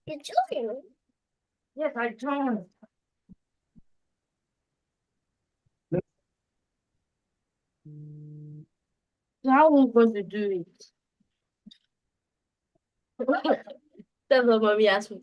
You're joking. Yes, I don't. How are we going to do it? That's what mommy asked me.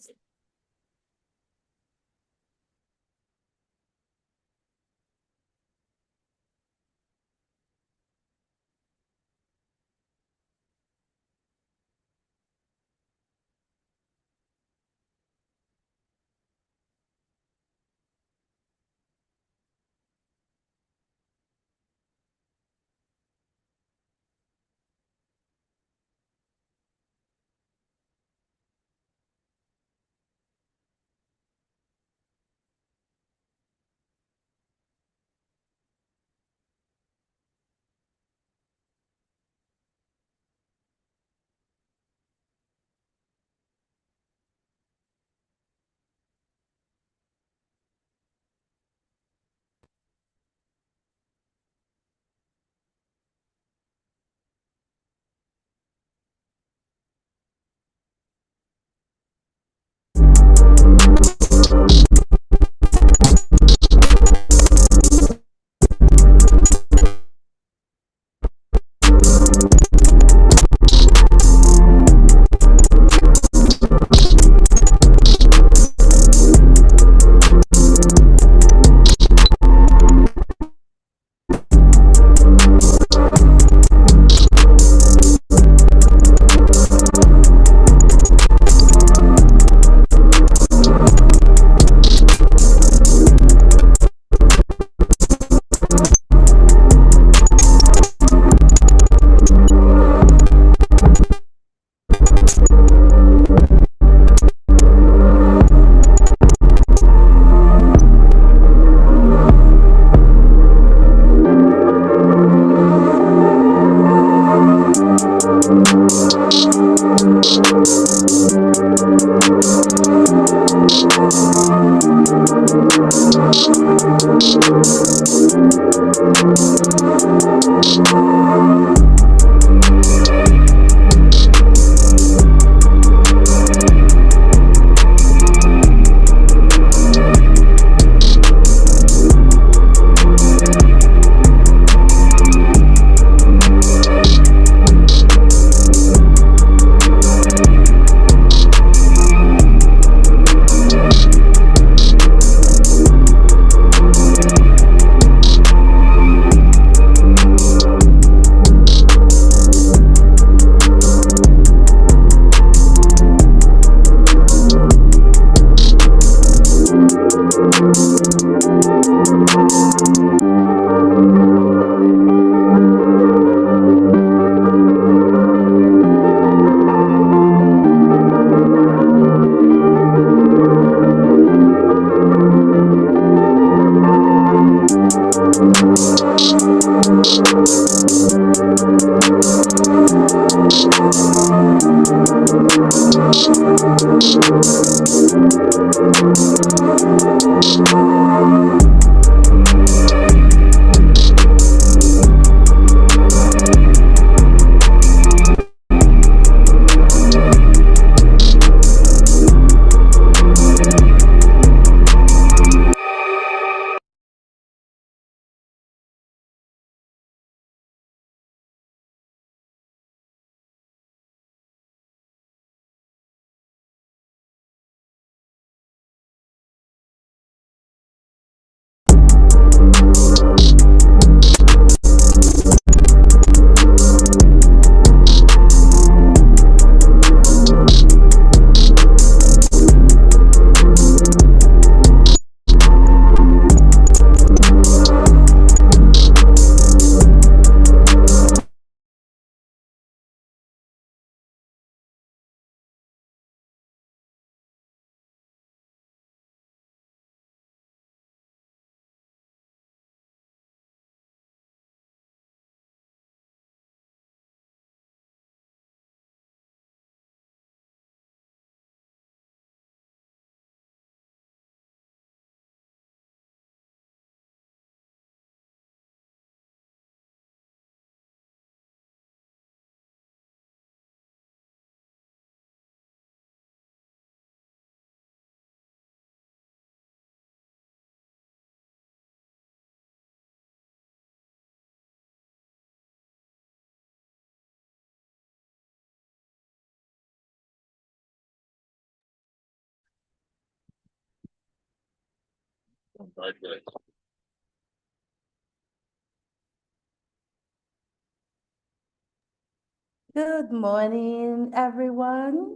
Good morning, everyone.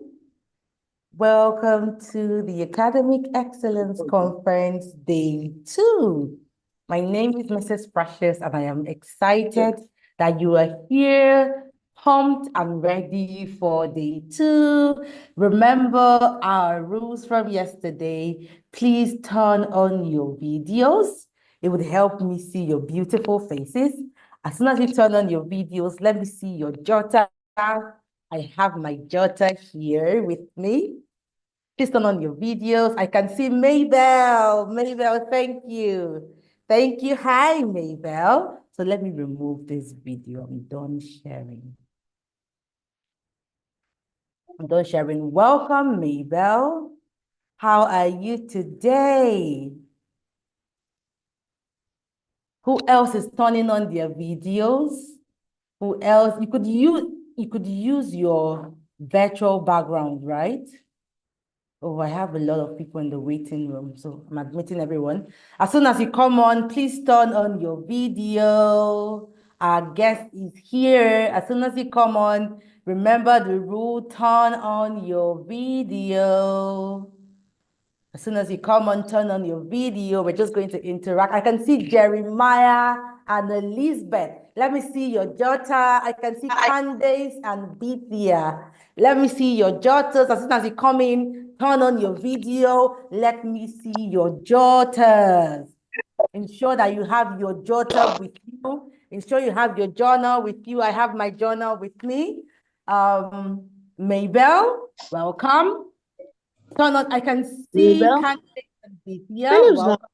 Welcome to the Academic Excellence Conference Day 2. My name is Mrs. Precious, and I am excited that you are here, pumped and ready for Day 2. Remember our rules from yesterday. Please turn on your videos. It would help me see your beautiful faces. As soon as you turn on your videos, let me see your jotter. I have my jotter here with me. Please turn on your videos. I can see Maybell. Maybell, thank you. Thank you. Hi, Maybell. So let me remove this video. I'm done sharing. I'm done sharing. Welcome, Maybell. How are you today? Who else is turning on their videos? Who else? You could use your virtual background, right? Oh, I have a lot of people in the waiting room, so I'm admitting everyone. As soon as you come on, please turn on your video. Our guest is here. As soon as you come on, remember the rule, turn on your video. As soon as you come on, turn on your video. We're just going to interact. I can see Jeremiah and Elizabeth. Let me see your jotter. I can see Candace and Bithia. Let me see your jotters. As soon as you come in, turn on your video. Let me see your jotters. Ensure that you have your jotter with you. Ensure you have your journal with you. I have my journal with me. Maybell, welcome. Turn on, I can see Candace and Bithia. Welcome.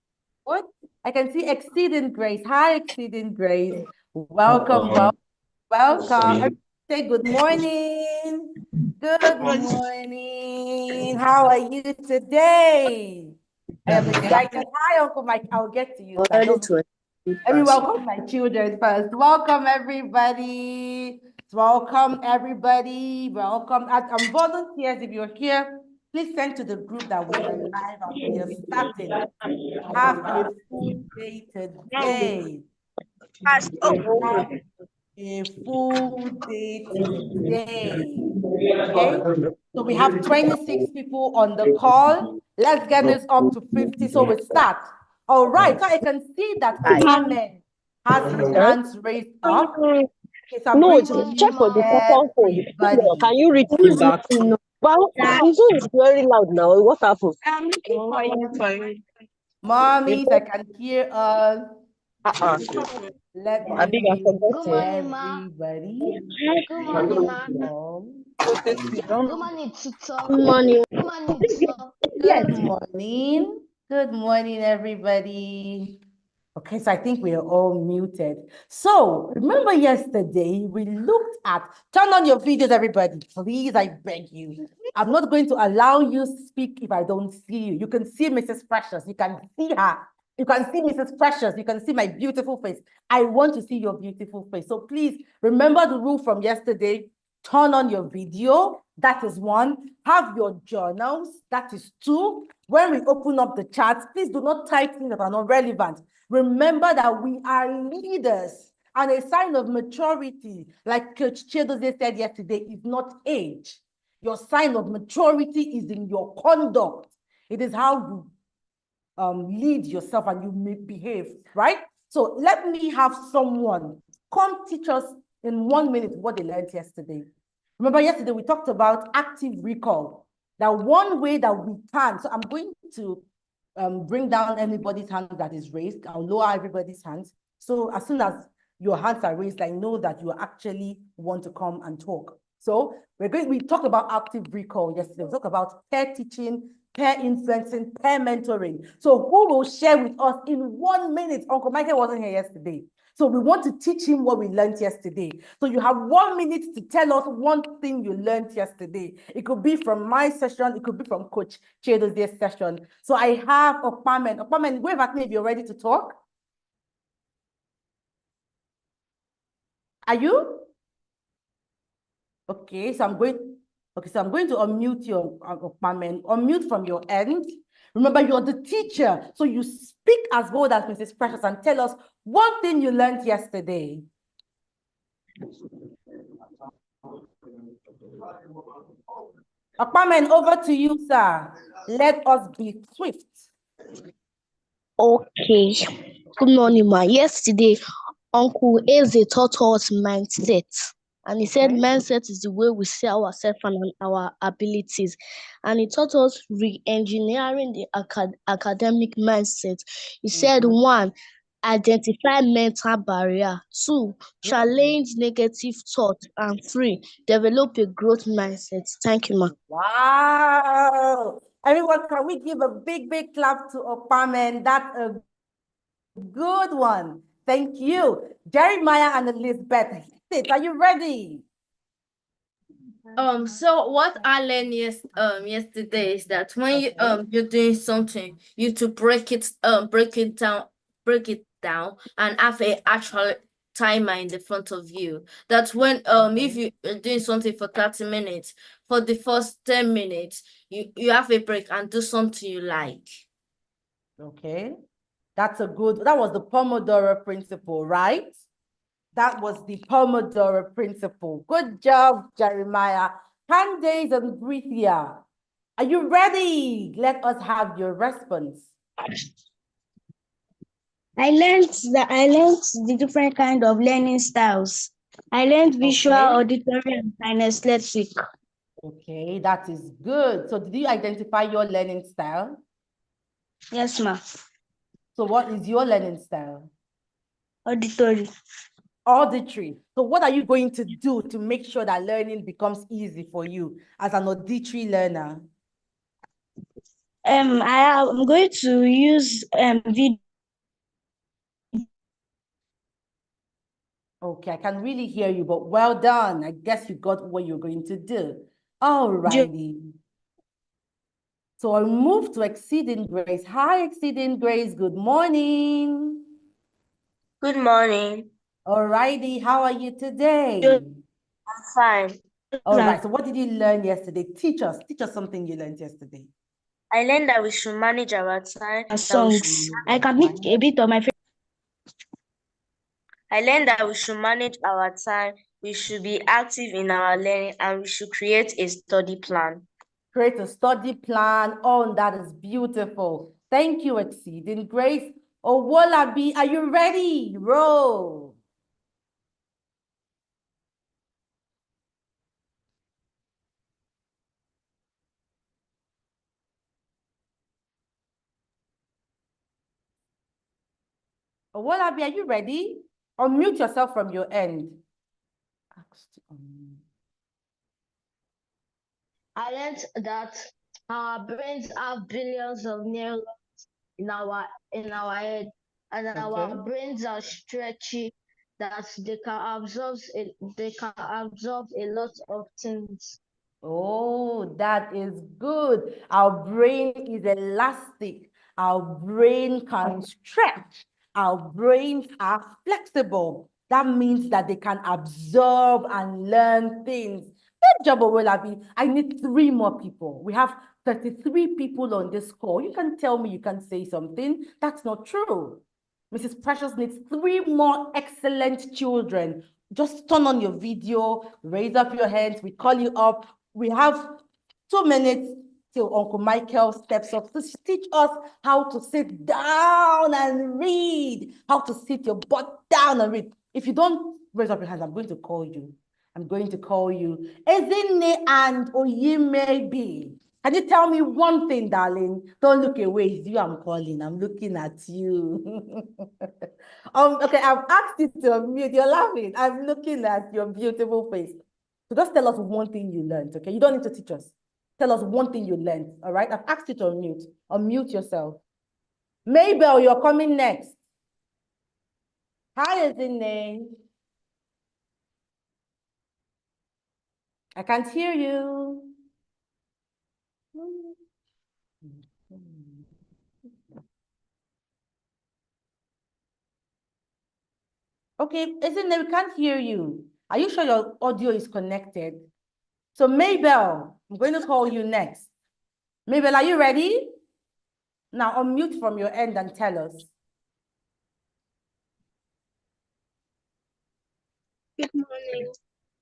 What? I can see Exceeding Grace. Hi, Exceeding Grace. Welcome, welcome. Say good morning. Good morning. How are you today? I am excited. Hi, Uncle Mike. I'll get to you. Let me welcome my children first. Welcome, everybody. Welcome, everybody. Welcome. I'm volunteers. If you're here, please send to the group that we are live and we are starting. Have a full day today. Have a full day today. Okay? So we have 26 people on the call. Let's get this up to 50 so we start. All right. So I can see that Amen has his hands raised up. Okay, so I'm going to check for the second phone. Can you reach the back? Well, this one is very loud now. What happened? Mommies, I can hear us. Let me mute everybody. Good morning, ma'am. Good morning, Good morning. Good morning, everybody. Okay, so I think we are all muted. So remember yesterday, we looked at, turn on your videos, everybody. Please, I beg you. I'm not going to allow you speak if I don't see you. You can see Mrs. Precious. You can see her. You can see Mrs. Precious. You can see my beautiful face. I want to see your beautiful face. So please remember the rule from yesterday. Turn on your video. That is one. Have your journals. That is two. When we open up the chat, please do not type things that are not relevant. Remember that we are leaders, and a sign of maturity, like Coach Chedoze said yesterday, is not age. Your sign of maturity is in your conduct. It is how you lead yourself and you behave, right? So let me have someone come teach us in 1 minute what they learned yesterday. Remember yesterday we talked about active recall. That one way that we can, so I'm going to bring down anybody's hand that is raised. I'll lower everybody's hands. So as soon as your hands are raised, I know that you actually want to come and talk. So we talked about active recall yesterday. We talked about peer teaching, peer influencing, peer mentoring. So who will share with us in 1 minute? Uncle Michael wasn't here yesterday. So we want to teach him what we learned yesterday. So you have 1 minute to tell us one thing you learned yesterday. It could be from my session. It could be from Coach Chedoze's session. So I have Opamen. Opamen, wave at me if you're ready to talk. Are you? Okay, so I'm going to unmute your Opamen. Unmute from your end. Remember, you're the teacher, so you speak as bold as Mrs. Precious and tell us one thing you learned yesterday. Akpamen, over to you, sir. Let us be swift. Okay. Good morning, ma. Yesterday, Uncle Eze taught us mindset. And he said Okay. mindset is the way we see ourselves and our abilities. And he taught us re-engineering the academic mindset. He said, Mhm. 1, identify mental barrier. 2, challenge negative thought. And 3, develop a growth mindset. Thank you, ma. Wow. Everyone, can we give a big, big clap to Akpamen? That's a good one. Thank you. Jeremiah and Elizabeth, are you ready? So what I learned yesterday is that when you Okay. you're doing something, you to break it down and have a actual timer in the front of you. That when if you are doing something for 30 minutes, for the first 10 minutes, you have a break and do something you like. Okay. That was the Pomodoro principle, right? That was the Pomodoro principle. Good job, Jeremiah. Candace and Brithia, are you ready? Let us have your response. I learned the different kind of learning styles. I learned visual, Okay. auditory, and kinesthetic. Okay, that is good. So did you identify your learning style? Yes, ma. So what is your learning style? Auditory. Auditory. So what are you going to do to make sure that learning becomes easy for you as an auditory learner? I'm going to use video. Okay, I can really hear you, but well done. I guess you got what you're going to do. All righty. So I'll move to Exceeding Grace. Hi, Exceeding Grace. Good morning. Good morning. All righty. How are you today? I'm fine. All right. So what did you learn yesterday? Teach us something you learned yesterday. I learned that we should manage our time. Songs. I can make a bit of my favorite. I learned that we should manage our time. We should be active in our learning, and we should create a study plan. Create a study plan. Oh, that is beautiful. Thank you, Exceeding Grace. Owolabi, are you ready? Roll. Owolabi, are you ready? Unmute yourself from your end. I learned that our brains have billions of neurons in our head, and our brains are stretchy, that they can absorb a lot of things. Oh, that is good. Our brain is elastic. Our brain can stretch. Our brains are flexible. That means that they can absorb and learn things. Good job, Owolabi. I need 3 more people. We have 33 people on this call. You can tell me you can say something. That's not true. Mrs. Precious needs 3 more excellent children. Just turn on your video, raise up your hands. We call you up. We have 2 minutes till Uncle Michael steps up to teach us how to sit down and read, how to sit your butt down and read. If you don't raise up your hands, I'm going to call you. I'm going to call you. Ezinne and Oyimebi. Can you tell me one thing, darling? Don't look away. It's you I'm calling. I'm looking at you. Okay, I've asked you to unmute. You're laughing. I'm looking at your beautiful face. So just tell us one thing you learned, okay? You don't need to teach us. Tell us one thing you learned, all right? I've asked you to unmute. Unmute yourself. Mabel, you're coming next. Hi, Ezinne. I can't hear you. Okay, Ezinne, we can't hear you. Are you sure your audio is connected? So Mabel, I'm going to call you next. Mabel, are you ready? Now unmute from your end and tell us. Good morning.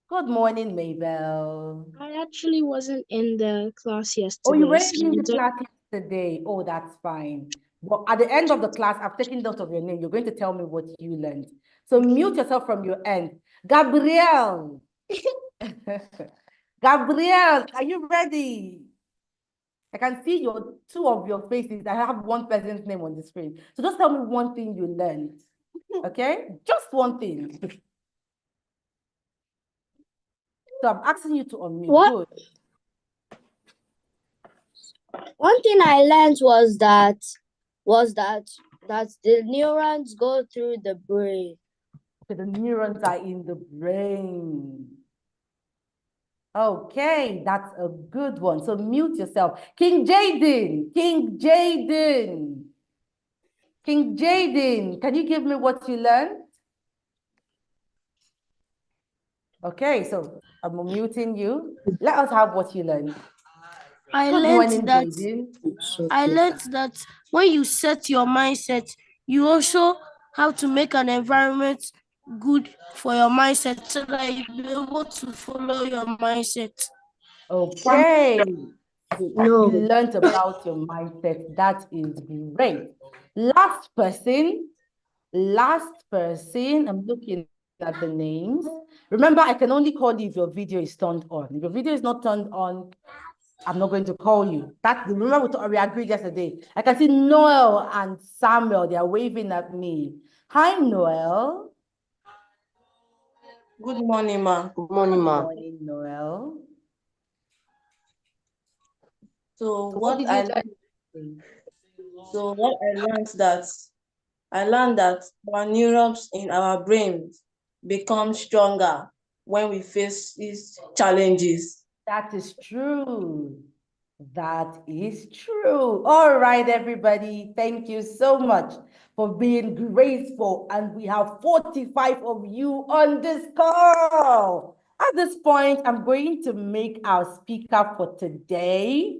Good morning, Mabel. I actually wasn't in the class yesterday. Oh, you weren't in the class yesterday. Oh, that's fine. But at the end of the class, I've taken note of your name. You're going to tell me what you learned. So mute yourself from your end. Gabrielle. Gabrielle, are you ready? I can see two of your faces. I have one person's name on the screen. So just tell me one thing you learned. Okay? Just one thing. So I'm asking you to unmute. What? Good. One thing I learned was that the neurons go through the brain. Okay, the neurons are in the brain. Okay, that's a good one. So mute yourself. King Jaden, King Jaden. King Jaden, can you give me what you learned? Okay, so I'm muting you. Let us have what you learned. I Good learned morning, that Jaden. I learned that when you set your mindset, you also have to make an environment good for your mindset so that you'll be able to follow your mindset. Okay. No. You learned about your mindset. That is great. Last person. I'm looking at the names. Remember, I can only call you if your video is turned on. If your video is not turned on, I'm not going to call you. Remember we agreed yesterday. I can see Noel and Samuel. They are waving at me. Hi, Noel. Good morning, ma. Good morning, ma. Good morning, Noel. So what I learned that our neurons in our brains become stronger when we face these challenges. That is true. That is true. All right, everybody. Thank you so much for being graceful. And we have 45 of you on this call. At this point, I'm going to make our speaker for today,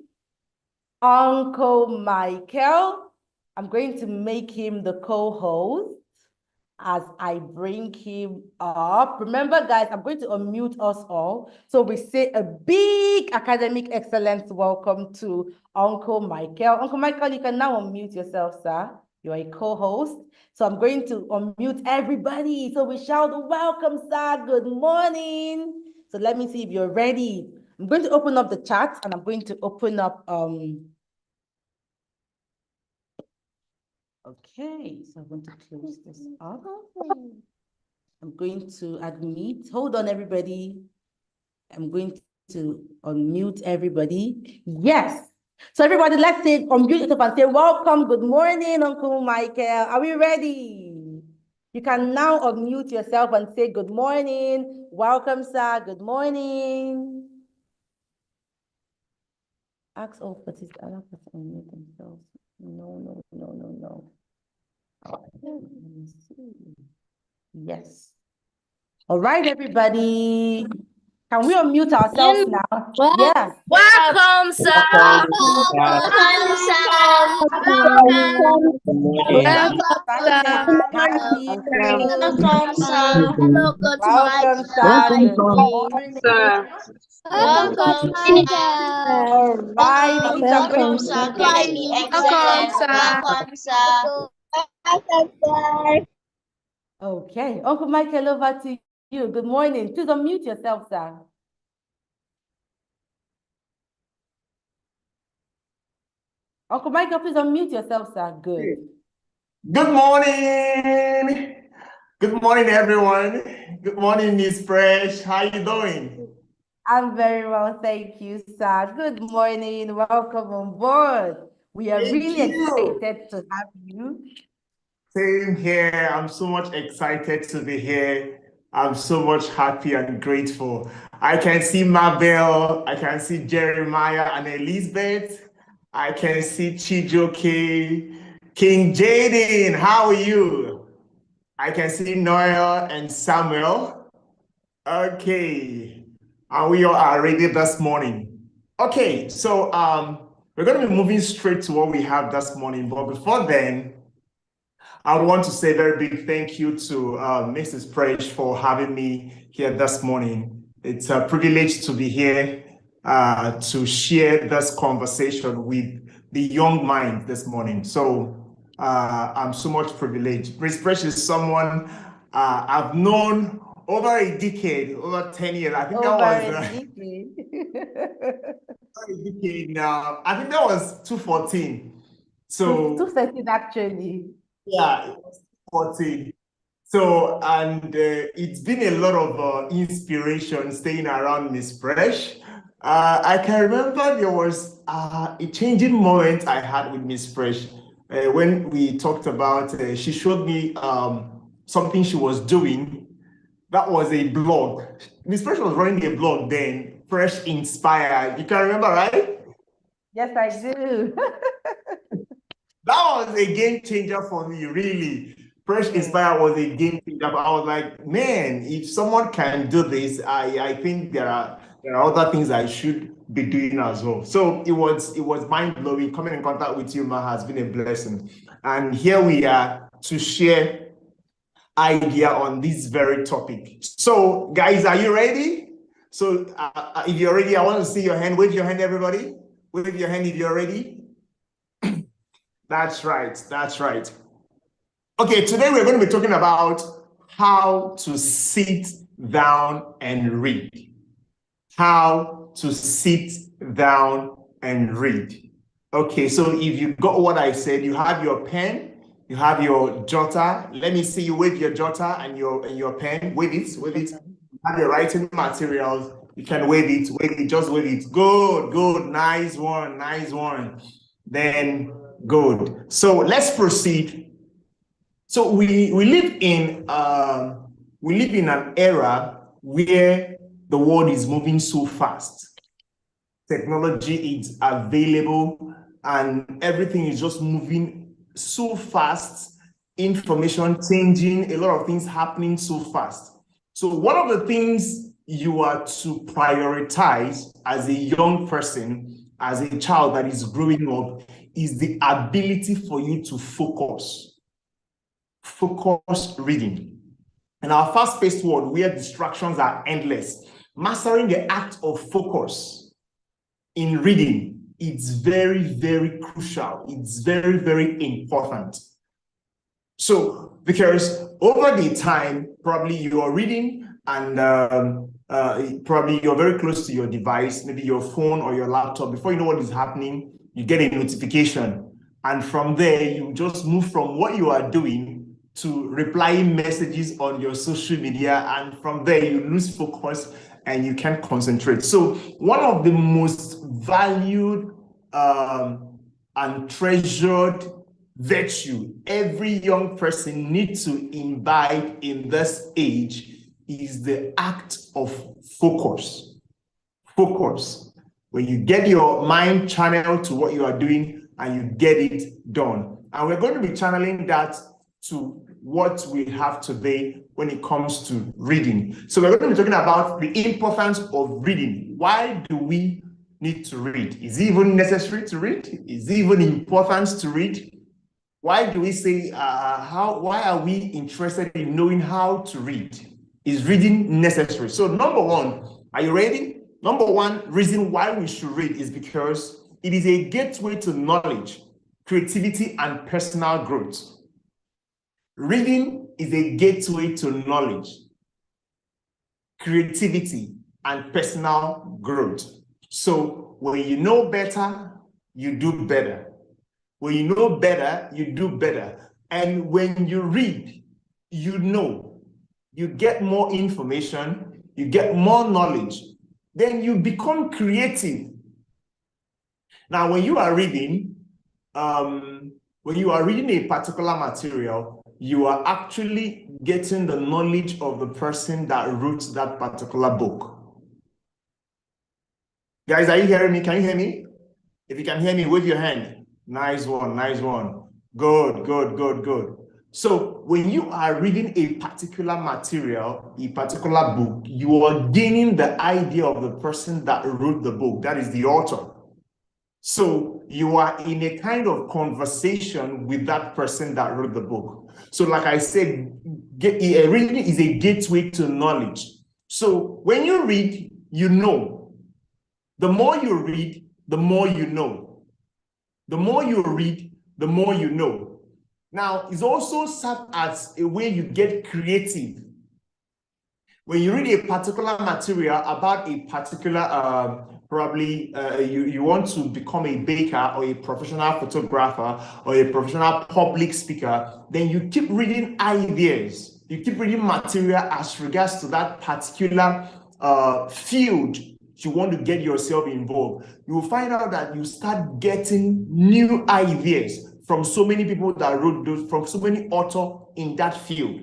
Uncle Michael. I'm going to make him the co-host as I bring him up. Remember, guys, I'm going to unmute us all. So we say a big academic excellence welcome to Uncle Michael. Uncle Michael, you can now unmute yourself, sir. You're a co-host. So I'm going to unmute everybody. So we shout, welcome, sir. Good morning. So let me see if you're ready. I'm going to open up the chat and I'm going to open up okay, so I'm going to close this up. I'm going to admit, hold on everybody. I'm going to unmute everybody. Yes. So everybody, let's say, unmute yourself and say, welcome, good morning, Uncle Michael. Are we ready? You can now unmute yourself and say, good morning. Welcome, sir. Good morning. Ask all participants to unmute themselves. No. Yes. All right, everybody. Can we unmute ourselves now? Yes. Welcome, sir. Welcome, sir. Good morning. Welcome, All righty. Welcome, sir. Welcome, sir. Okay. Uncle Michael, over to you. Good morning. Please unmute yourself, sir. Uncle Michael, please unmute yourself, sir. Good. Good morning. Good morning, everyone. Good morning, Miss Fresh. How you doing? I'm very well, thank you, sir. Good morning. Welcome on board. We are really excited to have you. Same here. I'm so much excited to be here. I'm so much happy and grateful. I can see Mabel. I can see Jeremiah and Elizabeth. I can see Chijoke. King Jaden, how are you? I can see Noel and Samuel. Okay. And we all are ready this morning. Okay, so We're going to be moving straight to what we have this morning. But before then, I would want to say a very big thank you to Mrs. Presh for having me here this morning. It's a privilege to be here to share this conversation with the young mind this morning. So I'm so much privileged. Mrs. Presh is someone I've known over a decade, over 10 years. I think Over that a was decade. a decade now. I think that was 2014. So 213 actually. yeah, it was 2014. So, and it's been a lot of inspiration staying around Miss Presh. I can remember there was a changing moment I had with Miss Presh when we talked about, she showed me something she was doing. That was a blog. Miss Presh was running a blog then, Fresh Inspired. You can remember, right? Yes, I do. That was a game changer for me, really. Fresh Inspire was a game changer. I was like, man, if someone can do this, I think there are other things I should be doing as well. So it was mind-blowing. Coming in contact with you, Ma, has been a blessing. And here we are to share idea on this very topic. So guys, are you ready? So if you're ready, I want to see your hand. Wave your hand, everybody. Wave your hand if you're ready. That's right. That's right. Okay, today we're going to be talking about how to sit down and read. How to sit down and read. Okay, so if you got what I said, you have your pen, you have your jotter. Let me see you wave your jotter and your pen. Wave it, wave it. You have your writing materials. You can wave it, just wave it. Good, good, nice one, nice one. Then good. So let's proceed. So we live in an era where the world is moving so fast. Technology is available and everything is just moving so fast, information changing, a lot of things happening so fast. So one of the things you are to prioritize as a young person, as a child that is growing up, is the ability for you to focus reading. In our fast-paced world where distractions are endless, mastering the act of focus in reading, it's very, very crucial. It's very, very important. So, because over the time, probably you are reading and probably you're very close to your device, maybe your phone or your laptop. Before you know what is happening, you get a notification. And from there, you just move from what you are doing to replying messages on your social media. And from there, you lose focus and you can't concentrate. So one of the most valued and treasured virtue every young person needs to imbibe in this age is the act of focus. Focus. When you get your mind channeled to what you are doing and you get it done. And we're going to be channeling that to what we have today when it comes to reading. So we're going to be talking about the importance of reading. Why do we need to read? Is it even necessary to read? Is it even important to read? Why do we say, why are we interested in knowing how to read? Is reading necessary? So number one, are you ready? Number one reason why we should read is because it is a gateway to knowledge, creativity, and personal growth. Reading is a gateway to knowledge, creativity, and personal growth. So when you know better, you do better. When you know better, you do better. And when you read, you know, you get more information, you get more knowledge, then you become creative. Now, when you are reading a particular material, you are actually getting the knowledge of the person that wrote that particular book. Guys, are you hearing me? Can you hear me? If you can hear me, wave your hand. Nice one, nice one. Good, good, good, good. So when you are reading a particular material, a particular book, you are gaining the idea of the person that wrote the book. That is the author. So you are in a kind of conversation with that person that wrote the book. So like I said, reading is a gateway to knowledge. So when you read, you know. The more you read, the more you know. The more you read, the more you know. Now, it's also served as a way you get creative. When you read a particular material about a particular, you want to become a baker or a professional photographer or a professional public speaker, then you keep reading ideas. You keep reading material as regards to that particular field you want to get yourself involved. You will find out that you start getting new ideas from so many people that wrote those, from so many authors in that field.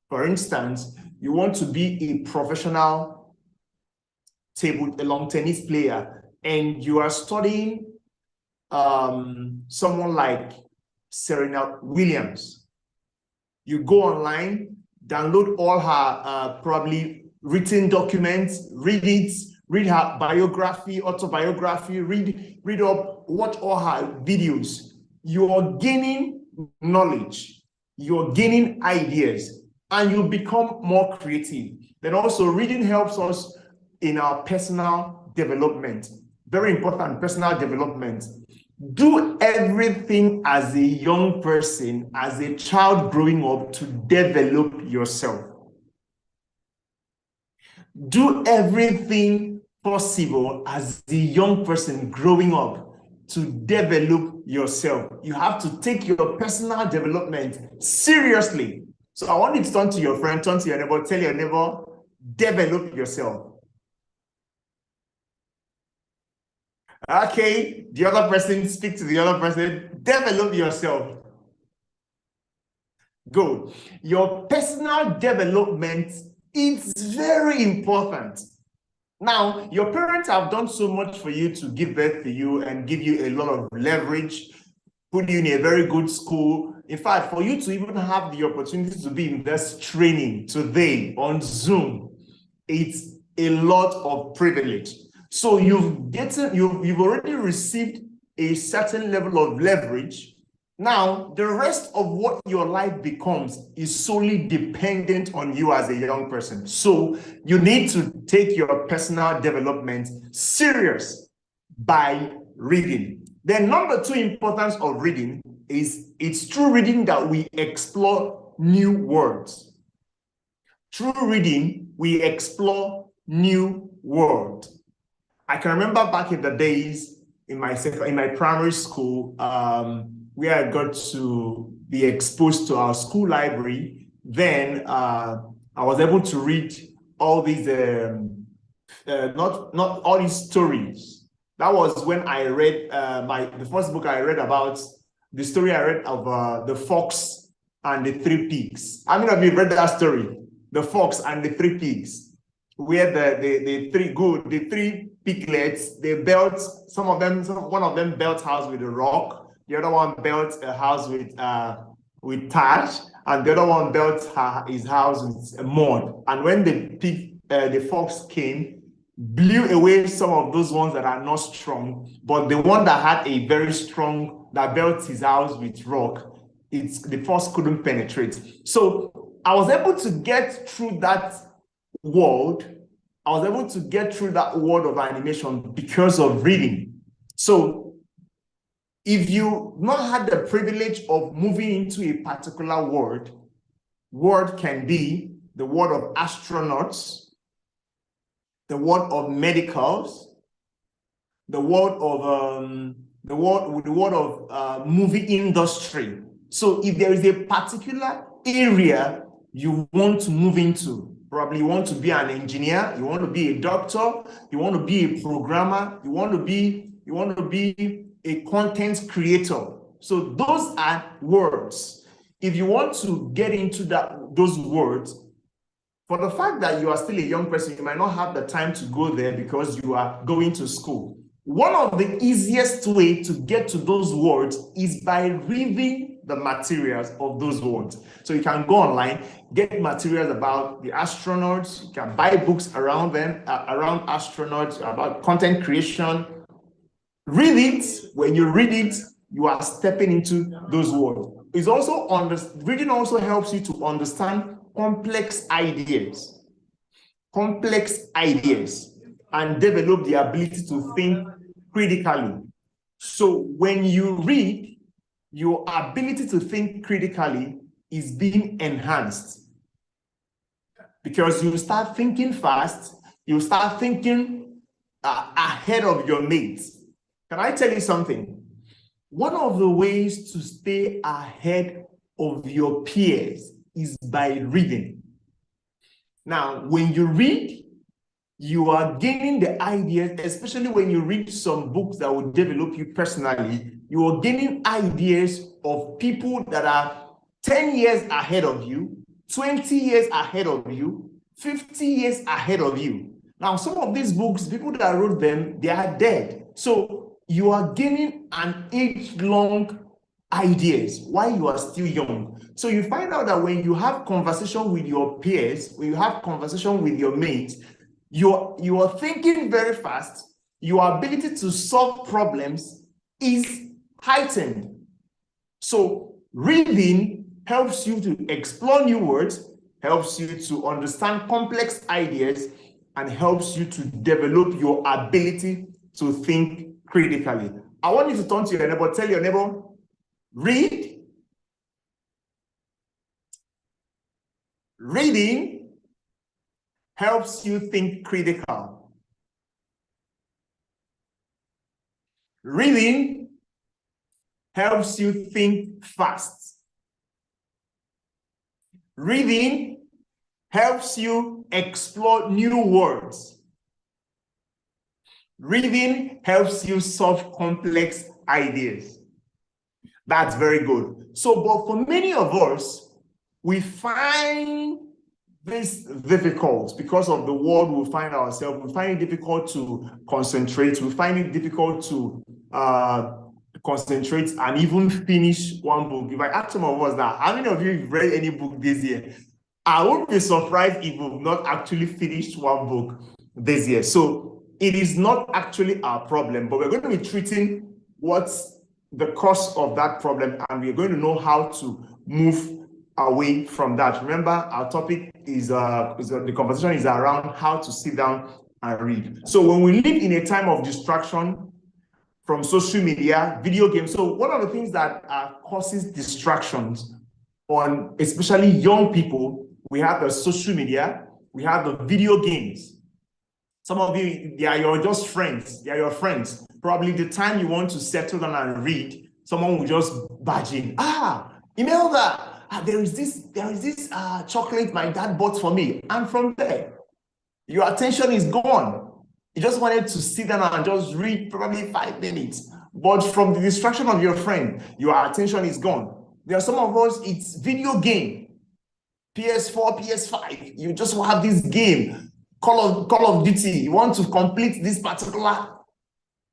For instance, you want to be a professional lawn tennis player, and you are studying someone like Serena Williams. You go online, download all her probably written documents, read it, read her biography, autobiography, read up, watch all her videos. You are gaining knowledge, you're gaining ideas, and you become more creative. Then also reading helps us in our personal development. Very important, personal development. Do everything as a young person, as a child growing up, to develop yourself. Do everything possible as a young person growing up to develop yourself. You have to take your personal development seriously. So I want you to turn to your friend, turn to your neighbor, tell your neighbor, develop yourself. Okay, the other person, speak to the other person, develop yourself. Good. Your personal development is very important. Now, your parents have done so much for you to give birth to you and give you a lot of leverage, put you in a very good school. In fact, for you to even have the opportunity to be in this training today on Zoom, it's a lot of privilege. So you've already received a certain level of leverage. Now, the rest of what your life becomes is solely dependent on you as a young person. So you need to take your personal development serious by reading. Then number two importance of reading is it's through reading that we explore new words. Through reading, we explore new words. I can remember back in the days in my primary school, where I got to be exposed to our school library. Then I was able to read all these, not all these stories. That was when I read the first book I read about, the story I read of the fox and the three pigs. How many of you read that story? The fox and the three pigs, where the three piglets, they built, one of them built house with a rock, the other one built a house with thatch, and the other one built his house with mud. And when the fox came, blew away some of those ones that are not strong, but the one that had a very strong, that built his house with rock, the fox couldn't penetrate. So I was able to get through that world. I was able to get through that world of animation because of reading. So if you not had the privilege of moving into a particular world can be the world of astronauts, the world of medicals, the world of movie industry. So if there is a particular area you want to move into, probably you want to be an engineer, you want to be a doctor, you want to be a programmer, you want to be a content creator. So those are words. If you want to get into those words, for the fact that you are still a young person, you might not have the time to go there because you are going to school. One of the easiest way to get to those words is by reading the materials of those words. So you can go online, get materials about the astronauts, you can buy books around them, around astronauts, about content creation, read it. When you read it, you are stepping into those words. It's also reading also helps you to understand complex ideas, and develop the ability to think critically. So when you read, your ability to think critically is being enhanced, because you start thinking fast, you start thinking ahead of your mates. Can I tell you something? One of the ways to stay ahead of your peers is by reading. Now, when you read, you are gaining the ideas, especially when you read some books that will develop you personally. You are gaining ideas of people that are 10 years ahead of you, 20 years ahead of you, 50 years ahead of you. Now, some of these books, people that wrote them, they are dead. So you are gaining an age-long ideas while you are still young. So you find out that when you have conversation with your peers, when you have conversation with your mates, you are thinking very fast. Your ability to solve problems is heightened. So reading helps you to explore new words, helps you to understand complex ideas, and helps you to develop your ability to think critically. I want you to turn to your neighbor, tell your neighbor, read. Reading helps you think critical. Reading helps you think fast. Reading helps you explore new words. Reading helps you solve complex ideas. That's very good. So, but for many of us, we find this difficult because of the world we find ourselves. We find it difficult to concentrate. We find it difficult to concentrate and even finish one book. If I ask some of us that, how many of you have read any book this year? I won't be surprised if we've not actually finished one book this year. So it is not actually our problem, but we're going to be treating what's the cause of that problem, and we're going to know how to move away from that. Remember, our topic is the conversation is around how to sit down and read. So when we live in a time of distraction from social media, video games, so one of the things that causes distractions on especially young people, we have the social media, we have the video games. Some of you, they are your just friends, they are your friends. Probably the time you want to settle down and read, someone will just barge in. Imelda, there is this chocolate my dad bought for me. And from there, your attention is gone. You just wanted to sit down and just read probably 5 minutes. But from the distraction of your friend, your attention is gone. There are some of us, it's video game. PS4, PS5. You just have this game, Call of Duty. You want to complete this particular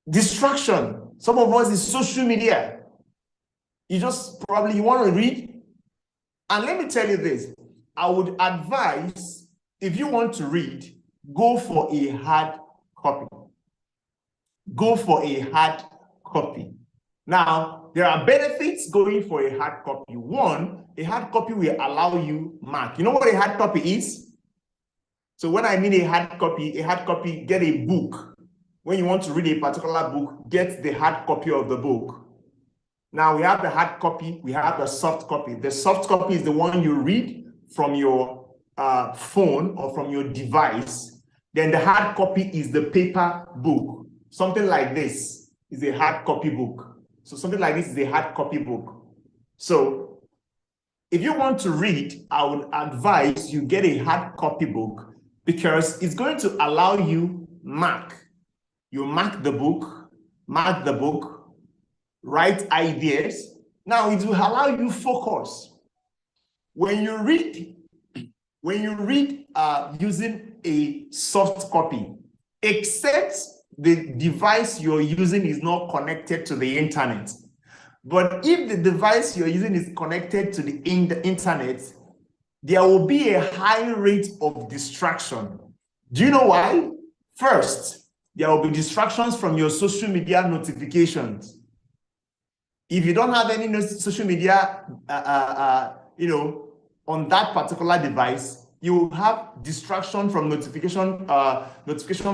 distraction. Some of us is social media. You want to read. And let me tell you this, I would advise, if you want to read, go for a hard copy. Go for a hard copy. Now, there are benefits going for a hard copy. One, a hard copy will allow you mark. You know what a hard copy is? So when I mean a hard copy, get a book. When you want to read a particular book, get the hard copy of the book. Now we have the hard copy, we have the soft copy. The soft copy is the one you read from your phone or from your device. Then the hard copy is the paper book. Something like this is a hard copy book. So something like this is a hard copy book. So if you want to read, I would advise you get a hard copy book because it's going to allow you mark. You mark the book, write ideas. Now it will allow you focus. When you read using a soft copy, except the device you're using is not connected to the internet. But if the device you're using is connected to the internet, there will be a high rate of distraction. Do you know why? First, there will be distractions from your social media notifications. If you don't have any social media, on that particular device, you will have distraction from notification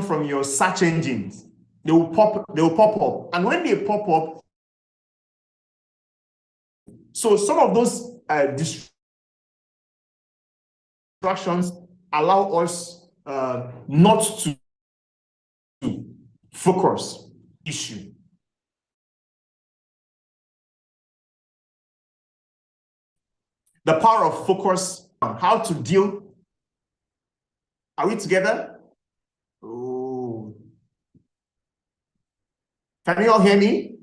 from your search engines. They will pop up, and when they pop up, so some of those distractions allow us not to focus issue. The power of focus, how to deal. Are we together? Oh. Can you all hear me?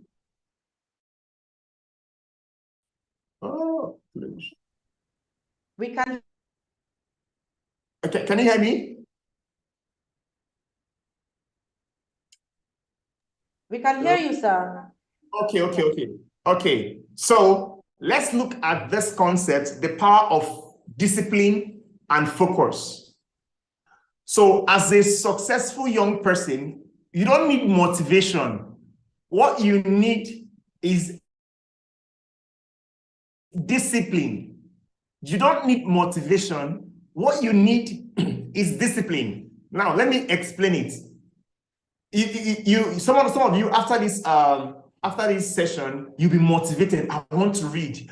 Oh, We can. Okay, can you hear me? We can hear you, sir. Okay. So let's look at this concept, the power of discipline and focus. So as a successful young person, you don't need motivation. What you need is discipline. You don't need motivation. What you need is discipline. Now, let me explain it. Some of you after this session, you'll be motivated. I want to read.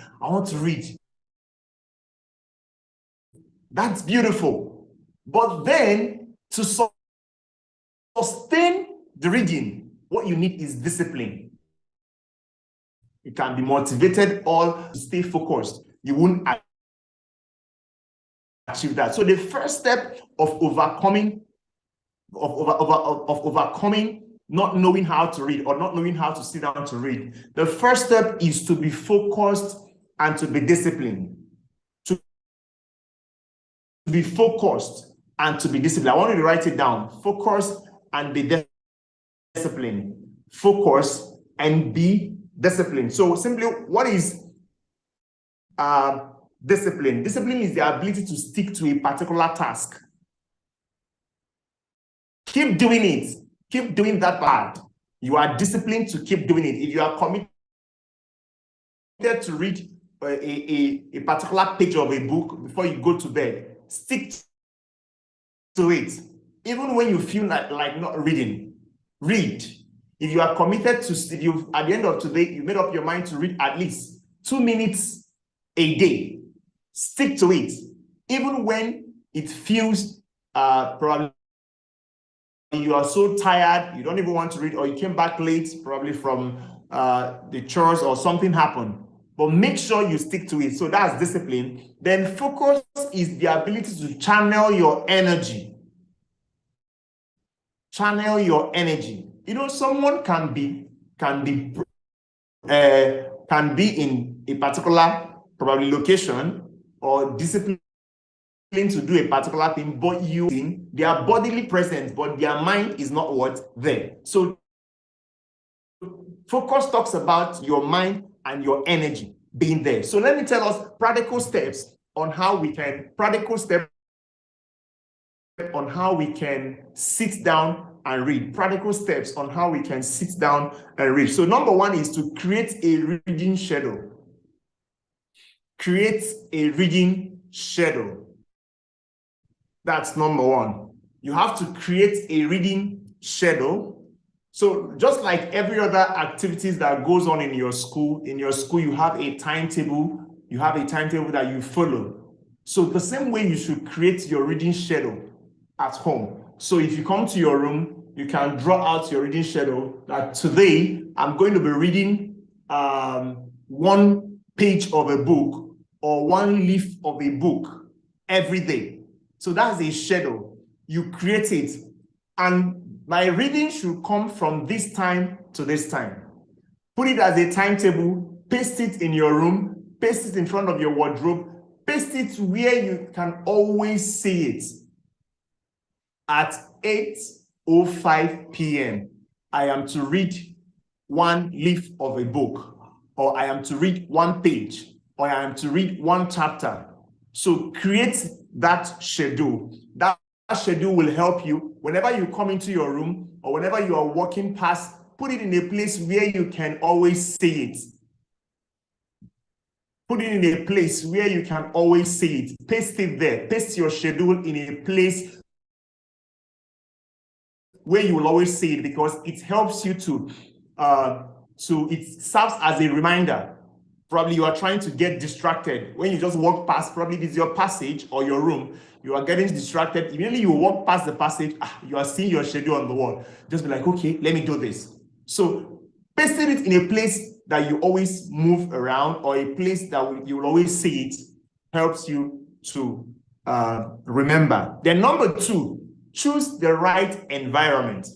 That's beautiful. But then to sustain the reading, what you need is discipline. You can be motivated or stay focused. You won't achieve that. So the first step of overcoming not knowing how to read or not knowing how to sit down to read, the first step is to be focused and to be disciplined. To be focused and to be disciplined. I want you to write it down. Focus and be disciplined. Focus and be disciplined. So simply, what is discipline? Discipline is the ability to stick to a particular task. Keep doing it. Keep doing that part. You are disciplined to keep doing it. If you are committed to read a particular page of a book before you go to bed, stick to it. Even when you feel like not reading, read. If you are committed to, if you at the end of today, you made up your mind to read at least 2 minutes a day, stick to it. Even when it feels probably you are so tired, you don't even want to read, or you came back late, probably from the chores or something happened. But make sure you stick to it. So that's discipline. Then focus is the ability to channel your energy. Channel your energy. Someone can be in a particular probably location or discipline to do a particular thing, but they are bodily present, but their mind is not there. So focus talks about your mind and your energy being there. So let me tell us practical steps on how we can sit down and read. Practical steps on how we can sit down and read. So number one is to create a reading schedule. Create a reading schedule. That's number one. You have to create a reading schedule. So just like every other activities that goes on in your school you have a timetable. You have a timetable that you follow. So the same way you should create your reading schedule at home. So if you come to your room, you can draw out your reading schedule that today I'm going to be reading 1 page of a book or 1 leaf of a book every day. So that's a schedule. You create it. And my reading should come from this time to this time. Put it as a timetable, paste it in your room, paste it in front of your wardrobe, paste it where you can always see it. At 8:05 p.m., I am to read 1 leaf of a book, or I am to read 1 page, or I am to read 1 chapter. So create that schedule. That schedule will help you whenever you come into your room or whenever you are walking past, put it in a place where you can always see it. Put it in a place where you can always see it. Paste it there. Paste your schedule in a place where you will always see it, because it helps you to it serves as a reminder. Probably you are trying to get distracted. When you just walk past, probably this is your passage or your room, you are getting distracted. Immediately you walk past the passage, you are seeing your schedule on the wall. Just be like, okay, let me do this. So pasting it in a place that you always move around, or a place that you will always see it, helps you to remember. Then number 2, choose the right environment.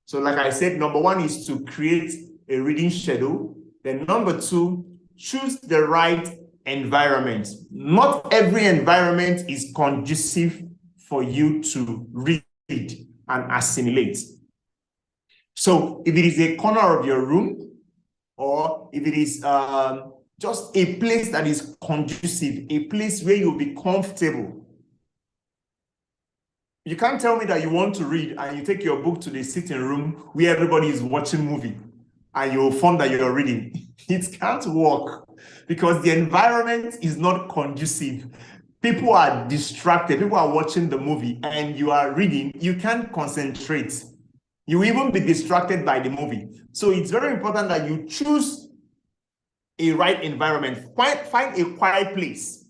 So like I said, number 1 is to create a reading schedule. Then number 2, choose the right environment. Not every environment is conducive for you to read and assimilate. So if it is a corner of your room, or if it is just a place that is conducive, a place where you'll be comfortable. You can't tell me that you want to read and you take your book to the sitting room where everybody is watching movie and you'll find that you're reading. It can't work because the environment is not conducive. People are distracted. People are watching the movie and you are reading. You can't concentrate. You will even be distracted by the movie. So it's very important that you choose a right environment. Find a quiet place,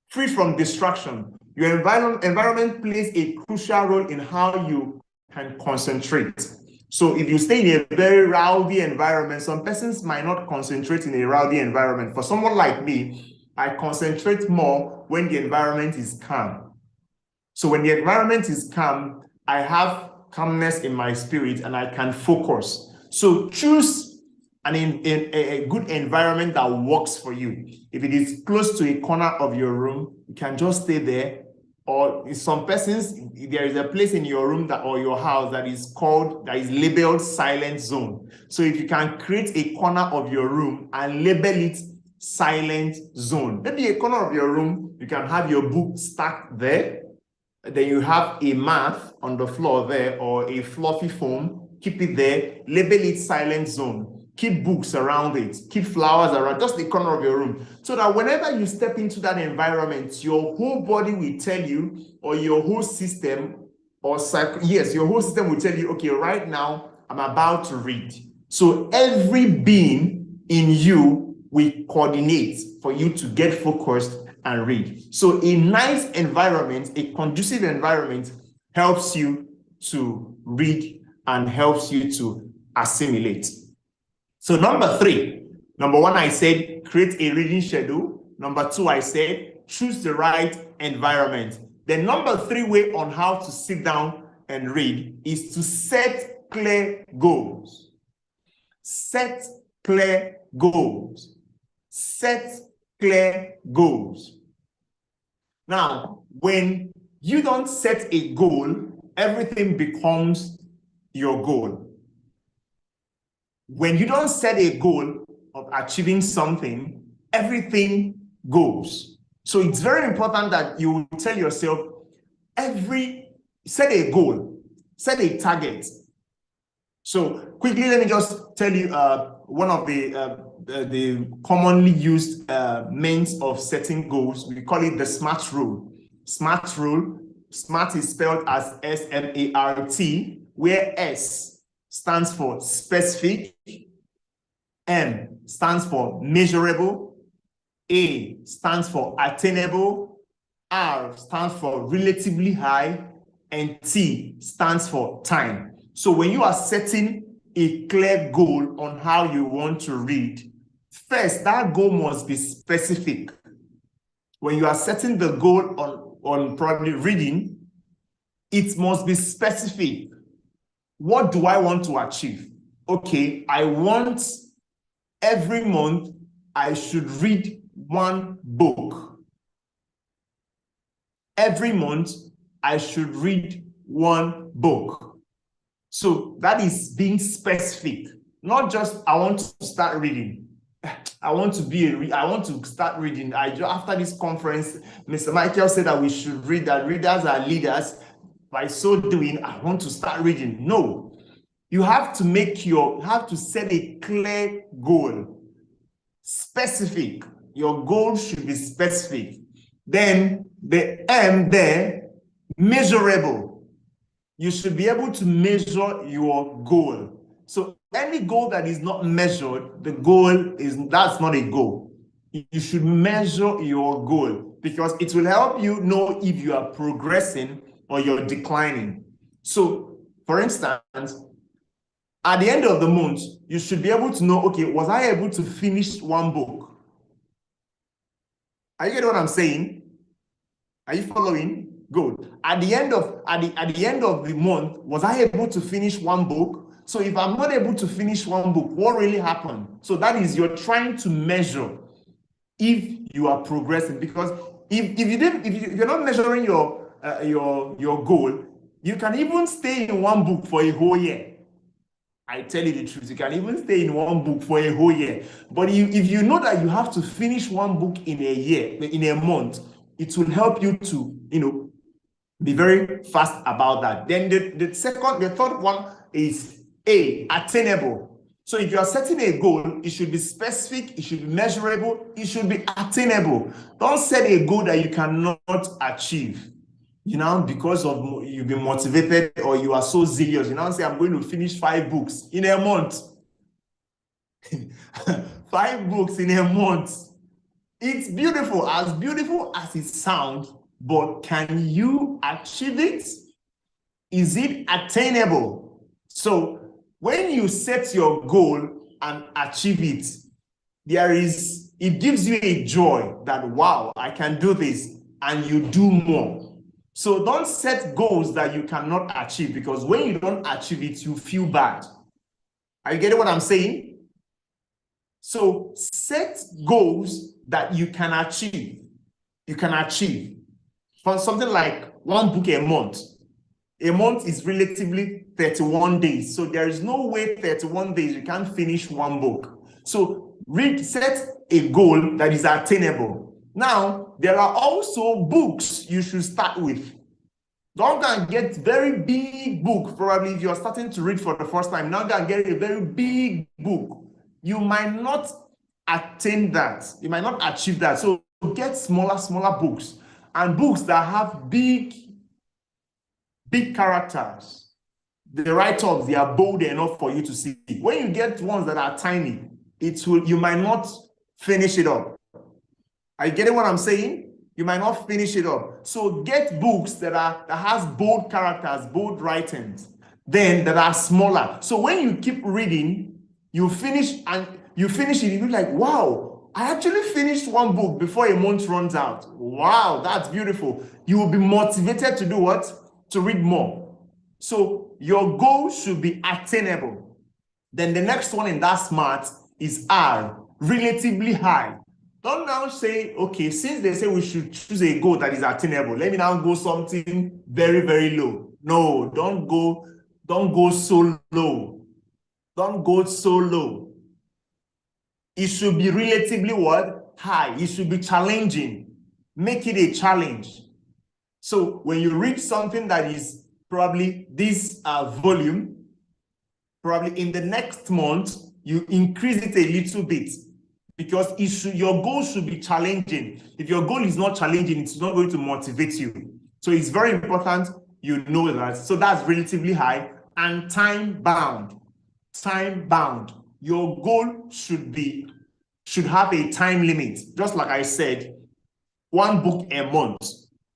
free from distraction. Your environment plays a crucial role in how you can concentrate. So if you stay in a very rowdy environment, some persons might not concentrate in a rowdy environment. For someone like me, I concentrate more when the environment is calm. So when the environment is calm, I have calmness in my spirit and I can focus. So choose a good environment that works for you. If it is close to a corner of your room, you can just stay there. Or in some persons, there is a place in your room or your house that is labeled silent zone. So if you can create a corner of your room and label it silent zone, maybe a corner of your room, you can have your book stacked there. Then you have a mat on the floor there or a fluffy foam, keep it there, label it silent zone. Keep books around it, keep flowers around, just the corner of your room. So that whenever you step into that environment, your whole body will tell you, or your whole system, your whole system will tell you, okay, right now, I'm about to read. So every being in you will coordinate for you to get focused and read. So a nice environment, a conducive environment, helps you to read and helps you to assimilate. So number 3, number 1, I said, create a reading schedule. Number 2, I said, choose the right environment. The number 3 way on how to sit down and read is to set clear goals. Set clear goals. Set clear goals. Now, when you don't set a goal, everything becomes your goal. When you don't set a goal of achieving something, everything goes. So it's very important that you tell yourself, set a goal, set a target. So quickly, let me just tell you one of the commonly used means of setting goals. We call it the SMART rule. SMART rule, SMART is spelled as S-M-A-R-T, where S stands for specific, M stands for measurable, A stands for attainable, R stands for relatively high, and T stands for time. So when you are setting a clear goal on how you want to read, first, that goal must be specific. When you are setting the goal on probably reading, it must be specific. What do I want to achieve? Okay, I want every month I should read 1 book. Every month I should read 1 book. So that is being specific, not just I want to start reading. I want to start reading. After this conference, Mr. Michael said that we should read, that readers are leaders. by so doing, I want to start reading. No, you have to set a clear goal, specific. Your goal should be specific. Then the M there, measurable. You should be able to measure your goal. So any goal that is not measured, that's not a goal. You should measure your goal because it will help you know if you are progressing or you're declining. So, for instance, at the end of the month, you should be able to know, okay, was I able to finish one book? Are you getting what I'm saying? Are you following? Good. At the end of the month, was I able to finish one book? So if I'm not able to finish one book, what really happened? So that is, you're trying to measure if you are progressing. Because if you're not measuring your goal, you can even stay in one book for a whole year. I tell you the truth, you can even stay in one book for a whole year. But if you know that you have to finish one book in a year, in a month, it will help you to, be very fast about that. Then the third one is attainable. So if you are setting a goal, it should be specific, it should be measurable, it should be attainable. Don't set a goal that you cannot achieve. Because of you've been motivated or you are so zealous, say, I'm going to finish 5 books in a month. 5 books in a month. It's beautiful as it sounds, but can you achieve it? Is it attainable? So when you set your goal and achieve it, it gives you a joy that, wow, I can do this, and you do more. So don't set goals that you cannot achieve, because when you don't achieve it, you feel bad. Are you getting what I'm saying? So set goals that you can achieve. You can achieve. For something like 1 book a month. A month is relatively 31 days. So there is no way 31 days you can't finish 1 book. So set a goal that is attainable. Now, there are also books you should start with. Don't go and get very big book. Probably if you're starting to read for the first time, now go and get a very big book. You might not attain that. You might not achieve that. So get smaller books, and books that have big characters. The write-ups, they are bold enough for you to see. When you get ones that are tiny, you might not finish it up. Are you getting what I'm saying? You might not finish it up. So get books that has bold characters, bold writings, then that are smaller. So when you keep reading, you finish it, you're like, wow, I actually finished 1 book before a month runs out. Wow, that's beautiful. You will be motivated to do what? To read more. So your goal should be attainable. Then the next one in that SMART is R, relatively high. Don't now say, okay, since they say we should choose a goal that is attainable, let me now go something very, very low. No, don't go so low. Don't go so low. It should be relatively what? High. It should be challenging. Make it a challenge. So when you read something that is probably this volume, probably in the next month, you increase it a little bit, because your goal should be challenging. If your goal is not challenging, it's not going to motivate you. So it's very important you know that. So that's relatively high. And time bound. Time bound. Your goal should have a time limit. Just like I said, 1 book a month.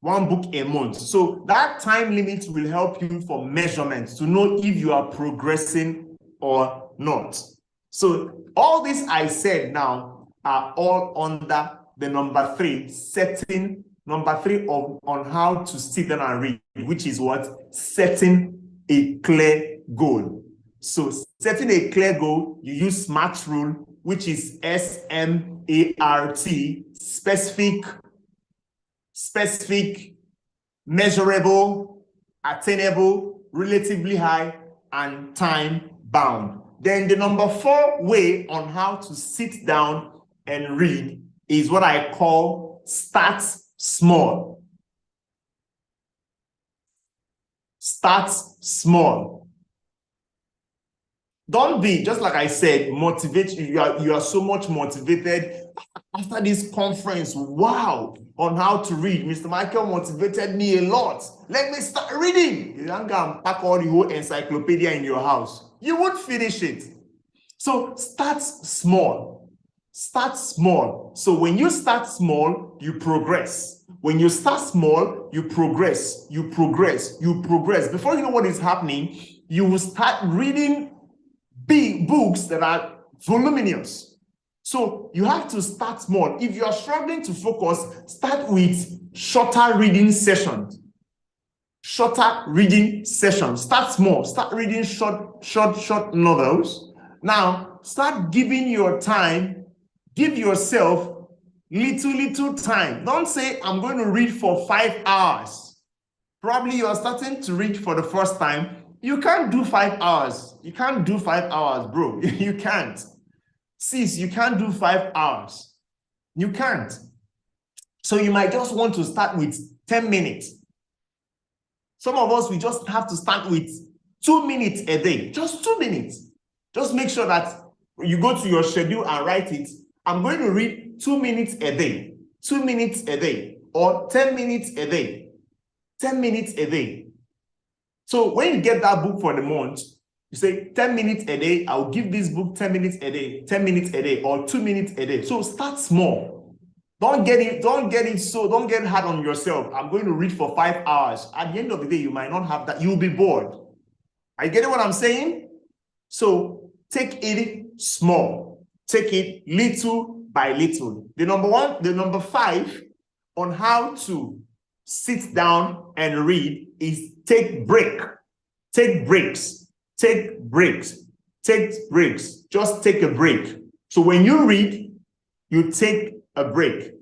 1 book a month. So that time limit will help you for measurement to know if you are progressing or not. So all this I said now are all under the number 3, setting number 3 on how to sit down and read, which is what? Setting a clear goal. So setting a clear goal, you use SMART rule, which is SMART, specific, measurable, attainable, relatively high, and time bound. Then the number 4 way on how to sit down and read is what I call start small. Start small. Don't be, just like I said, motivated. You are so much motivated after this conference. Wow, on how to read. Mr. Michael motivated me a lot. Let me start reading. You don't go and pack all the whole encyclopedia in your house. You won't finish it. So start small. Start small. So when you start small, you progress. When you start small, you progress. You progress. You progress. Before you know what is happening, you will start reading big books that are voluminous. So you have to start small. If you are struggling to focus, start with shorter reading sessions. Shorter reading sessions. Start small. Start reading short novels. Now, start giving your time. Give yourself little time. Don't say, I'm going to read for 5 hours. Probably you are starting to read for the first time. You can't do 5 hours. You can't do 5 hours, bro. You can't. Sis, you can't do 5 hours. You can't. So you might just want to start with 10 minutes. Some of us, we just have to start with 2 minutes a day. Just 2 minutes. Just make sure that you go to your schedule and write it. I'm going to read 2 minutes a day. 2 minutes a day. Or 10 minutes a day. 10 minutes a day. So when you get that book for the month, you say 10 minutes a day, I'll give this book 10 minutes a day, 10 minutes a day, or 2 minutes a day. So start small. Don't get hard on yourself. I'm going to read for 5 hours. At the end of the day, you might not have that. You'll be bored. Are you getting what I'm saying? So take it small. Take it little by little. The number 5 on how to sit down and read is take break. Take breaks. Take breaks. Take breaks. Just take a break. So when you read, you take a break.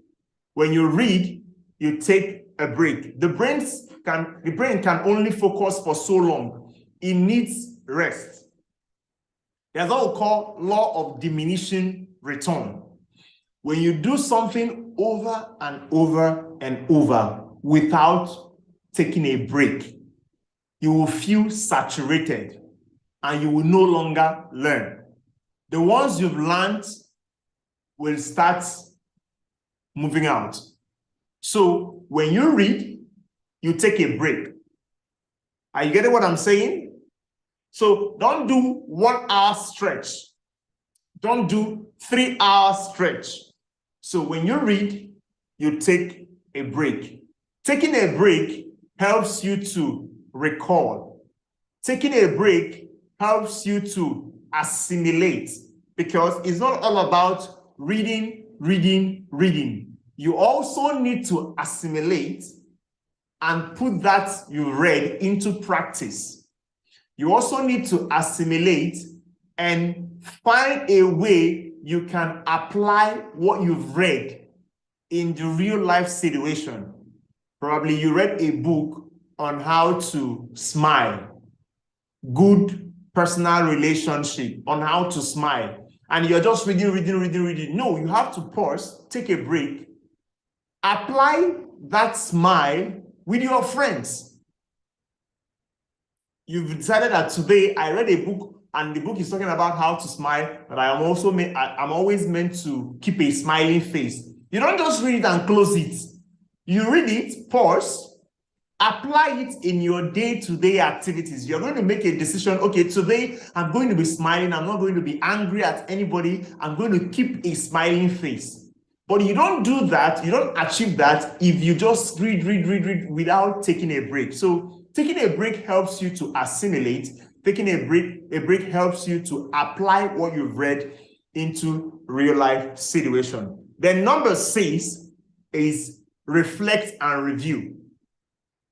When you read, you take a break. The brain can only focus for so long. It needs rest. There's what we call law of diminishing return. When you do something over and over and over without taking a break, you will feel saturated and you will no longer learn. The ones you've learned will start moving out. So when you read, you take a break. Are you getting what I'm saying? So don't do 1 hour stretch. Don't do 3 hour stretch. So when you read, you take a break. Taking a break helps you to recall. Taking a break helps you to assimilate, because it's not all about reading. You also need to assimilate and put that you read into practice. You also need to assimilate and find a way you can apply what you've read in the real life situation. Probably you read a book on how to smile, good personal relationship, on how to smile, and you're just reading. No, you have to pause, take a break, apply that smile with your friends. You've decided that today I read a book and the book is talking about how to smile, but I'm always meant to keep a smiling face. You don't just read it and close it. You read it, pause, apply it in your day-to-day activities. You're going to make a decision. Okay, today I'm going to be smiling. I'm not going to be angry at anybody. I'm going to keep a smiling face. But you don't do that. You don't achieve that if you just read without taking a break. So taking a break helps you to assimilate. Taking a break helps you to apply what you've read into real life situation. Then number 6 is reflect and review.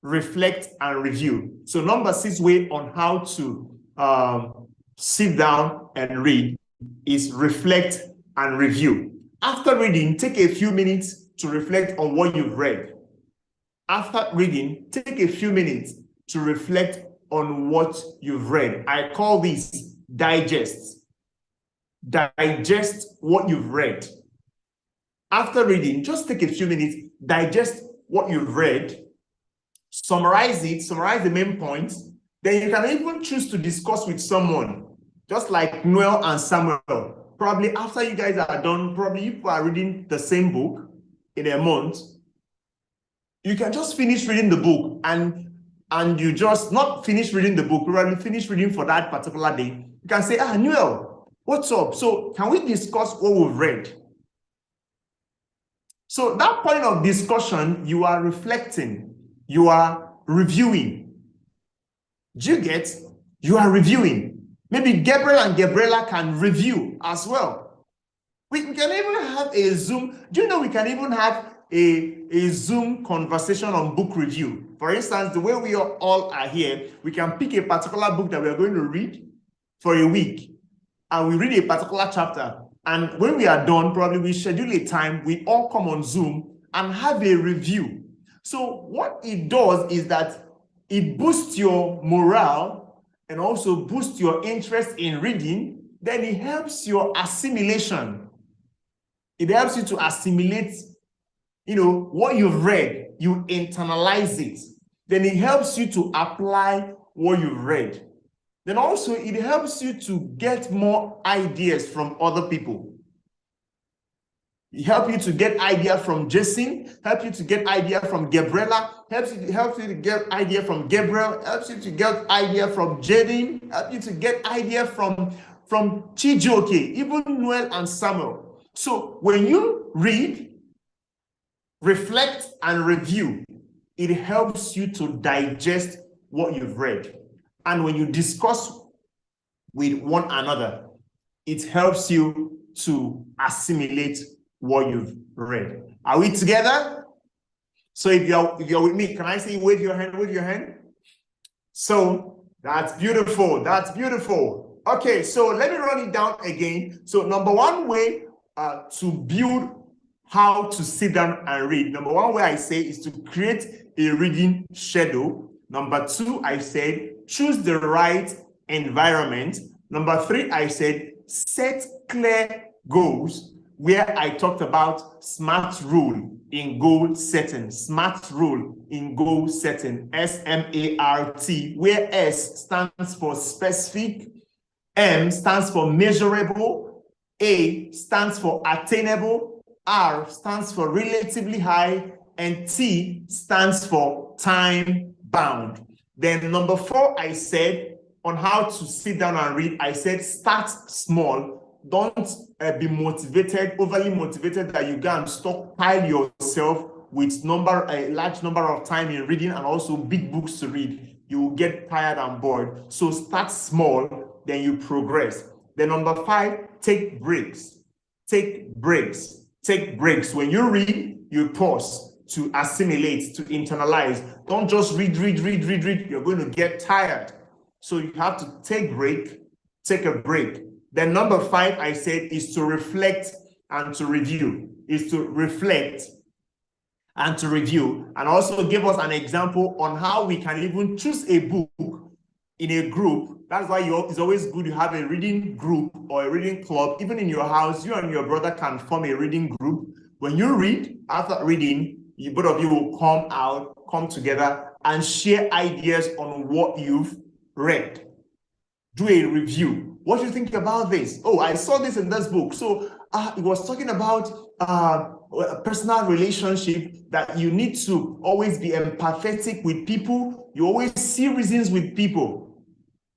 Reflect and review. So number 6 way on how to sit down and read is reflect and review. After reading, take a few minutes to reflect on what you've read. After reading, take a few minutes to reflect on what you've read. I call this digest. Digest what you've read. After reading, just take a few minutes, digest what you've read, summarize the main points. Then you can even choose to discuss with someone, just like Noel and Samuel. Probably after you guys are done, probably if you are reading the same book in a month, you can just finish reading the book and you just not finish reading the book, probably finish reading for that particular day. You can say, Noel, what's up? So can we discuss what we've read? So that point of discussion, you are reflecting, you are reviewing. Do you get? You are reviewing. Maybe Gabriel and Gabriela can review as well. We can even have a Zoom. Do you know we can even have a Zoom conversation on book review? For instance, the way we all are here, we can pick a particular book that we are going to read for a week, and we read a particular chapter. And when we are done, probably we schedule a time, we all come on Zoom and have a review. So what it does is that it boosts your morale and also boosts your interest in reading. Then it helps your assimilation. It helps you to assimilate, what you've read. You internalize it. Then it helps you to apply what you've read. Then also it helps you to get more ideas from other people. It helps you to get idea from Jason, helps you to get idea from Gabriela, helps you to get idea from Gabriel, helps you to get idea from Jaden, helps you to get idea from Chijioke, even Noel and Samuel. So when you read, reflect, and review, it helps you to digest what you've read. And when you discuss with one another, it helps you to assimilate what you've read. Are we together? So if you're with me, can I see wave your hand? So that's beautiful. That's beautiful. Okay, so let me run it down again. So number one way to build how to sit down and read. Number one way I say is to create a reading schedule. Number two, I said choose the right environment. Number three, I said set clear goals, where I talked about SMART rule in goal setting. SMART rule in goal setting, SMART, where S stands for specific, M stands for measurable, A stands for attainable, R stands for relatively high, and T stands for time bound. Then number four, I said on how to sit down and read, I said start small. Don't be motivated, overly motivated that you can stockpile yourself with a large number of time in reading and also big books to read. You will get tired and bored. So start small, then you progress. Then number five, take breaks. Take breaks. Take breaks. When you read, you pause to assimilate, to internalize. Don't just read. You're going to get tired. So you have to take a break. Then number five, I said, is to reflect and to review. Is to reflect and to review. And also give us an example on how we can even choose a book in a group. That's why it's always good to have a reading group or a reading club. Even in your house, you and your brother can form a reading group. When you read, after reading, both of you will come together and share ideas on what you've read. Do a review. What do you think about this? Oh, I saw this in this book. So it was talking about a personal relationship, that you need to always be empathetic with people. You always see reasons with people.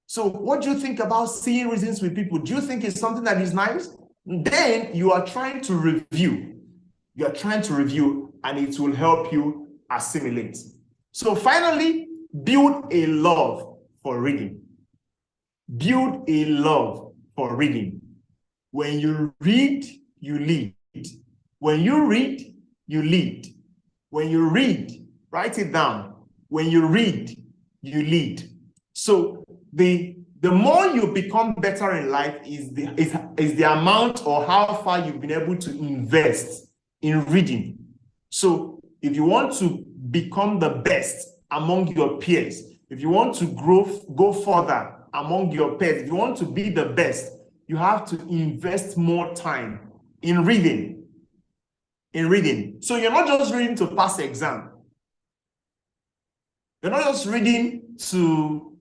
So what do you think about seeing reasons with people? Do you think it's something that is nice? Then you are trying to review. You are trying to review, and it will help you assimilate. So finally, build a love for reading. Build a love for reading. When you read, you lead. When you read, you lead. When you read, write it down. When you read, you lead. So the more you become better in life is the amount or how far you've been able to invest in reading. So if you want to become the best among your peers, if you want to go further among your peers, if you want to be the best, you have to invest more time in reading. So you're not just reading to pass the exam. You're not just reading to,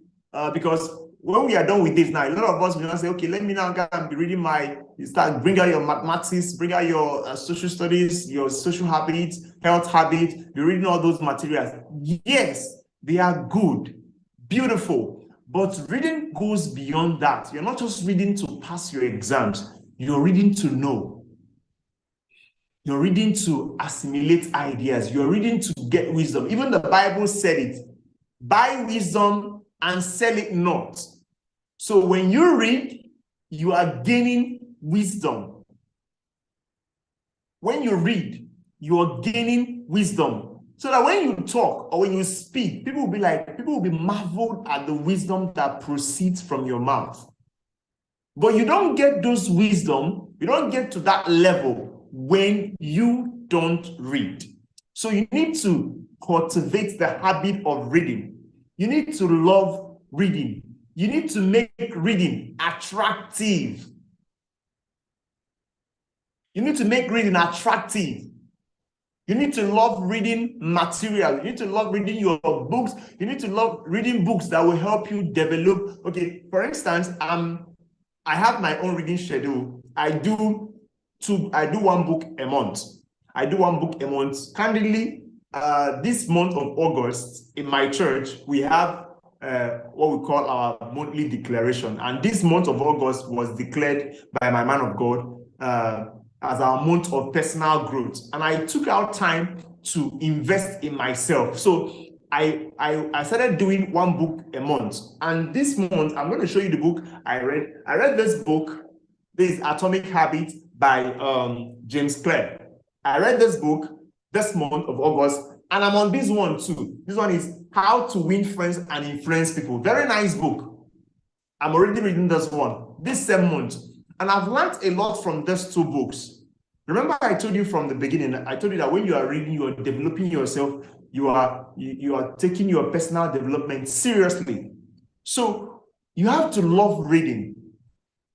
because when we are done with this now, a lot of us will now say, okay, let me now go and be reading bring out your mathematics, bring out your social studies, your social habits, health habits, be reading all those materials. Yes, they are good, beautiful, but reading goes beyond that. You're not just reading to pass your exams, you're reading to know. You're reading to assimilate ideas. You're reading to get wisdom. Even the Bible said it, buy wisdom and sell it not. So when you read, you are gaining wisdom. When you read, you are gaining wisdom. So that when you talk or when you speak, people will be marveled at the wisdom that proceeds from your mouth. But you don't get those wisdom, you don't get to that level when you don't read. So you need to cultivate the habit of reading. You need to love reading. You need to make reading attractive. You need to make reading attractive. You need to love reading material. You need to love reading your books. You need to love reading books that will help you develop. Okay, for instance, I have my own reading schedule. I do one book a month. I do one book a month. Candidly, this month of August in my church, we have what we call our monthly declaration. And this month of August was declared by my man of God as our month of personal growth. And I took out time to invest in myself. So I started doing one book a month. And this month, I'm going to show you the book I read. I read this book. This is Atomic Habits by James Clear. I read this book this month of August, and I'm on this one too. This one is How to Win Friends and Influence People. Very nice book. I'm already reading this one this same month, and I've learned a lot from these two books. Remember, I told you from the beginning, I told you that when you are reading, you are developing yourself, you are taking your personal development seriously. So you have to love reading.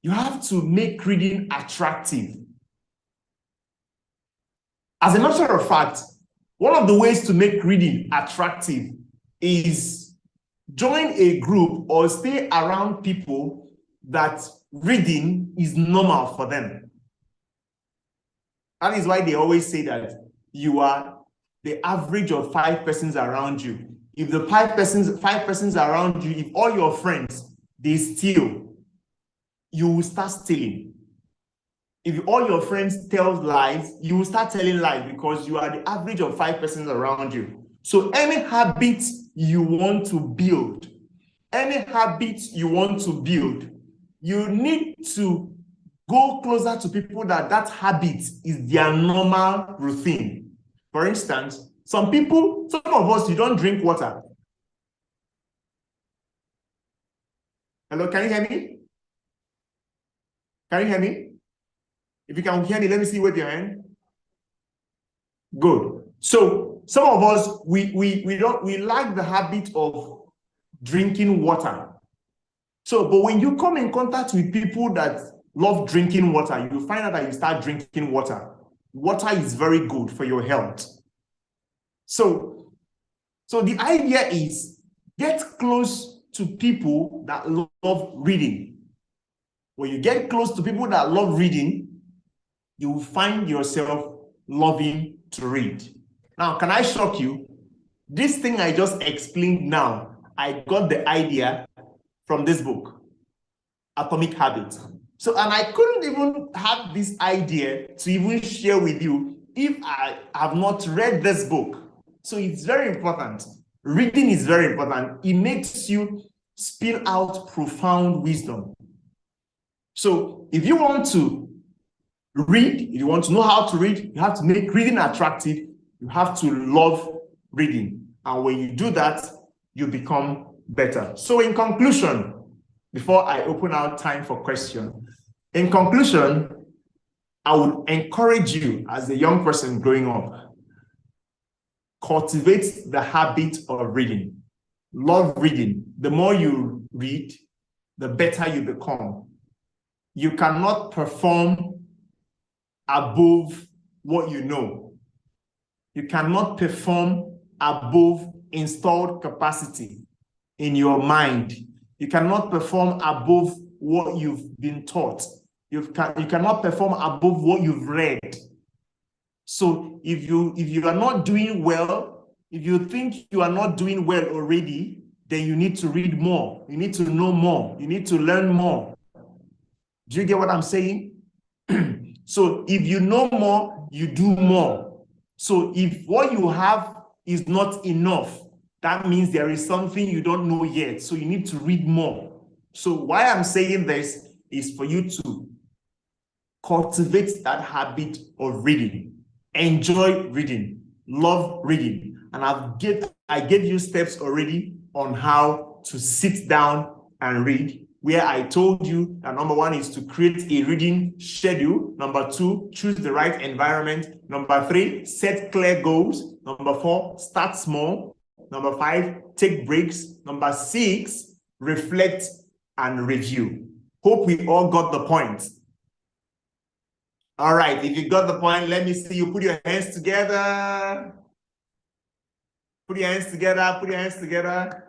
You have to make reading attractive. As a matter of fact, one of the ways to make reading attractive is join a group or stay around people that reading is normal for them. That is why they always say that you are the average of 5 persons around you. If the 5 persons around you, if all your friends, they steal, you will start stealing. If all your friends tell lies, you will start telling lies because you are the average of 5 persons around you. So any habit you want to build, you need to go closer to people that habit is their normal routine. For instance, some of us, you don't drink water. Hello, can you hear me? Can you hear me? If you can hear me, let me see with your hand. Good. So some of us, we lack the habit of drinking water. So, but when you come in contact with people that love drinking water, you find out that you start drinking water. Water is very good for your health. So the idea is get close to people that love reading. When you get close to people that love reading, you will find yourself loving to read. Now, can I shock you? This thing I just explained now, I got the idea from this book, Atomic Habits. So, and I couldn't even have this idea to even share with you if I have not read this book. So it's very important. Reading is very important. It makes you spill out profound wisdom. So if you want to read, if you want to know how to read, you have to make reading attractive. You have to love reading. And when you do that, you become better. So in conclusion, before I open out time for questions, in conclusion, I would encourage you as a young person growing up, cultivate the habit of reading. Love reading. The more you read, the better you become. You cannot perform above what you know. You cannot perform above installed capacity in your mind. You cannot perform above what you've been taught. You cannot perform above what you've read. So if you are not doing well, if you think you are not doing well already, then you need to read more. You need to know more. You need to learn more. Do you get what I'm saying? So if you know more, you do more. So if what you have is not enough, that means there is something you don't know yet. So you need to read more. So why I'm saying this is for you to cultivate that habit of reading. Enjoy reading, love reading. And I gave you steps already on how to sit down and read, where I told you that number 1 is to create a reading schedule. Number 2, choose the right environment. Number 3, set clear goals. Number 4, start small. Number 5, take breaks. Number 6, reflect and review. Hope we all got the point. All right, if you got the point, let me see you put your hands together. Put your hands together, put your hands together.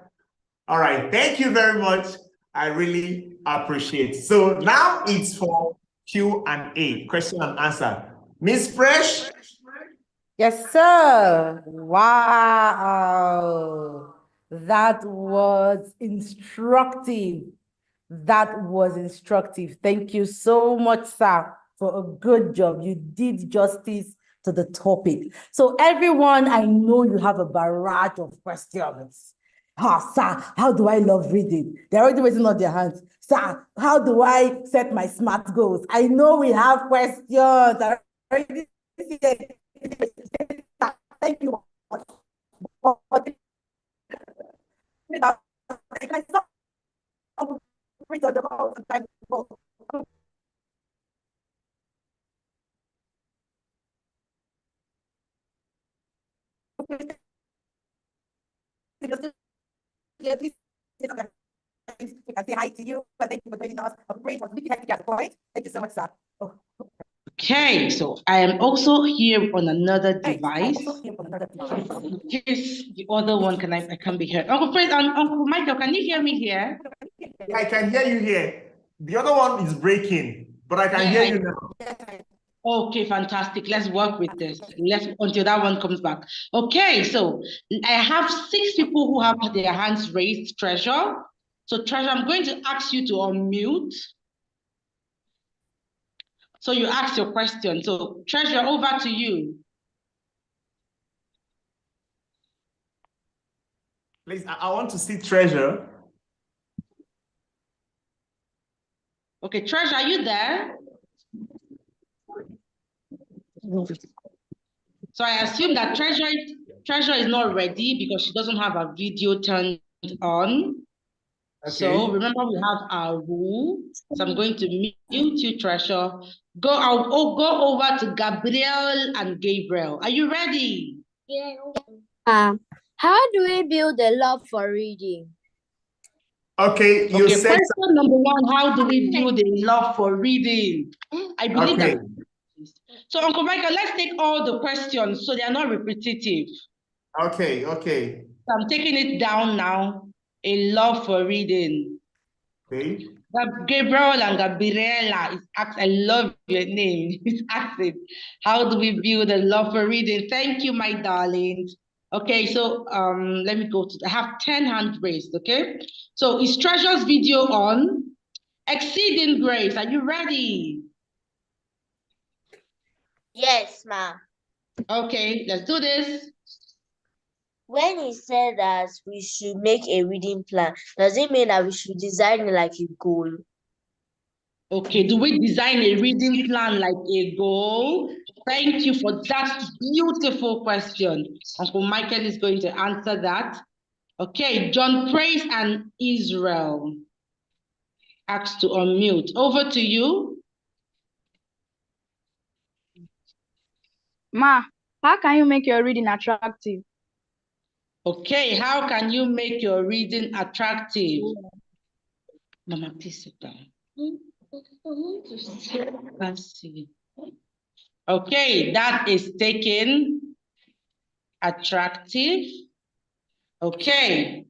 All right, thank you very much. I really appreciate it. So now it's for Q&A, question and answer. Miss Fresh? Yes, sir. Wow. That was instructive. That was instructive. Thank you so much, sir, for a good job. You did justice to the topic. So everyone, I know you have a barrage of questions. Sir, how do I love reading? They're already raising up their hands. Sir, how do I set my SMART goals? I know we have questions. I already see it. Thank you. I say hi to you, but thank you for joining us. I'm great for speaking at the point. Thank you so much, sir. Oh. Okay, so I am also here on another device. Yes, the other one I can be heard. Uncle Michael, can you hear me here? Yeah, I can hear you here. The other one is breaking, but I can hear you now. Okay, fantastic. Let's work with this. Until that one comes back. Okay, so I have 6 people who have their hands raised, Treasure. So Treasure, I'm going to ask you to unmute. So you ask your question. So Treasure, over to you. Please, I want to see Treasure. Okay, Treasure, are you there? So I assume that Treasure is not ready because she doesn't have her video turned on. Okay. So remember, we have our rule. So I'm going to mute you, Treasure. I'll go over to Gabriel and Gabriel. Are you ready? Yeah. How do we build a love for reading? Okay, you said question number 1, how do we build a love for reading? I believe that. So Uncle Michael, let's take all the questions so they are not repetitive. Okay. So I'm taking it down now. A love for reading. Okay. Gabriel and Gabriela is asking, I love your name. He's asking, how do we build a love for reading? Thank you, my darlings. Okay, so let me go to, I have 10 hands raised, okay? So is Treasure's video on? Exceeding Grace, are you ready? Yes, ma. Okay, let's do this. When he said that we should make a reading plan, does it mean that we should design it like a goal? Okay, do we design a reading plan like a goal? Thank you for that beautiful question. Uncle Michael is going to answer that. Okay, John Praise and Israel asked to unmute. Over to you. Ma, how can you make your reading attractive? Okay, how can you make your reading attractive? Mama, please sit down. Let's see. Okay, that is taken. Attractive. Okay.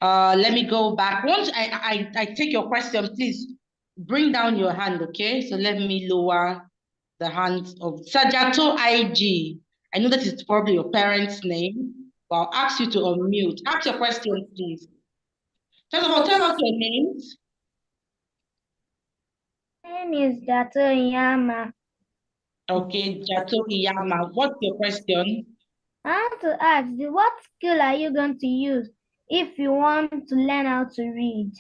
Let me go back. Once I take your question, please bring down your hand, okay? So let me lower the hands of Sajato IG. I know that is probably your parents' name, but I'll ask you to unmute. Ask your question, please. First of all, tell us your names. My name is Jato Iyama. Okay, Jato Iyama. What's your question? I want to ask you, what skill are you going to use if you want to learn how to read?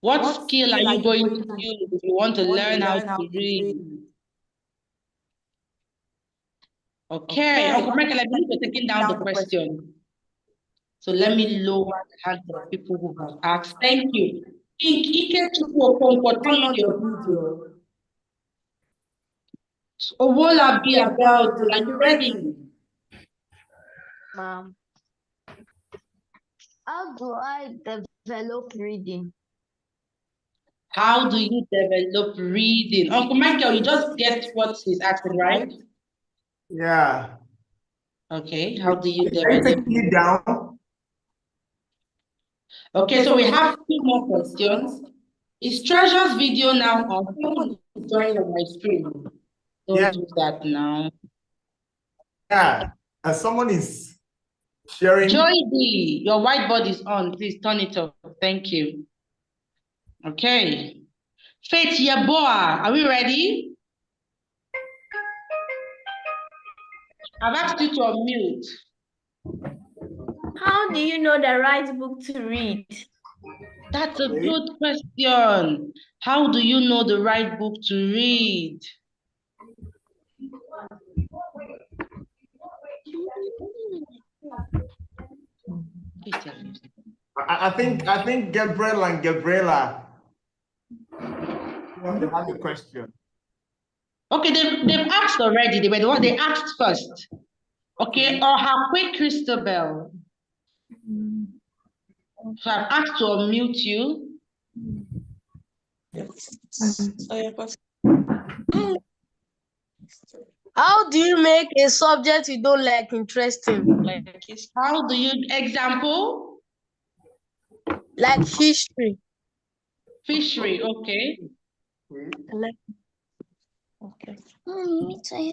What skill are you going to use if you want to learn how to read? Okay, Uncle Michael, I believe you're taking down the question. So let me lower the hands of people who have asked. Thank you. Ike Chukwuokonkwo, turn on your video. Owola be about, are you ready? Ma'am, how do I develop reading? How do you develop reading? Uncle Michael, you just get what he's asking, right? Yeah. Okay, how do you Can you take develop? it down? Okay, so we have 2 more questions. Is Treasure's video now on? Someone is joining on my screen. Don't do that now. Yeah. Someone is sharing. Joy D, your whiteboard is on. Please turn it off. Thank you. Okay. Faith Yaboa, are we ready? I've asked you to unmute. How do you know the right book to read? That's a good question. How do you know the right book to read? I think Gabriel and Gabriela they have a question. Okay, they've asked already. They were the one they asked first. Okay, or how quick Christabel. So I've asked to unmute you. How do you make a subject you don't like interesting? How do you example? Like history. Fishery, okay. Okay.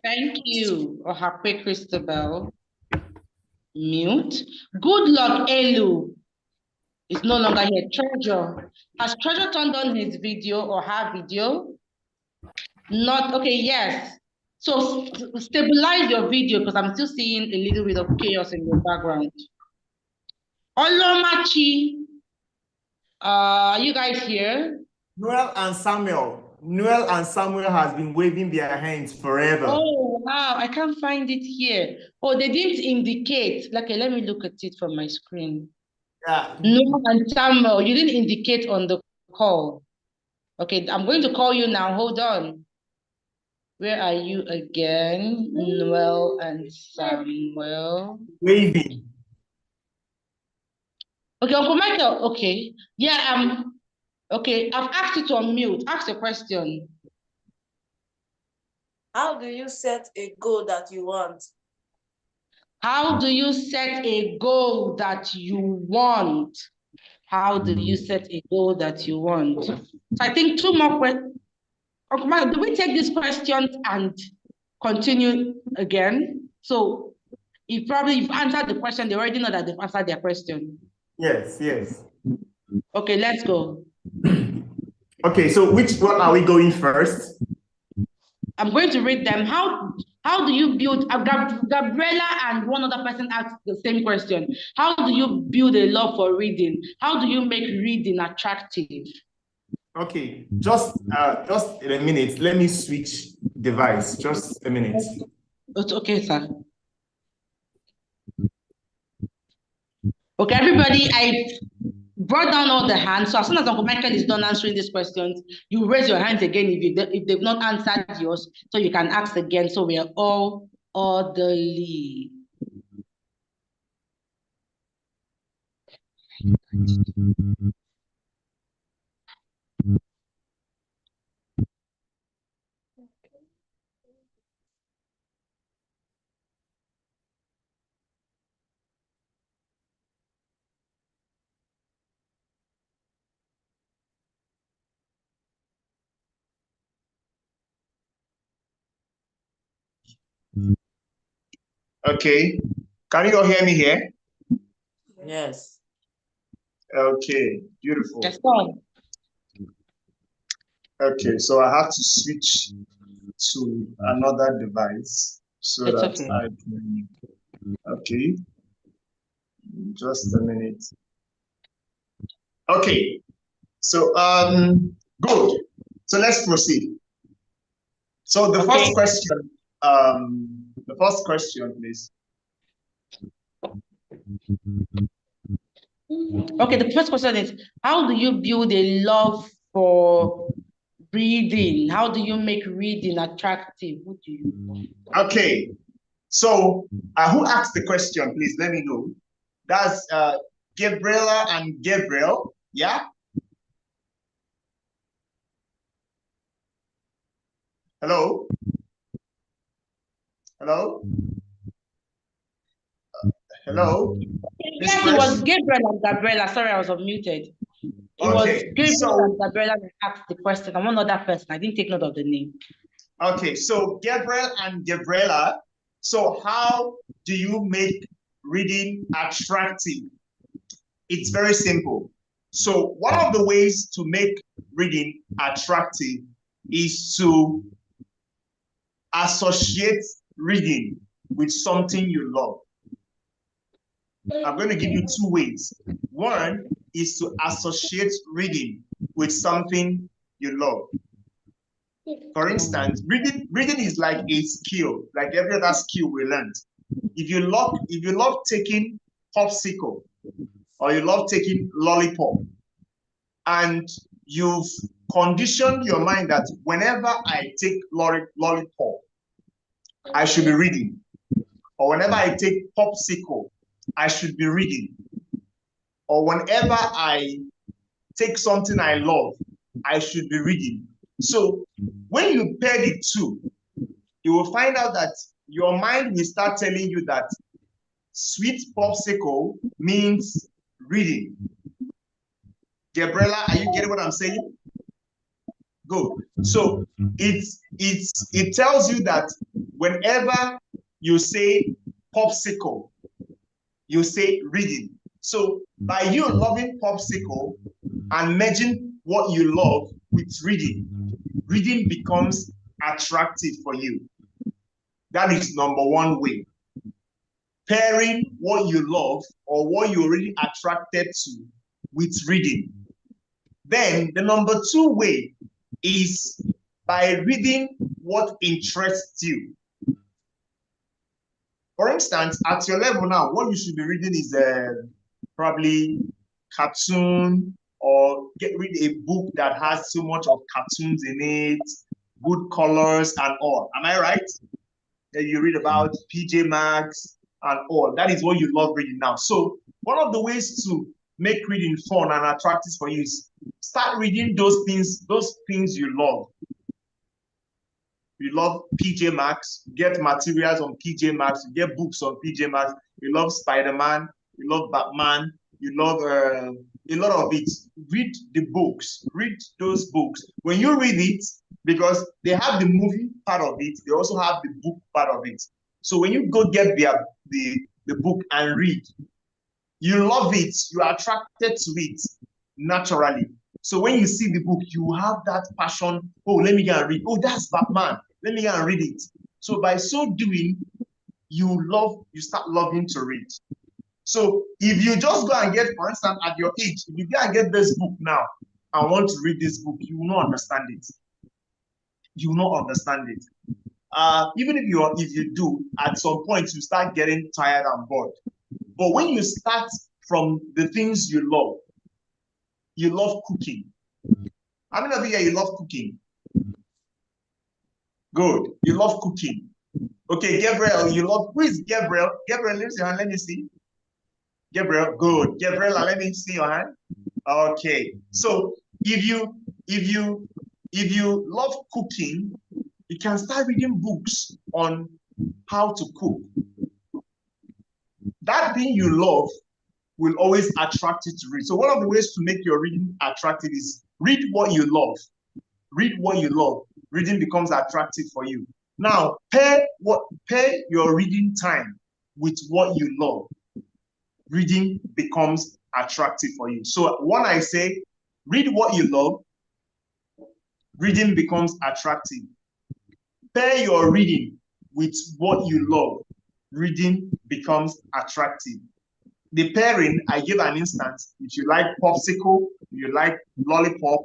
Thank you, Ohakwe Christabel. Mute. Good luck, Elu. Is no longer here. Treasure. Has Treasure turned on his video or her video? Not, okay, yes. So stabilize your video because I'm still seeing a little bit of chaos in your background. Olomachi, are you guys here? Noel and Samuel. Noel and Samuel has been waving their hands forever. Oh, wow. I can't find it here. Oh, they didn't indicate. Okay, let me look at it from my screen. Yeah. Noel and Samuel, you didn't indicate on the call. Okay, I'm going to call you now. Hold on. Where are you again? Noel and Samuel. Waving. Okay, Uncle Michael. Okay. Yeah, okay, I've asked you to unmute. Ask the question. How do you set a goal that you want? How do you set a goal that you want? How do you set a goal that you want? So I think 2 more questions. Uncle Michael, do we take these questions and continue again? So if you've answered the question, they already know that they've answered their question. Yes, yes. Okay, let's go. Okay, so which one are we going first? I'm going to read them. How do you build, Gabriela and one other person asked the same question. How do you build a love for reading? How do you make reading attractive? Okay, just in a minute. Let me switch device. Just a minute. It's okay, sir. Okay, everybody, I brought down all the hands. So as soon as Uncle Michael is done answering these questions, you raise your hands again if they've not answered yours, so you can ask again. So we are all orderly. Okay. Can you all hear me here? Yes. Okay, beautiful. Yes, on. Okay, so I have to switch to another device so It's that okay. I can. Okay, just a minute. Okay, so good. So let's proceed. So the first question, please. Okay, the first question is, how do you build a love for reading? How do you make reading attractive? What do you? Okay, so who asked the question? Please let me know. That's Gabriela and Gabriel. Yeah. Hello. Hello. Hello. Yes, it was Gabriel and Gabriela. Sorry, I was unmuted. It was Gabriel and Gabriela that asked the question. I'm one other person. I didn't take note of the name. Okay, so Gabriel and Gabriela. So how do you make reading attractive? It's very simple. So one of the ways to make reading attractive is to associate reading with something you love. I'm going to give you two ways. One is to associate reading with something you love. For instance, reading is like a skill, like every other skill we learned. If you love taking popsicle, or you love taking lollipop, and you've conditioned your mind that whenever I take lollipop, I should be reading. Or whenever I take popsicle, I should be reading. Or whenever I take something I love, I should be reading. So when you pair the two, you will find out that your mind will start telling you that sweet popsicle means reading. Gabriela, are you getting what I'm saying? Good. So it tells you that whenever you say popsicle, you say reading. So by you loving popsicle and merging what you love with reading, reading becomes attractive for you. That is number one way. Pairing what you love or what you're really attracted to with reading. Then the number two way is by reading what interests you. For instance, at your level now, what you should be reading is probably cartoon, or read a book that has so much of cartoons in it, good colors and all. Am I right? That you read about PJ Masks and all. That is what you love reading now. So one of the ways to make reading fun and attractive for you is start reading those things you love. You love PJ Masks, get materials on PJ Masks, you get books on PJ Masks. You love Spider-Man, you love Batman, you love a lot of it. Read the books, read those books. When you read it, because they have the movie part of it, they also have the book part of it. So when you go get the book and read, you love it, you are attracted to it naturally. So when you see the book, you have that passion. Oh, let me go and read. Oh, that's Batman. Let me go and read it. So by so doing, you start loving to read. So if you just go and get, for instance, at your age, if you go and get this book now, I want to read this book, you will not understand it. You will not understand it. Even if you do, at some point you start getting tired and bored. But when you start from the things you love cooking. How many of you here, you love cooking? Good. You love cooking. Okay, Gabriel, who is Gabriel? Gabriel, raise your hand, let me see. Gabriel, good. Gabriela, let me see your hand. Okay. So if you love cooking, you can start reading books on how to cook. That thing you love will always attract you to read. So one of the ways to make your reading attractive is read what you love. Read what you love. Reading becomes attractive for you. Now, pair your reading time with what you love, reading becomes attractive for you. So when I say read what you love, reading becomes attractive. Pair your reading with what you love, reading becomes attractive. The pairing, I give an instance. If you like popsicle, you like lollipop,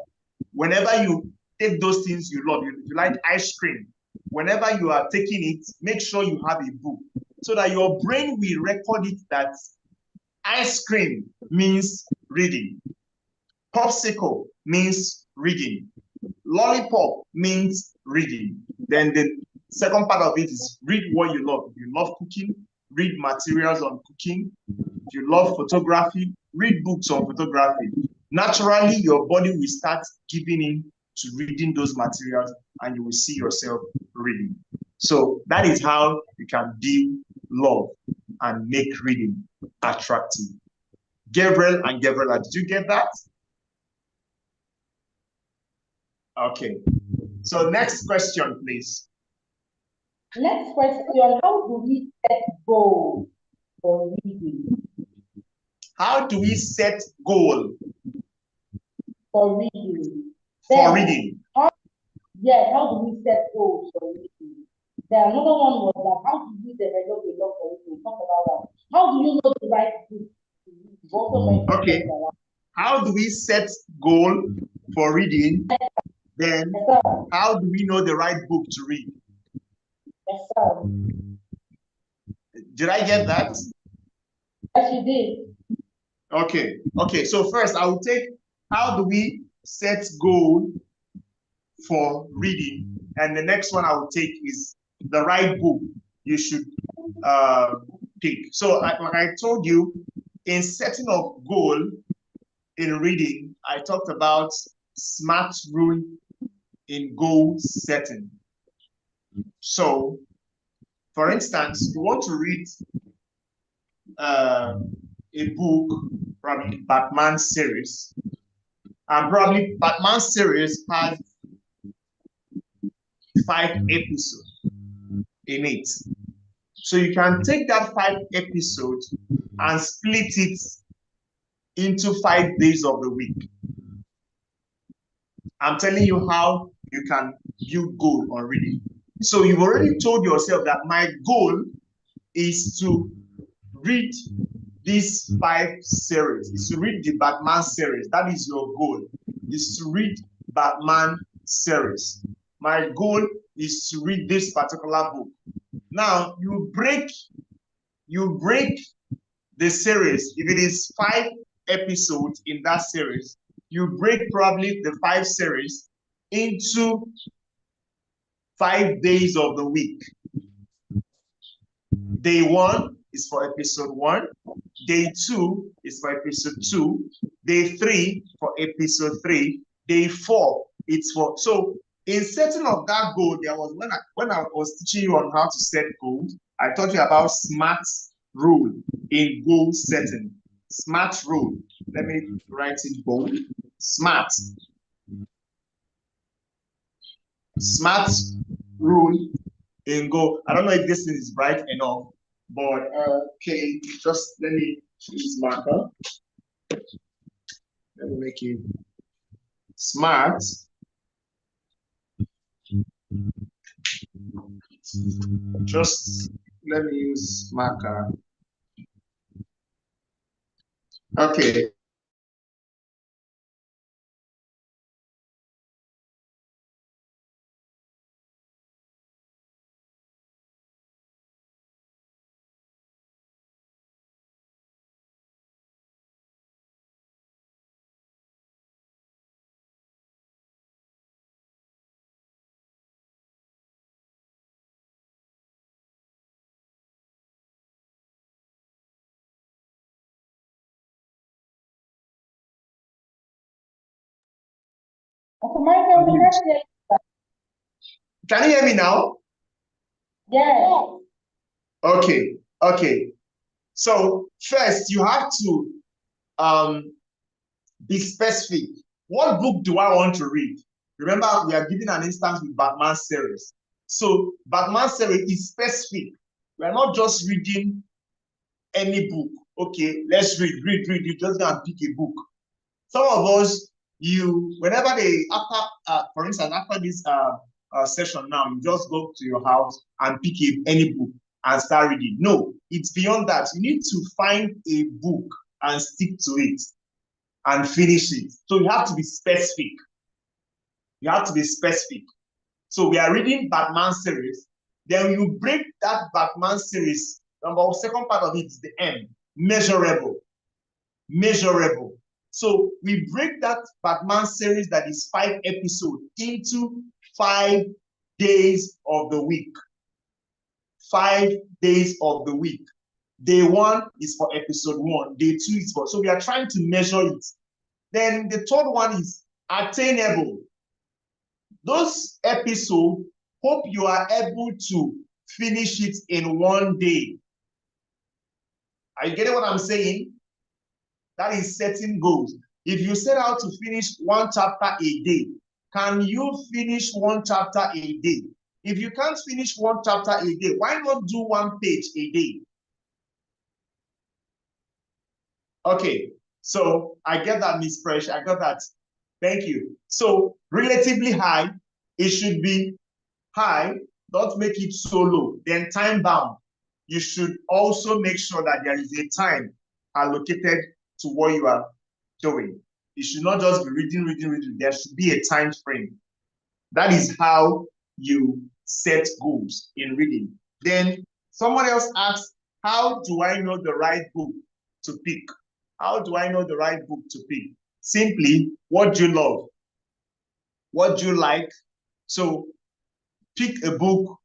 whenever you take those things you love, if you like ice cream, whenever you are taking it, make sure you have a book so that your brain will record it that ice cream means reading, popsicle means reading, lollipop means reading. Then the second part of it is read what you love. If you love cooking, read materials on cooking. If you love photography, read books on photography. Naturally, your body will start giving in to reading those materials and you will see yourself reading. So that is how you can build love and make reading attractive. Gabriel and Gabriela, did you get that? Okay. So next question, please. Next question, how do we set goals for reading? How do we set goal for reading? For reading. How do we set goals for reading? Then another one was that how do we develop a love for reading? Talk about that. How do you know the right book to read? Okay. How do we set goal for reading? Then how do we know the right book to read? Yes, sir. Did I get that? Yes, you did. Okay. Okay. So first I will take how do we set goal for reading, and the next one I will take is the right book you should pick. So like I told you, in setting of goal in reading, I talked about SMART rule in goal setting. So for instance, you want to read a book, probably Batman series, and probably Batman series has 5 episodes in it. So you can take that 5 episodes and split it into 5 days of the week. I'm telling you how you can build goal on reading. So you've already told yourself that my goal is to read these 5 series, is to read the Batman series. That is your goal, is to read Batman series. My goal is to read this particular book. Now you break the series. If it is 5 episodes in that series, you break probably the 5 series into 5 days of the week. Day 1 is for episode 1. Day 2 is for episode 2. Day 3 for episode 3. Day 4 it's for. So in setting of that goal, there was when I was teaching you on how to set goals, I taught you about SMART rule in goal setting. SMART rule. Let me write it bold. SMART. SMART rule in goal. I don't know if this is bright enough, but okay, just let me use marker. Let me make it SMART. Just let me use marker. Okay. Can you hear me now? Yes. Okay. Okay. So first, you have to be specific. What book do I want to read? Remember, we are giving an instance with Batman series. So Batman series is specific. We are not just reading any book. Okay, let's read. You just go and pick a book. Some of us, whenever for instance, after this session now, you just go to your house and pick any book and start reading. No, it's beyond that. You need to find a book and stick to it and finish it. So you have to be specific. So we are reading Batman series. Then you break that Batman series. Second part of it is the M, measurable. So we break that Batman series that is 5 episodes into 5 days of the week. 5 days of the week. Day 1 is for episode 1. Day 2 is for. So we are trying to measure it. Then the third one is attainable. Those episodes, hope you are able to finish it in 1 day. Are you getting what I'm saying? That is setting goals. If you set out to finish 1 chapter a day, can you finish 1 chapter a day? If you can't finish 1 chapter a day, why not do 1 page a day? Okay, so I get that, Miss Fresh. I got that. Thank you. So relatively high, it should be high. Don't make it so low. Then time bound. You should also make sure that there is a time allocated to what you are doing. You should not just be reading. There should be a time frame. That is how you set goals in reading. Then someone else asks, how do I know the right book to pick? How do I know the right book to pick? Simply, what do you love? What do you like? So pick a book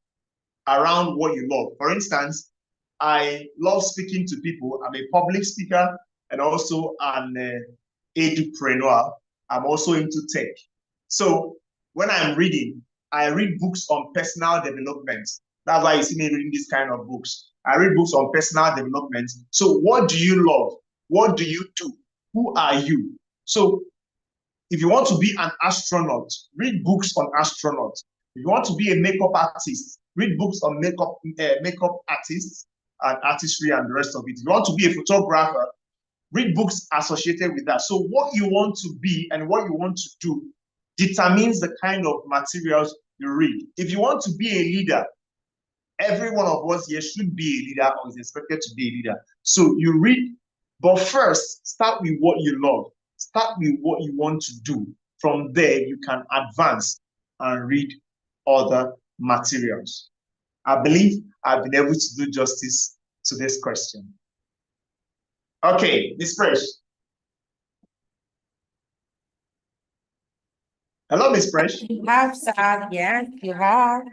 around what you love. For instance, I love speaking to people. I'm a public speaker and also an edupreneur. I'm also into tech. So when I'm reading, I read books on personal development. That's why you see me reading this kind of books. I read books on personal development. So what do you love? What do you do? Who are you? So if you want to be an astronaut, read books on astronauts. If you want to be a makeup artist, read books on makeup artists and artistry and the rest of it. If you want to be a photographer, read books associated with that. So what you want to be and what you want to do determines the kind of materials you read. If you want to be a leader, every one of us here should be a leader or is expected to be a leader. So you read, but first, start with what you love. Start with what you want to do. From there, you can advance and read other materials. I believe I've been able to do justice to this question. Okay, Ms. Fresh. Hello, Ms. Fresh. You have, sir. Yes, you have.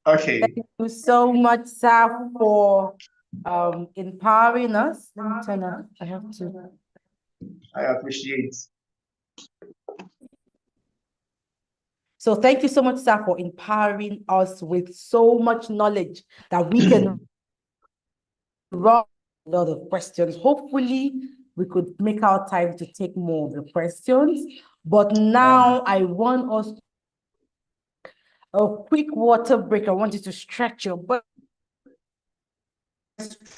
Okay. Thank you so much, sir, for empowering us. Let me turn off. I have to. I appreciate. So thank you so much, sir, for empowering us with so much knowledge that we can run a lot of questions. Hopefully, we could make our time to take more of the questions. But now I want us a quick water break. I want you to stretch your body.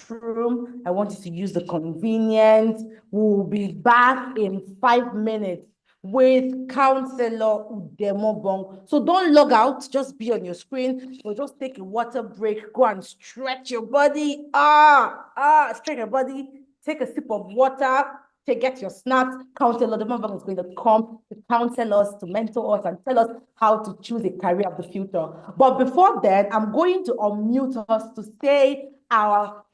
Room. I want you to use the convenience. We'll be back in 5 minutes with Counselor Udemobong. So don't log out, just be on your screen. We'll just take a water break, go and stretch your body. Stretch your body, take a sip of water, get your snacks. Counselor Udemobong is going to come to counsel us, to mentor us, and tell us how to choose a career of the future. But before then, I'm going to unmute us to say our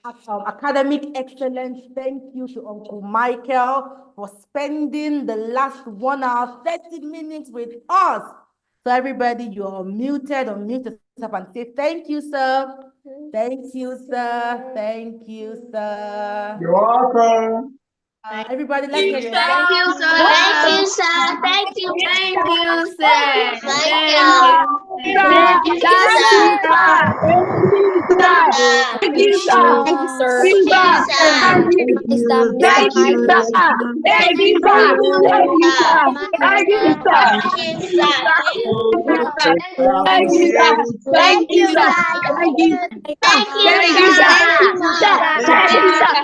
academic excellence. Thank you to Uncle Michael for spending the last 1 hour, 30 minutes with us. So everybody, you're muted, unmute yourself and say, thank you, sir. Thank you, sir. Thank you, sir. You're welcome. Everybody, let's get Thank you, sir. Thank you, sir. Thank you. Thank you, sir. Thank you. Thank you, sir. Thank you, sir. Thank you, sir. Thank you, sir. Thank you, sir. Thank you, sir. Thank you, sir. Thank you, sir. Thank you, sir. Thank you, sir. Thank you, sir. Thank you, sir. Thank you, sir.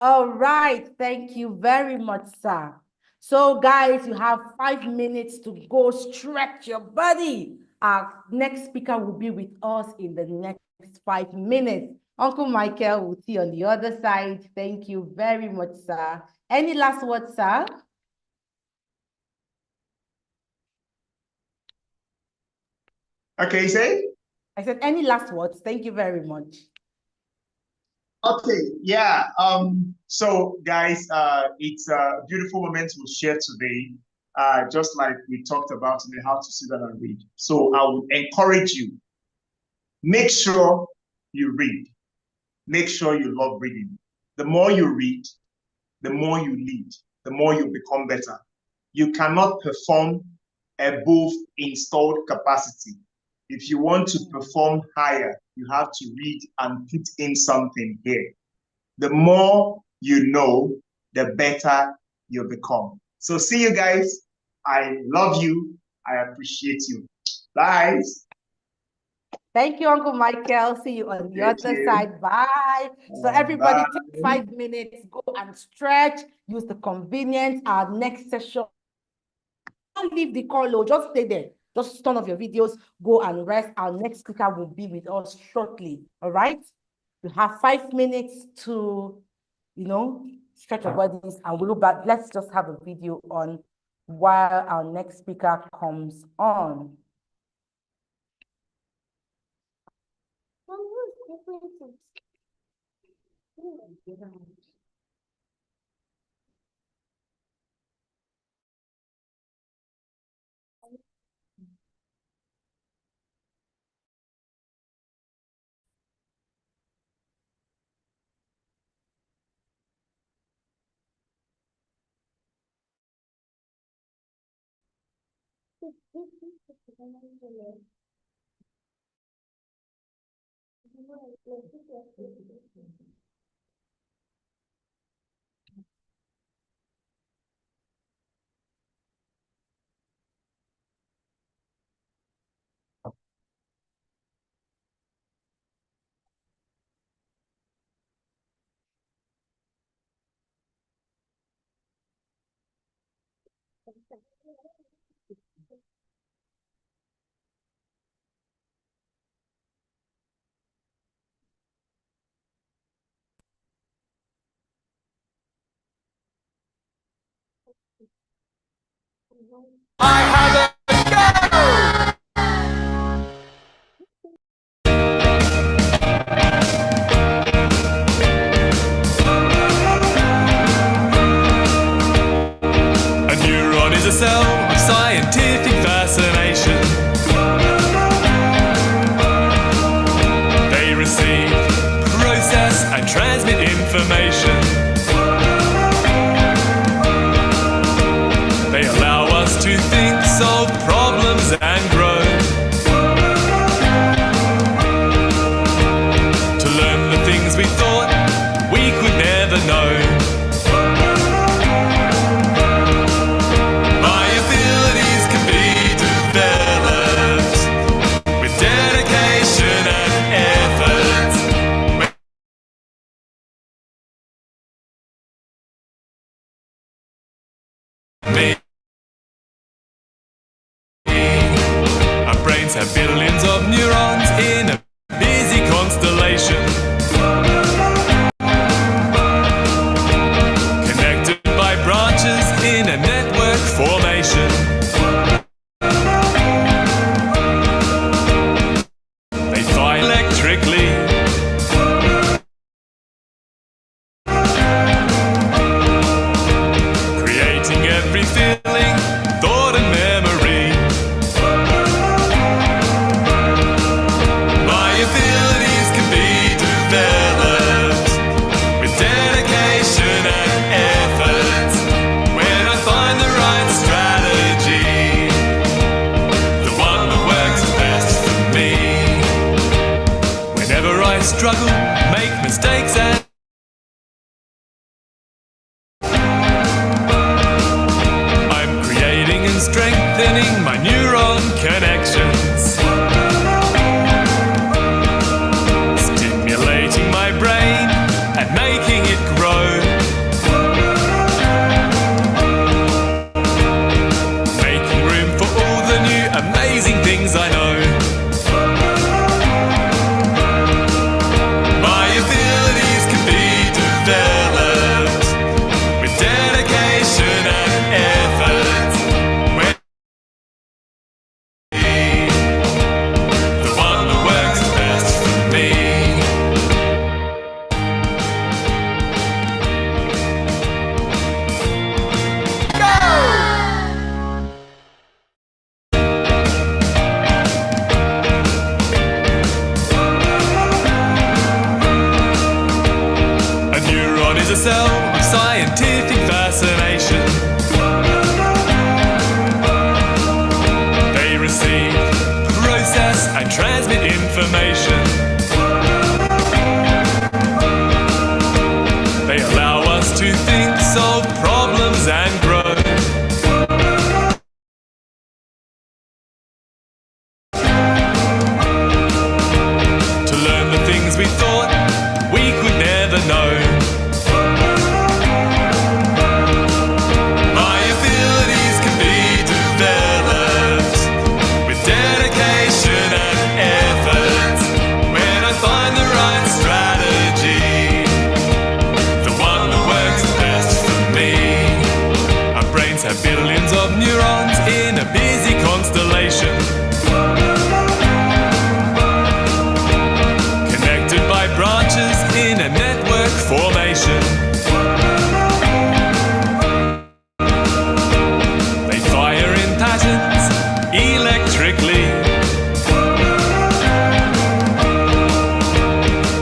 All right, thank you very much, sir. So, guys, you have 5 minutes to go stretch your body. Our next speaker will be with us in the next 5 minutes. Uncle Michael will see on the other side. Thank you very much, sir. Any last words, sir? Okay, say? I said, any last words? Thank you very much. Okay, yeah. So guys, it's a beautiful moment we'll share today. Just like we talked about today, how to sit down and read. So I would encourage you, make sure you read. Make sure you love reading. The more you read, the more you lead, the more you become better. You cannot perform above installed capacity. If you want to perform higher, you have to read and put in something here. The more you know, the better you become. So see you guys. I love you. I appreciate you. Bye. Thank you, Uncle Michael. See you on the other side. Bye. So everybody take 5 minutes, go and stretch, use the convenience. Our next session, don't leave the call, just stay there. Just turn off your videos, go and rest. Our next speaker will be with us shortly, all right? You have 5 minutes to, stretch your bodies, and we'll look back. Let's just have a video on while our next speaker comes on. I had a neuron is a cell of scientific fascination. They receive, process, and transmit information. They allow us to think, solve problems, and grow. To learn the things we thought we could never know. My abilities can be developed with dedication and effort. Our brains have billions of neurons in a busy constellation, connected by branches in a network formation. They fire electrically, creating every feeling, thought and memory. My abilities can be developed with dedication and effort. When I find the right strategy, the one that works best for me. Whenever I struggle, make mistakes and I'm creating and strengthening my neuron connections, stimulating my brain and making it grow. fills a cell with scientific fascination. They receive, process, and transmit information. They allow us to think, solve problems, and grow. To learn the things we thought we could never know. My abilities can be developed with dedication and effort. When I find the right strategy, the one that works best for me. Our brains have billions of neurons in a busy constellation, connected by branches in a network formation. They fire in patterns electrically,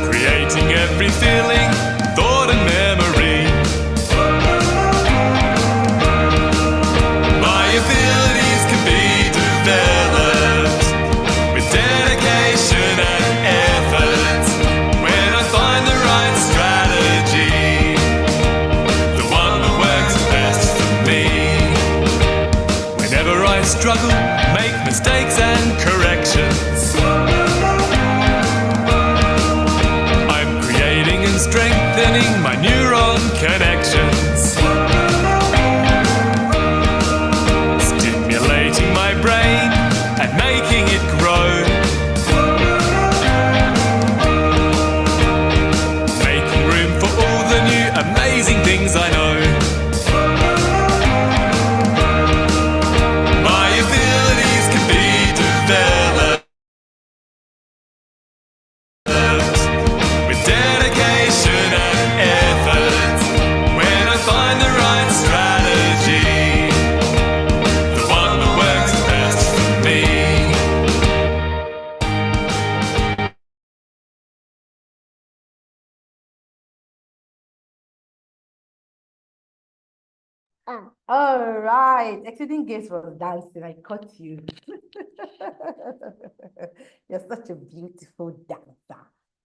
creating every feeling, thought, and memory. My abilities can be developed with dedication and effort. When I find the right strategy, the one that works best for me. Whenever I struggle, make mistakes and corrections, I'm creating and strengthening my neuron connections, stimulating my brain and making it grow, making room for all the new amazing things I know. My abilities can be developed with dedication and effort. When I find the right strategy, the one that works best for me. All right, Exceeding Grace was dancing. I caught you. You're such a beautiful dancer.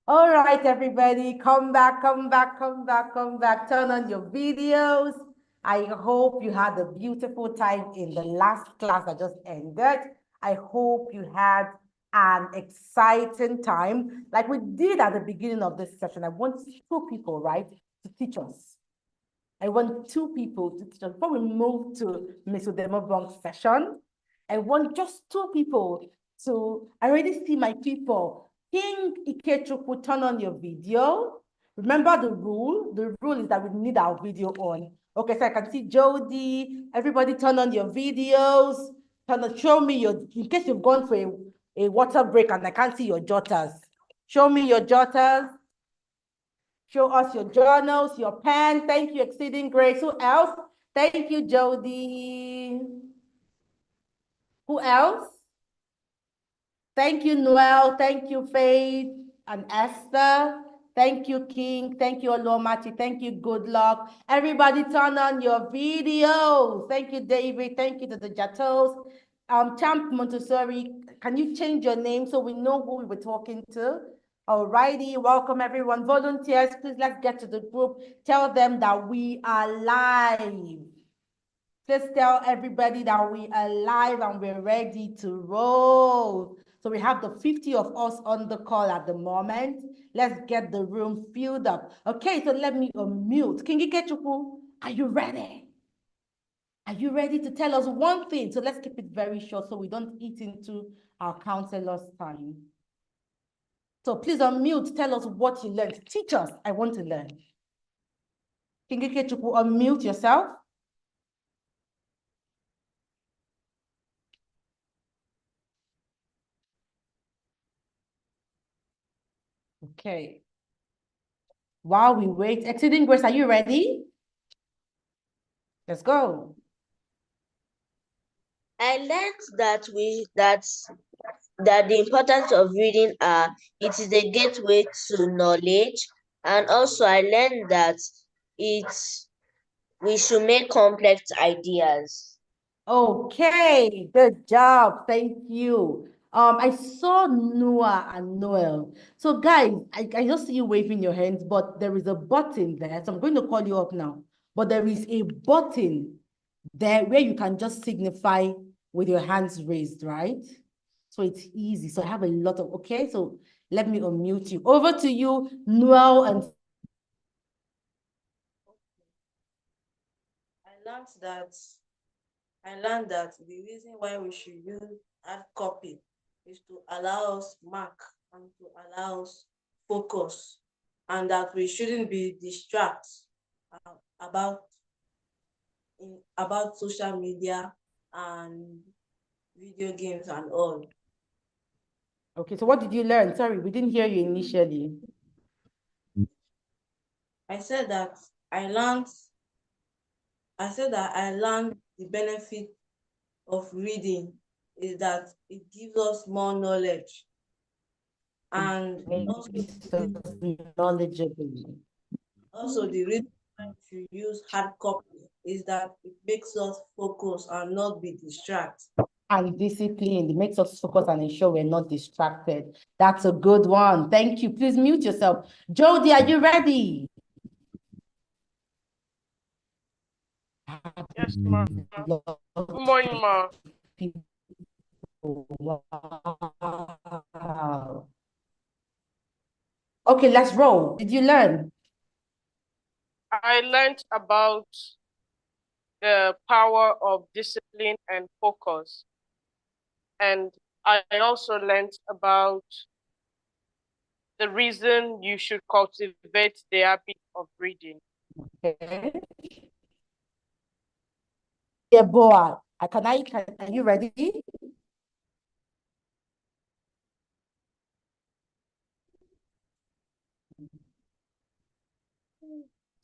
All right, everybody, come back, come back, come back, come back. Turn on your videos. I hope you had a beautiful time in the last class that just ended. I hope you had an exciting time. Like we did at the beginning of this session, I want 2 people, right, to teach us. I want 2 people to teach us. Before we move to Ms. Udemobong's session, I want just 2 people to, I already see my people. King Ikechukwu, turn on your video. Remember the rule? The rule is that we need our video on. Okay, so I can see Jody. Everybody turn on your videos. Show me your, in case you've gone for a water break and I can't see your jotters. Show me your jotters. Show us your journals, your pen. Thank you, Exceeding Grace. Who else? Thank you, Jody. Who else? Thank you, Noel. Thank you, Faith and Esther. Thank you, King. Thank you, Olomati. Thank you, Good Luck. Everybody turn on your videos. Thank you, David. Thank you to the Jatos. Champ Montessori, can you change your name so we know who we were talking to? Alrighty, welcome everyone. Volunteers, please let's get to the group. Tell them that we are live. Please tell everybody that we are live and we're ready to roll. So we have the 50 of us on the call at the moment. Let's get the room filled up. Okay, so let me unmute. King Ikechukwu, are you ready? Are you ready to tell us one thing? So let's keep it very short so we don't eat into our counselor's time. So please unmute, tell us what you learned. Teach us, I want to learn. King Ikechukwu, unmute yourself. Okay. While we wait, Exceeding Grace, are you ready? Let's go. I learned that the importance of reading it is a gateway to knowledge, and also I learned that we should make complex ideas. Okay, good job. Thank you. I saw Noah and Noel. So guys, I just see you waving your hands, but there is a button there. So I'm going to call you up now. But there is a button there where you can just signify with your hands raised, right? So it's easy. So I have a lot of, okay, so let me unmute you. Over to you, Noel and I learned that the reason why we should use hard copy is to allow us mark and to allow us focus, and that we shouldn't be distracted about social media and video games and all. Okay, so what did you learn? Sorry, we didn't hear you initially. I said that I learned the benefit of reading is that it gives us more knowledge, and knowledgeable. Also the reason to use hard copy is that it makes us focus and not be distracted. And disciplined. It makes us focus and ensure we're not distracted. That's a good one. Thank you. Please mute yourself. Jody, are you ready? Yes, ma. Good morning, ma. Wow. Okay, let's roll. Did you learn? I learned about the power of discipline and focus. And I also learned about the reason you should cultivate the habit of reading. Okay. Yeah, boy. Are you ready?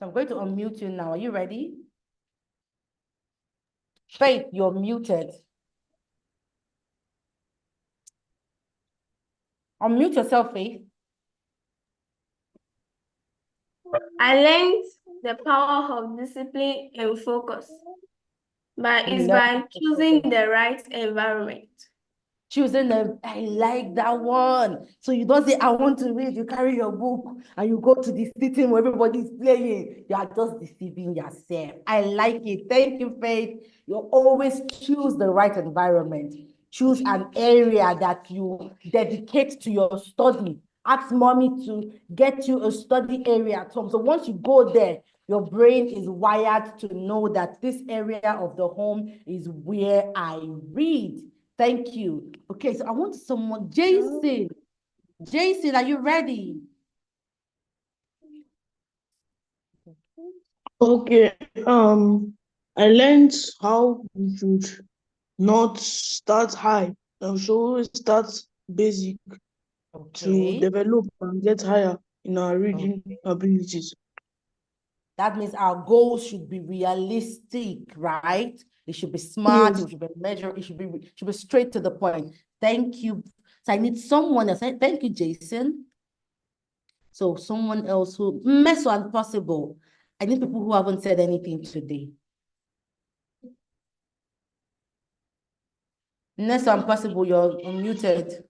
So I'm going to unmute you now. Are you ready? Faith, you're muted. Unmute yourself, Faith. I learned the power of discipline and focus, but it's by choosing the right environment. I like that one. So you don't say, I want to read, you carry your book and you go to the sitting where everybody's playing. You are just deceiving yourself. I like it. Thank you, Faith. You always choose the right environment. Choose an area that you dedicate to your study. Ask mommy to get you a study area at home. So once you go there, your brain is wired to know that this area of the home is where I read. Thank you. Okay, so I want someone, Jason. Jason, are you ready? Okay, I learned how we should not start high. We should always start basic to develop and get higher in our reading abilities. That means our goals should be realistic, right? It should be smart, Yes. it should be measured, it should be straight to the point. Thank you. So I need someone else. Thank you, Jason. So someone else who, Meso and Possible. I need people who haven't said anything today. Meso and Possible, you're unmuted.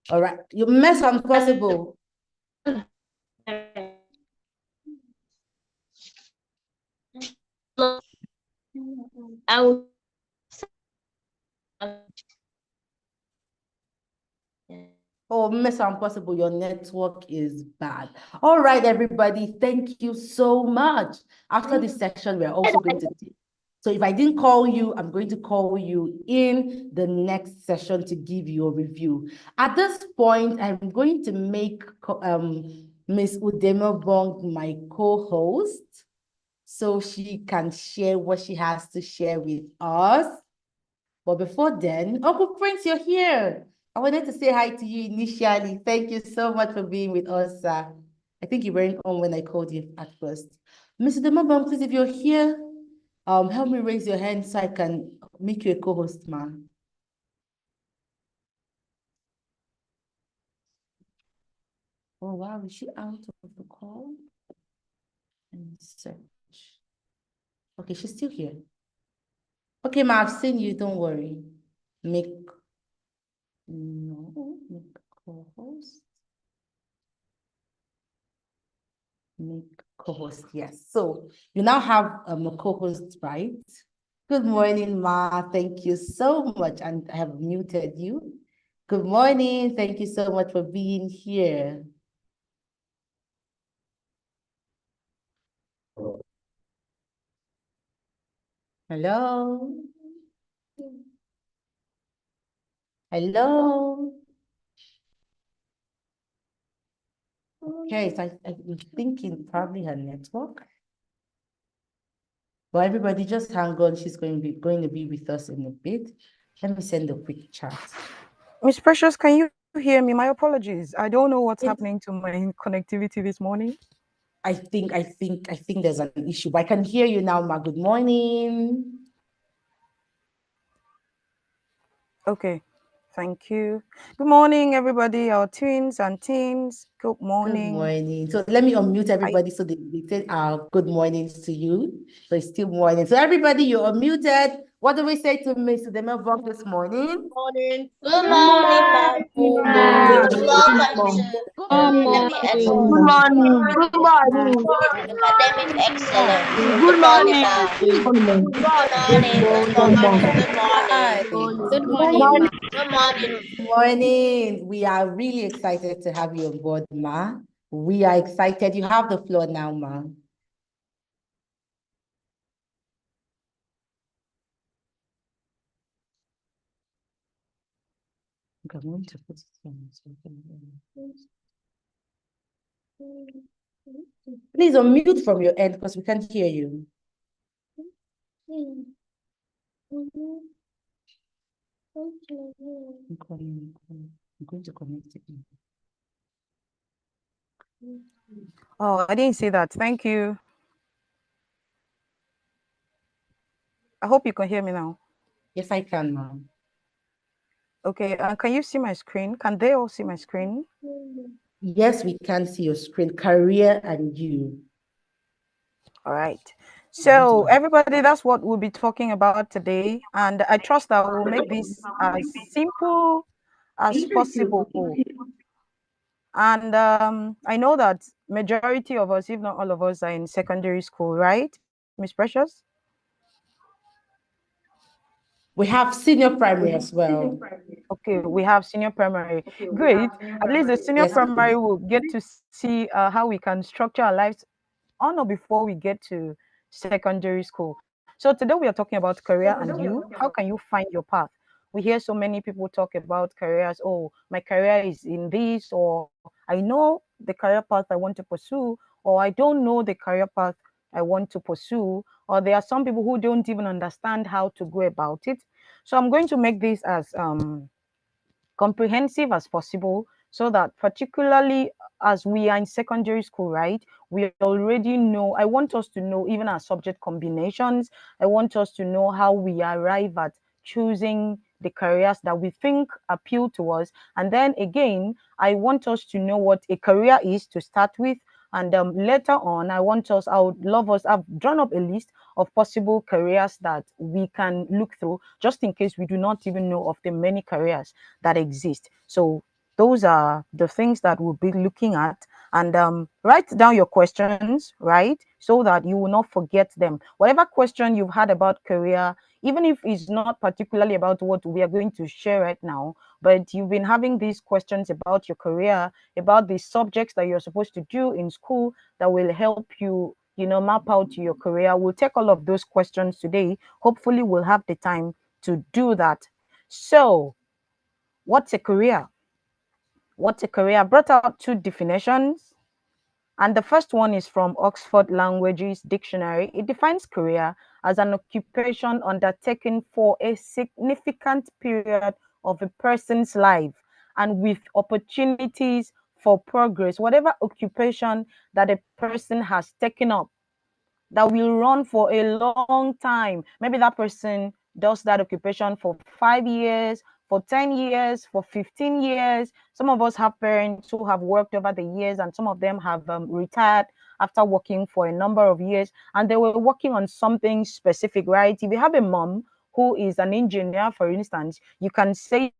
All right, you Meso and Possible. Oh, Mr. Impossible, your network is bad. All right, everybody, thank you so much. After this section, we're also going to take. So if I didn't call you, I'm going to call you in the next session to give you a review. At this point, I'm going to make Miss Udemobong my co-host so she can share what she has to share with us. But before then, Uncle Prince, you're here. I wanted to say hi to you initially. Thank you so much for being with us, sir. I think you weren't on when I called you at first. Mr. Demabam, please, if you're here, help me raise your hand so I can make you a co-host, man. Oh, wow. Is she out of the call? And search. Okay, she's still here. Okay, Ma, I've seen you. Don't worry. Make co-host. Make co-host, yes. So you now have a co-host, right? Good morning, Ma. Thank you so much. And I have muted you. Good morning. Thank you so much for being here. Hello. Hello. Okay, so I'm thinking probably her network. But everybody just hang on. She's going to be with us in a bit. Let me send a quick chat. Miss Precious, can you hear me? My apologies. I don't know what's happening to my connectivity this morning. I think there's an issue, but I can hear you now, Ma. Good morning. Okay, thank you. Good morning, everybody, our twins and teens. Good morning. Good morning. So let me unmute everybody so they say good mornings to you. So it's still morning. So everybody, you're unmuted. What do we say to Miss Demelvok this morning? Morning. Good morning, ma'am. Welcome to academic excellence. Good morning. Good morning. Academic excellence. Good Morning, morning. ma'am. Good morning. Good morning. Good morning. Good morning, Ma. Good morning. Morning. We are really excited to have you on board, Ma. We are excited. You have the floor now, Ma. I'm going to put it on so you can hear me. Please unmute from your end because we can't hear you. I'm going to connect it. Oh, I didn't see that. Thank you. I hope you can hear me now. Yes, I can, ma'am. Okay, can you see my screen? Can they all see my screen? Yes, we can see your screen, career and you. All right. So everybody, that's what we'll be talking about today. And I trust that we'll make this as simple as possible. And I know that majority of us, if not all of us, are in secondary school, right, Miss Precious? We have senior primary as well. Okay, we have senior primary. Great. At least the senior primary will get to see how we can structure our lives on or before we get to secondary school. So today we are talking about career and you. How can you find your path? We hear so many people talk about careers. Oh, my career is in this, or I know the career path I want to pursue, or I don't know the career path I want to pursue, or there are some people who don't even understand how to go about it. So I'm going to make this as comprehensive as possible so that particularly as we are in secondary school, right, we already know, I want us to know even our subject combinations. I want us to know how we arrive at choosing the careers that we think appeal to us. And then again, I want us to know what a career is to start with. And later on, I would love us, I've drawn up a list of possible careers that we can look through, just in case we do not even know of the many careers that exist. So those are the things that we'll be looking at. And write down your questions, right, so that you will not forget them. Whatever question you've had about career, even if it's not particularly about what we are going to share right now, but you've been having these questions about your career, about the subjects that you're supposed to do in school that will help you, map out your career. We'll take all of those questions today. Hopefully we'll have the time to do that. So what's a career? What's a career? I brought out two definitions. And the first one is from Oxford Languages Dictionary. It defines career as an occupation undertaken for a significant period of a person's life and with opportunities for progress. Whatever occupation that a person has taken up that will run for a long time. Maybe that person does that occupation for 5 years, for 10 years, for 15 years. Some of us have parents who have worked over the years, and some of them have retired after working for a number of years, and they were working on something specific, right? If you have a mom who is an engineer, for instance, you can say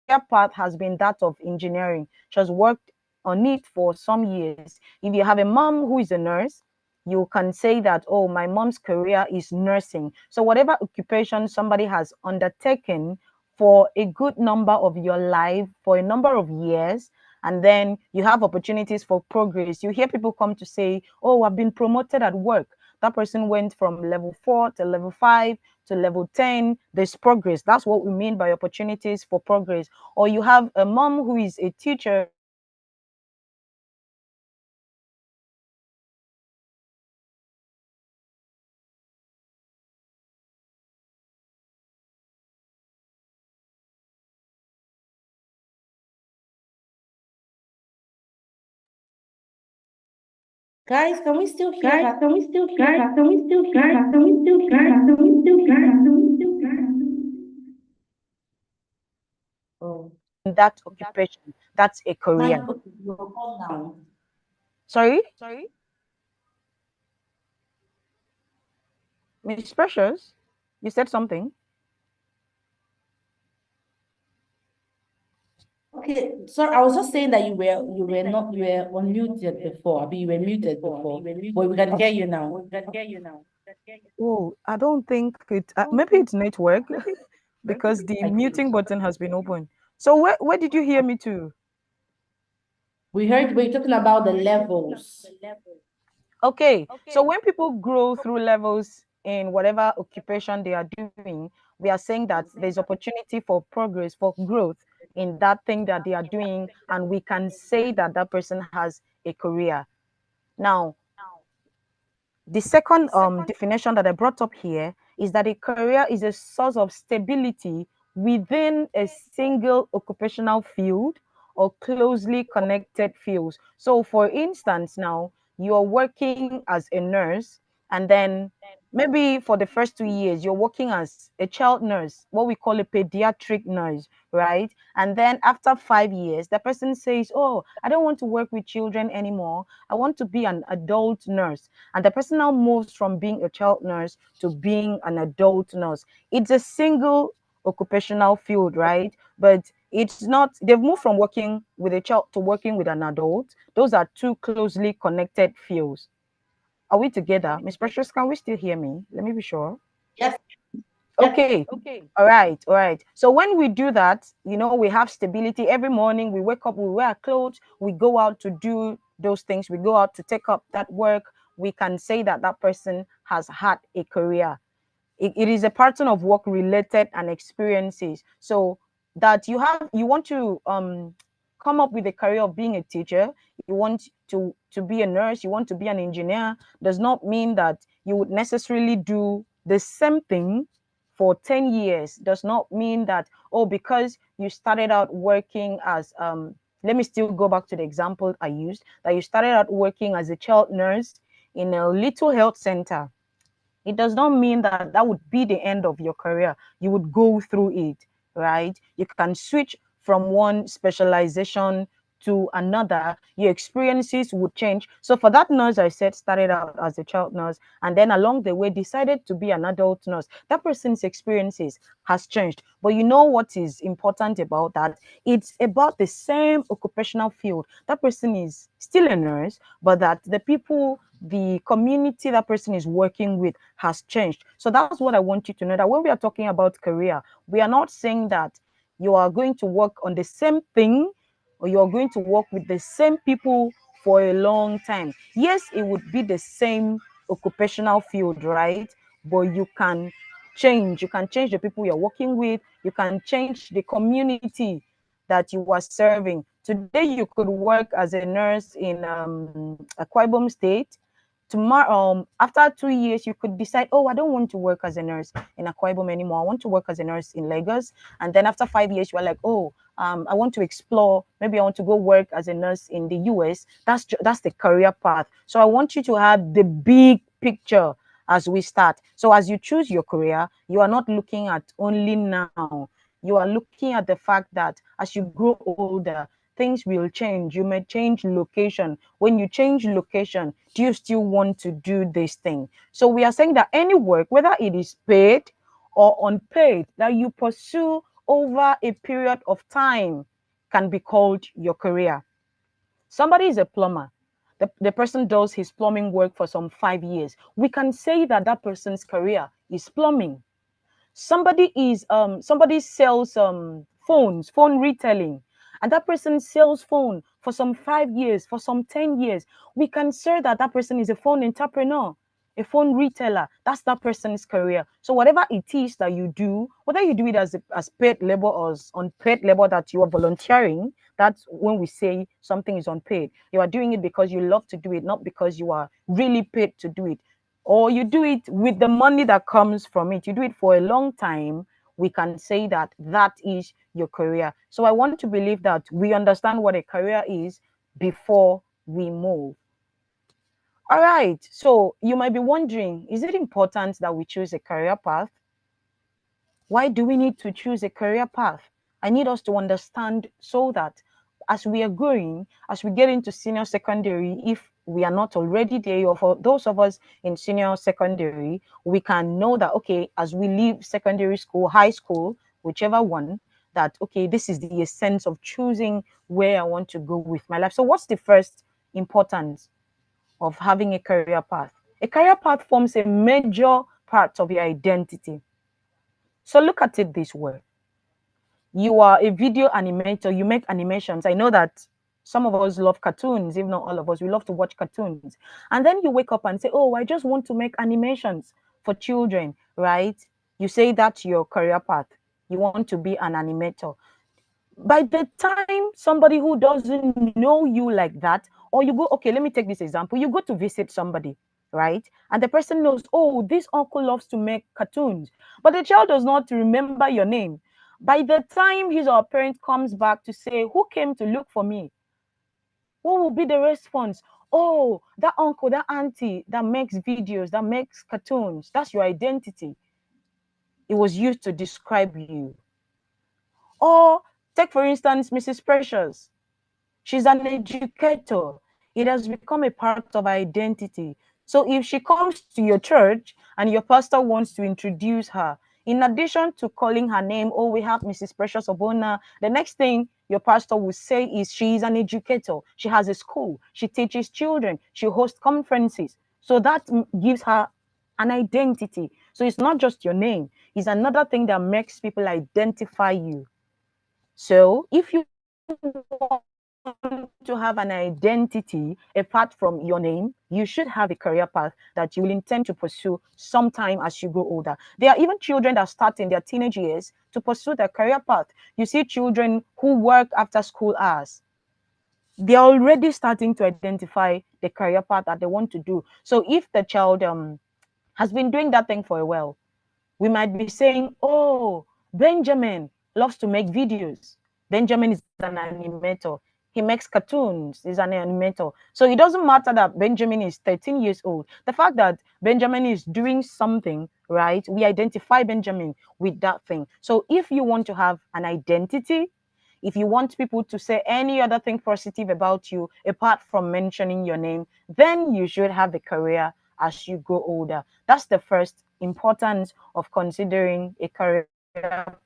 their path has been that of engineering. She has worked on it for some years. If you have a mom who is a nurse, you can say that, oh, my mom's career is nursing. So whatever occupation somebody has undertaken for a good number of your life, for a number of years, and then you have opportunities for progress. You hear people come to say, oh, I've been promoted at work. That person went from level 4 to level 5 to level 10. There's progress. That's what we mean by opportunities for progress. Or you have a mom who is a teacher. Guys, can we still hear Guys, her? can we still hear her? Can we still hear her? Can we still hear her? Can we still hear her? Can we still hear her? Oh. That occupation, that's a career. You're on now. Sorry? Miss Precious, you said something? Okay, sorry, I was just saying that you were unmuted before. You were muted before, but we can hear you now. Oh, I don't think it. Maybe it's network, because the muting button has been open. So where did you hear me to? We heard we're talking about the levels. Okay, so when people grow through levels in whatever occupation they are doing, we are saying that there's opportunity for progress, for growth in that thing that they are doing, and we can say that that person has a career. Now, the second definition that I brought up here is that a career is a source of stability within a single occupational field or closely connected fields. So, for instance, now you're working as a nurse, and then maybe for the first 2 years, you're working as a child nurse, what we call a pediatric nurse, right? And then after 5 years, the person says, oh, I don't want to work with children anymore. I want to be an adult nurse. And the person now moves from being a child nurse to being an adult nurse. It's a single occupational field, right? But it's not, they've moved from working with a child to working with an adult. Those are two closely connected fields. Are we together? Miss Precious, can we still hear me? Let me be sure. Yes. Okay. All right. So when we do that, we have stability. Every morning we wake up, we wear clothes, we go out to do those things, we go out to take up that work. We can say that that person has had a career. It is a pattern of work related and experiences. So that you want to come up with a career of being a teacher, you want to be a nurse, you want to be an engineer, does not mean that you would necessarily do the same thing for 10 years. Does not mean that, oh, because you started out working as let me still go back to the example I used, that you started out working as a child nurse in a little health center. It does not mean that that would be the end of your career. You would go through it, right? You can switch from one specialization to another. Your experiences would change. So for that nurse, I said, started out as a child nurse, and then along the way decided to be an adult nurse. That person's experiences has changed. But you know what is important about that? It's about the same occupational field. That person is still a nurse, but that the community that person is working with has changed. So that's what I want you to know, that when we are talking about career, we are not saying that you are going to work on the same thing or you're going to work with the same people for a long time. Yes, it would be the same occupational field, right? But you can change. You can change the people you're working with. You can change the community that you are serving. Today, you could work as a nurse in Akwa Ibom State. Tomorrow, after 2 years, you could decide, oh, I don't want to work as a nurse in Akwa Ibom anymore. I want to work as a nurse in Lagos. And then after 5 years, you are like, oh, I want to explore. Maybe I want to go work as a nurse in the US. That's the career path. So I want you to have the big picture as we start. So as you choose your career, you are not looking at only now. you are looking at the fact that as you grow older, things will change. You may change location. When you change location, do you still want to do this thing? So we are saying that any work, whether it is paid or unpaid, that you pursue over a period of time can be called your career. Somebody is a plumber. The person does his plumbing work for some 5 years. We can say that that person's career is plumbing. Somebody sells phones, phone retailing, and that person sells phone for some 5 years, for some 10 years. We can say that that person is a phone entrepreneur, a phone retailer. That's that person's career. So whatever it is that you do, whether you do it as paid labor or as unpaid labor that you are volunteering, that's when we say something is unpaid. You are doing it because you love to do it, not because you are really paid to do it. Or you do it with the money that comes from it. You do it for a long time. We can say that that is your career. So I want to believe that we understand what a career is before we move. All right. So you might be wondering, is it important that we choose a career path? Why do we need to choose a career path? I need us to understand so that as we are growing, as we get into senior secondary, if we are not already there, or for those of us in senior secondary, we can know that, okay, as we leave secondary school, high school, whichever one, that, okay, this is the essence of choosing where I want to go with my life. So what's the first importance of having a career path? A career path forms a major part of your identity. So look at it this way. You are a video animator, you make animations. I know that some of us love cartoons, if not all of us, we love to watch cartoons. And then you wake up and say, oh, I just want to make animations for children, right? You say that's your career path. You want to be an animator. By the time somebody who doesn't know you like that, or you go, okay, let me take this example. You go to visit somebody, right? And the person knows, oh, this uncle loves to make cartoons, but the child does not remember your name. By the time his or her parent comes back to say, who came to look for me? What will be the response? Oh, that uncle, that auntie that makes videos, that makes cartoons. That's your identity. It was used to describe you. Or take, for instance, Mrs. Precious. She's an educator. It has become a part of her identity. So if she comes to your church and your pastor wants to introduce her, in addition to calling her name, oh, we have Mrs. Precious Obona, the next thing your pastor will say is she is an educator. She has a school. She teaches children. She hosts conferences. So that gives her an identity. So it's not just your name. It's another thing that makes people identify you. So if you want to have an identity apart from your name, you should have a career path that you will intend to pursue sometime as you grow older. There are even children that start in their teenage years to pursue their career path. You see children who work after school hours. They're already starting to identify the career path that they want to do. So if the child has been doing that thing for a while, we might be saying, oh, Benjamin loves to make videos. Benjamin is an animator. He makes cartoons. He's an animator. So it doesn't matter that Benjamin is 13 years old. The fact that Benjamin is doing something, right? We identify Benjamin with that thing. So if you want to have an identity, if you want people to say any other thing positive about you, apart from mentioning your name, then you should have a career as you grow older. That's the first importance of considering a career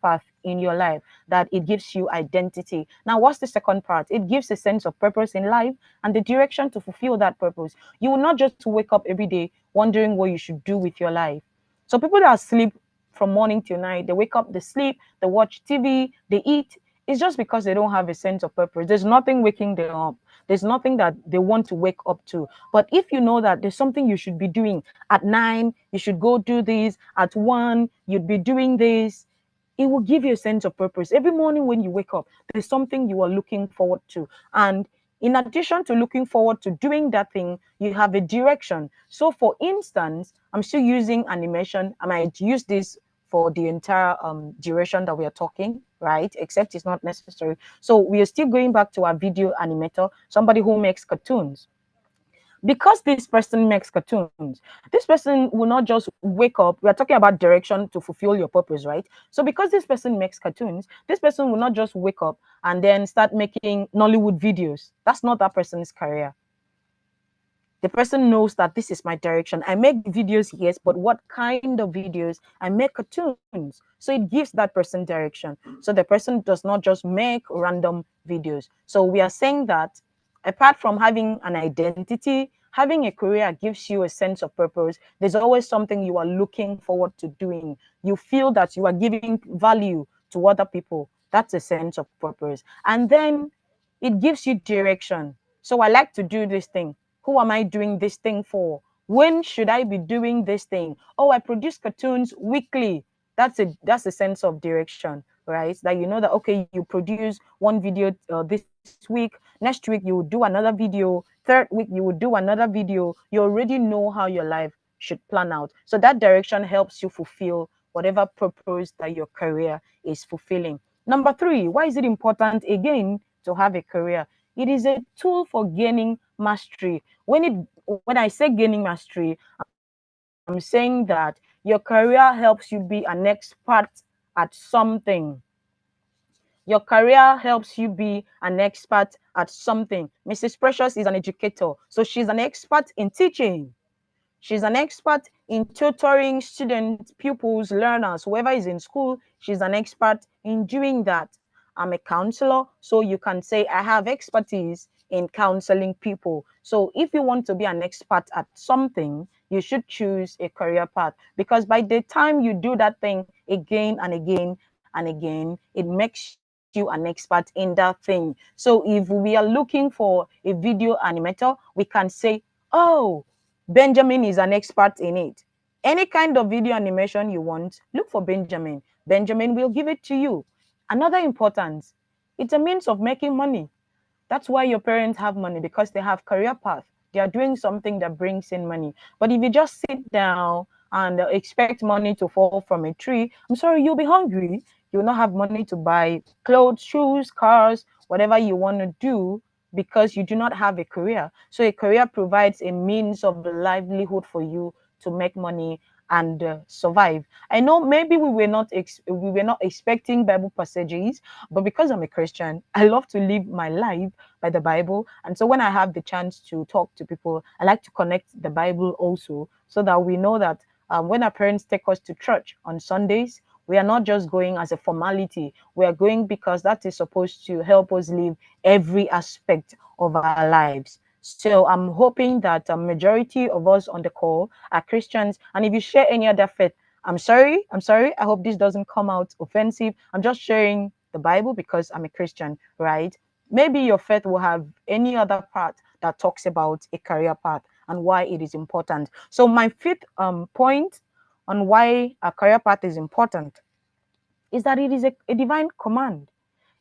path in your life, that it gives you identity. Now, what's the second part? It gives a sense of purpose in life and the direction to fulfill that purpose. You will not just wake up every day wondering what you should do with your life. So people that sleep from morning till night, they wake up, they sleep, they watch TV, they eat. It's just because they don't have a sense of purpose. There's nothing waking them up. There's nothing that they want to wake up to. But if you know that there's something you should be doing at 9, you should go do this. At 1, you'd be doing this. It will give you a sense of purpose. Every morning when you wake up, there's something you are looking forward to. And in addition to looking forward to doing that thing, you have a direction. So for instance, I'm still using animation. I might use this for the entire duration that we are talking, right? Except it's not necessary. So we are still going back to our video animator, somebody who makes cartoons. because this person makes cartoons, this person will not just wake up. We are talking about direction to fulfill your purpose, right? So because this person makes cartoons, this person will not just wake up and then start making Nollywood videos. That's not that person's career. The person knows that this is my direction. I make videos, yes, but what kind of videos? I make cartoons. So it gives that person direction. So the person does not just make random videos. So we are saying that apart from having an identity, having a career gives you a sense of purpose. There's always something you are looking forward to doing. You feel that you are giving value to other people. That's a sense of purpose. And then it gives you direction. So I like to do this thing. Who am I doing this thing for? When should I be doing this thing? Oh, I produce cartoons weekly. That's a sense of direction, right? That you know that, okay, you produce one video this week, next week you will do another video, third week you will do another video. You already know how your life should plan out. So that direction helps you fulfill whatever purpose that your career is fulfilling. Number 3, why is it important again to have a career? It is a tool for gaining mastery. When I say gaining mastery, I'm saying that your career helps you be an expert at something. Your career helps you be an expert at something. Mrs. Precious is an educator, so she's an expert in teaching. She's an expert in tutoring students, pupils, learners, whoever is in school. She's an expert in doing that. I'm a counselor, so you can say I have expertise in counseling people. So if you want to be an expert at something, you should choose a career path, because by the time you do that thing again and again and again, it makes you an expert in that thing. So if we are looking for a video animator, we can say, oh, Benjamin is an expert in it. Any kind of video animation you want, look for Benjamin. Benjamin will give it to you. Another importance, it's a means of making money. That's why your parents have money, because they have career path. They are doing something that brings in money. But if you just sit down and expect money to fall from a tree, I'm sorry, you'll be hungry. You'll not have money to buy clothes, shoes, cars, whatever you want to do, because you do not have a career. So a career provides a means of livelihood for you to make money and survive. I know maybe we were not expecting Bible passages, but because I'm a Christian, I love to live my life by the Bible. And so when I have the chance to talk to people, I like to connect the Bible also, so that we know that when our parents take us to church on Sundays, we are not just going as a formality. We are going because that is supposed to help us live every aspect of our lives. So I'm hoping that a majority of us on the call are Christians. And if you share any other faith, I'm sorry. I hope this doesn't come out offensive. I'm just sharing the Bible because I'm a Christian, right? Maybe your faith will have any other part that talks about a career path and why it is important. So my fifth point on why a career path is important is that it is a divine command.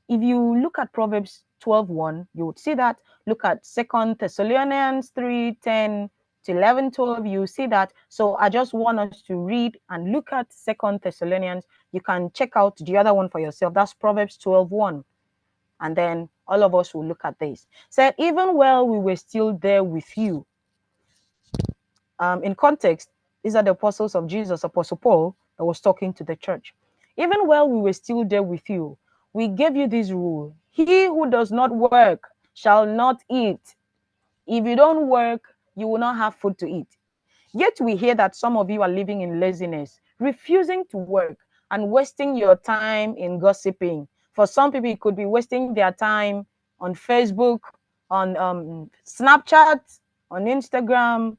If you look at Proverbs 12:1, you would see that. Look at 2 Thessalonians 3:10 to 11:12, you see that. So I just want us to read and look at 2 Thessalonians. You can check out the other one for yourself. That's Proverbs 12:1. And then all of us will look at this. Said, even while we were still there with you. In context, these are the apostles of Jesus, Apostle Paul, that was talking to the church. Even while we were still there with you, we gave you this rule. He who does not work shall not eat. If you don't work, you will not have food to eat. Yet we hear that some of you are living in laziness, refusing to work and wasting your time in gossiping. For some people, it could be wasting their time on Facebook, on Snapchat, on Instagram.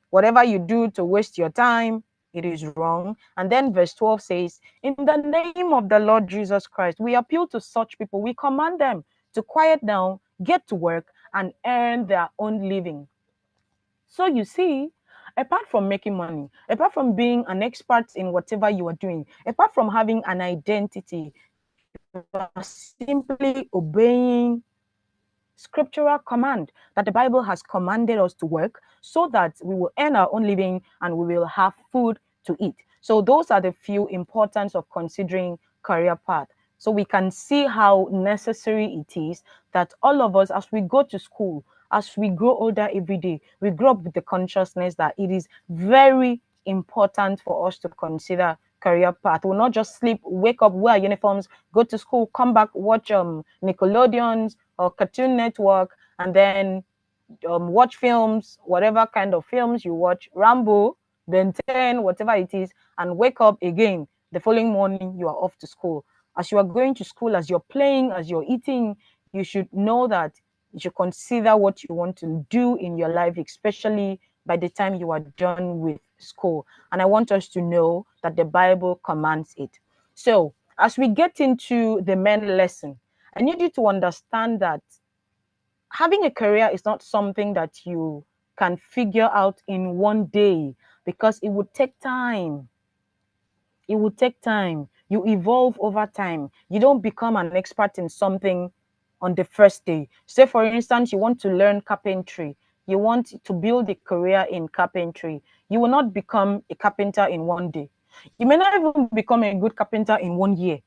Whatever you do to waste your time, it is wrong. And then verse 12 says, in the name of the Lord Jesus Christ, we appeal to such people. We command them to quiet down, get to work, and earn their own living. So you see, apart from making money, apart from being an expert in whatever you are doing, apart from having an identity, you are simply obeying scriptural command that the Bible has commanded us to work so that we will earn our own living and we will have food to eat. So those are the few importance of considering career path. So we can see how necessary it is that all of us, as we go to school, as we grow older every day, we grow up with the consciousness that it is very important for us to consider career path. We'll not just sleep, wake up, wear uniforms, go to school, come back, watch Nickelodeons or Cartoon Network, and then watch films, whatever kind of films you watch, Rambo, Ben 10, whatever it is, and wake up again. The following morning, you are off to school. As you are going to school, as you're playing, as you're eating, you should know that you should consider what you want to do in your life, especially by the time you are done with school. And I want us to know that the Bible commands it. So as we get into the main lesson, I need you to understand that having a career is not something that you can figure out in one day, because it would take time. It would take time. You evolve over time. You don't become an expert in something on the first day. Say, for instance, you want to learn carpentry. You want to build a career in carpentry. You will not become a carpenter in one day. You may not even become a good carpenter in 1 year,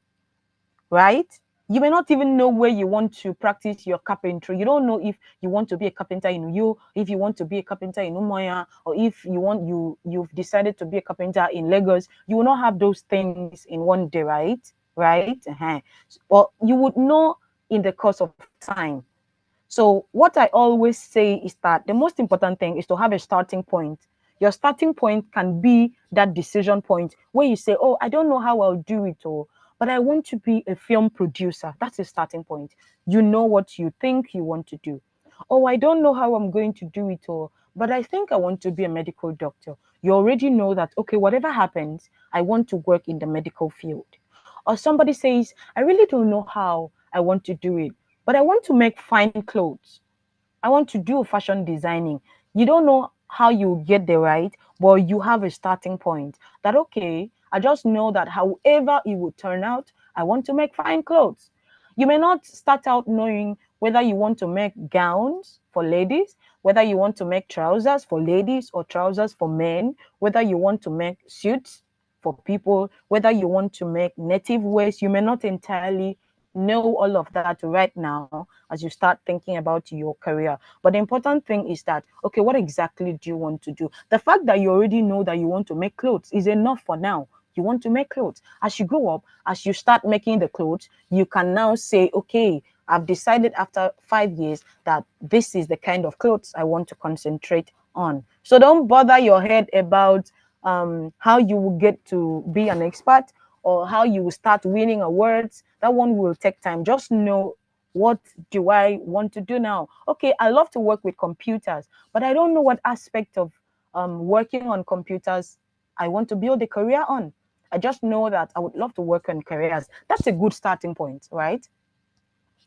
right? You may not even know where you want to practice your carpentry. You don't know if you want to be a carpenter in Uyo, if you want to be a carpenter in Umoya, or if you've decided to be a carpenter in Lagos. You will not have those things in one day, right? Right? Well, you would know in the course of time. So what I always say is that the most important thing is to have a starting point. Your starting point can be that decision point where you say, oh, I don't know how I'll do it, but I want to be a film producer. That's a starting point. You know what you think you want to do. Oh, I don't know how I'm going to do it, but I think I want to be a medical doctor. You already know that, okay, whatever happens, I want to work in the medical field. Or somebody says, I really don't know how I want to do it, but I want to make fine clothes. I want to do fashion designing. You don't know how you get there, right? But you have a starting point that, okay, I just know that however it would turn out, I want to make fine clothes. You may not start out knowing whether you want to make gowns for ladies, whether you want to make trousers for ladies or trousers for men, whether you want to make suits for people, whether you want to make native wears. You may not entirely know all of that right now as you start thinking about your career. But the important thing is that, okay, what exactly do you want to do? The fact that you already know that you want to make clothes is enough for now. You want to make clothes. As you grow up, as you start making the clothes, you can now say, okay, I've decided after 5 years that this is the kind of clothes I want to concentrate on. So don't bother your head about how you will get to be an expert or how you will start winning awards. That one will take time. Just know, what do I want to do now? Okay, I love to work with computers, but I don't know what aspect of working on computers I want to build a career on. I just know that I would love to work on careers. That's a good starting point, right?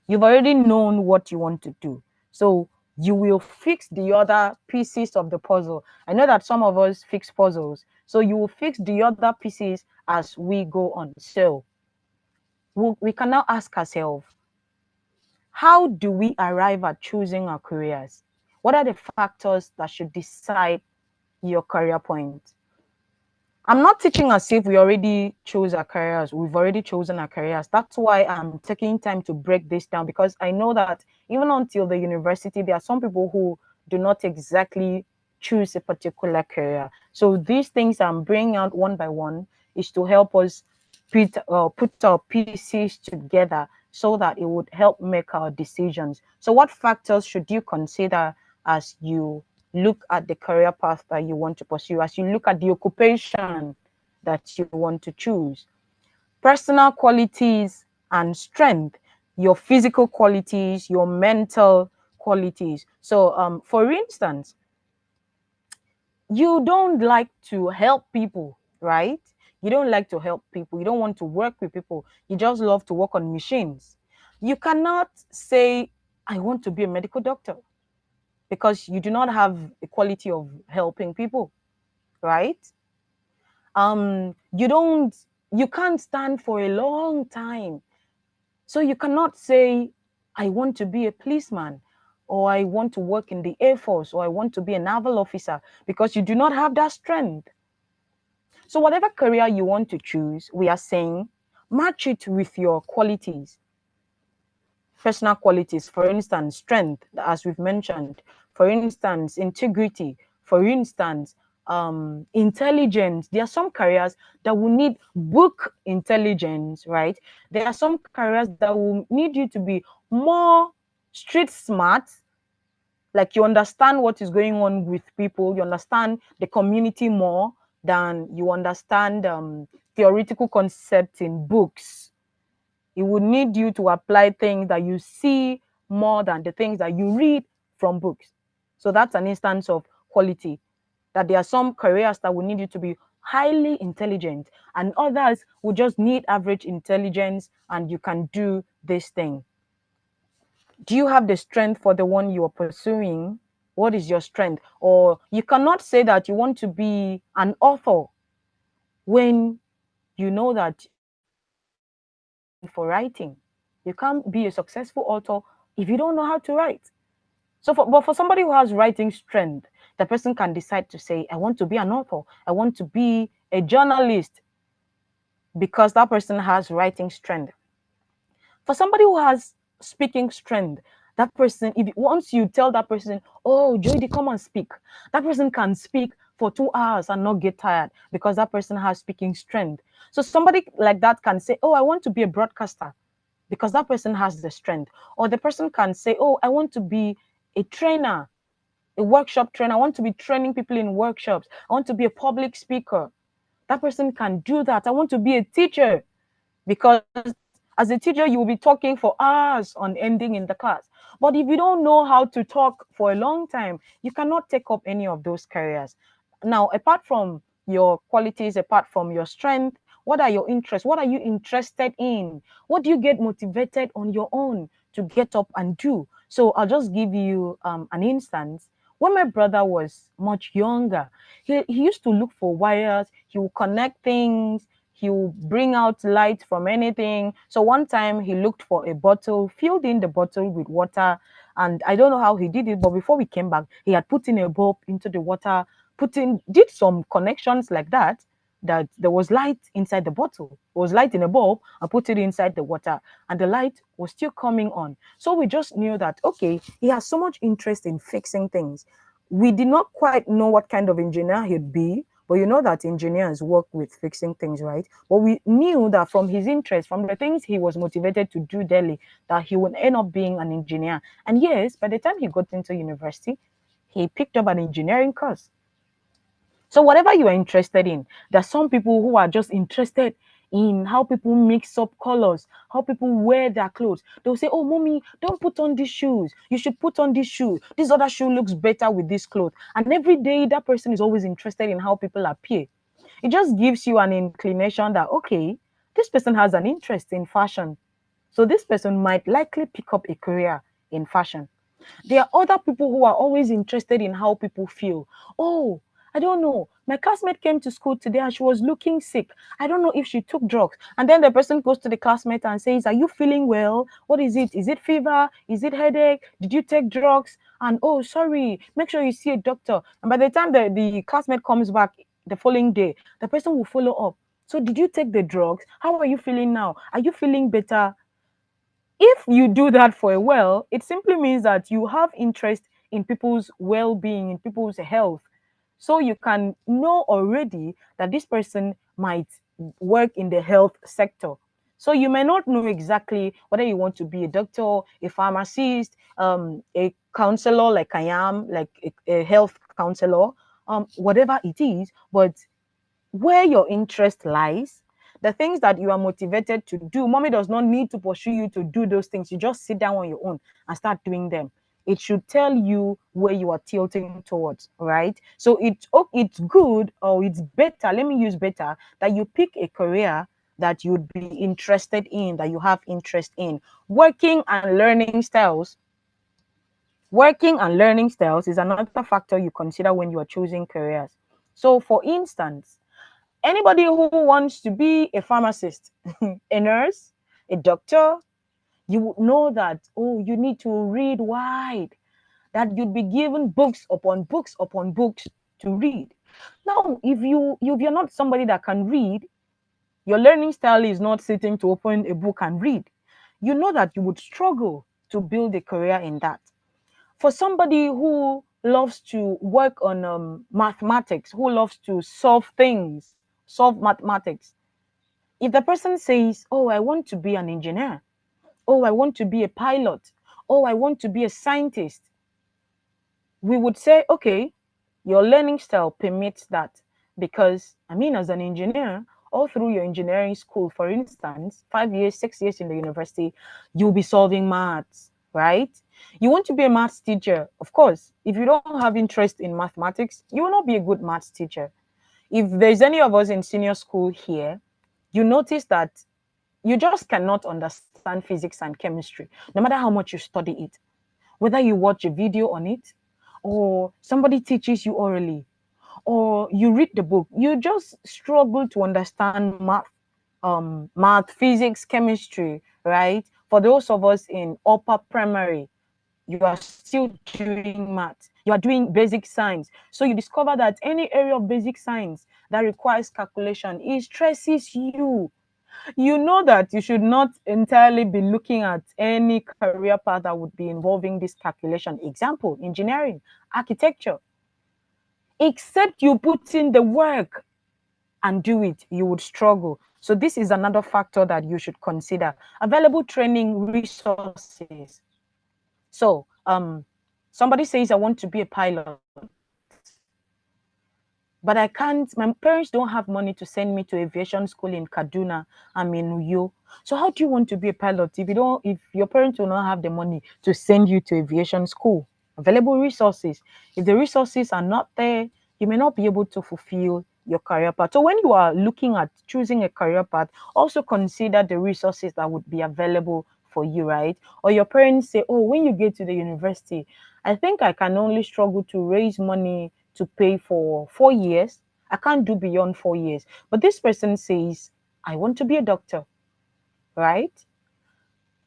You've already known what you want to do. So you will fix the other pieces of the puzzle. I know that some of us fix puzzles. So you will fix the other pieces as we go on. So we can now ask ourselves, how do we arrive at choosing our careers? What are the factors that should decide your career point? I'm not teaching as if we already chose our careers. We've already chosen our careers. That's why I'm taking time to break this down, because I know that even until the university, there are some people who do not exactly choose a particular career. So these things I'm bringing out one by one is to help us put our pieces together so that it would help make our decisions. So what factors should you consider as you look at the career path that you want to pursue, as you look at the occupation that you want to choose? Personal qualities and strength, your physical qualities, your mental qualities. So for instance, you don't like to help people, right? You don't like to help people. You don't want to work with people. You just love to work on machines. You cannot say, I want to be a medical doctor, because you do not have the quality of helping people, right? You can't stand for a long time. So you cannot say, I want to be a policeman, or I want to work in the Air Force, or I want to be a naval officer, because you do not have that strength. So whatever career you want to choose, we are saying, match it with your qualities. personal qualities, for instance, strength, as we've mentioned, for instance, integrity, for instance, intelligence. There are some careers that will need book intelligence, right? There are some careers that will need you to be more street smart, like you understand what is going on with people, you understand the community more than you understand theoretical concepts in books. It would need you to apply things that you see more than the things that you read from books. So that's an instance of quality, that there are some careers that will need you to be highly intelligent, and others will just need average intelligence, and you can do this thing. Do you have the strength for the one you are pursuing? What is your strength? Or you cannot say that you want to be an author when you know that for writing. You can't be a successful author if you don't know how to write. So but for somebody who has writing strength, the person can decide to say, I want to be an author, I want to be a journalist, because that person has writing strength. For somebody who has speaking strength, that person, if once you tell that person, oh, Jody, come and speak, that person can speak for 2 hours and not get tired, because that person has speaking strength. So somebody like that can say, oh, I want to be a broadcaster, because that person has the strength. Or the person can say, oh, I want to be a trainer, a workshop trainer, I want to be training people in workshops, I want to be a public speaker. That person can do that. I want to be a teacher, because as a teacher, you will be talking for hours on ending in the class. But if you don't know how to talk for a long time, you cannot take up any of those careers. Now, apart from your qualities, apart from your strength, what are your interests? What are you interested in? What do you get motivated on your own to get up and do? So I'll just give you an instance. When my brother was much younger, he used to look for wires, he would connect things, he will bring out light from anything. So one time he looked for a bottle, filled in the bottle with water, and I don't know how he did it, but before we came back, he had put in a bulb into the water, did some connections like that there was light inside the bottle. There was light in a bulb, and put it inside the water, and the light was still coming on. So we just knew that, okay, he has so much interest in fixing things. We did not quite know what kind of engineer he'd be, but you know that engineers work with fixing things, right? But we knew that from his interest, from the things he was motivated to do daily, that he would end up being an engineer. And yes, by the time he got into university, he picked up an engineering course. So whatever you are interested in, there are some people who are just interested in how people mix up colors, how people wear their clothes. They'll say, oh, mommy, don't put on these shoes. You should put on this shoe. This other shoe looks better with this cloth. And every day that person is always interested in how people appear. It just gives you an inclination that, okay, this person has an interest in fashion. So this person might likely pick up a career in fashion. There are other people who are always interested in how people feel. Oh, I don't know. My classmate came to school today and she was looking sick. I don't know if she took drugs. And then the person goes to the classmate and says, are you feeling well? What is it? Is it fever? Is it headache? Did you take drugs? And oh, sorry, make sure you see a doctor. And by the time the classmate comes back the following day, the person will follow up. So did you take the drugs? How are you feeling now? Are you feeling better? If you do that for a while, it simply means that you have interest in people's well-being, in people's health. So you can know already that this person might work in the health sector. So you may not know exactly whether you want to be a doctor, a pharmacist, a counselor like I am, like a health counselor, whatever it is, but where your interest lies, the things that you are motivated to do, mommy does not need to pursue you to do those things. You just sit down on your own and start doing them. It should tell you where you are tilting towards, right? So it's good, or it's better, let me use better, that you pick a career that you'd be interested in, that you have interest in. Working and learning styles is another factor you consider when you are choosing careers. So for instance, anybody who wants to be a pharmacist, a nurse, a doctor, you would know that, oh, you need to read wide, that you'd be given books upon books upon books to read. Now, if you're not somebody that can read, your learning style is not sitting to open a book and read. You know that you would struggle to build a career in that. For somebody who loves to work on mathematics, who loves to solve things, solve mathematics, if the person says, oh, I want to be an engineer, oh, I want to be a pilot, oh, I want to be a scientist, we would say, okay, your learning style permits that. Because, I mean, as an engineer, all through your engineering school, for instance, 5 years, 6 years in the university, you'll be solving maths, right? You want to be a maths teacher. Of course, if you don't have interest in mathematics, you will not be a good maths teacher. If there's any of us in senior school here, you notice that you just cannot understand physics and chemistry, no matter how much you study it. Whether you watch a video on it, or somebody teaches you orally, or you read the book, you just struggle to understand math, physics, chemistry, right? For those of us in upper primary, you are still doing math, you are doing basic science. So you discover that any area of basic science that requires calculation, it stresses you. You know that you should not entirely be looking at any career path that would be involving this calculation. Example, engineering, architecture. Except you put in the work and do it, you would struggle. So this is another factor that you should consider. Available training resources. So somebody says, I want to be a pilot, but I can't, my parents don't have money to send me to aviation school in Kaduna. I'm in Uyo. So how do you want to be a pilot if your parents will not have the money to send you to aviation school? Available resources. If the resources are not there, you may not be able to fulfill your career path. So when you are looking at choosing a career path, also consider the resources that would be available for you, right? Or your parents say, oh, when you get to the university, I think I can only struggle to raise money to pay for 4 years. I can't do beyond 4 years. But this person says, I want to be a doctor, right?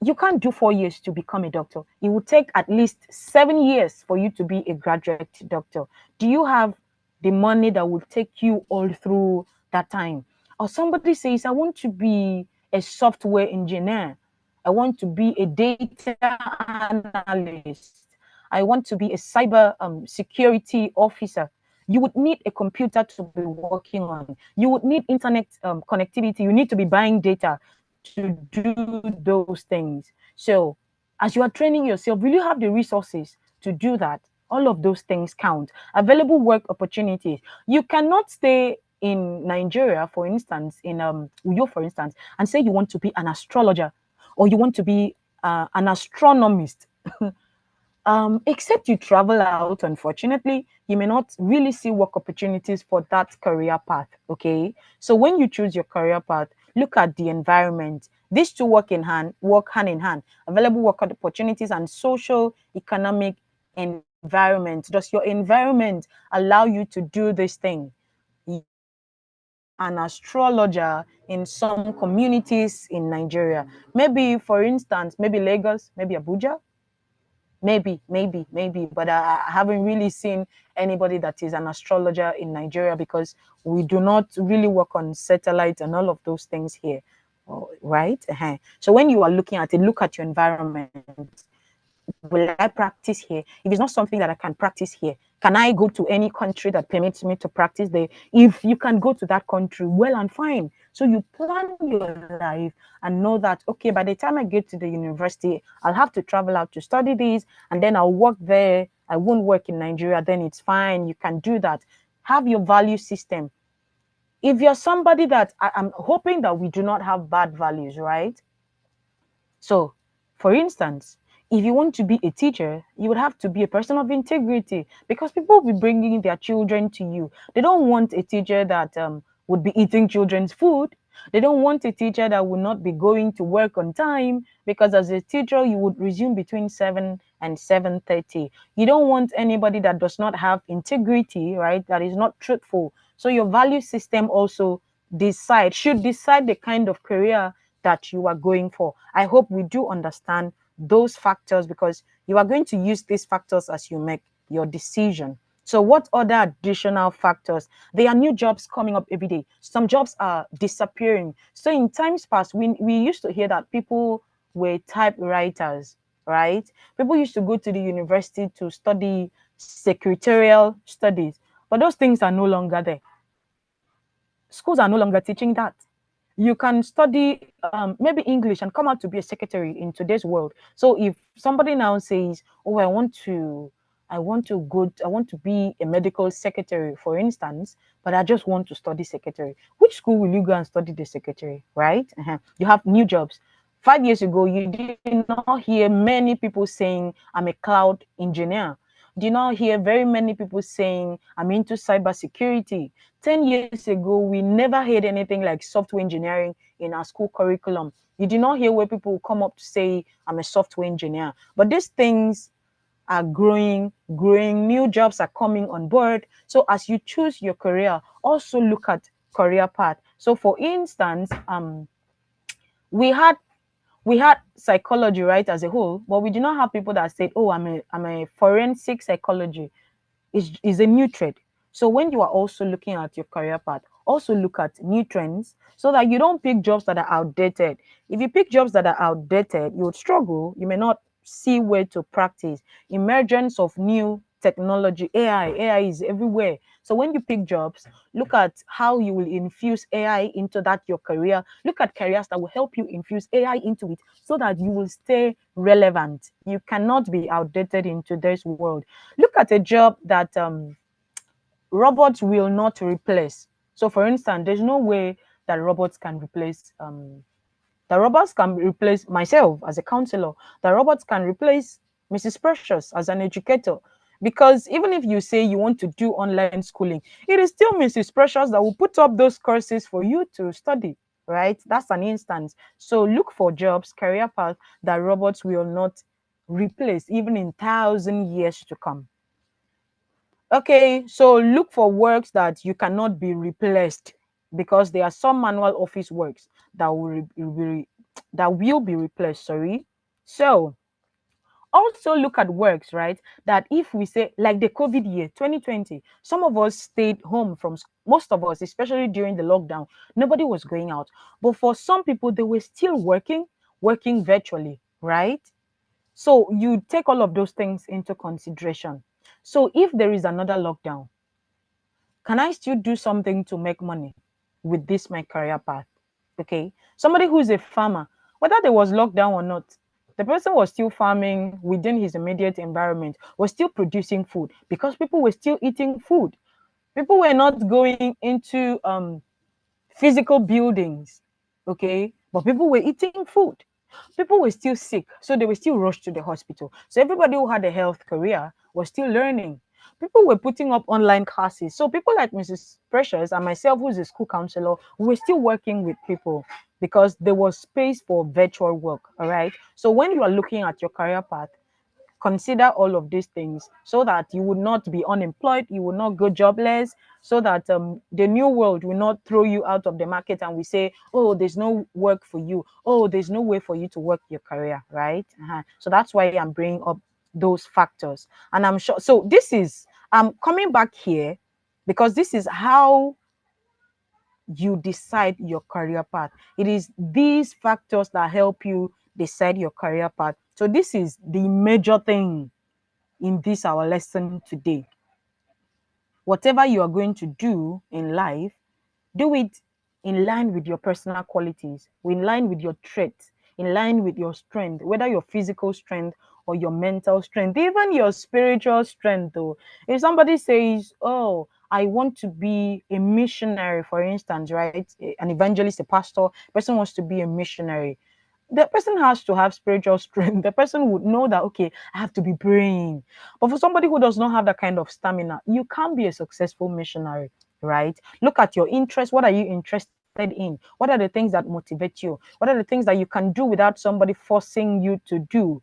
You can't do 4 years to become a doctor. It would take at least 7 years for you to be a graduate doctor. Do you have the money that will take you all through that time? Or somebody says, I want to be a software engineer. I want to be a data analyst. I want to be a cyber security officer. You would need a computer to be working on. You would need internet connectivity. You need to be buying data to do those things. So as you are training yourself, will you have the resources to do that? All of those things count. Available work opportunities. You cannot stay in Nigeria, for instance, in Uyo, for instance, and say you want to be an astrologer or you want to be an astronomist. Except you travel out, unfortunately, you may not really see work opportunities for that career path, okay? So when you choose your career path, look at the environment. These two work hand in hand. Available work opportunities and social, economic environment. Does your environment allow you to do this thing? An astrologer in some communities in Nigeria. Maybe, for instance, maybe Lagos, maybe Abuja, maybe, but I haven't really seen anybody that is an astrologer in Nigeria because we do not really work on satellite and all of those things here, right? So when you are looking at it, look at your environment. Will I practice here? If it's not something that I can practice here, can I go to any country that permits me to practice there? If you can go to that country, well and fine. So you plan your life and know that, okay, by the time I get to the university, I'll have to travel out to study this, and then I'll work there. I won't work in Nigeria, then it's fine. You can do that. Have your value system. If you're somebody that, I'm hoping that we do not have bad values, right? So, for instance, if you want to be a teacher, you would have to be a person of integrity because people will be bringing their children to you. They don't want a teacher that would be eating children's food. They don't want a teacher that will not be going to work on time because as a teacher, you would resume between 7 and 7:30. You don't want anybody that does not have integrity, right? That is not truthful. So your value system also should decide the kind of career that you are going for. I hope we do understand those factors because you are going to use these factors as you make your decision. So what other additional factors? There are new jobs coming up every day. Some jobs are disappearing. So in times past, we used to hear that people were typewriters. right? People used to go to the university to study secretarial studies, but those things are no longer there. Schools are no longer teaching that. You can study maybe English and come out to be a secretary in today's world. So if somebody now says, "Oh, I want to be a medical secretary," for instance, but I just want to study secretary. Which school will you go and study the secretary, right? You have new jobs. 5 years ago, you did not hear many people saying, "I'm a cloud engineer." Do not hear very many people saying, "I'm into cybersecurity." 10 years ago, we never heard anything like software engineering in our school curriculum. You do not hear where people come up to say, "I'm a software engineer." But these things are growing, new jobs are coming on board. So as you choose your career, also look at career path. So for instance, we had psychology, right, as a whole, but we do not have people that said, "Oh, I'm a forensic psychology." Is a new trend. So when you are also looking at your career path, also look at new trends so that you don't pick jobs that are outdated. If you pick jobs that are outdated, you would struggle. You may not see where to practice. Emergence of new technology, AI is everywhere. So when you pick jobs, look at how you will infuse AI into that your career. Look at careers that will help you infuse AI into it so that you will stay relevant. You cannot be outdated in today's world. Look at a job that robots will not replace. So for instance, there's no way that robots can replace myself as a counselor. The robots can replace Mrs. Precious as an educator. Because even if you say you want to do online schooling, it is still Mrs. Precious that will put up those courses for you to study, right? That's an instance. So look for jobs, career path that robots will not replace even in 1,000 years to come. Okay, so look for works that you cannot be replaced, because there are some manual office works that will be replaced, sorry. So also look at works, right, that if we say like the COVID year 2020, some of us stayed home from most of us, especially during the lockdown, nobody was going out. But for some people, they were still working virtually, right? So you take all of those things into consideration. So if there is another lockdown, can I still do something to make money with this my career path? Okay. Somebody who's a farmer, whether there was lockdown or not, the person was still farming within his immediate environment, was still producing food because people were still eating food. People were not going into physical buildings, okay? But people were eating food. People were still sick, so they were still rushed to the hospital. So everybody who had a health career was still learning. People were putting up online classes. So people like Mrs. Precious and myself, who's a school counselor, we were still working with people because there was space for virtual work, all right? So when you are looking at your career path, consider all of these things so that you would not be unemployed, you will not go jobless, so that the new world will not throw you out of the market and we say, "Oh, there's no work for you. Oh, there's no way for you to work your career," right? So that's why I'm bringing up those factors. And I'm sure, so this is, I'm coming back here because this is how you decide your career path. It is these factors that help you decide your career path. So this is the major thing in this our lesson today. Whatever you are going to do in life, do it in line with your personal qualities, in line with your traits, in line with your strength, whether your physical strength or your mental strength, even your spiritual strength. Though, if somebody says, "Oh, I want to be a missionary," for instance, right? An evangelist, a pastor, person wants to be a missionary. The person has to have spiritual strength. The person would know that, okay, I have to be praying. But for somebody who does not have that kind of stamina, you can't be a successful missionary, right? Look at your interests. What are you interested in? What are the things that motivate you? What are the things that you can do without somebody forcing you to do?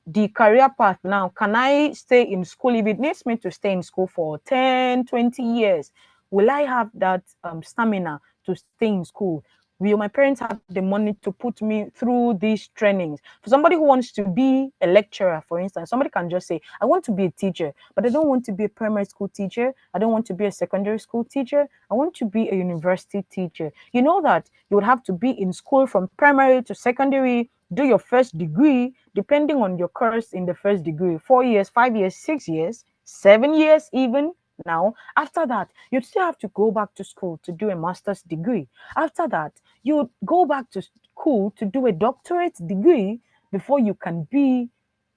The career path now, can I stay in school? If it needs me to stay in school for 10, 20 years, will I have that stamina to stay in school? Will my parents have the money to put me through these trainings? For somebody who wants to be a lecturer, for instance, somebody can just say, I want to be a teacher, but I don't want to be a primary school teacher. I don't want to be a secondary school teacher. I want to be a university teacher. You know that you would have to be in school from primary to secondary, do your first degree, depending on your course in the first degree, 4 years, 5 years, 6 years, 7 years even. Now, after that, you'd still have to go back to school to do a master's degree. After that, you go back to school to do a doctorate degree before you can be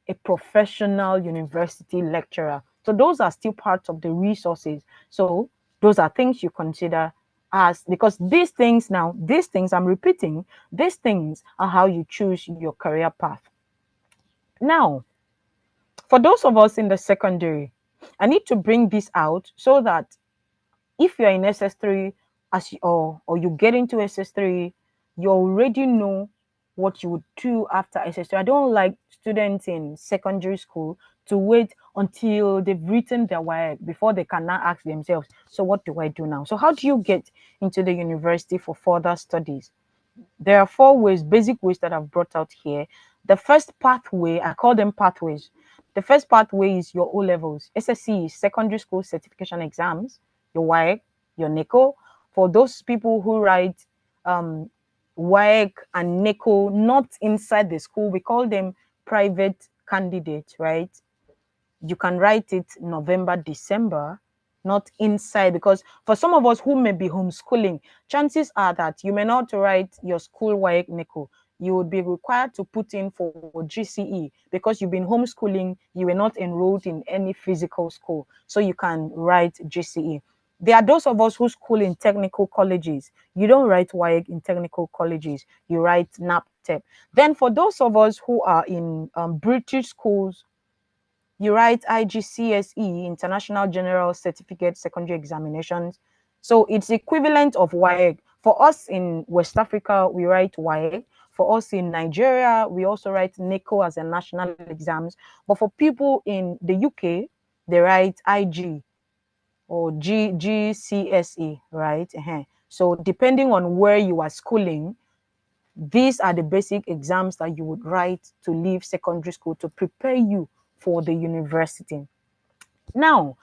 a professional university lecturer. So those are still parts of the resources. So those are things you consider as, because these things I'm repeating, these things are how you choose your career path. Now, for those of us in the secondary, I need to bring this out so that if you're in SS3 or you get into SS3, you already know what you would do after SS3. I don't like students in secondary school to wait until they've written their work before they can now ask themselves, so what do I do now? So how do you get into the university for further studies? There are 4 ways, basic ways that I've brought out here. The first pathway, I call them pathways. The first pathway is your O levels. SSC is secondary school certification exams, your WAEC, your NECO. For those people who write WAEC and NECO not inside the school, we call them private candidates, right? You can write it November, December, not inside, because for some of us who may be homeschooling, chances are that you may not write your school WAEC NECO. You would be required to put in for GCE because you've been homeschooling, you were not enrolled in any physical school, so you can write GCE. There are those of us who school in technical colleges. You don't write WAEC in technical colleges, you write NAPTEP. Then for those of us who are in British schools, you write IGCSE, International General Certificate Secondary Examinations. So it's equivalent of WAEC. For us in West Africa, we write WAEC. For us in Nigeria, we also write NECO as a national exams. But for people in the UK, they write IG or GCSE, right? So depending on where you are schooling, these are the basic exams that you would write to leave secondary school to prepare you for the university. Now,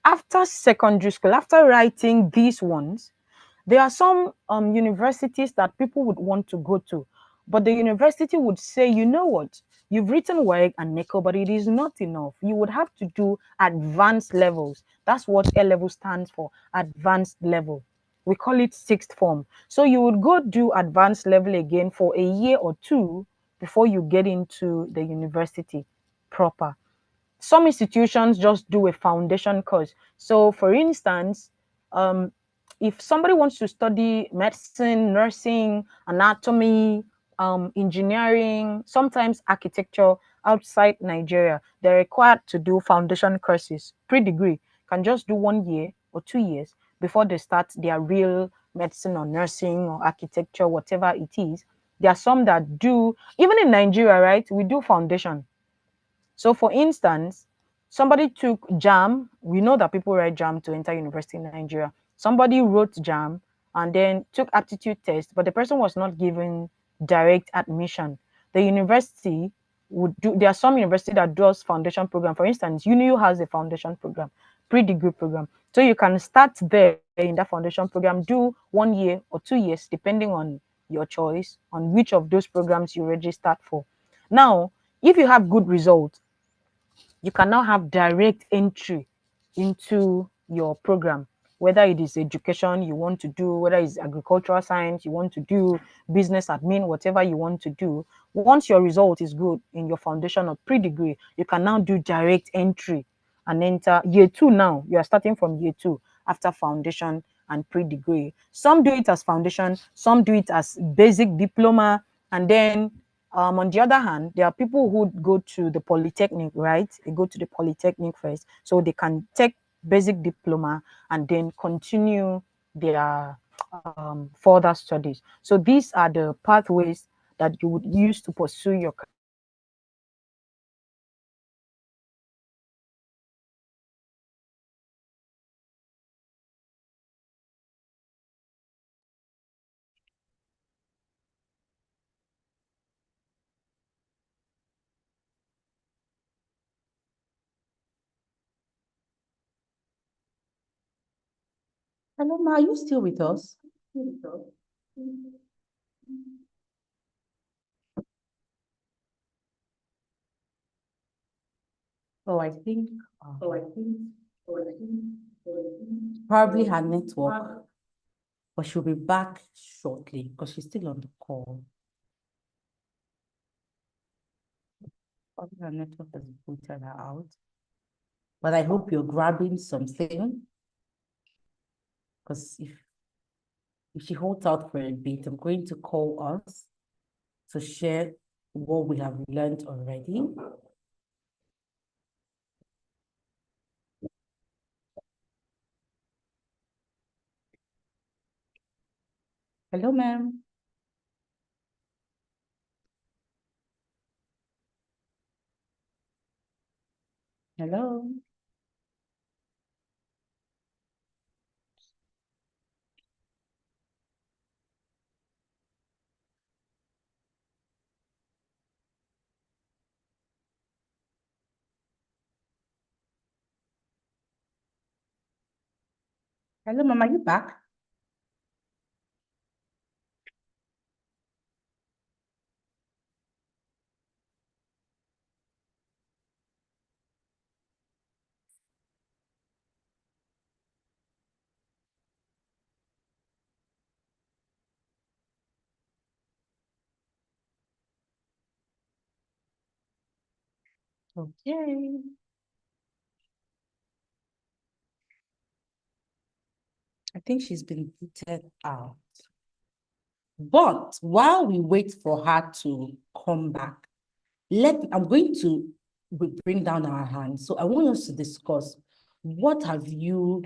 after secondary school, after writing these ones, there are some universities that people would want to go to, but the university would say, you know what, you've written WAEC and NECO, but it is not enough. You would have to do advanced levels. That's what A level stands for, advanced level. We call it 6th form. So you would go do advanced level again for a year or 2 before you get into the university proper. Some institutions just do a foundation course. So for instance, if somebody wants to study medicine, nursing, anatomy, engineering, sometimes architecture outside Nigeria, they're required to do foundation courses. Pre-degree can just do 1 year or 2 years before they start their real medicine or nursing or architecture, whatever it is. There are some that do, even in Nigeria, right? We do foundation. So for instance, somebody took JAM. We know that people write JAM to enter university in Nigeria. Somebody wrote JAM and then took aptitude test, but the person was not given direct admission. The university would do, there are some university that does foundation program. For instance, UNIU has a foundation program, pre-degree program. So you can start there in that foundation program, do 1 year or 2 years, depending on your choice, on which of those programs you registered for. Now, if you have good results, you can now have direct entry into your program, whether it is education you want to do, whether it's agricultural science you want to do, business admin, whatever you want to do. Once your result is good in your foundation or pre-degree, you can now do direct entry and enter year 2. Now you are starting from year 2 after foundation and pre-degree. Some do it as foundation, some do it as basic diploma, and then on the other hand, there are people who go to the polytechnic, right? They go to the polytechnic first, so they can take basic diploma and then continue their further studies. So these are the pathways that you would use to pursue your career. Hello, Ma, are you still with us? Oh, I think probably her network, but she'll be back shortly because she's still on the call. Probably her network has booted her out. But I hope you're grabbing something, because if she holds out for a bit, I'm going to call us to share what we have learned already. Hello, ma'am. Hello. Hello, ma'am, are you back? Okay. I think she's been booted out. But while we wait for her to come back, I'm going to bring down our hands. So I want us to discuss, what have you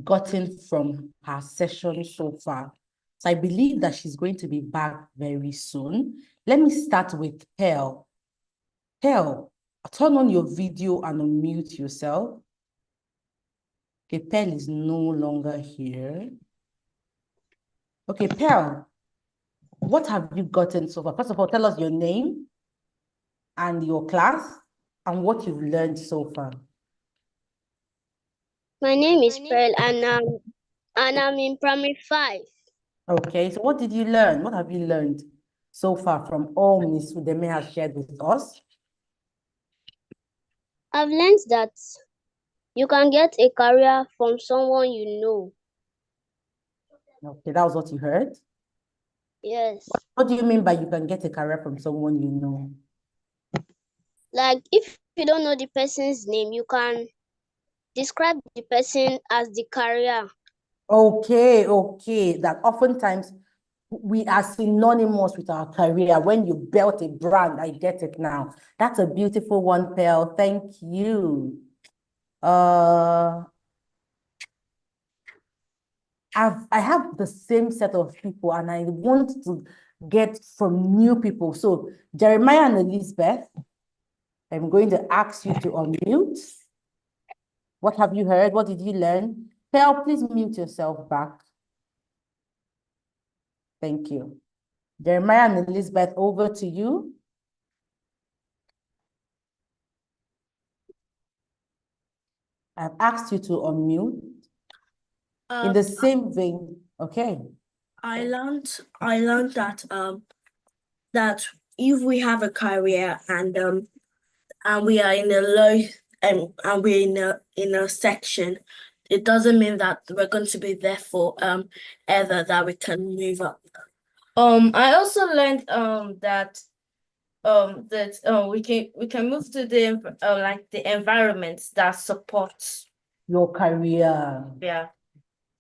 gotten from her session so far? So I believe that she's going to be back very soon. Let me start with Pearl. Pearl, turn on your video and unmute yourself. Okay, Pearl is no longer here. Okay, Pearl, what have you gotten so far? First of all, tell us your name and your class and what you've learned so far. My name is Pearl and I'm in primary 5. Okay, so what did you learn? What have you learned so far from all Miss Udeme has shared with us? I've learned that you can get a career from someone you know. Okay, that was what you heard? Yes. What do you mean by you can get a career from someone you know? Like if you don't know the person's name, you can describe the person as the career. Okay, that oftentimes we are synonymous with our career. When you built a brand, I get it now. That's a beautiful one, Pearl. Thank you. I have the same set of people and I want to get from new people. So Jeremiah and Elizabeth, I'm going to ask you to unmute. What have you heard? What did you learn? Pearl, please mute yourself back. Thank you. Jeremiah and Elizabeth, over to you. I've asked you to unmute. In the same vein, okay. I learned that that if we have a career and we are in a low and we're in a section, it doesn't mean that we're going to be there for ever, that we can move up. I also learned that we can move to the like the environment that supports your career. Yeah.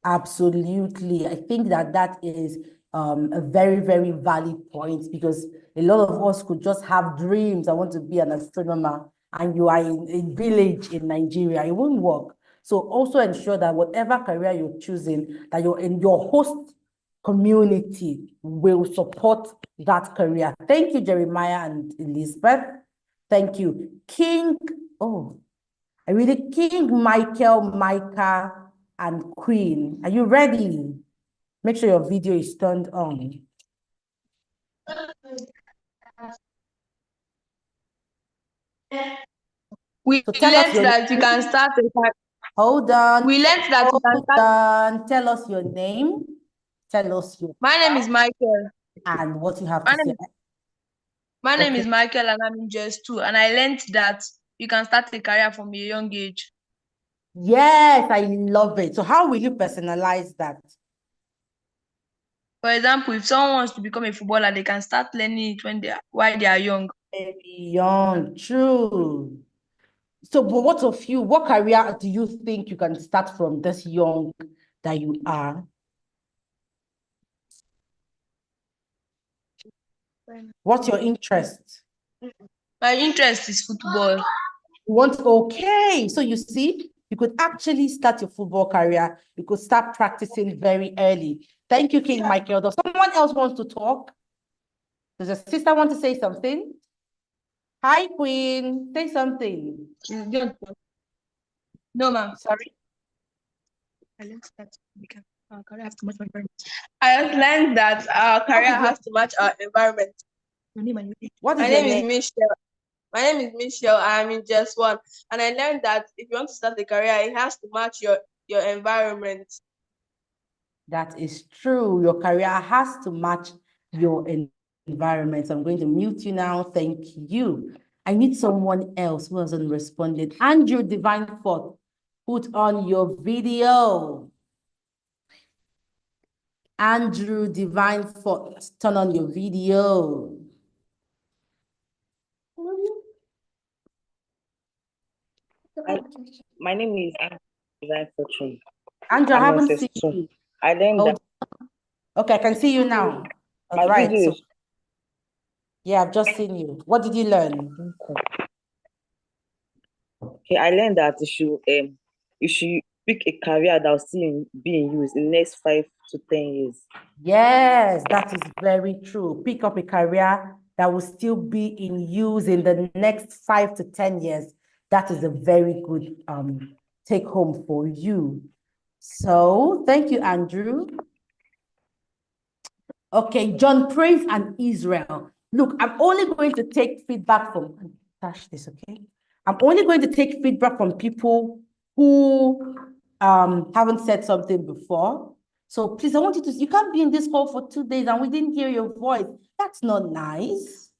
Absolutely. I think that is a very, very valid point, because a lot of us could just have dreams. I want to be an astronomer, and you are in a village in Nigeria, it won't work. So also ensure that whatever career you're choosing, that you're in your host community will support that career. Thank you, Jeremiah and Elizabeth. Thank you. King Michael, Micah, and Queen. Are you ready? Make sure your video is turned on. We learned that you can start a Hold on. We learned that you can Hold start. on. Tell us your name. Tell us your My name is Michael. and what you have My to say. name Okay. is Michael, and I'm in JS2. And I learned that you can start a career from a young age. Yes, I love it. So how will you personalize that? For example, if someone wants to become a footballer, they can start learning it while they are young. Very young, true. So, but what of you? What career do you think you can start from this young that you are? What's your interest? My interest is football. Okay, so you see, you could actually start your football career. You could start practicing very early. Thank you, King Michael. Does someone else want to talk? Does a sister want to say something? Hi, Queen. Say something. No, ma'am. Sorry. I learned that we can our career has to match our environment. I have learned that our career has to match our environment. What is My your name is name? Michelle. My name is Michelle. I'm in just one, and I learned that if you want to start a career, it has to match your environment. That is true. Your career has to match your environment. I'm going to mute you now. Thank you. I need someone else who hasn't responded. Andrew Divine Forth, put on your video. Andrew Divine Forth, turn on your video. My name is Andrew Divine Fortune. Andrew, I I'm haven't in seen SS2. you. I learned that Okay, I can see you now. All my right. videos. So, yeah, I've just seen you. What did you learn? Okay, I learned that you should pick a career that will still be in use in the next 5 to 10 years. Yes, that is very true. Pick up a career that will still be in use in the next 5 to 10 years. That is a very good take home for you. So thank you, Andrew. Okay, John Praise and Israel. Look, I'm only going to take feedback from this, okay? I'm only going to take feedback from people who haven't said something before. So please, I want you to, you can't be in this call for 2 days and we didn't hear your voice. That's not nice.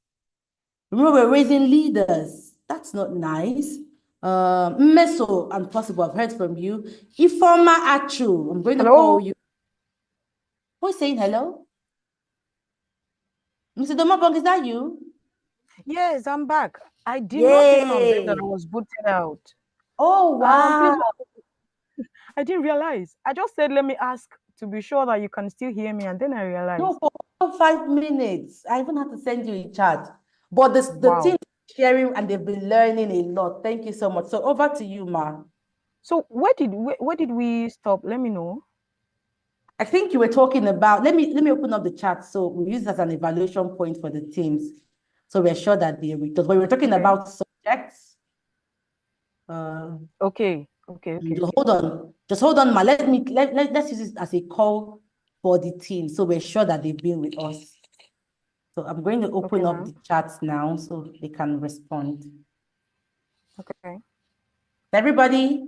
Remember, we're raising leaders. That's not nice. Meso and Possible, I've heard from you. Ifoma Achu, I'm going to call you. Who's saying hello? Mr. Domabong, is that you? Yes, I'm back. I did not even observe that I was booted out. Oh, wow. I didn't realize. I just said, let me ask to be sure that you can still hear me, and then I realized. No, for 5 minutes. I even had to send you a chat. But the team is sharing and they've been learning a lot. Thank you so much. So over to you, Ma. So where did we stop? Let me know. I think you were talking about, let me open up the chat. So we use it as an evaluation point for the teams. So we're sure that they read. Because we were talking about subjects. Okay. Just hold on, Ma. Let's use it as a call for the team. So we're sure that they've been with us. So I'm going to open up the chats now so they can respond. Okay. Everybody,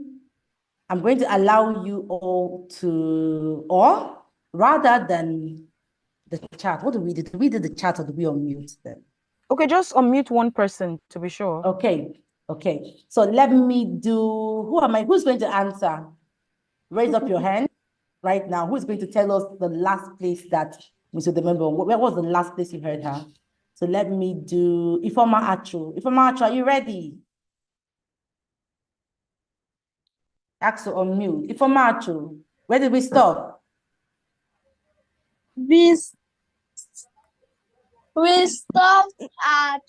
I'm going to allow you all to, or rather than the chat, what do we do? Do we do the chat or do we unmute them? Okay, just unmute one person to be sure. Okay. So let me do, who's going to answer? Raise up your hand right now. Who's going to tell us the last place that Mr. Demembo, where was the last place you heard her? So let me do Ifoma Achu. Ifoma Achu, are you ready? Axel on mute. Ifoma Achu, where did we stop? We stopped at.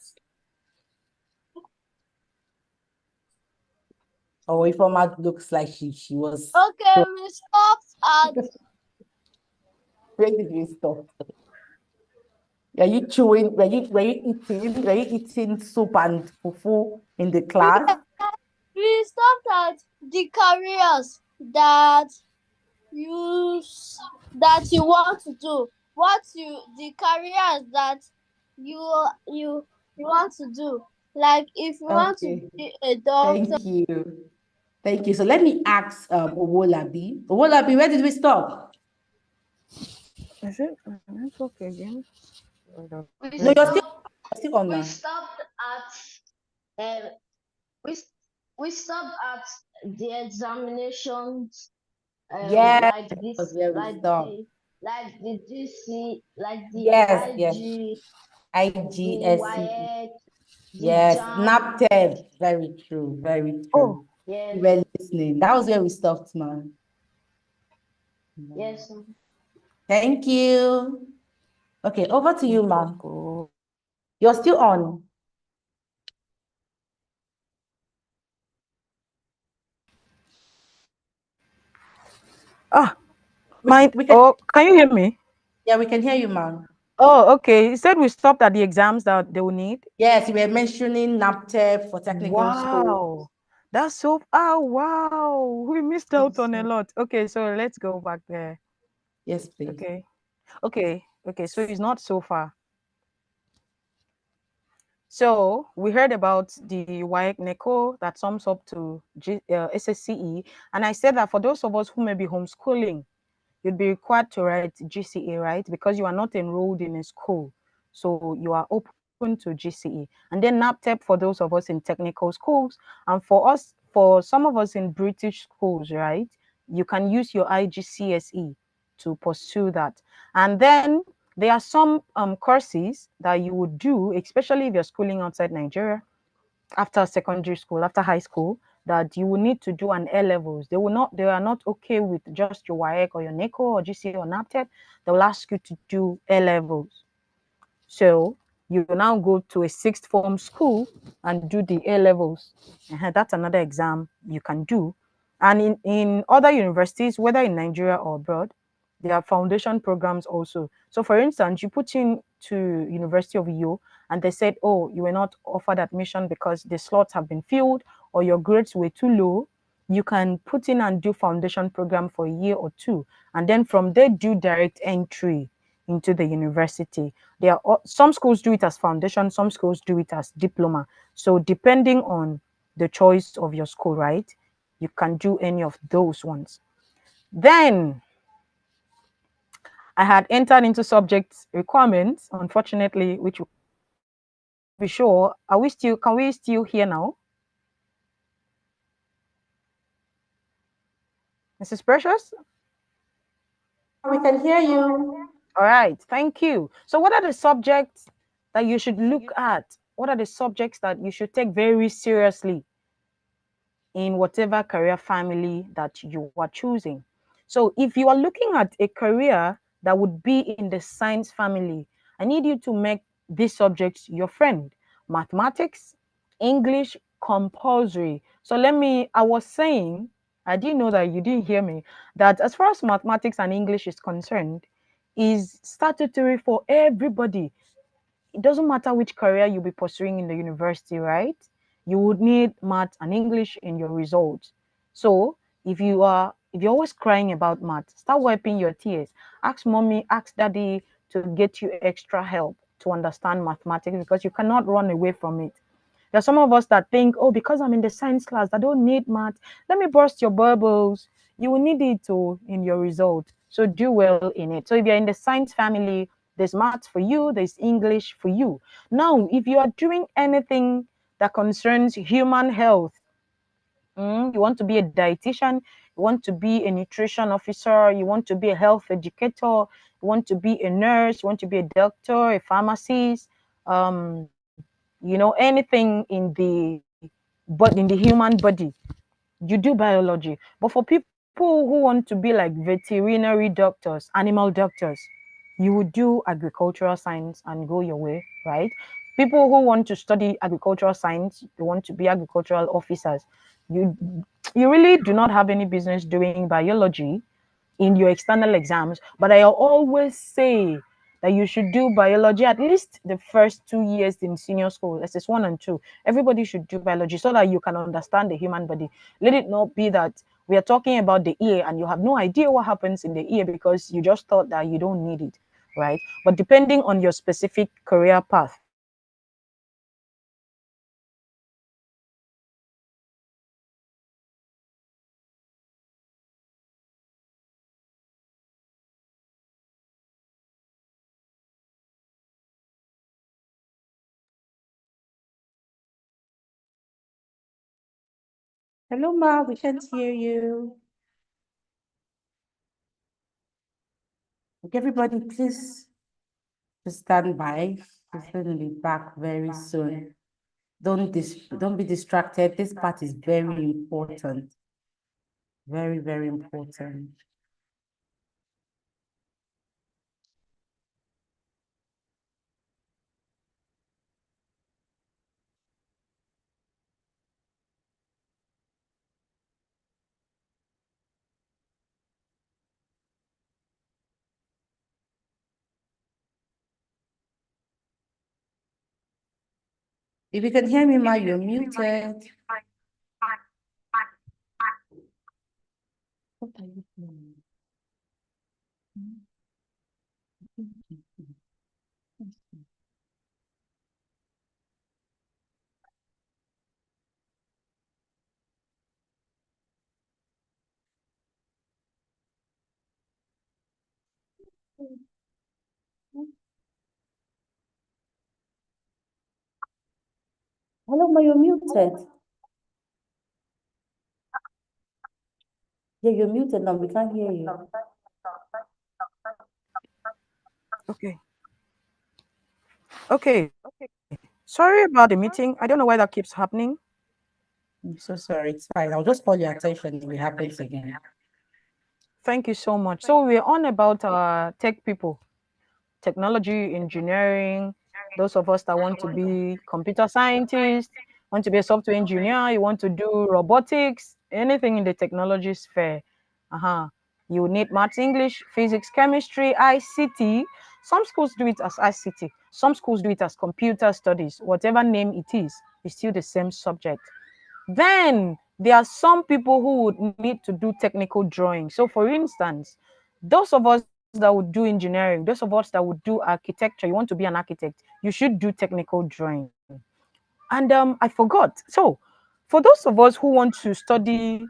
Oh, Ifoma looks like she was. Okay, we stopped at. Where did we stop? Are you chewing? Were you eating soup and fufu in the class? We stopped at the careers that you want to do. The careers that you want to do. Like if you want to be a doctor. Thank you. Thank you. So let me ask Owolabi. Owolabi, where did we stop? Is it? It's okay again. No, you're still on We now. stopped at we stopped at the examinations, Yes, like that this, was where we stopped. like the GC, like the Yes, yes. IG, the IGSE. WIEC, the Yes, JAM. NAPTEP. Very true, very true. Oh, Yes, You were listening. That was where we stopped, man. yes. Thank you. Okay, over to you, ma. You're still on. Oh, can you hear me? Yeah, we can hear you, ma'am. Oh, okay. You said we stopped at the exams that they will need. Yes, you were mentioning NAPTEP for technical school. Wow, that's so. Oh, wow, we missed out on a lot. Okay, so let's go back there. Yes, please. Okay. So it's not so far. So we heard about the WIEC NECO that sums up to SSCE, and I said that for those of us who may be homeschooling, you'd be required to write GCE, right? Because you are not enrolled in a school, so you are open to GCE. And then NAPTEP for those of us in technical schools, and for some of us in British schools, right? You can use your IGCSE to pursue that. And then there are some courses that you would do, especially if you're schooling outside Nigeria, after secondary school, after high school, that you will need to do an A levels. They are not okay with just your WIEC or your NECO or GCE or NAPTEP. They will ask you to do A levels. So you will now go to a sixth form school and do the A levels. That's another exam you can do. And in other universities, whether in Nigeria or abroad, there are foundation programs also. So for instance, you put in to University of Uyo and they said, oh, you were not offered admission because the slots have been filled or your grades were too low. You can put in and do foundation program for a year or two. And then from there, do direct entry into the university. There are some schools do it as foundation, some schools do it as diploma. So depending on the choice of your school, right, you can do any of those ones. Then I had entered into subject requirements, unfortunately, which will be sure. Can we still hear now? Mrs. Precious? We can hear you. All right, thank you. So what are the subjects that you should look at? What are the subjects that you should take very seriously in whatever career family that you are choosing? So if you are looking at a career that would be in the science family, I need you to make these subjects your friend. Mathematics, English, compulsory. So I was saying, I didn't know that you didn't hear me, that as far as mathematics and English is concerned, is statutory for everybody. It doesn't matter which career you'll be pursuing in the university, right? You would need math and English in your results. So if you're always crying about math, start wiping your tears. Ask mommy, ask daddy to get you extra help to understand mathematics because you cannot run away from it. There are some of us that think, oh, because I'm in the science class, I don't need math. Let me burst your bubbles. You will need it in your result. So do well in it. So if you're in the science family, there's math for you, there's English for you. Now, if you are doing anything that concerns human health, you want to be a dietitian, you want to be a nutrition officer, you want to be a health educator, you want to be a nurse, you want to be a doctor, a pharmacist, anything in the human body, you do biology. But for people who want to be like veterinary doctors, animal doctors, you would do agricultural science and go your way, right? People who want to study agricultural science, they want to be agricultural officers. You really do not have any business doing biology in your external exams, but I always say that you should do biology at least the first 2 years in senior school, SS1 and 2. Everybody should do biology so that you can understand the human body. Let it not be that we are talking about the ear and you have no idea what happens in the ear because you just thought that you don't need it, right? But depending on your specific career path, Hello, Ma, we can't hear you. Okay, everybody, please stand by. He's going to be back very soon. Don't be distracted. This part is very important. Very, very important. If you can hear me, Ma, you're muted. What are you doing? Hello, Ma, you're muted. Yeah, you're muted now. We can't hear you. Okay. Okay. Sorry about the meeting. I don't know why that keeps happening. I'm so sorry. It's fine. I'll just call your attention if it happens again. Thank you so much. So we're on about tech people, technology, engineering, those of us that want to be computer scientists, want to be a software engineer, you want to do robotics, anything in the technology sphere. You need maths, English, physics, chemistry, ICT. Some schools do it as ICT. Some schools do it as computer studies. Whatever name it is, it's still the same subject. Then there are some people who would need to do technical drawing. So for instance, those of us that would do engineering, those of us that would do architecture, you want to be an architect, you should do technical drawing. And I forgot. So for those of us who want to study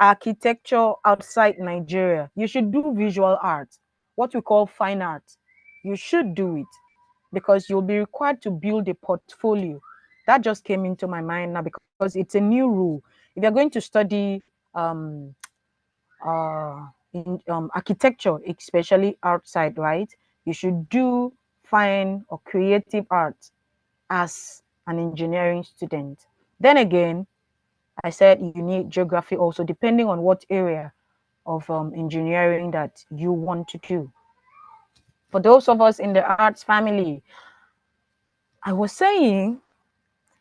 architecture outside Nigeria, you should do visual art, what we call fine art. You should do it because you'll be required to build a portfolio. That just came into my mind now because it's a new rule. If you're going to study architecture, especially outside, right, you should do fine or creative art as an engineering student. Then again, I said you need geography also, depending on what area of engineering that you want to do. For those of us in the arts family, I was saying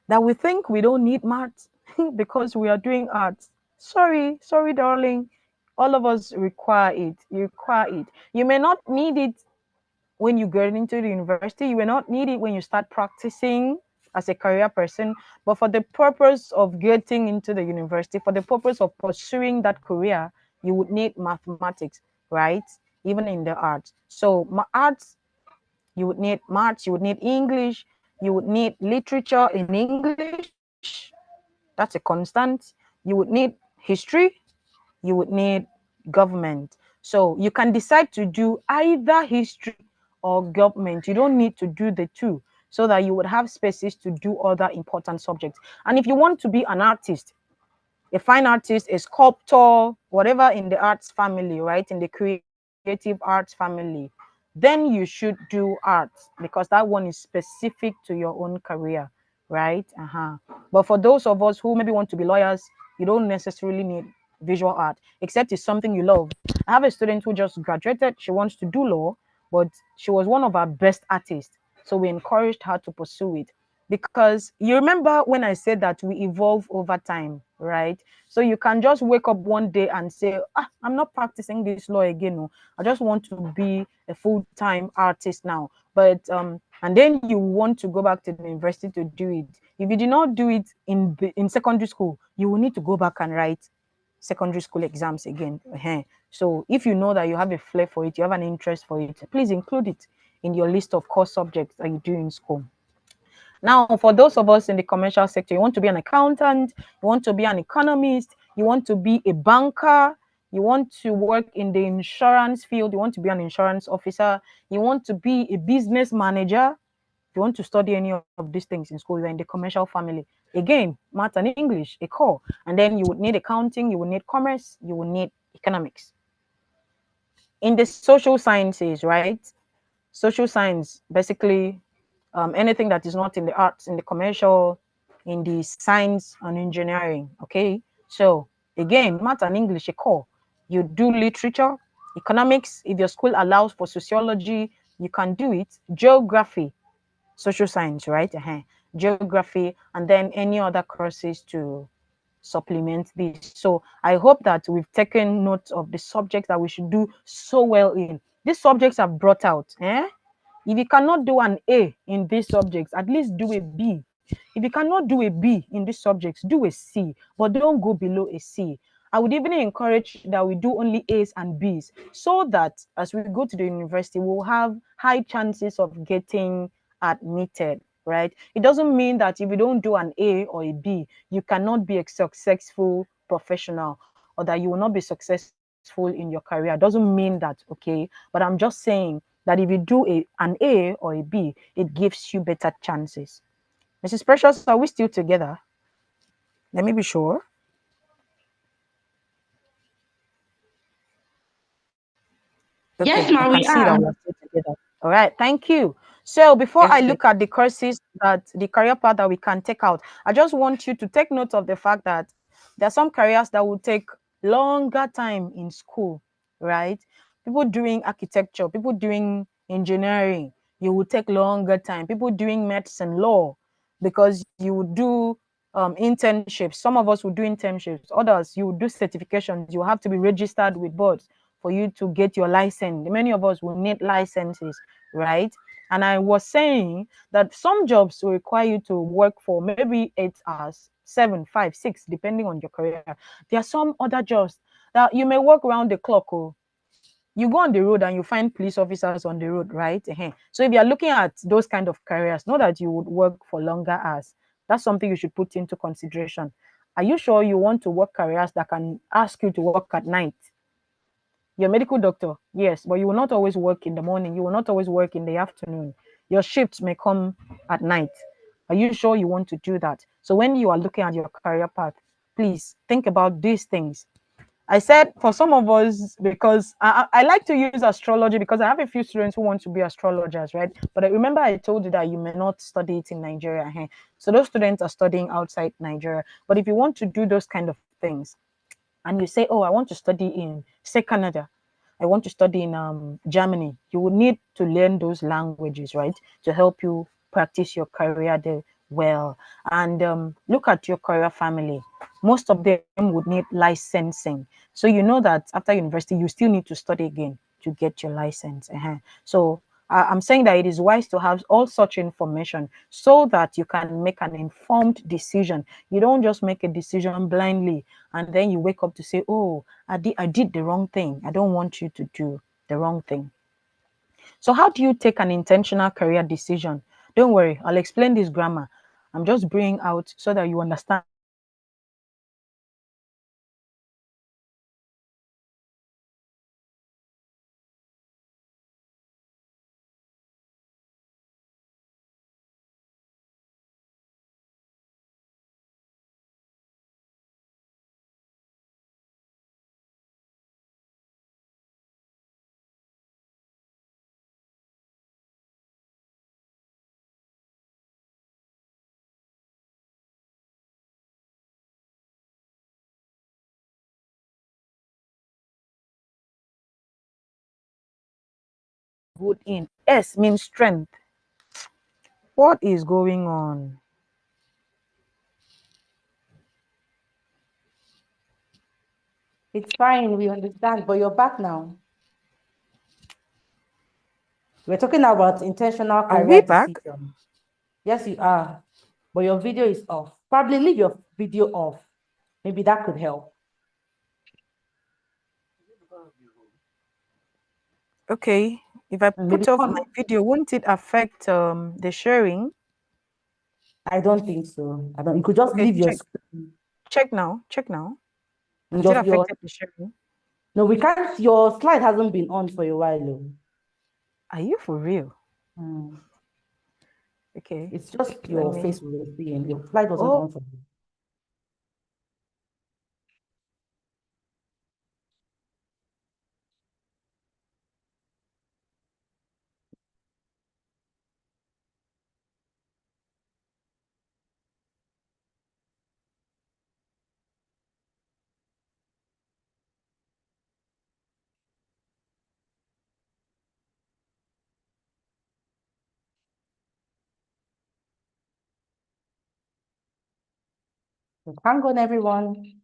that we think we don't need maths because we are doing arts. Sorry, darling. All of us require it. You require it. You may not need it when you get into the university. You may not need it when you start practicing as a career person, but for the purpose of getting into the university, for the purpose of pursuing that career, you would need mathematics, right? Even in the arts. So arts, you would need maths, you would need English, you would need literature in English. That's a constant. You would need history, you would need government. So you can decide to do either history or government. You don't need to do the two, so that you would have spaces to do other important subjects. And if you want to be an artist, a fine artist, a sculptor, whatever in the arts family, right, in the creative arts family, then you should do art because that one is specific to your own career, right? But for those of us who maybe want to be lawyers, you don't necessarily need visual art, except it's something you love. I have a student who just graduated. She wants to do law, but she was one of our best artists. So we encouraged her to pursue it. Because you remember when I said that we evolve over time, right? So you can just wake up one day and say, I'm not practicing this law again. No. I just want to be a full-time artist now. But and then you want to go back to the university to do it. If you did not do it in secondary school, you will need to go back and write secondary school exams again. So if you know that you have a flair for it, you have an interest for it, please include it in your list of core subjects that you do in school. Now, for those of us in the commercial sector, you want to be an accountant, you want to be an economist, you want to be a banker, you want to work in the insurance field, you want to be an insurance officer, you want to be a business manager, you want to study any of these things in school, you're in the commercial family, Again, math and English, a core. And then you would need accounting, you would need commerce, you would need economics. In the social sciences, right? Social science, basically anything that is not in the arts, in the commercial, in the science and engineering, okay? So again, math and English, a core. You do literature, economics, if your school allows for sociology, you can do it. Geography, social science, right? Geography, and then any other courses to supplement this. So I hope that we've taken note of the subjects that we should do so well in. These subjects are brought out. If you cannot do an A in these subjects, at least do a B. If you cannot do a B in these subjects, do a C, but don't go below a C. I would even encourage that we do only A's and B's, so that as we go to the university, we'll have high chances of getting admitted, right? It doesn't mean that if you don't do an A or a B, you cannot be a successful professional, or that you will not be successful in your career. It doesn't mean that, okay? But I'm just saying that if you do an A or a B, it gives you better chances. Mrs. Precious, are we still together? Let me be sure. Okay, yes, ma, we I can see that are. we are still together. All right, thank you. So before I look at the courses that the career path that we can take out, I just want you to take note of the fact that there are some careers that will take longer time in school, right? People doing architecture, people doing engineering, you will take longer time. People doing medicine, law, because you would do internships. Some of us will do internships. Others, you will do certifications. You have to be registered with boards for you to get your license. Many of us will need licenses, right? And I was saying that some jobs will require you to work for maybe 8 hours, 7, 5, 6, depending on your career. There are some other jobs that you may work around the clock. Oh, you go on the road and you find police officers on the road, right? So if you're looking at those kind of careers, know that you would work for longer hours. That's something you should put into consideration. Are you sure you want to work careers that can ask you to work at night? You're a medical doctor, yes, but you will not always work in the morning. You will not always work in the afternoon. Your shifts may come at night. Are you sure you want to do that? So when you are looking at your career path, please think about these things. I said for some of us, because I like to use astrology because I have a few students who want to be astrologers, right? But I remember I told you that you may not study it in Nigeria. So those students are studying outside Nigeria. But if you want to do those kind of things, and you say, oh, I want to study in, say, Canada, I want to study in Germany, you will need to learn those languages, right, to help you practice your career there well. And look at your career family. Most of them would need licensing. So you know that after university, you still need to study again to get your license. So I'm saying that it is wise to have all such information so that you can make an informed decision. You don't just make a decision blindly and then you wake up to say, oh, I did the wrong thing. I don't want you to do the wrong thing. So how do you take an intentional career decision? Don't worry, I'll explain this grammar. I'm just bringing out so that you understand. Good in. S means strength. What is going on? It's fine, we understand, but you're back now. We're talking about intentional career decision. Yes, you are, but your video is off. Probably leave your video off. Maybe that could help. Okay, if I put off my video, won't it affect the sharing? I don't think so. I don't. You could just leave your screen. Check now. Check now. Has it Just affected the sharing? No, we can't. Your slide hasn't been on for a while. Are you for real? Okay. It's just Let your me- face we were seeing. Your flight wasn't Oh. on for you. So hang on, everyone.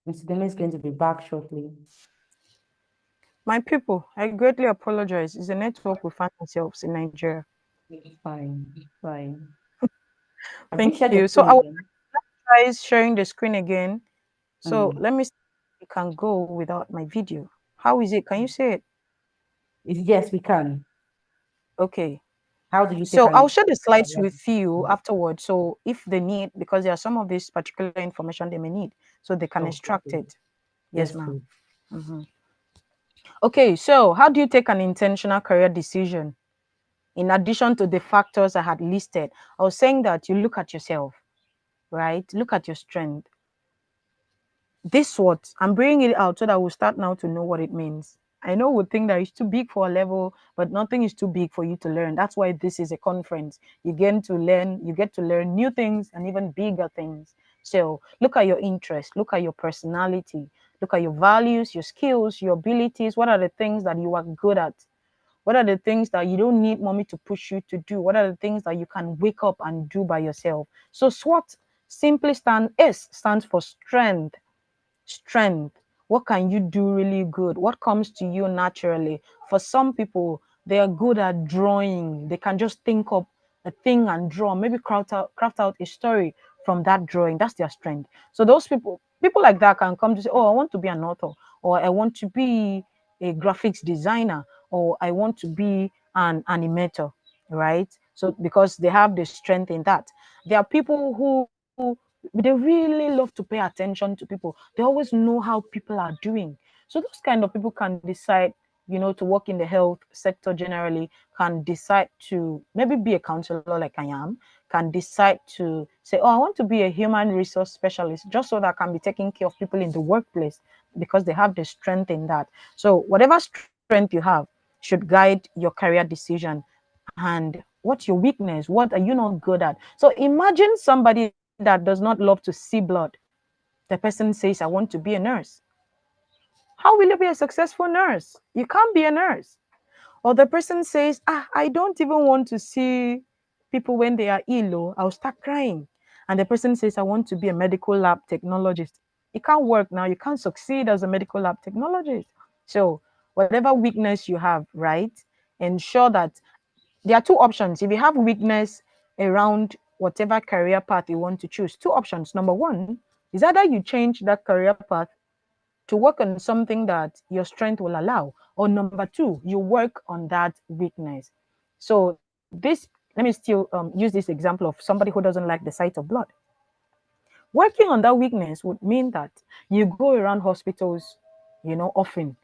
Mr. Deme is going to be back shortly. My people, I greatly apologize. It's a network we find ourselves in Nigeria. It's fine. It's fine. Thank you. So I will try sharing the screen again. So let me see if we can go without my video. How is it? Can you see it? Yes, we can. Okay. How do you So take I'll share the slides with you afterwards. So if they need, because there are some of this particular information they may need, so they can extract it. Yes, ma'am. Okay, so how do you take an intentional career decision? In addition to the factors I had listed, I was saying that you look at yourself, right? Look at your strength. This what I'm bringing it out so that we'll start now to know what it means. I know we think that it's too big for a level, but nothing is too big for you to learn. That's why this is a conference. You get to learn new things and even bigger things. So look at your interests, look at your personality, look at your values, your skills, your abilities. What are the things that you are good at? What are the things that you don't need mommy to push you to do? What are the things that you can wake up and do by yourself? So SWOT simply stands for strength. Strength. What can you do really good? What comes to you naturally? For some people, they are good at drawing. They can just think up a thing and draw, maybe craft out a story from that drawing. That's their strength. So those people like that can come to say, oh, I want to be an author, or I want to be a graphics designer, or I want to be an animator, right? So because they have the strength in that. There are people who they really love to pay attention to people. They always know how people are doing. So those kind of people can decide, to work in the health sector generally, can decide to maybe be a counselor like I am, can decide to say, oh, I want to be a human resource specialist, just so that I can be taking care of people in the workplace because they have the strength in that. So whatever strength you have should guide your career decision. And what's your weakness? What are you not good at? So imagine somebody that does not love to see blood. The person says, I want to be a nurse. How will you be a successful nurse? You can't be a nurse. Or the person says, I don't even want to see people when they are ill. I'll start crying. And the person says, I want to be a medical lab technologist. It can't work now. You can't succeed as a medical lab technologist. So whatever weakness you have, right, ensure that there are two options. If you have weakness around whatever career path you want to choose, two options. Number one is either you change that career path to work on something that your strength will allow, or number two, you work on that weakness. So this, let me still use this example of somebody who doesn't like the sight of blood. Working on that weakness would mean that you go around hospitals, often,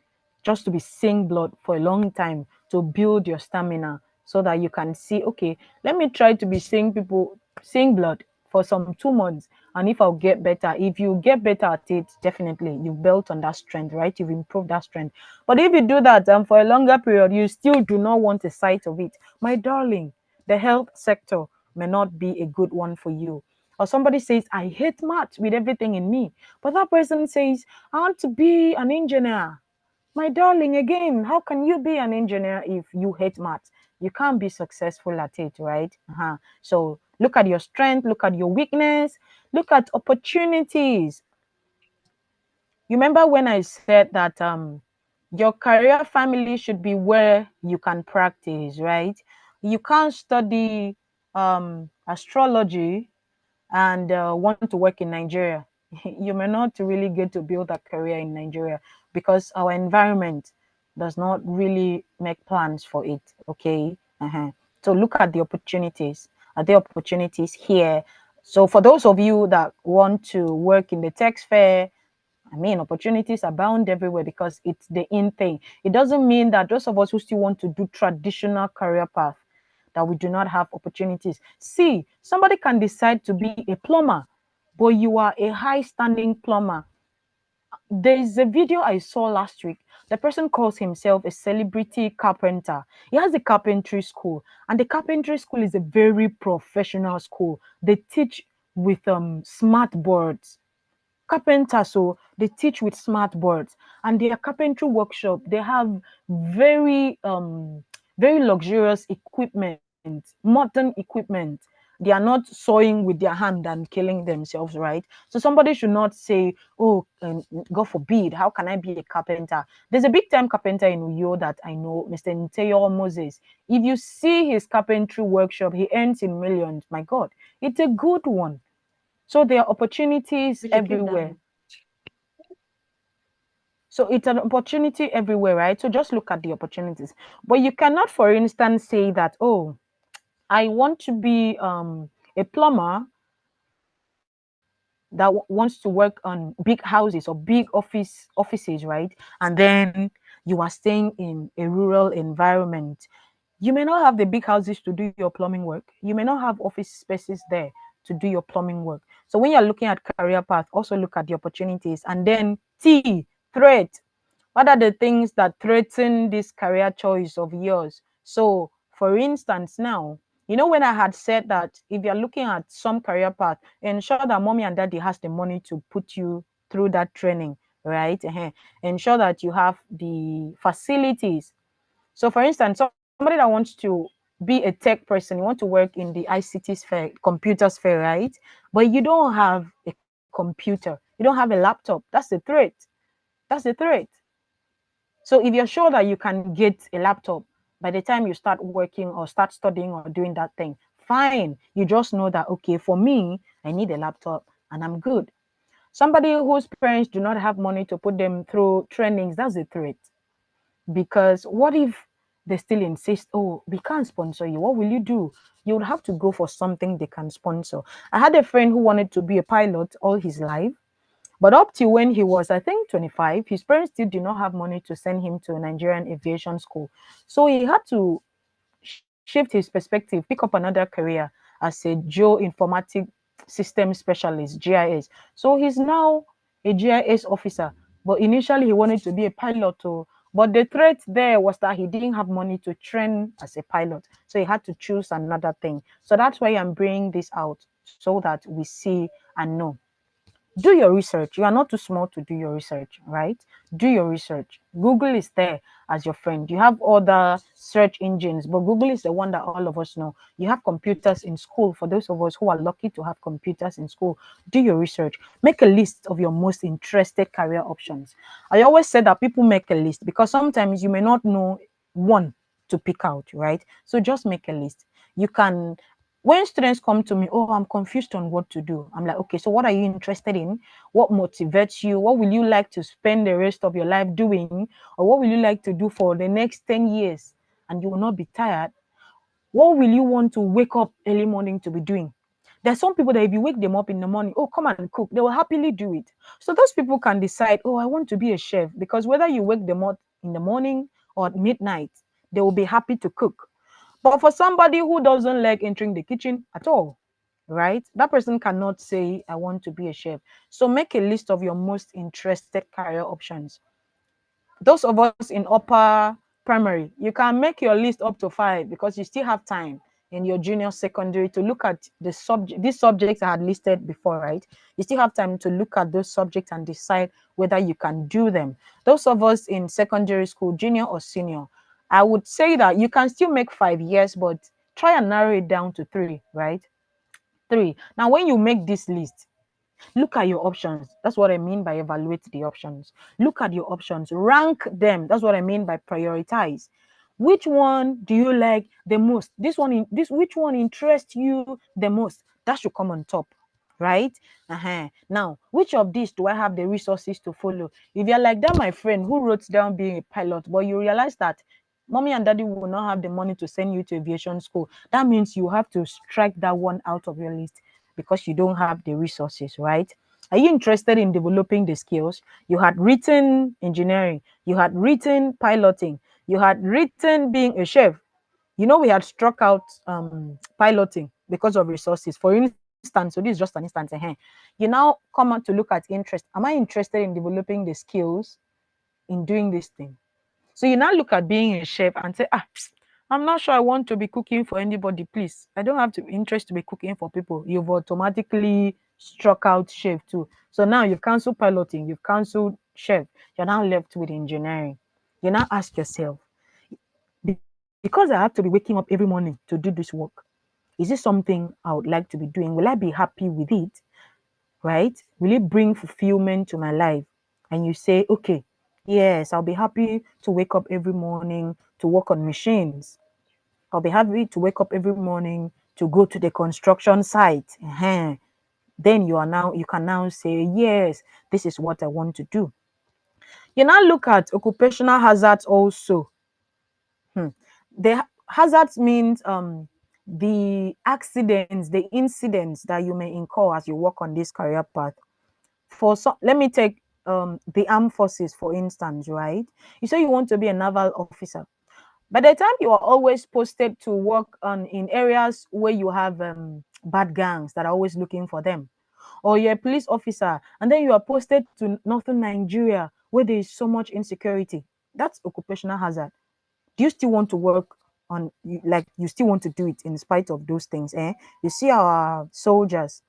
just to be seeing blood for a long time to build your stamina so that you can see, okay, let me try to be seeing blood for some 2 months. And if I'll get better, if you get better at it, definitely you've built on that strength, right? You've improved that strength. But if you do that for a longer period, you still do not want a sight of it, my darling, the health sector may not be a good one for you. Or somebody says, I hate math with everything in me. But that person says, I want to be an engineer. My darling, again, how can you be an engineer if you hate math? You can't be successful at it, right? So look at your strength, look at your weakness, look at opportunities. You remember when I said that your career family should be where you can practice, right? You can't study astrology and want to work in Nigeria. You may not really get to build a career in Nigeria because our environment does not really make plans for it. Okay. So look at the opportunities. Are there opportunities here? So for those of you that want to work in the tech fair, opportunities abound everywhere because it's the in thing. It doesn't mean that those of us who still want to do traditional career path, that we do not have opportunities. See, somebody can decide to be a plumber, but you are a high-standing plumber. There is a video I saw last week. The person calls himself a celebrity carpenter. He has a carpentry school, and the carpentry school is a very professional school. They teach with smart boards. Carpenters, so they teach with smart boards, and their carpentry workshop, they have very very luxurious equipment, modern equipment. They are not sewing with their hand and killing themselves, right? So somebody should not say, oh, God forbid, how can I be a carpenter? There's a big time carpenter in Uyo that I know, Mr. Nteyo Moses. If you see his carpentry workshop, he earns in millions. My God, it's a good one. So there are opportunities everywhere. So it's an opportunity everywhere, right? So just look at the opportunities. But you cannot, for instance, say that, oh, I want to be a plumber that wants to work on big houses or big offices, right? And then you are staying in a rural environment. You may not have the big houses to do your plumbing work. You may not have office spaces there to do your plumbing work. So when you're looking at career path, also look at the opportunities. And then threat. What are the things that threaten this career choice of yours? So for instance, now, you know, when I had said that if you're looking at some career path, ensure that mommy and daddy has the money to put you through that training, right? Ensure that you have the facilities. So for instance, somebody that wants to be a tech person, you want to work in the ICT sphere, computer sphere, right? But you don't have a computer, you don't have a laptop. That's a threat. That's a threat. So if you're sure that you can get a laptop by the time you start working or start studying or doing that thing, fine. You just know that, okay, for me, I need a laptop and I'm good. Somebody whose parents do not have money to put them through trainings, that's a threat. Because what if they still insist, oh, we can't sponsor you? What will you do? You would have to go for something they can sponsor. I had a friend who wanted to be a pilot all his life. But up till when he was, I think, 25, his parents still did not have money to send him to a Nigerian aviation school. So he had to shift his perspective, pick up another career as a geoinformatic system specialist, GIS. So he's now a GIS officer. But initially he wanted to be a pilot too. But the threat there was that he didn't have money to train as a pilot. So he had to choose another thing. So that's why I'm bringing this out so that we see and know. Do your research. You are not too small to do your research, right? Do your research. Google is there as your friend. You have other search engines, but Google is the one that all of us know. You have computers in school. For those of us who are lucky to have computers in school, do your research. Make a list of your most interested career options. I always say that people make a list because sometimes you may not know one to pick out, right? So just make a list. You can, when students come to me, oh, I'm confused on what to do. I'm like, okay, so what are you interested in? What motivates you? What will you like to spend the rest of your life doing? Or what will you like to do for the next 10 years? And you will not be tired. What will you want to wake up early morning to be doing? There's some people that if you wake them up in the morning, oh, come and cook, they will happily do it. So those people can decide, oh, I want to be a chef, because whether you wake them up in the morning or at midnight, they will be happy to cook. But for somebody who doesn't like entering the kitchen at all, right? That person cannot say, I want to be a chef. So make a list of your most interested career options. Those of us in upper primary, you can make your list up to 5 because you still have time in your junior secondary to look at the subject, these subjects I had listed before, right? You still have time to look at those subjects and decide whether you can do them. Those of us in secondary school, junior or senior, I would say that you can still make 5 years, but try and narrow it down to 3, right? 3. Now, when you make this list, look at your options. That's what I mean by evaluate the options. Look at your options, rank them. That's what I mean by prioritize. Which one do you like the most? Which one interests you the most? That should come on top, right? Now, which of these do I have the resources to follow? If you're like that, my friend who wrote down being a pilot, but you realize that mommy and daddy will not have the money to send you to aviation school, that means you have to strike that one out of your list because you don't have the resources, right? Are you interested in developing the skills? You had written engineering, you had written piloting, you had written being a chef, You know, we had struck out piloting because of resources. For instance, so this is just an instance. You now come out to look at interest. Am I interested in developing the skills in doing this thing? So you now look at being a chef and say, I'm not sure I want to be cooking for anybody, please. I don't have interest to be cooking for people. You've automatically struck out chef too. So now you've cancelled piloting, you've cancelled chef. You're now left with engineering. You now ask yourself, because I have to be waking up every morning to do this work, is this something I would like to be doing? Will I be happy with it? Right? Will it bring fulfillment to my life? And you say, okay, yes, I'll be happy to wake up every morning to work on machines. I'll be happy to wake up every morning to go to the construction site. Then you can now say, yes, this is what I want to do. You now look at occupational hazards also. The hazards means the accidents, the incidents that you may incur as you work on this career path. For some, let me take the armed forces, for instance, right? You say you want to be a naval officer. By the time you are always posted to work in areas where you have bad gangs that are always looking for them, or you're a police officer and then you are posted to northern Nigeria where there is so much insecurity, that's occupational hazard. Do you still want to work on, like, you still want to do it in spite of those things? You see our soldiers,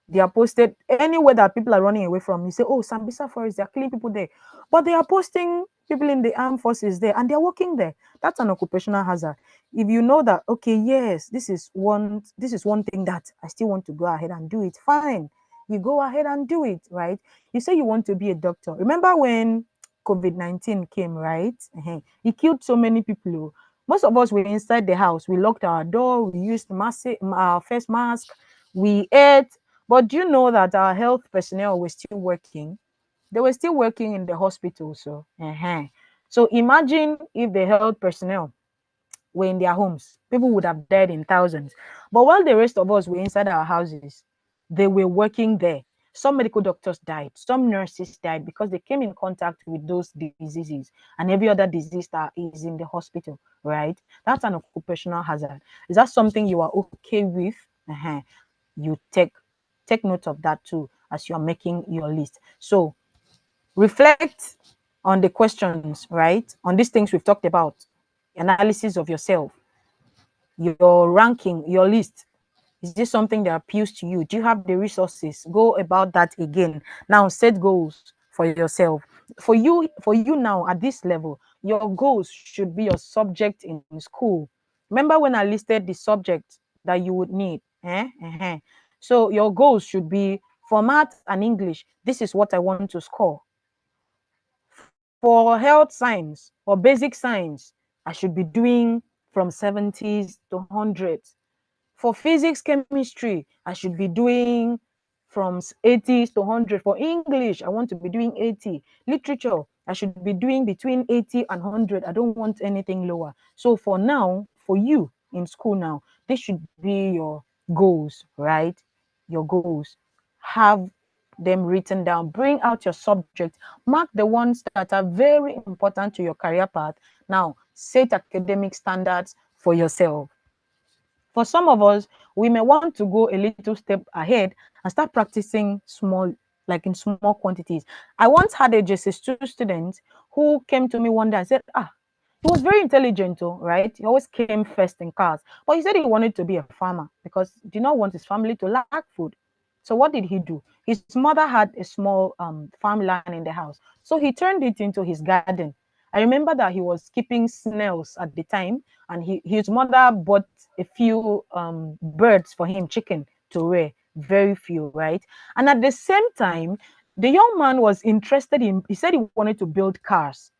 they are posted anywhere that people are running away from. You say, oh, Sambisa Forest, they are killing people there. But they are posting people in the armed forces there and they're working there. That's an occupational hazard. If you know that, okay, yes, this is one thing that I still want to go ahead and do it, fine. You go ahead and do it, right? You say you want to be a doctor. Remember when COVID-19 came, right? It killed so many people. Most of us were inside the house. We locked our door. We used our face mask. We ate. But do you know that our health personnel were still working? They were still working in the hospital. So imagine if the health personnel were in their homes, people would have died in thousands. But while the rest of us were inside our houses, they were working there. Some medical doctors died, some nurses died because they came in contact with those diseases and every other disease that is in the hospital, right? That's an occupational hazard. Is that something you are okay with? You take note of that too as you are making your list. So reflect on the questions, right? On these things we've talked about, analysis of yourself, your ranking, your list. Is this something that appeals to you? Do you have the resources? Go about that again. Now set goals for yourself. For you now at this level, your goals should be your subject in school. Remember when I listed the subject that you would need? So your goals should be for math and English. This is what I want to score. For health science or basic science, I should be doing from 70s to 100s. For physics, chemistry, I should be doing from 80s to 100. For English, I want to be doing 80. Literature, I should be doing between 80 and 100. I don't want anything lower. So for now, for you in school now, this should be your goals, right? Your goals. Have them written down. Bring out your subject. Mark the ones that are very important to your career path. Now, set academic standards for yourself. For some of us, we may want to go a little step ahead and start practicing small, like in small quantities. I once had a JSS2 student who came to me one day and said, he was very intelligent, right? He always came first in class. But he said he wanted to be a farmer because he did not want his family to lack food. So what did he do? His mother had a small farmland in the house. So he turned it into his garden. I remember that he was keeping snails at the time, and his mother bought a few birds for him, chicken to rear, very few, right? And at the same time, the young man was interested in, he said he wanted to build cars.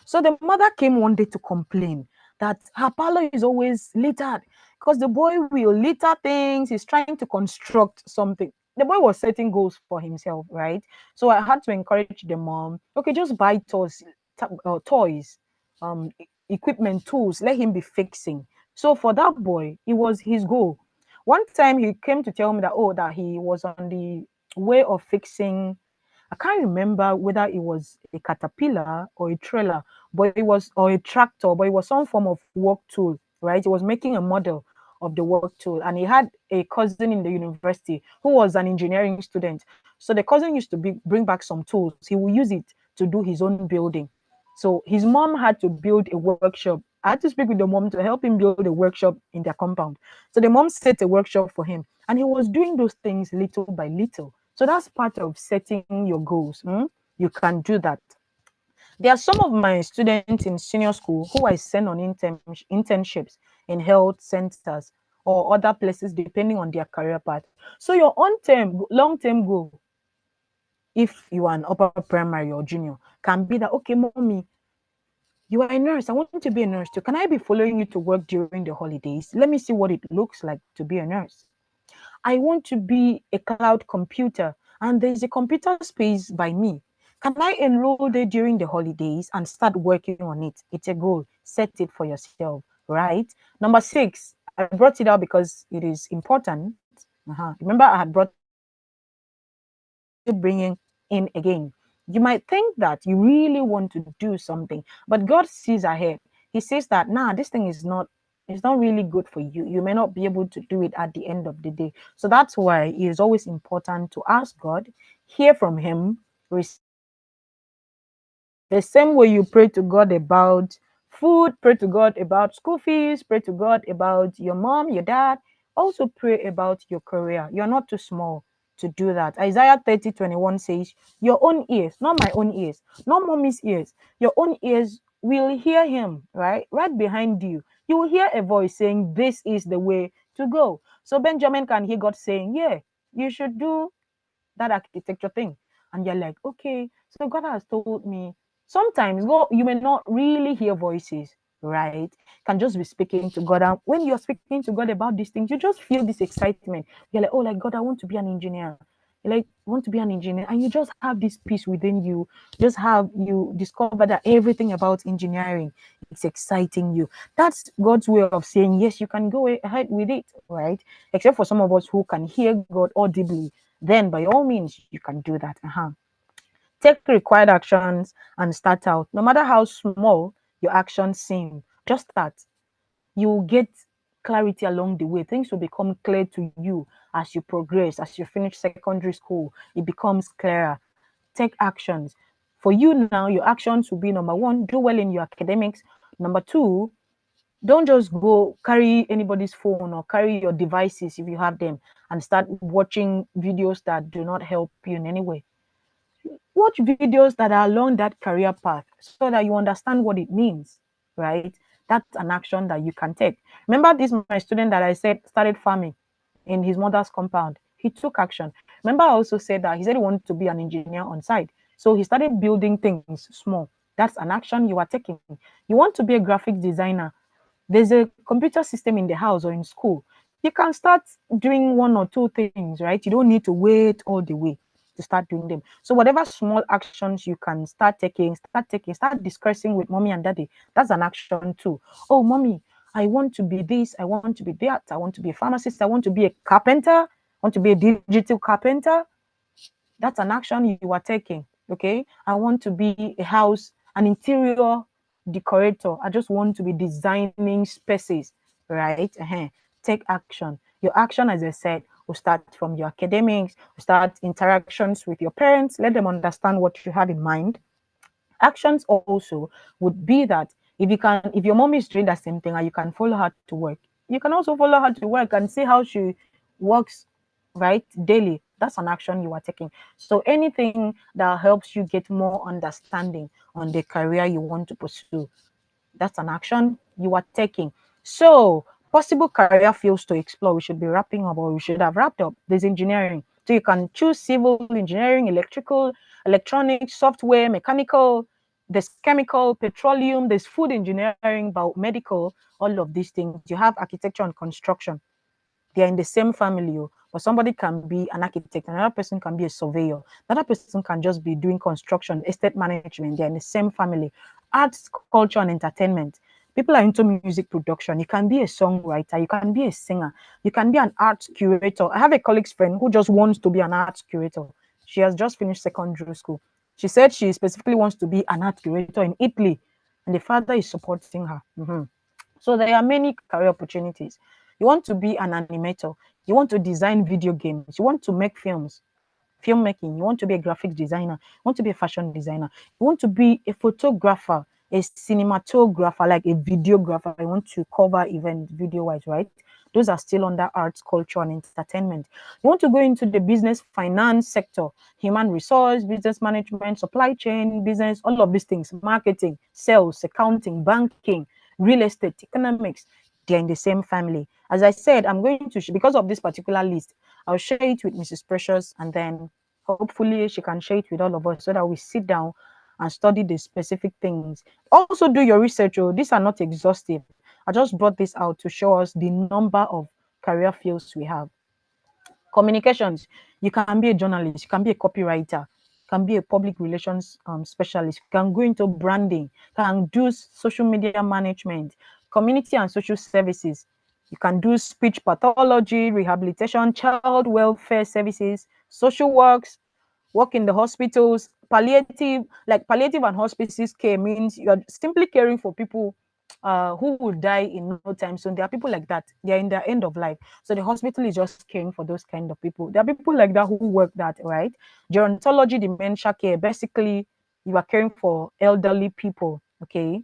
So the mother came one day to complain that her parlor is always littered because the boy will litter things. He's trying to construct something. The boy was setting goals for himself, right? So I had to encourage the mom, okay, just buy toys, equipment, tools, let him be fixing. So for that boy, it was his goal. One time he came to tell me that, that he was on the way of fixing, I can't remember whether it was a caterpillar or a trailer, but it was, or a tractor, but it was some form of work tool right? He was making a model of the work tool, and he had a cousin in the university who was an engineering student. So the cousin used to bring back some tools. He will use it to do his own building. So his mom had to build a workshop. I had to speak with the mom to help him build a workshop in their compound. So the mom set a workshop for him, and he was doing those things little by little. So that's part of setting your goals. You can do that. There are some of my students in senior school who I send on internships in health centers or other places depending on their career path. So your long-term goal, if you are an upper primary or junior, can be that, okay, mommy, you are a nurse. I want to be a nurse too. Can I be following you to work during the holidays? Let me see what it looks like to be a nurse. I want to be a cloud computer, and there's a computer space by me. Can I enroll there during the holidays and start working on it? It's a goal. Set it for yourself, right? Number 6, I brought it out because it is important. Remember, I had brought bringing in again. You might think that you really want to do something, but God sees ahead. He says that, nah, this thing is not, it's not really good for you. You may not be able to do it at the end of the day. So that's why it is always important to ask God, hear from him, the same way you pray to God about food, pray to God about school fees, pray to God about your mom, your dad. Also pray about your career. You're not too small to do that. Isaiah 30:21 says, your own ears, not my own ears, not mommy's ears, your own ears will hear him, right? Right behind you. You will hear a voice saying, this is the way to go. So Benjamin can hear God saying, yeah, you should do that architecture thing. And you're like, okay, so God has told me. Sometimes you may not really hear voices, right? Can just be speaking to God. And when you're speaking to God about these things, you just feel this excitement. You're like, oh, like, God, I want to be an engineer. You're like, want to be an engineer. And you just have this peace within you. You discover that everything about engineering, it's exciting you. That's God's way of saying, yes, you can go ahead with it, right? Except for some of us who can hear God audibly, then by all means, you can do that. Take required actions and start out. No matter how small your actions seem, just start. You will get clarity along the way. Things will become clear to you as you progress, as you finish secondary school. It becomes clearer. Take actions. For you now, your actions will be, number 1, do well in your academics. Number 2, don't just go carry anybody's phone or carry your devices if you have them and start watching videos that do not help you in any way. Watch videos that are along that career path so that you understand what it means, right? That's an action that you can take. Remember this, my student that I said started farming in his mother's compound. He took action. Remember I also said that he said he wanted to be an engineer on site. So he started building things small. That's an action you are taking. You want to be a graphic designer. There's a computer system in the house or in school. You can start doing 1 or 2 things, right? You don't need to wait all the way to start doing them. So whatever small actions you can start discussing with mommy and daddy. That's an action too. Oh, mommy, I want to be this, I want to be that, I want to be a pharmacist, I want to be a carpenter, I want to be a digital carpenter. That's an action you are taking. Okay, I want to be an interior decorator. I just want to be designing spaces, right? Take action. Your action, as I said, will start from your academics, will start interactions with your parents, let them understand what you have in mind. Actions also would be that if your mom is doing the same thing and you can follow her to work, you can also follow her to work and see how she works, right, daily. That's an action you are taking. So anything that helps you get more understanding on the career you want to pursue, that's an action you are taking. So possible career fields to explore. We should be wrapping up, or we should have wrapped up. There's engineering. So you can choose civil engineering, electrical, electronics, software, mechanical, there's chemical, petroleum, there's food engineering, biomedical, all of these things. You have architecture and construction. They're in the same family, but somebody can be an architect, another person can be a surveyor, another person can just be doing construction, estate management. They're in the same family. Arts, culture, and entertainment. People are into music production. You can be a songwriter, you can be a singer, you can be an arts curator. I have a colleague's friend who just wants to be an arts curator. She has just finished secondary school. She said she specifically wants to be an art curator in Italy, and the father is supporting her. So there are many career opportunities. You want to be an animator, you want to design video games, you want to make filmmaking, you want to be a graphic designer, you want to be a fashion designer, you want to be a photographer, a cinematographer, like a videographer, you want to cover event video wise, right? Those are still under arts, culture, and entertainment. You want to go into the business finance sector, human resource, business management, supply chain, business, all of these things, marketing, sales, accounting, banking, real estate, economics, they're in the same family. As I said, I'm going to, because of this particular list, I'll share it with Mrs. Precious, and then hopefully she can share it with all of us so that we sit down and study the specific things. Also do your research. Oh, these are not exhaustive. I just brought this out to show us the number of career fields we have. Communications, you can be a journalist, you can be a copywriter, you can be a public relations specialist, you can go into branding, you can do social media management, community and social services, you can do speech pathology, rehabilitation, child welfare services, social works, work in the hospitals, palliative, like palliative and hospices care means you're simply caring for people who will die in no time soon. There are people like that. They are in their end of life. So the hospital is just caring for those kind of people. There are people like that who work that, right? Gerontology, dementia care, basically you are caring for elderly people, okay?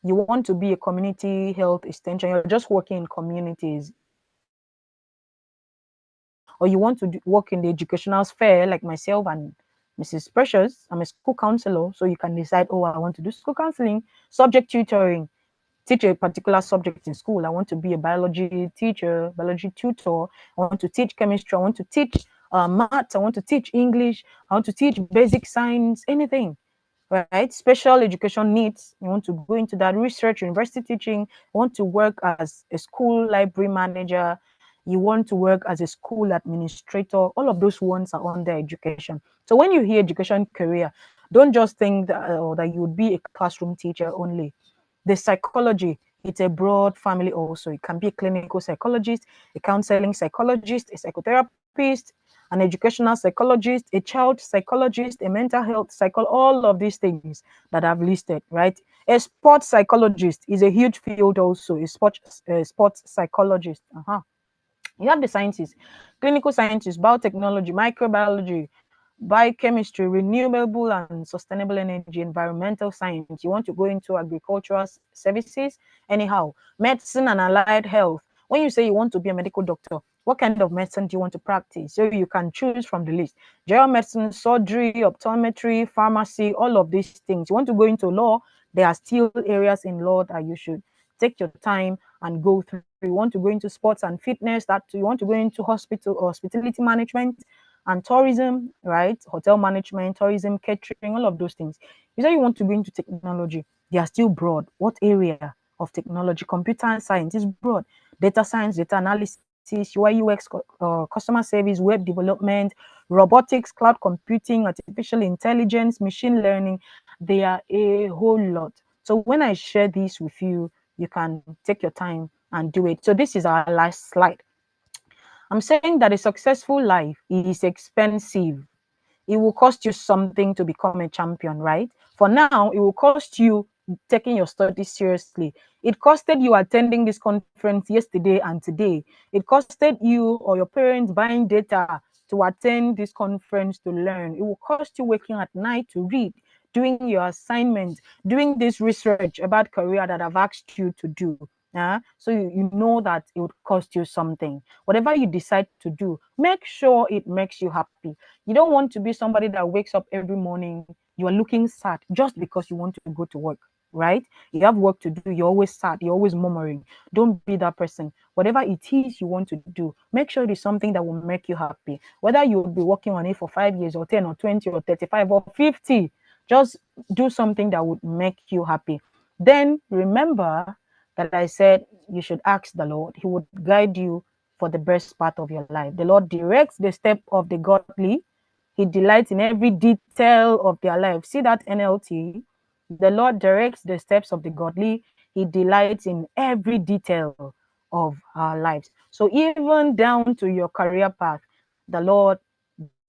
You want to be a community health extension. You're just working in communities. Or you want to work in the educational sphere like myself and Mrs. Precious. I'm a school counselor, so you can decide, oh, I want to do school counseling, subject tutoring, teach a particular subject in school. I want to be a biology teacher, biology tutor. I want to teach chemistry. I want to teach maths. I want to teach English. I want to teach basic science, anything, right? Special education needs. You want to go into that research, university teaching. You want to work as a school library manager. You want to work as a school administrator. All of those ones are under education. So when you hear education career, don't just think that you would be a classroom teacher only. The psychology, it's a broad family also. It can be a clinical psychologist, a counseling psychologist, a psychotherapist, an educational psychologist, a child psychologist, a mental health psychologist, all of these things that I've listed, right? A sports psychologist is a huge field also, a sports psychologist. You have the sciences, clinical sciences, biotechnology, microbiology, biochemistry, renewable and sustainable energy, environmental science. You want to go into agricultural services, anyhow, medicine and allied health. When you say you want to be a medical doctor, what kind of medicine do you want to practice? So you can choose from the list. General medicine, surgery, optometry, pharmacy, all of these things. You want to go into law, there are still areas in law that you should take your time and go through. You want to go into sports and fitness, that you want to go into hospitality management and tourism, right? Hotel management, tourism, catering, all of those things. You say you want to go into technology, they are still broad. What area of technology? Computer science is broad. Data science, data analysis, UI, UX, customer service, web development, robotics, cloud computing, artificial intelligence, machine learning. They are a whole lot. So when I share this with you, you can take your time and do it. So this is our last slide. I'm saying that a successful life is expensive. It will cost you something to become a champion, right? For now, it will cost you taking your studies seriously. It costed you attending this conference yesterday and today. It costed you or your parents buying data to attend this conference to learn. It will cost you waking at night to read, doing your assignments, doing this research about career that I've asked you to do. So you know that it would cost you something. Whatever you decide to do, make sure it makes you happy. You don't want to be somebody that wakes up every morning, you are looking sad just because you want to go to work, right? You have work to do, you're always sad, you're always murmuring. Don't be that person. Whatever it is you want to do, make sure it is something that will make you happy. Whether you will be working on it for 5 years or 10 or 20 or 35 or 50, just do something that would make you happy. Then remember that I said you should ask the Lord. He would guide you for the best part of your life. The Lord directs the step of the godly. He delights in every detail of their life. See that NLT? The Lord directs the steps of the godly. He delights in every detail of our lives. So even down to your career path, the Lord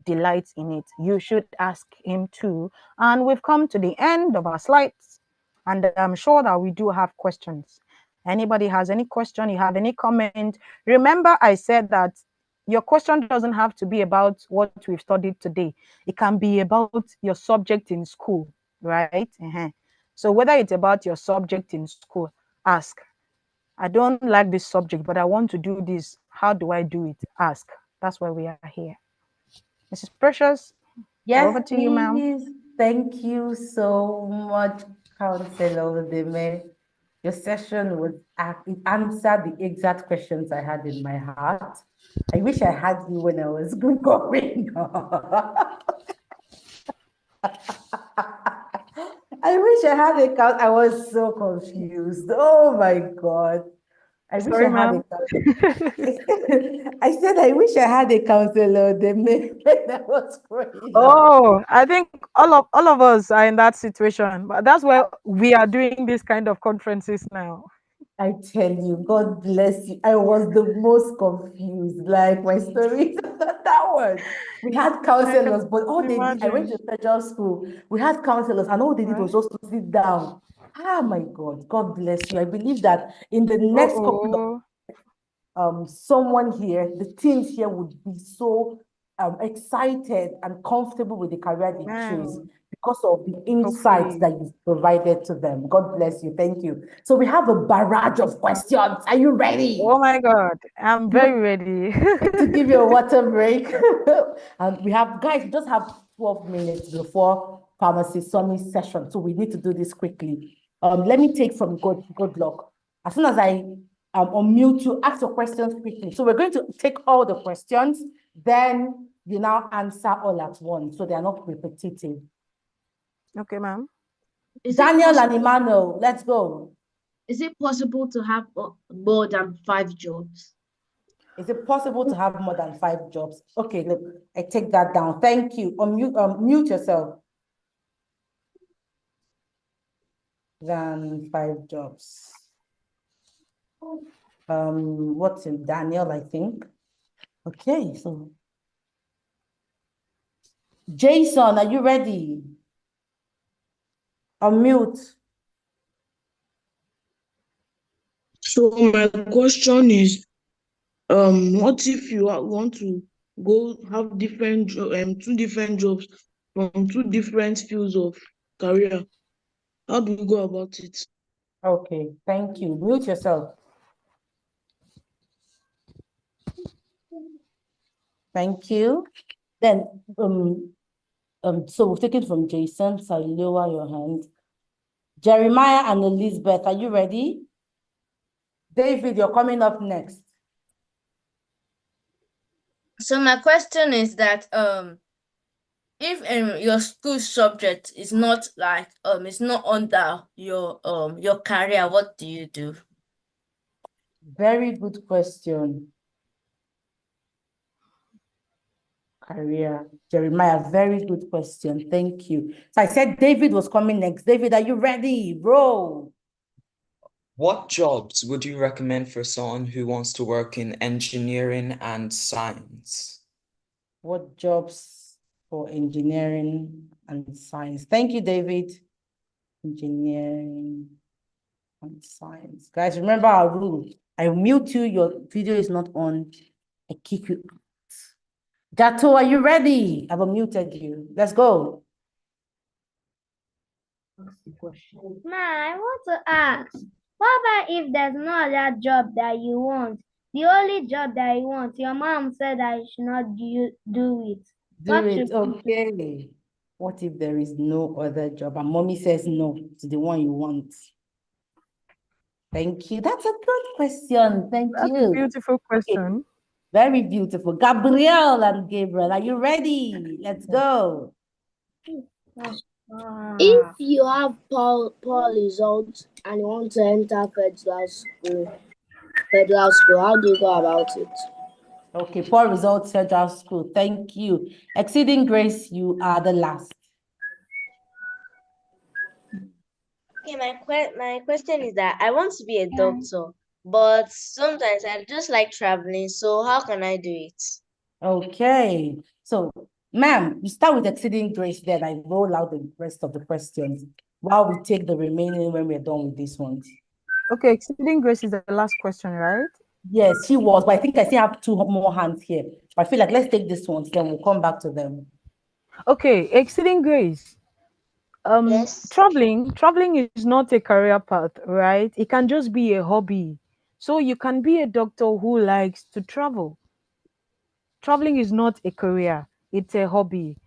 delights in it. You should ask him too. And we've come to the end of our slides. And I'm sure that we do have questions. Anybody has any question, you have any comment? Remember, I said that your question doesn't have to be about what we've studied today. It can be about your subject in school, right? So whether it's about your subject in school, ask. I don't like this subject, but I want to do this. How do I do it? Ask. That's why we are here. Mrs. Precious, Yes, over to you, ma'am. please. Thank you so much, Counselor Udeme. Your session was it answered the exact questions I had in my heart. I wish I had you when I was growing up. I wish I had a count. I was so confused. Oh my God. I wish Sorry, I had ma'am. I said I wish I had a counselor when I was growing up. Oh, I think all of us are in that situation, but that's why we are doing this kind of conferences now. I tell you, God bless you. I was the most confused. Like my story, that one. We had counselors, but all they did, I went to federal school. We had counselors, and all they did was just to sit down. Ah, my God, God bless you. I believe that in the next couple of someone here, the teens here would be so excited and comfortable with the career they choose because of the insights that you've provided to them. God bless you. Thank you. So we have a barrage of questions. Are you ready? Oh my God, I'm very ready. To give you a water break. And we have, guys, we just have 12 minutes before Pharmacy Summit session. So we need to do this quickly. Let me take from good luck. As soon as I unmute you, ask your questions quickly. So we're going to take all the questions, then you now answer all at once, so they are not repetitive. Okay, ma'am. Daniel and Emmanuel, let's go. Is it possible to have more than 5 jobs? Is it possible to have more than 5 jobs? Okay, look, I take that down. Thank you. Mute yourself. Than 5 jobs. What's in Daniel, I think. Okay, so Jason, are you ready? Unmute. So my question is, what if you want to go have different 2 different jobs from 2 different fields of career? How do you go about it? Okay, thank you. Mute yourself. Thank you. Then, so we've taken from Jason, so lower your hand. Jeremiah and Elizabeth, are you ready? David, you're coming up next. So my question is that if your school subject is not like it's not under your career, what do you do? Very good question. Career. Jeremiah, very good question. Thank you. So I said David was coming next. David, are you ready? Bro. What jobs would you recommend for someone who wants to work in engineering and science? What jobs for engineering and science? Thank you, David. Engineering and science. Guys, remember our rule. I mute you. Your video is not on. I kick you out. Gato, are you ready? I've unmuted you. Let's go. Ma, I want to ask, what about if there's no other job that you want? The only job that you want, your mom said I should not do it. Do it, okay. What if there is no other job and mommy says no to the one you want? Thank you. That's a good question. Thank you. That's a beautiful question. Okay. Very beautiful. Gabrielle and Gabriel, are you ready? Let's go. If you have poor results and you want to enter federal school, how do you go about it? Okay, poor results, federal school. Thank you. Exceeding Grace, you are the last. Okay, my question is that I want to be a doctor, but sometimes I just like traveling. So how can I do it? Okay, so ma'am, you start with Exceeding Grace, then I roll out the rest of the questions while we take the remaining when we're done with this one. Okay, exceeding grace is the last question, right? Yes, she was, but I think I still have two more hands here. I feel like let's take this one, then we'll come back to them. Okay, exceeding grace. Traveling is not a career path, right? It can just be a hobby. So you can be a doctor who likes to travel. Traveling is not a career, it's a hobby.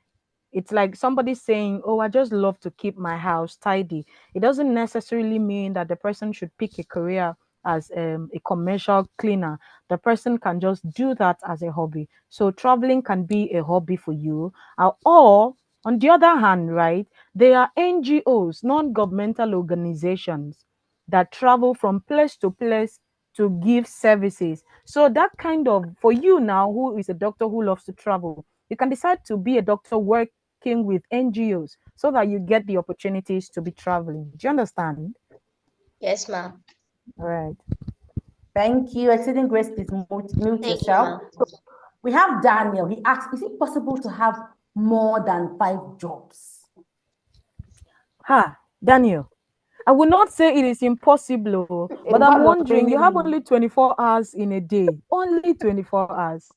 It's like somebody saying, oh, I just love to keep my house tidy. It doesn't necessarily mean that the person should pick a career as a commercial cleaner. The person can just do that as a hobby. So traveling can be a hobby for you. Or on the other hand, right, there are NGOs, non-governmental organizations that travel from place to place to give services. So that kind of, for you now, who is a doctor who loves to travel, you can decide to be a doctor working with NGOs so that you get the opportunities to be traveling. Do you understand? Yes, ma'am. All right. Thank you. Exceeding grace, please mute yourself. So we have Daniel. He asked, is it possible to have more than 5 jobs? Daniel, I will not say it is impossible, but I'm wondering, you have only 24 hours in a day, only 24 hours.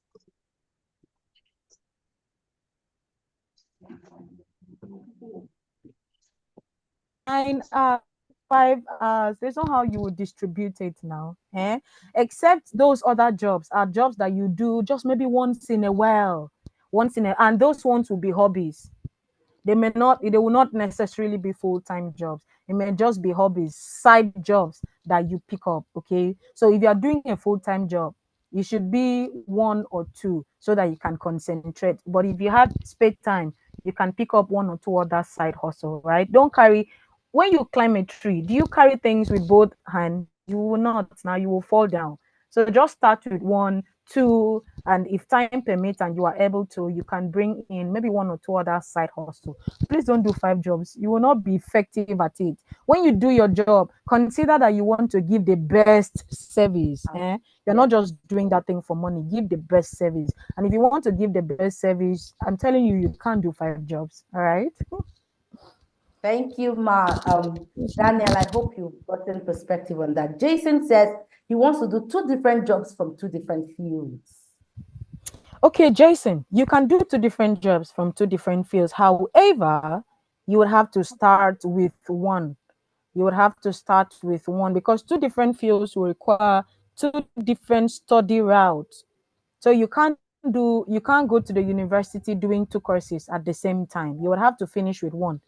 9 hours, 5 hours, there's not how you would distribute it now, except those other jobs are jobs that you do just maybe once in a while, and those ones will be hobbies. They will not necessarily be full-time jobs. It may just be hobbies, side jobs that you pick up. Okay, so if you are doing a full-time job, it should be 1 or 2 so that you can concentrate. But if you have spare time, you can pick up 1 or 2 other side hustle, right? Don't carry, when you climb a tree, do you carry things with both hands? You will not. Now you will fall down. So just start with 1, 2, and if time permits and you are able to, you can bring in maybe 1 or 2 other side hustle. Please don't do 5 jobs. You will not be effective at it. When you do your job, consider that you want to give the best service. You're not just doing that thing for money. Give the best service. And if you want to give the best service, I'm telling you, you can't do 5 jobs. All right. Thank you, Daniel. I hope you've gotten perspective on that. Jason says he wants to do 2 different jobs from 2 different fields. Okay, Jason, you can do 2 different jobs from 2 different fields. However, you would have to start with one. You would have to start with one because 2 different fields will require 2 different study routes. So you can't go to the university doing 2 courses at the same time. You would have to finish with one.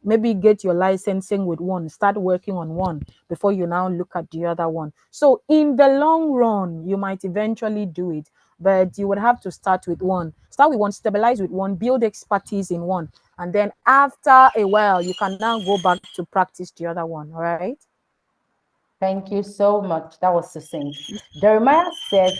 Maybe get your licensing with one, start working on one before you now look at the other one. So in the long run, you might eventually do it, but you would have to start with one. Start with one, stabilize with one, build expertise in one. And then after a while, you can now go back to practice the other one, all right? Thank you so much. That was succinct. Jeremiah said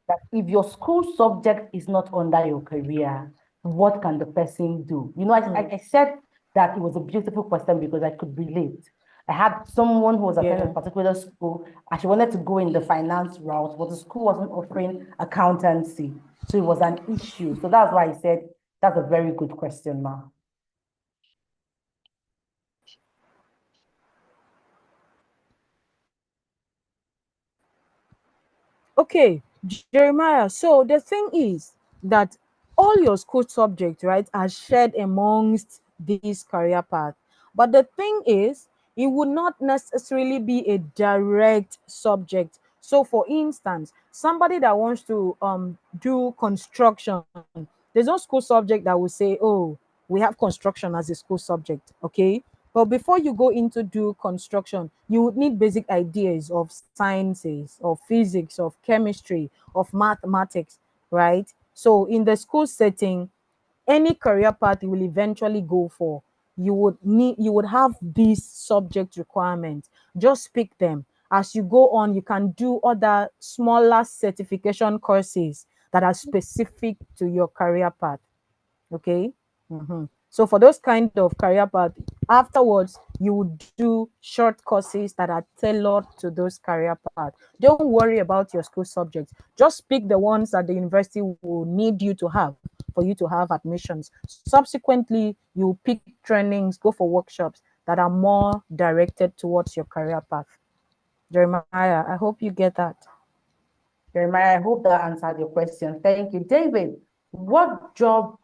that if your school subject is not under your career, what can the person do? You know, I said that it was a beautiful question because I could relate. I had someone who was attending a particular school and she wanted to go in the finance route, but the school wasn't offering accountancy. So it was an issue. So that's why I said that's a very good question, Ma. Okay, Jeremiah, so the thing is that all your school subjects, right, are shared amongst this career path. But the thing is, it would not necessarily be a direct subject. So for instance, somebody that wants to do construction, there's no school subject that will say, oh, we have construction as a school subject, okay? But before you go into do construction, you would need basic ideas of sciences, of physics, of chemistry, of mathematics, right? So in the school setting, any career path you will eventually go for, you would have these subject requirements. Just pick them. As you go on, you can do other smaller certification courses that are specific to your career path. Okay. So for those kind of career path, afterwards you would do short courses that are tailored to those career paths. Don't worry about your school subjects. Just pick the ones that the university will need you to have for you to have admissions. Subsequently, you pick trainings, go for workshops that are more directed towards your career path. Jeremiah, I hope you get that. Jeremiah, I hope that answered your question. Thank you. David, what job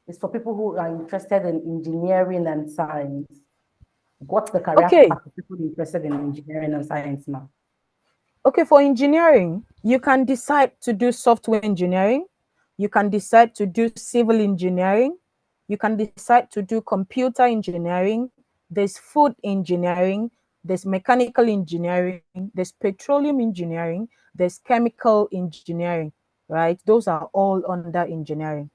is for people who are interested in engineering and science? What's the career path for people interested in engineering and science now? Okay, for engineering, you can decide to do software engineering. You can decide to do civil engineering. You can decide to do computer engineering. There's food engineering. There's mechanical engineering. There's petroleum engineering. There's chemical engineering, right? Those are all under engineering.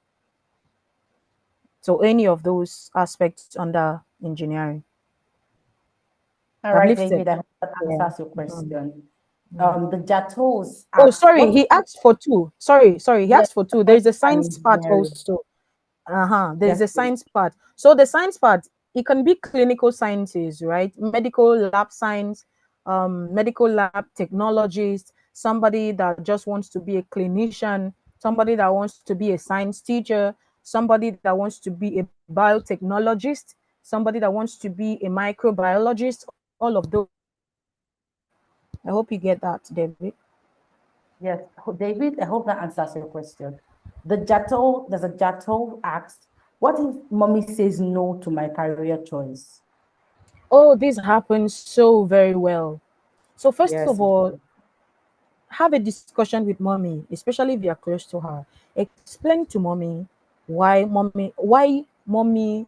So any of those aspects under engineering. All right, David, I hope that answers your question. The JATOs. Oh, sorry, he asked for two. Sorry, he asked for two. There's a science part also. There's a science part. So the science part, it can be clinical sciences, right? Medical lab science, medical lab technologist, somebody that just wants to be a clinician, somebody that wants to be a science teacher, somebody that wants to be a biotechnologist, somebody that wants to be a microbiologist, all of those. I hope you get that, David. Yes, David, I hope that answers your question. There's a JATO asked, what if mommy says no to my career choice? Oh, this happens so very well. So first of all, have a discussion with mommy, especially if you are close to her. Explain to mommy why mommy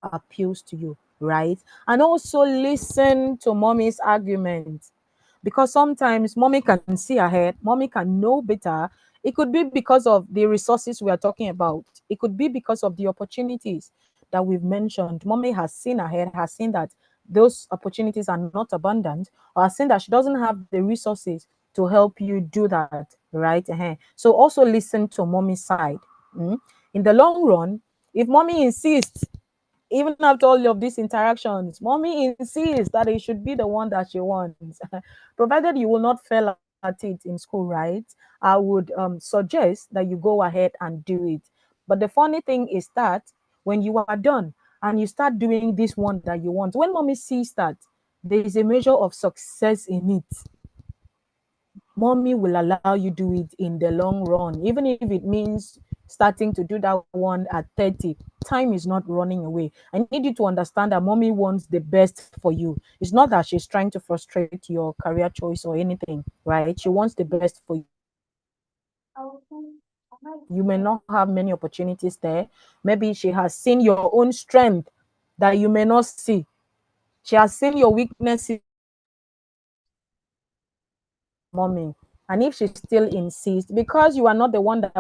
appeals to you, right? And also listen to mommy's arguments, because sometimes mommy can see ahead, mommy can know better. It could be because of the resources we are talking about. It could be because of the opportunities that we've mentioned. Mommy has seen ahead, has seen that those opportunities are not abundant, or has seen that she doesn't have the resources to help you do that, right? So also listen to mommy's side. In the long run, if mommy insists, even after all of these interactions, mommy insists that it should be the one that she wants, provided you will not fail at it in school, right? I would suggest that you go ahead and do it. But the funny thing is that when you are done and you start doing this one that you want, when mommy sees that there is a measure of success in it, mommy will allow you do it in the long run, even if it means starting to do that one at 30. Time is not running away. I need you to understand that mommy wants the best for you. It's not that she's trying to frustrate your career choice or anything, right? She wants the best for you. You may not have many opportunities there. Maybe she has seen your own strength that you may not see. She has seen your weaknesses, mommy. And if she still insists, because you are not the one that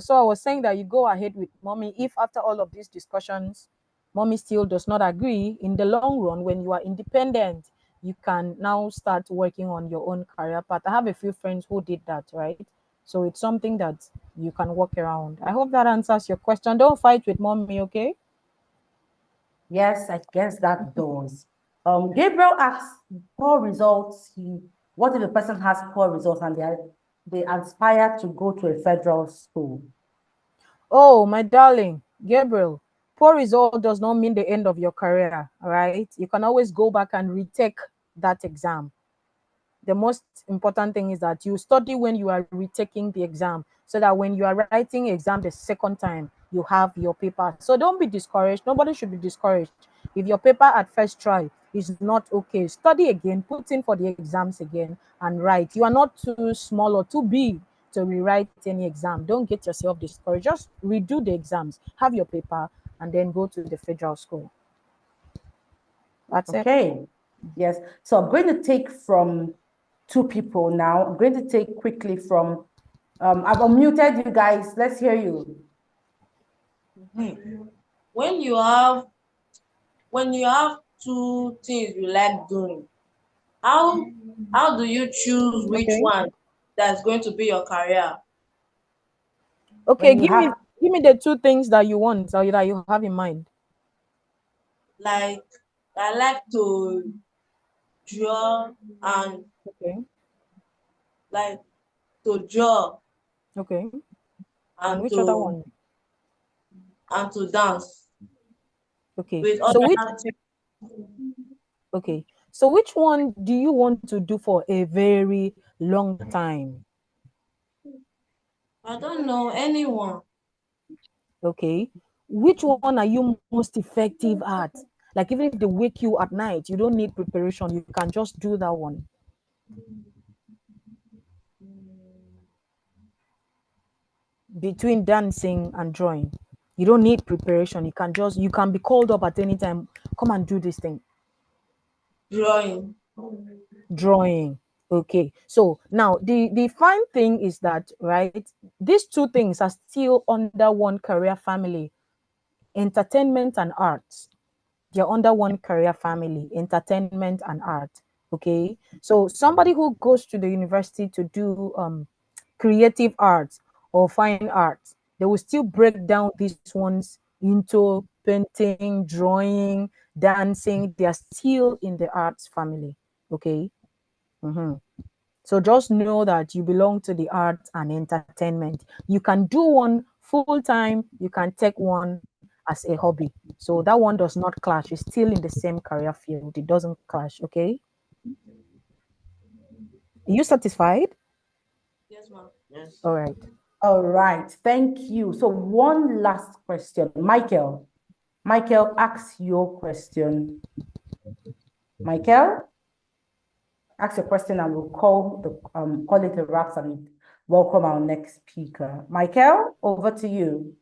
so I was saying that you go ahead with mommy. If after all of these discussions, mommy still does not agree, in the long run, when you are independent, you can now start working on your own career path. I have a few friends who did that, right? So it's something that you can work around. I hope that answers your question. Don't fight with mommy, okay? Yes, I guess that does. Gabriel asks, poor results. What if a person has poor results and they aspire to go to a federal school? Oh, my darling, Gabriel, poor result does not mean the end of your career, all right? You can always go back and retake that exam. The most important thing is that you study when you are retaking the exam, so that when you are writing exam the second time, you have your paper. So don't be discouraged. Nobody should be discouraged. If your paper at first try is not okay, study again, put in for the exams again and write. You are not too small or too big to rewrite any exam. Don't get yourself discouraged. Just redo the exams, have your paper, and then go to the federal school. That's it. Okay. Yes. So I'm going to take from two people now. I'm going to take quickly from, I've unmuted you guys. Let's hear you. When you have two things you like doing, how do you choose which one that's going to be your career? Okay, give me the two things that you want or that you have in mind. Like I like to draw and like to draw Okay. And and which other one? to dance Okay. with So other which activities. okay. So which one do you want to do for a very long time? I don't know anyone. Okay. Which one are you most effective at? Like even if they wake you at night, you don't need preparation. You can just do that one. Between dancing and drawing, you don't need preparation. You can be called up at any time. Come and do this thing. Drawing. Drawing. Okay. So now the fine thing is that, right, these two things are still under one career family. Entertainment and arts. They're under one career family, entertainment and art. Okay. So somebody who goes to the university to do creative arts or fine arts, they will still break down these ones into painting, drawing, dancing. They are still in the arts family. Okay. So just know that you belong to the arts and entertainment. You can do one full time, you can take one as a hobby. So that one does not clash. It's still in the same career field. It doesn't clash. Okay. Are you satisfied? Yes, ma'am. Yes. All right. All right. Thank you. So one last question. Michael, ask your question. Michael, ask your question and we'll call it a wrap and welcome our next speaker. Michael, over to you.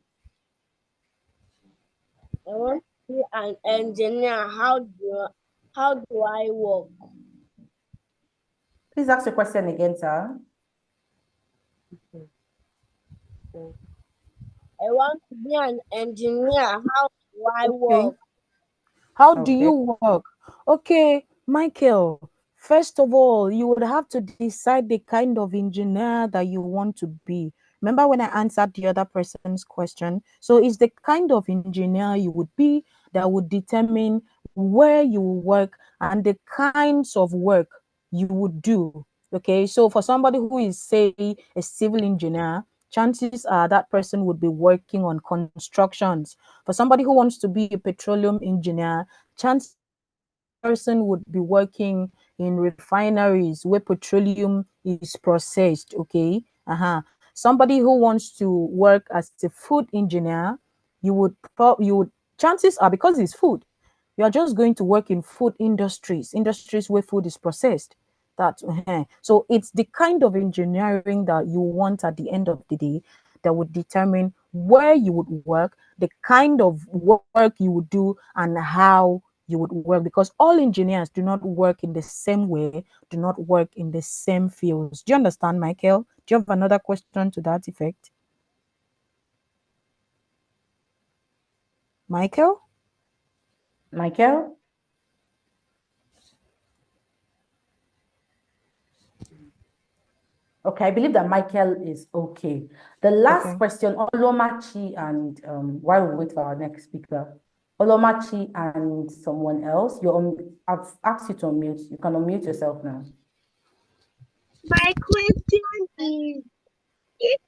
I want to be an engineer. How do I work? Please ask your question again, sir. I want to be an engineer. How do I work? How do you work? Okay, Michael, first of all, you would have to decide the kind of engineer that you want to be. Remember when I answered the other person's question? So it's the kind of engineer you would be that would determine where you will work and the kinds of work you would do. Okay, so for somebody who is, say, a civil engineer, chances are that person would be working on constructions. For somebody who wants to be a petroleum engineer, chances person would be working in refineries where petroleum is processed. Okay. Somebody who wants to work as a food engineer, you would chances are, because it's food, you are just going to work in food industries where food is processed. So it's the kind of engineering that you want at the end of the day that would determine where you would work, the kind of work you would do, and how you would work, because all engineers do not work in the same way, do not work in the same fields. Do you understand, Michael? Do you have another question to that effect? Michael? Michael? Okay, I believe that Michael is okay. The last question, Olomachi, and while we wait for our next speaker, Olomachi and someone else, I've asked you to unmute. You can unmute yourself now. My question is,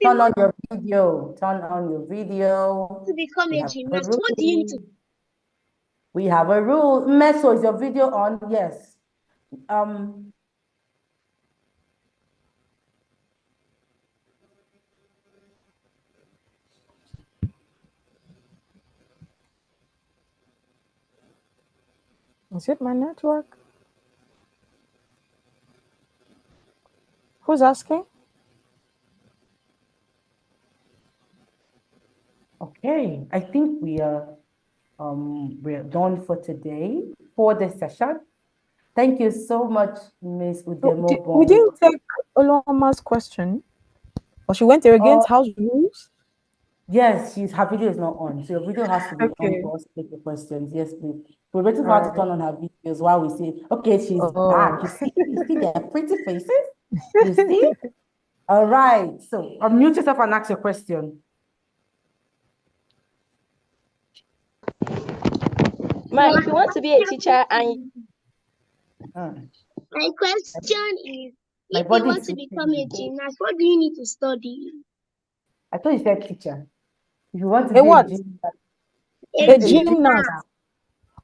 turn on your video. Turn on your video. To become a gymnast, what do you need to do? We have a rule. Meso, is your video on? Yes. Is it my network? Who's asking? Okay, I think we're done for today for this session. Thank you so much, Ms. Udemo. We didn't take Oloma's question, or she went there against house rules. Yes, her video is not on, so your video has to be on for us to take the questions. Yes, please. We're waiting for her to turn on her videos while we see. Okay, she's back. You see their pretty faces? You see? All right. So unmute yourself and ask your question. if you want to be a teacher and My question is, My if you body want is to become a sleeping. gymnast, what do you need to study? I thought you said teacher. If you want to A be what? a gymnast, A gymnast.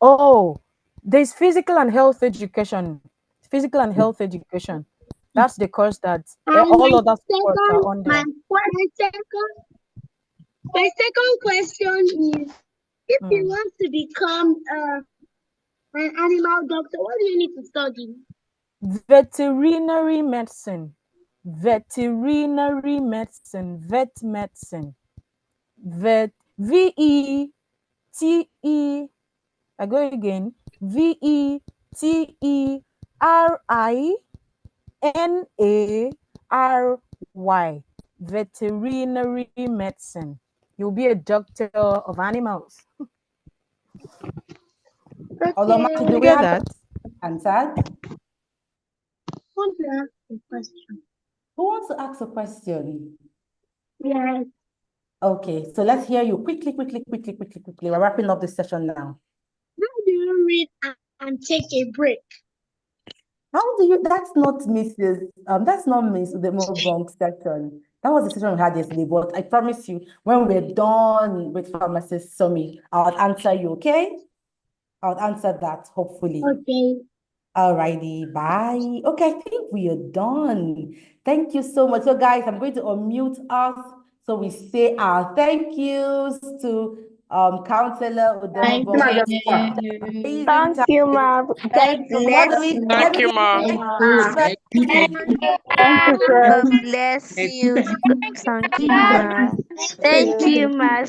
Oh, there's physical and health education. Physical and health education. That's the course that all other sports are on there. My second question is, if you want to become an animal doctor, what do you need to study? Veterinary medicine. Veterinary medicine. Vet medicine. Vet. V-E-T-E. I go again. VETERINARY. Veterinary medicine. You'll be a doctor of animals. Oloma, do we have that answered? Want to ask a question? Who wants to ask a question? Yes. Okay, so let's hear you quickly. We're wrapping up this session now. How do you read and take a break? How do you? That's not Mrs. That's not Miss the Mobong section. That was the session we had yesterday. But I promise you, when we're done with Pharmacist Summit, I'll answer you. Okay? I'll answer that hopefully. Okay. Alrighty, bye. Okay, I think we are done. Thank you so much. So guys, I'm going to unmute us so we say our thank yous to Counselor Udemo. Thank you, ma. God bless you. Thank you, Ma. God bless you. Thank you, ma. Thank you, ma.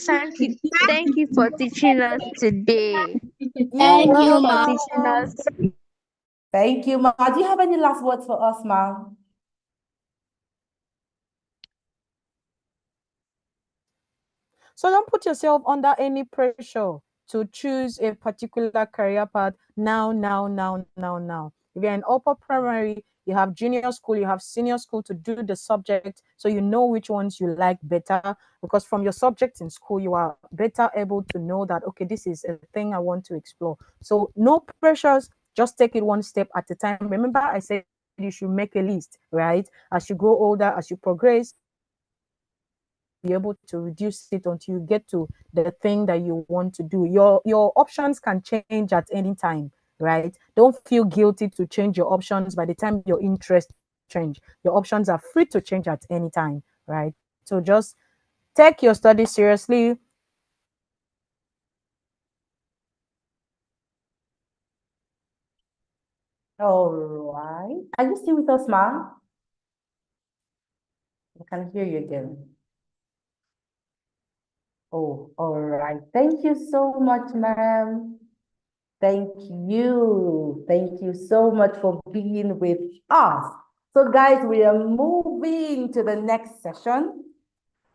Thank you for teaching us today. Thank you you, for Ma. teaching us. Thank you, Ma. Do you have any last words for us, Ma? So don't put yourself under any pressure to choose a particular career path now. If you're in upper primary, you have junior school, you have senior school to do the subject, so you know which ones you like better, because from your subjects in school, you are better able to know that, okay, this is a thing I want to explore. So no pressures, just take it one step at a time. Remember, I said you should make a list, right? As you grow older, as you progress, be able to reduce it until you get to the thing that you want to do. Your options can change at any time, right? Don't feel guilty to change your options by the time your interests change. Your options are free to change at any time, right? So just take your studies seriously. All right. Are you still with us, Ma? I can hear you again. Oh, all right. Thank you so much, ma'am. Thank you. Thank you so much for being with us. So guys, we are moving to the next session.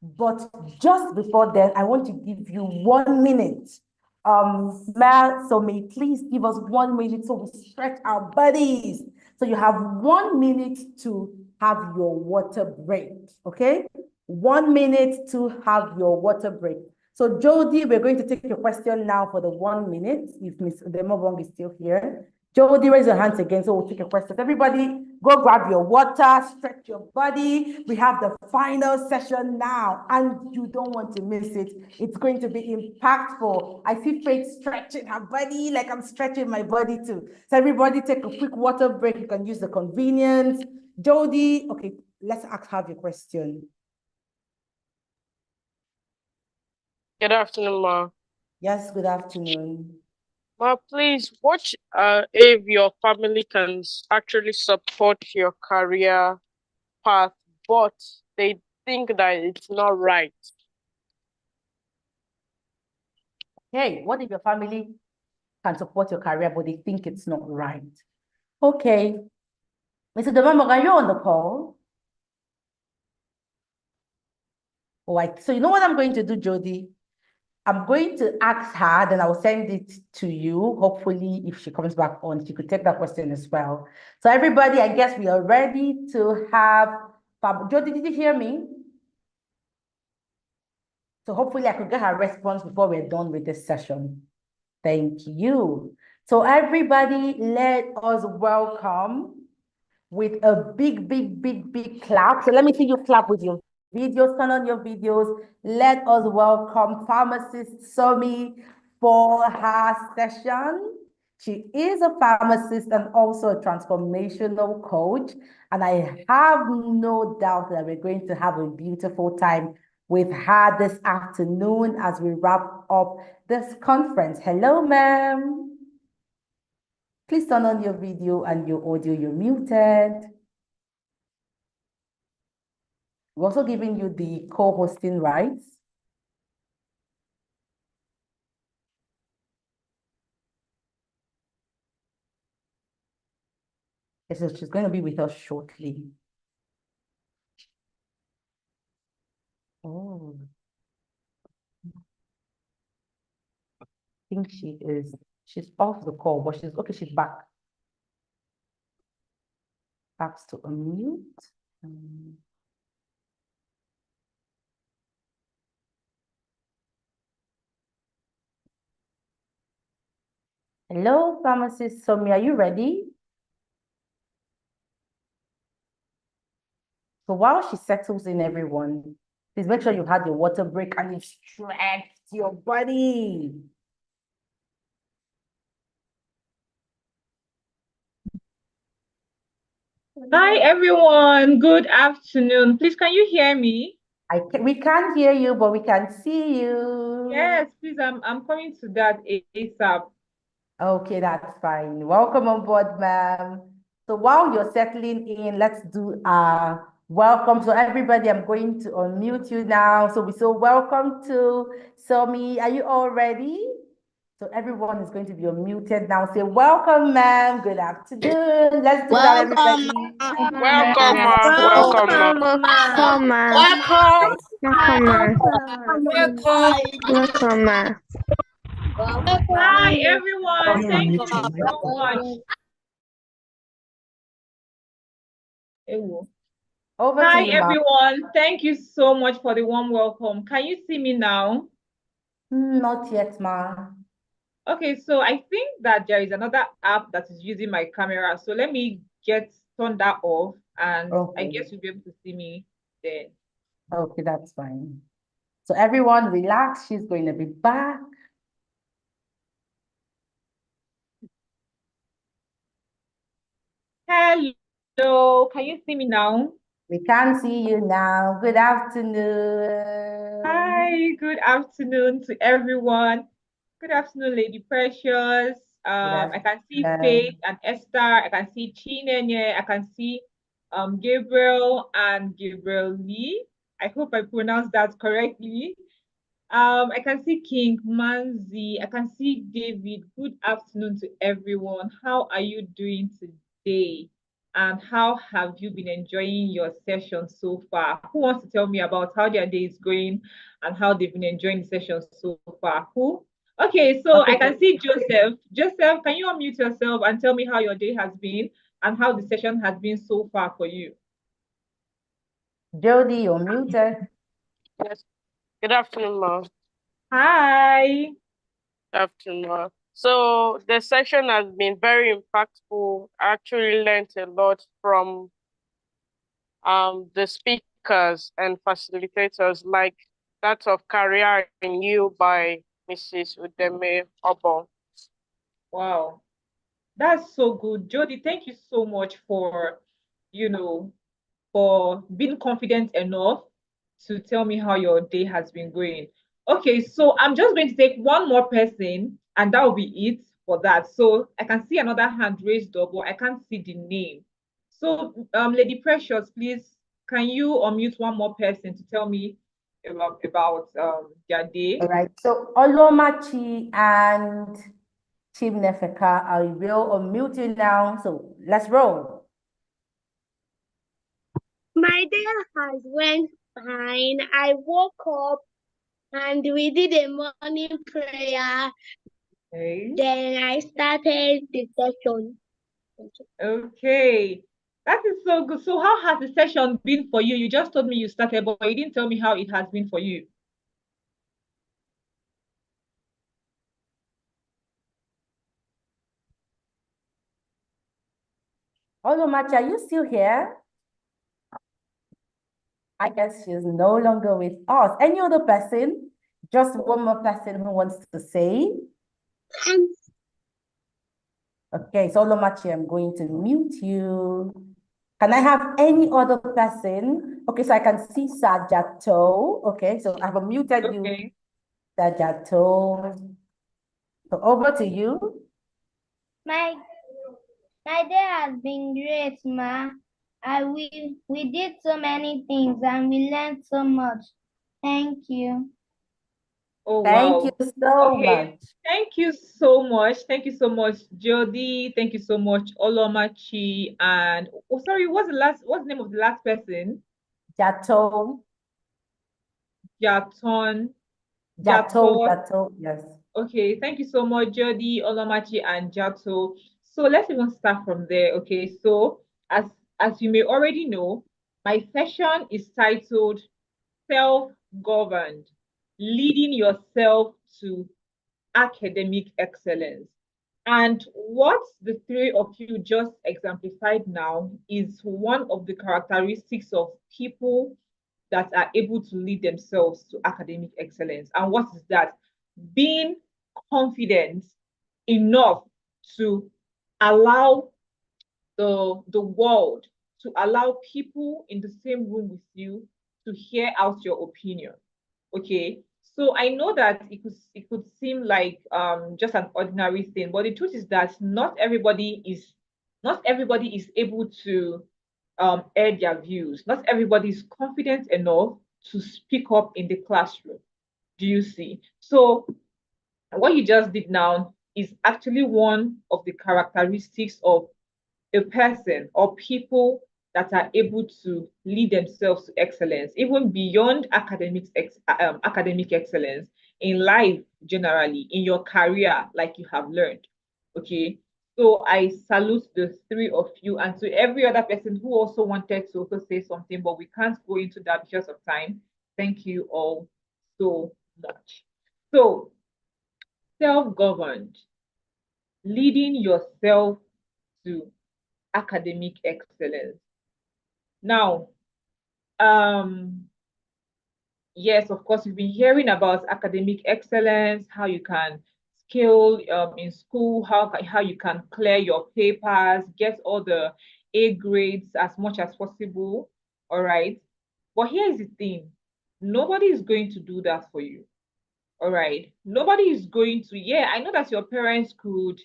But just before then, I want to give you 1 minute. Mel, so may please give us 1 minute so we stretch our bodies. So you have 1 minute to have your water break, okay? 1 minute to have your water break. So Jody, we're going to take your question now for the 1 minute, if Ms. Udemobong is still here. Jody, raise your hands again, so we'll take your questions. Everybody, go grab your water, stretch your body. We have the final session now, and you don't want to miss it. It's going to be impactful. I see Faith stretching her body like I'm stretching my body too. So everybody take a quick water break. You can use the convenience. Jody, okay, let's have your question. Good afternoon, Ma. Yes, good afternoon. Ma, please, what if your family can actually support your career path, but they think that it's not right? Hey, what if your family can support your career, but they think it's not right? Okay. Mr. Demamog, are you on the call? All right. So you know what I'm going to do, Jody? I'm going to ask her, then I'll send it to you. Hopefully, if she comes back on, she could take that question as well. So everybody, I guess we are ready to have, Jody, did you hear me? So hopefully I could get her response before we're done with this session. Thank you. So everybody, let us welcome with a big, big, big, big clap. So let me see you clap with your videos, turn on your videos. Let us welcome pharmacist Somi for her session. She is a pharmacist and also a transformational coach. And I have no doubt that we're going to have a beautiful time with her this afternoon as we wrap up this conference. Hello, ma'am. Please turn on your video and your audio. You're muted. We're also giving you the co-hosting rights. So she's going to be with us shortly. Oh. I think she's off the call, but she's back. Back to unmute. Hello, pharmacist Somi, are you ready? So while she settles in, everyone, please make sure you had your water break and you stretched your body. Hi, everyone. Good afternoon. Please, can you hear me? We can't hear you, but we can see you. Yes, please. I'm coming to that ASAP. Okay, that's fine. Welcome on board, ma'am. So while you're settling in, let's do welcome. So everybody, I'm going to unmute you now. So welcome to Somi. Are you all ready? So everyone is going to be unmuted now. Say welcome, ma'am. Good afternoon. Let's do that, everybody. Welcome, ma'am. Welcome, ma'am. Welcome, ma. Hi, everyone. Thank you so much. Over Hi, to you, ma'am. everyone. Thank you so much for the warm welcome. Can you see me now? Not yet, ma'am. Okay, so I think that there is another app that is using my camera. So let me turn that off, and I guess you'll be able to see me then. Okay, that's fine. So everyone relax. She's going to be back. Hello, can you see me now? We can see you now. Good afternoon. Hi, good afternoon to everyone. Good afternoon, Lady Precious. I can see Faith and Esther. I can see Chinenye. I can see Gabriel and Gabriel Lee. I hope I pronounced that correctly. I can see King Manzi. I can see David. Good afternoon to everyone. How are you doing today? And how have you been enjoying your session so far? Who wants to tell me about how their day is going and how they've been enjoying the session so far? Who? Okay, so I can see Joseph. Joseph, can you unmute yourself and tell me how your day has been and how the session has been so far for you? Jody, you're muted. Yes. Good afternoon, ma'am. Hi. Good afternoon, ma'am. So the session has been very impactful. I actually learned a lot from the speakers and facilitators, like that of Career in You by Mrs. Udeme Obon. Wow, that's so good. Jody, thank you so much for, for being confident enough to tell me how your day has been going. Okay, so I'm just going to take one more person and that will be it for that. So I can see another hand raised up, but I can't see the name. So Lady Precious, please, can you unmute one more person to tell me about their day? All right, so Olomachi and Chimnefeka, I will unmute you now. So let's roll. My day has went fine. I woke up and we did a morning prayer. Okay. Then I started the session. Okay, that is so good. So how has the session been for you? You just told me you started, but you didn't tell me how it has been for you. Olumachi, are you still here? I guess she's no longer with us. Any other person? Just one more person who wants to say? Okay, so Olumachi, I'm going to mute you. Can I have any other person? Okay, so I can see Sajato. Okay, so I've unmuted you, Sajato. So over to you. My day has been great, Ma. We did so many things and we learned so much. Thank you. Oh, Thank wow. you so Okay, much. thank you so much. Thank you so much, Jody. Thank you so much, Olomachi. And oh, sorry, what's the name of the last person? Jato. Jaton. Jato, yes. Okay, thank you so much, Jody, Olomachi, and Jato. So let's even start from there. Okay, so as you may already know, my session is titled Self-Governed, Leading Yourself to Academic Excellence. And what the three of you just exemplified now is one of the characteristics of people that are able to lead themselves to academic excellence. And what is that? Being confident enough to allow the world, to allow people in the same room with you to hear out your opinion. Okay, so I know that it could seem like just an ordinary thing, but the truth is that not everybody is able to air their views. Not everybody is confident enough to speak up in the classroom. Do you see? So what you just did now is actually one of the characteristics of a person or people that are able to lead themselves to excellence, even beyond academic excellence in life generally, in your career, like you have learned. Okay, so I salute the three of you, and to every other person who also wanted to also say something, but we can't go into that because of time. Thank you all so much. So, self-governed, leading yourself to academic excellence. Now, yes, of course, you've been hearing about academic excellence, how you can scale in school, how you can clear your papers, get all the A grades as much as possible, all right? But here's the thing, nobody is going to do that for you, all right? Nobody is going to, yeah, I know that your parents could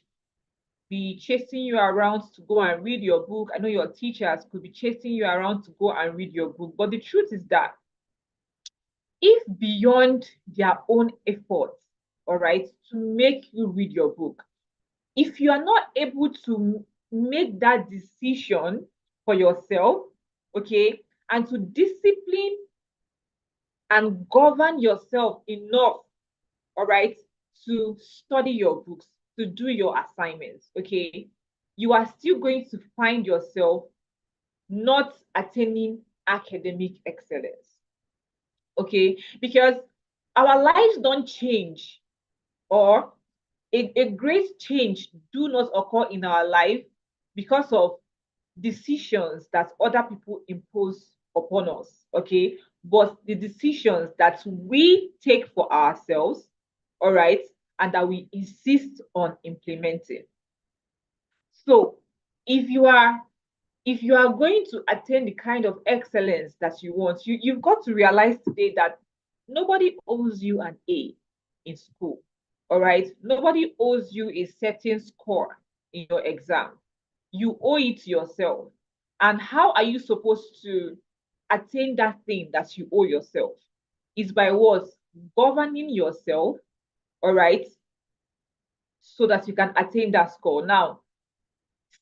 be chasing you around to go and read your book. I know your teachers could be chasing you around to go and read your book. But the truth is that if beyond their own efforts, all right, to make you read your book, if you are not able to make that decision for yourself, okay, and to discipline and govern yourself enough, all right, to study your books, to do your assignments, okay, you are still going to find yourself not attaining academic excellence, okay, because our lives don't change, or a great change do not occur in our life because of decisions that other people impose upon us, okay, but the decisions that we take for ourselves, all right, and that we insist on implementing. So if you are going to attain the kind of excellence that you want, you've got to realize today that nobody owes you an A in school, all right? Nobody owes you a certain score in your exam. You owe it to yourself. And how are you supposed to attain that thing that you owe yourself? Is by what? Governing yourself, all right, so that you can attain that score. Now,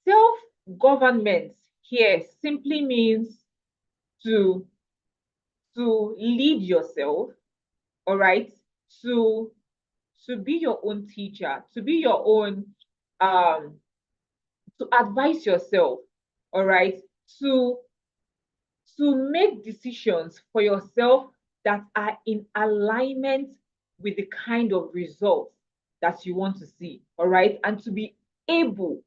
self-government here simply means to lead yourself, all right, to be your own teacher, to be your own, to advise yourself, all right, to make decisions for yourself that are in alignment with the kind of results that you want to see, all right, and to be able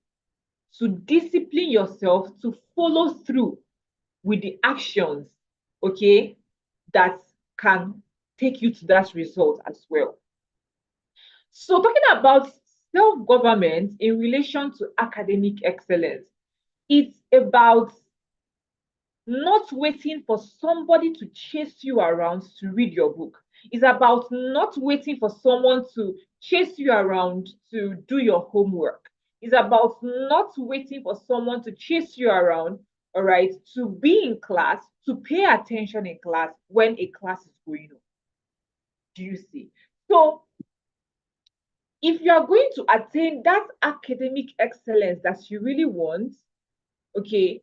to discipline yourself to follow through with the actions, okay, that can take you to that result as well. So talking about self-government in relation to academic excellence, it's about not waiting for somebody to chase you around to read your book. It's about not waiting for someone to chase you around to do your homework. It's about not waiting for someone to chase you around, all right, to be in class, to pay attention in class when a class is going on. Do you see? So if you are going to attain that academic excellence that you really want, okay,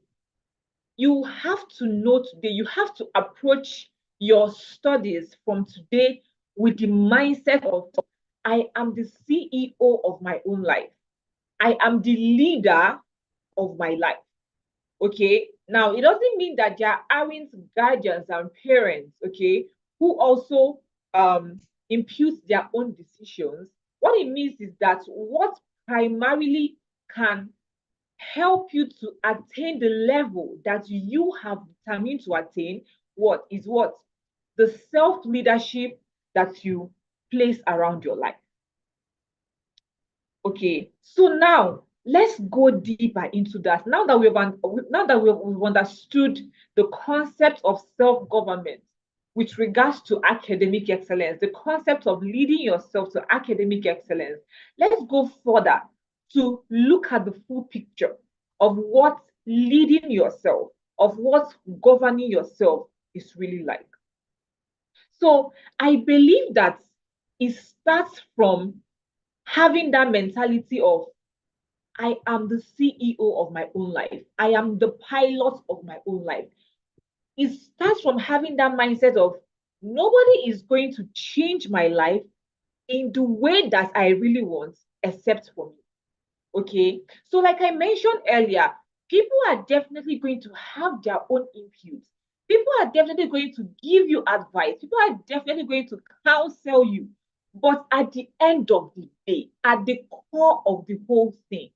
you have to know today, you have to approach your studies from today with the mindset of, I am the CEO of my own life. I am the leader of my life. Okay, now it doesn't mean that there aren't guardians and parents, okay, who also impute their own decisions. What it means is that what primarily can help you to attain the level that you have determined to attain, what? The self-leadership that you place around your life. Okay, so now let's go deeper into that. Now that we've understood the concept of self-government with regards to academic excellence, the concept of leading yourself to academic excellence, let's go further to look at the full picture of what leading yourself, of what governing yourself is really like. So I believe that it starts from having that mentality of, I am the CEO of my own life. I am the pilot of my own life. It starts from having that mindset of, nobody is going to change my life in the way that I really want, except for me. Okay, so like I mentioned earlier, people are definitely going to have their own input. People are definitely going to give you advice. People are definitely going to counsel you. But at the end of the day, at the core of the whole thing,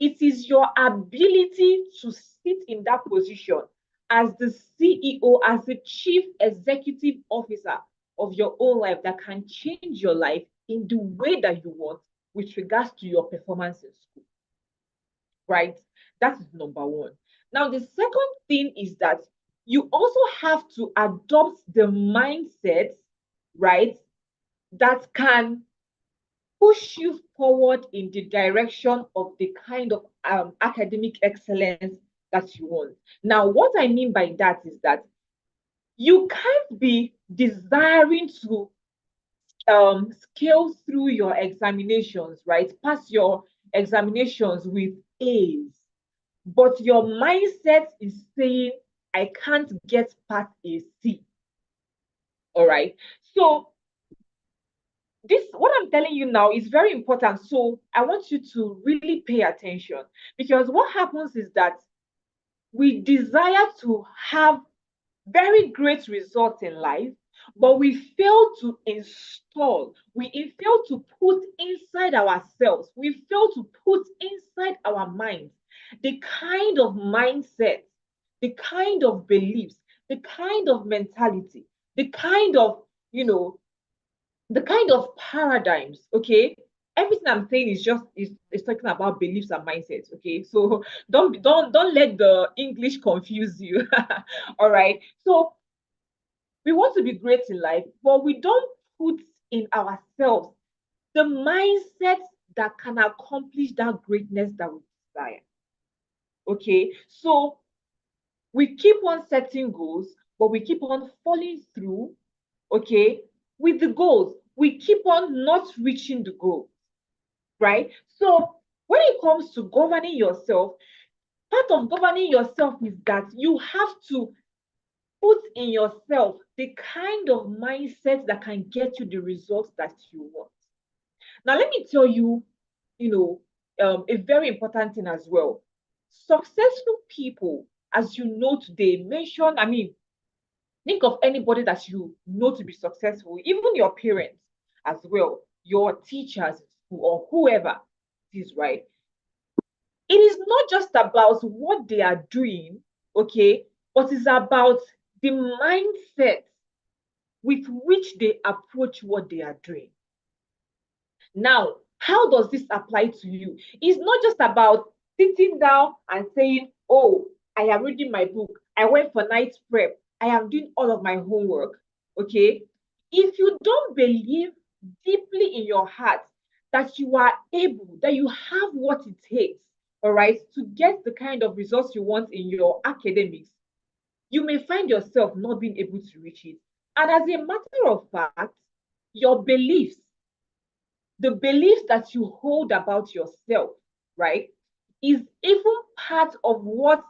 it is your ability to sit in that position as the CEO, as the chief executive officer of your own life that can change your life in the way that you want with regards to your performance in school, right? That is number one. Now, the second thing is that you also have to adopt the mindset, right, that can push you forward in the direction of the kind of academic excellence that you want. Now, what I mean by that is that you can't be desiring to scale through your examinations, right? Pass your examinations with A's, but your mindset is saying, I can't get past a C. All right. So what I'm telling you now is very important. So I want you to really pay attention, because what happens is that we desire to have very great results in life, but we fail to install, we fail to put inside ourselves, we fail to put inside our minds the kind of mindset, the kind of beliefs, the kind of mentality, the kind of, the kind of paradigms, okay? Everything I'm saying is talking about beliefs and mindsets, okay? So don't let the English confuse you. All right. So we want to be great in life, but we don't put in ourselves the mindset that can accomplish that greatness that we desire. Okay. So we keep on setting goals, but we keep on falling through, okay, with the goals. We keep on not reaching the goals, right? So when it comes to governing yourself, part of governing yourself is that you have to put in yourself the kind of mindset that can get you the results that you want. Now, let me tell you, a very important thing as well. Successful people, as you know today, think of anybody that you know to be successful, even your parents as well, your teachers or whoever it is, right? it is not just about what they are doing, okay, but it's about the mindset with which they approach what they are doing. Now, how does this apply to you? It's not just about sitting down and saying, oh, I am reading my book, I went for night prep, I am doing all of my homework, okay? If you don't believe deeply in your heart that you are able, that you have what it takes, all right, to get the kind of results you want in your academics, you may find yourself not being able to reach it. And as a matter of fact, your beliefs, the beliefs that you hold about yourself, right, is even part of what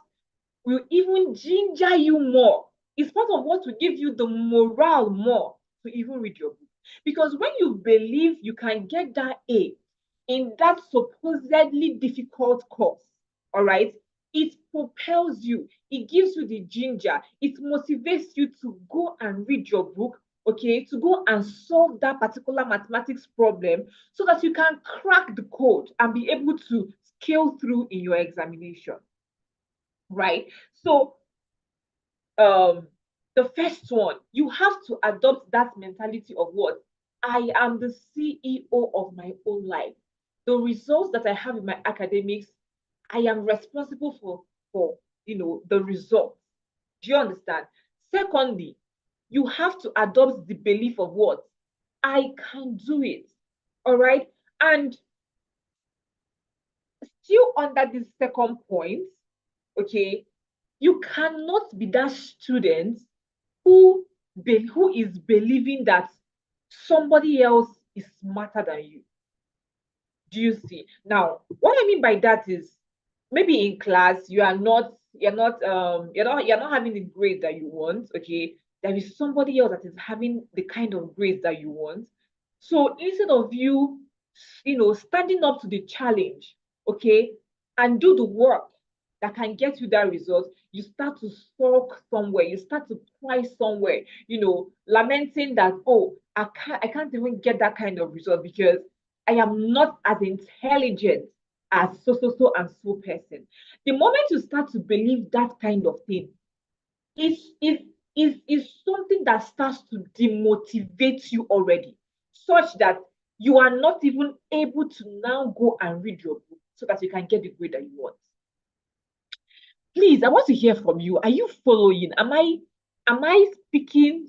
will even ginger you more. It's part of what will give you the morale more to even read your book. Because when you believe you can get that A in that supposedly difficult course, all right, it propels you, it gives you the ginger, it motivates you to go and read your book, okay, to go and solve that particular mathematics problem so that you can crack the code and be able to scale through in your examination, right? So the first one, you have to adopt that mentality of what? I am the CEO of my own life. The results that I have in my academics, I am responsible for the results. Do you understand? Secondly, you have to adopt the belief of what? I can do it. All right. And still under this second point, okay, you cannot be that student who is believing that somebody else is smarter than you. Do you see? Now, what I mean by that is maybe in class you're not having the grade that you want, okay? There is somebody else that is having the kind of grades that you want. So instead of you standing up to the challenge, okay, and do the work that can get you that result, you start to sulk somewhere, you start to cry somewhere, lamenting that, oh, I can't even get that kind of result because I am not as intelligent as so and so person. The moment you start to believe that kind of thing, is something that starts to demotivate you already, such that you are not even able to now go and read your book so that you can get the grade that you want. Please, I want to hear from you. Are you following? Am I speaking,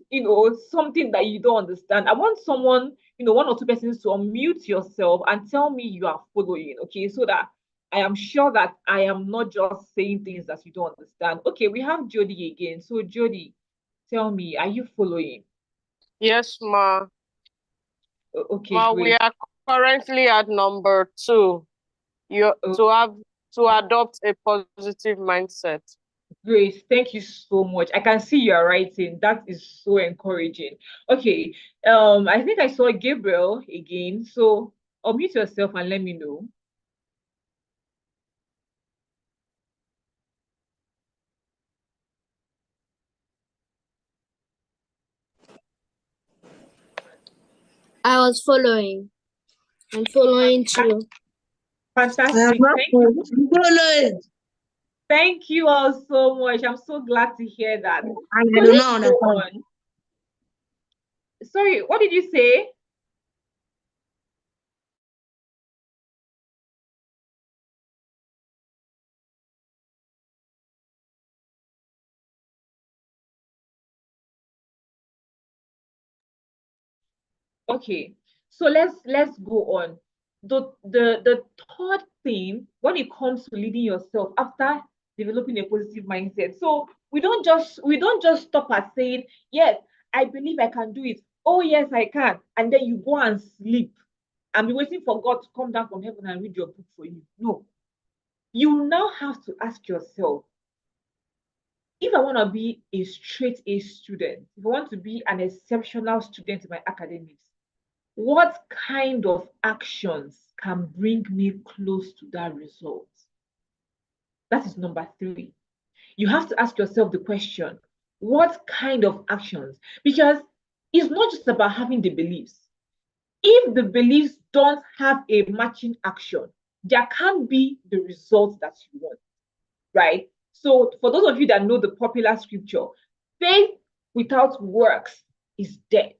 something that you don't understand? I want someone, one or two persons to unmute yourself and tell me you are following, okay? So that I am sure that I am not just saying things that you don't understand. Okay, we have Jody again. So Jody, tell me, are you following? Yes, ma. Okay, Ma, great. we are currently at number 2. To adopt a positive mindset. Grace, thank you so much. I can see you are writing. That is so encouraging. Okay, I think I saw Gabriel again. So unmute yourself and let me know. I was following. I'm following too. Fantastic. Thank you all so much. I'm so glad to hear that. I do not understand. Sorry, what did you say? Okay, so let's go on. The third thing when it comes to leading yourself after developing a positive mindset. So we don't just stop at saying, yes, I believe I can do it. Oh yes, I can. And then you go and sleep and be waiting for God to come down from heaven and read your book for you. No. You now have to ask yourself, if I want to be a straight A student, if I want to be an exceptional student in my academics, what kind of actions can bring me close to that result? That is number 3. You have to ask yourself the question, what kind of actions? Because it's not just about having the beliefs. If the beliefs don't have a matching action, there can't be the result that you want, right? So for those of you that know the popular scripture, faith without works is dead.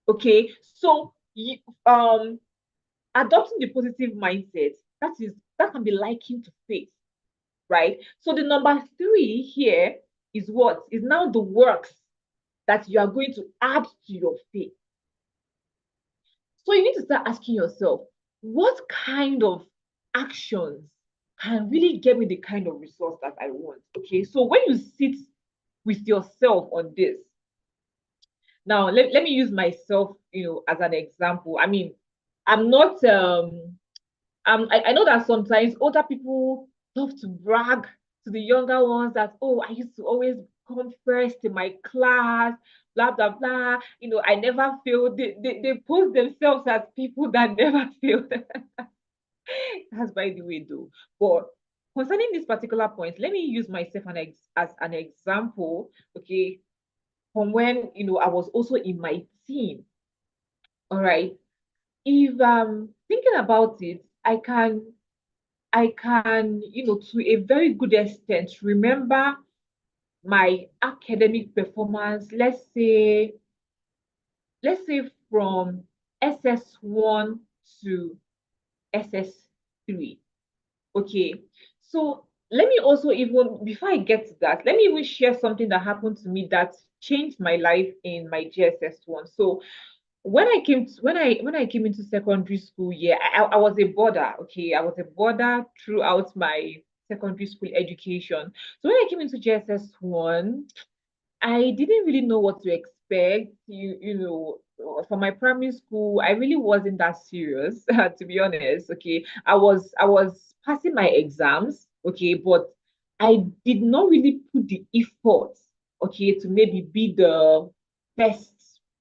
Okay, so you, adopting the positive mindset, that can be likened to faith, right? So the number 3 here is what? Is now the works that you are going to add to your faith. So you need to start asking yourself, what kind of actions can really get me the kind of results that I want? Okay, so when you sit with yourself on this, now let me use myself, as an example. I mean, I'm not I know that sometimes older people love to brag to the younger ones that, oh, I used to always come first in my class, blah blah blah. I never failed. They pose themselves as people that never failed. That's by the way, though. But concerning this particular point, let me use myself as an example. Okay, from when I was also in my team. All right. If thinking about it, I can, to a very good extent, remember my academic performance, let's say from SS1 to SS3. Okay, so let me also, even before I get to that, let me even share something that happened to me that changed my life in my JSS1. So when I came into secondary school, yeah, I was a boarder. Okay, I was a boarder throughout my secondary school education. So when I came into JSS1, I didn't really know what to expect. For my primary school, I really wasn't that serious, to be honest. Okay, I was passing my exams. Okay, but I did not really put the effort. Okay, to maybe be the best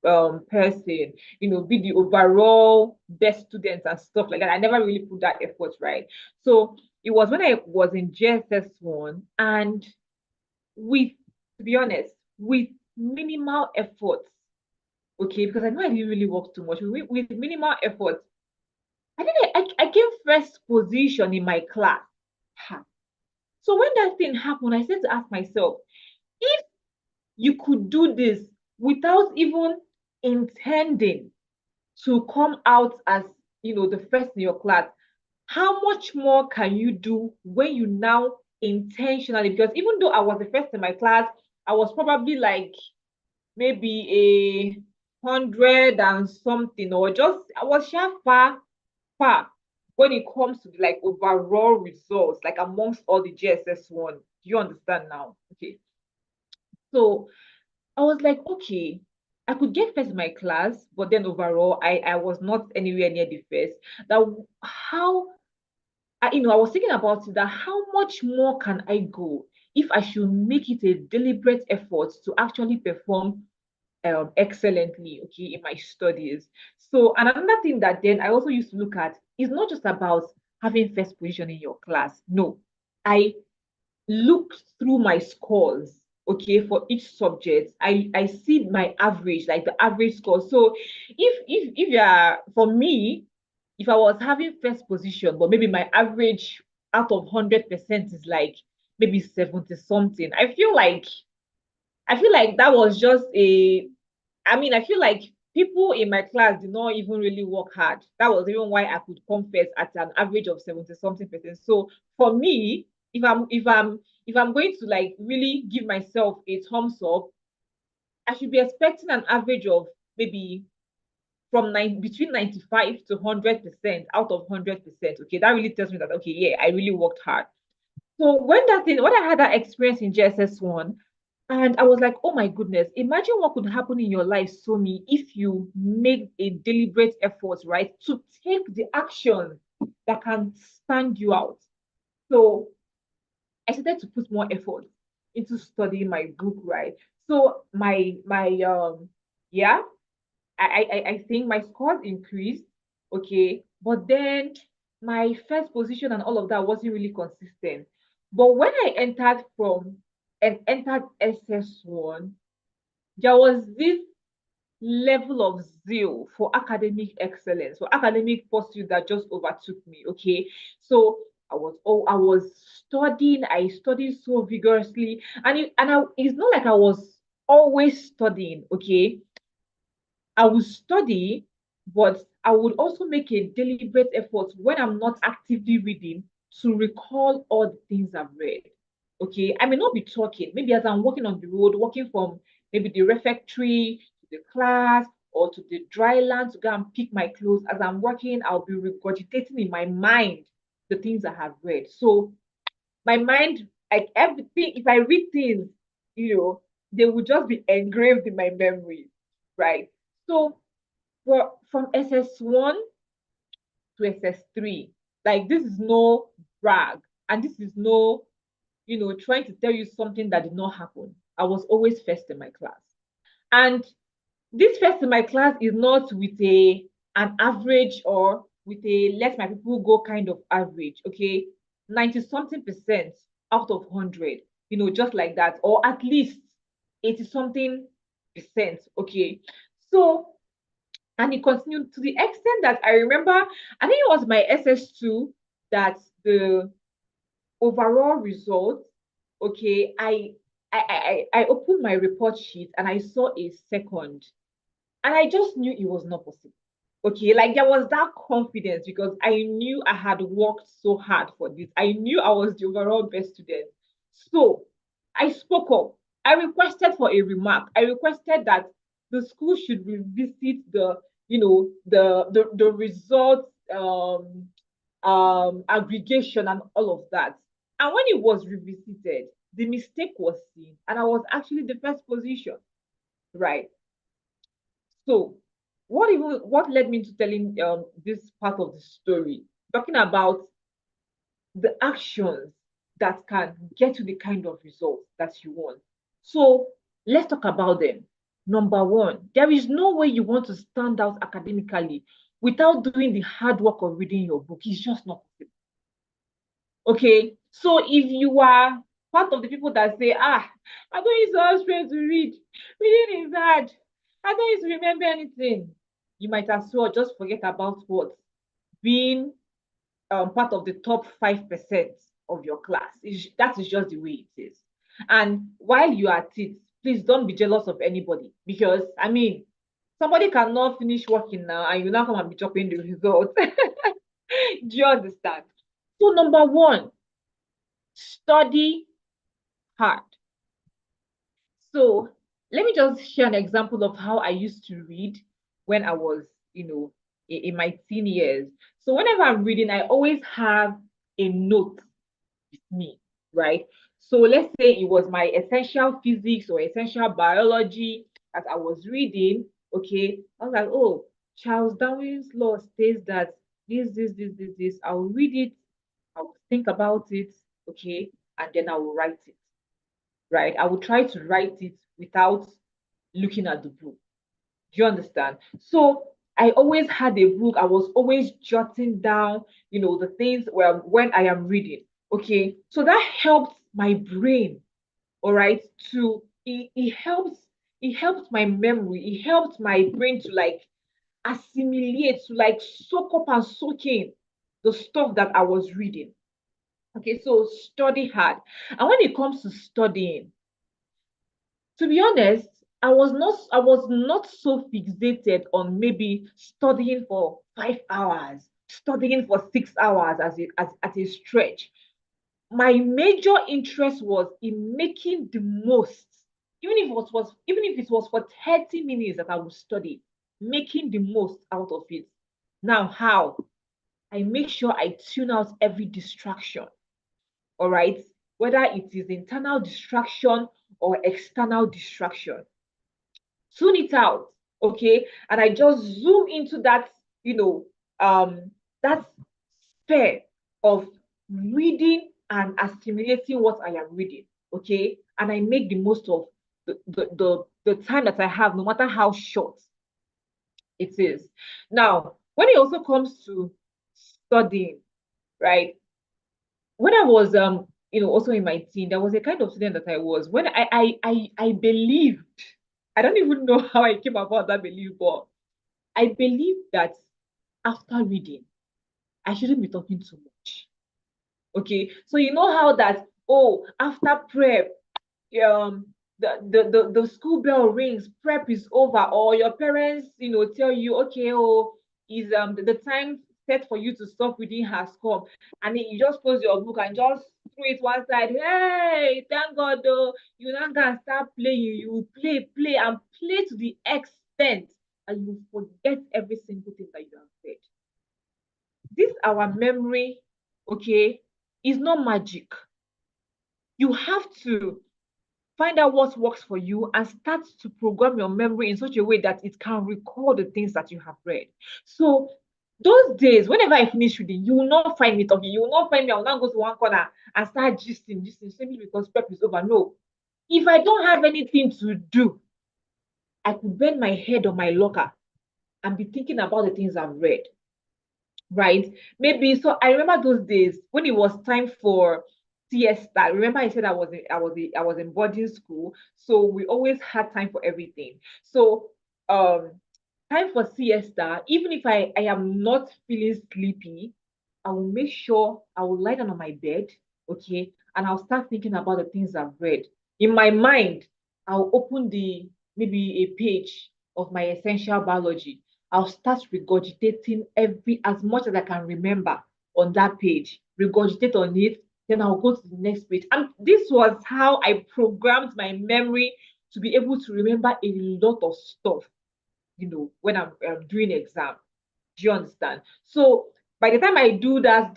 person, be the overall best student and stuff like that. I never really put that effort, right? So it was when I was in JSS1, and to be honest, with minimal effort, okay, because I know I didn't really work too much. With minimal effort, I came first position in my class. So when that thing happened, I said to ask myself, if you could do this without even intending to come out as the first in your class, how much more can you do when you now intentionally? Because even though I was the first in my class, I was probably like maybe 100 and something, or just I was far when it comes to like overall results, like amongst all the JSS1. Do you understand now? Okay. So I was like, okay, I could get first in my class, but then overall, I was not anywhere near the first. That how, I was thinking about it, that how much more can I go if I should make it a deliberate effort to actually perform excellently, okay, in my studies. So another thing that then I also used to look at is not just about having first position in your class. No, I looked through my scores, okay, for each subject. I see my average, like the average score. So if you are, for me, if I was having first position, but maybe my average out of 100% is like maybe 70 something, I feel like that was just I feel like people in my class did not even really work hard. That was even why I could come first at an average of 70 something percent. So for me, if I'm going to like really give myself a thumbs up, I should be expecting an average of maybe from between 95 to 100% out of 100%. Okay, that really tells me that, okay, yeah, I really worked hard. So when I had that experience in JSS1, and I was like, oh my goodness, imagine what could happen in your life, Somi, if you make a deliberate effort, right, to take the action that can stand you out. So I started to put more effort into studying my book, right? So I think my scores increased, okay, but then my first position and all of that wasn't really consistent. But when I entered SS1, there was this level of zeal for academic excellence, for academic pursuit that just overtook me. Okay, so I was studying. I studied so vigorously, and it's not like I was always studying. Okay, I would study, but I would also make a deliberate effort when I'm not actively reading to recall all the things I've read. Okay, I may not be talking. Maybe as I'm walking on the road, walking from maybe the refectory to the class or to the dry land to go and pick my clothes. As I'm working, I'll be regurgitating in my mind the things I have read. So my mind, like everything, if I read things, they would just be engraved in my memory, right? So from SS1 to SS3, like this is no brag, and this is no, trying to tell you something that did not happen. I was always first in my class. And this first in my class is not with an average or with a let my people go kind of average, okay? 90-something% out of 100, just like that, or at least 80-something%, okay? So, and it continued to the extent that I remember, I think it was my SS2 that the overall result, okay, I opened my report sheet and I saw a second. And I just knew it was not possible. Okay, like there was that confidence because I knew I had worked so hard for this. I knew I was the overall best student. So I spoke up. I requested for a remark. I requested that the school should revisit the results aggregation and all of that. And when it was revisited, the mistake was seen, and I was actually the first position, right? So what led me to telling this part of the story, talking about the actions that can get you the kind of results that you want. So let's talk about them. Number one, there is no way you want to stand out academically without doing the hard work of reading your book. It's just not possible. Okay, so if you are part of the people that say, I don't use our strength to read, reading is hard, I don't used to remember anything, you might as well just forget about what being part of the top 5% of your class. That is just the way it is. And while you are at it, please don't be jealous of anybody, because I mean, somebody cannot finish working now and you now come and be chopping the results. Do you understand? So number one, study hard. So let me just share an example of how I used to read when I was, in my teen years. So whenever I'm reading, I always have a note with me, right? So let's say it was my essential physics or essential biology that I was reading, okay? I was like, oh, Charles Darwin's law states that this. I'll read it, I'll think about it, okay? And then I will write it, right? I will try to write it without looking at the book. Do you understand? So I always had a book. I was always jotting down, the things when I am reading. Okay. So that helps my brain, all right, it helps my memory. It helps my brain to like assimilate, to like soak up and soak in the stuff that I was reading. Okay, so study hard. And when it comes to studying, to be honest, I was not so fixated on maybe studying for 5 hours, studying for 6 hours at a stretch. My major interest was in making the most, even if it was for 30 minutes that I would study, making the most out of it. Now, how? I make sure I tune out every distraction. All right, whether it is internal distraction or external distraction. Tune it out, okay? And I just zoom into that, that sphere of reading and assimilating what I am reading, okay? And I make the most of the time that I have, no matter how short it is. Now, when it also comes to studying, right? When I was also in my teen, there was a kind of student that I was when I believed I don't even know how I came about that belief, but I believe that after reading, I shouldn't be talking too much. Okay, so you know how that, oh, after prep, the school bell rings, prep is over, or your parents, tell you, okay, oh, is the time set for you to stop reading has come, and then you just close your book and just throw it one side. Hey, thank God, though, you now gonna start playing. You play and play to the extent and you forget every single thing that you have said. This our memory, okay, is not magic. You have to find out what works for you and start to program your memory in such a way that it can recall the things that you have read. So those days, whenever I finish reading, you will not find me talking. You will not find me. I will not go to one corner and start gisting simply because prep is over. No. If I don't have anything to do, I could bend my head on my locker and be thinking about the things I've read. Right? Maybe so. I remember those days when it was time for siesta. Remember, I said I was in boarding school, so we always had time for everything. So, time for siesta. Even if I am not feeling sleepy, I will make sure I will lie down on my bed, okay, and I'll start thinking about the things I've read. In my mind, I'll open maybe a page of my essential biology. I'll start regurgitating as much as I can remember on that page, regurgitate on it, then I'll go to the next page. And this was how I programmed my memory to be able to remember a lot of stuff, when I'm doing exam. Do you understand? So by the time I do that,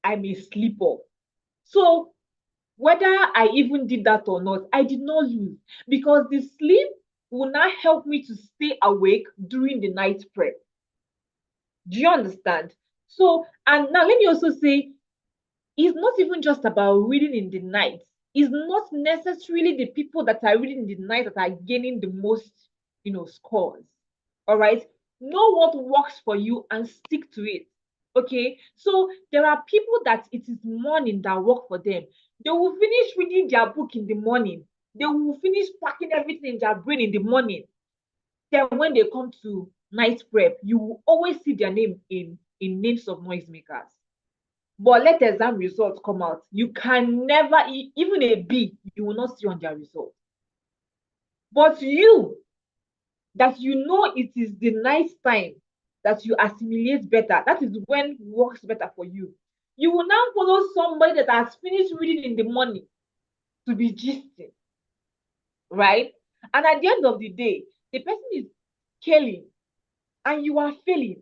I'm a sleeper. So whether I even did that or not, I did not lose, because the sleep will not help me to stay awake during the night prep. Do you understand? So, and now let me also say, it's not even just about reading in the night. It's not necessarily the people that are reading in the night that are gaining the most, scores. All right. Know what works for you and stick to it. Okay. So there are people that it is morning that work for them. They will finish reading their book in the morning. They will finish packing everything in their brain in the morning. Then when they come to night prep, you will always see their name in names of noisemakers. But let the exam results come out. You can never, even a B, you will not see on their result. But you, that it is the night time that you assimilate better, that is when works better for you. You will now follow somebody that has finished reading in the morning to be gisting, right? And at the end of the day, the person is killing and you are failing.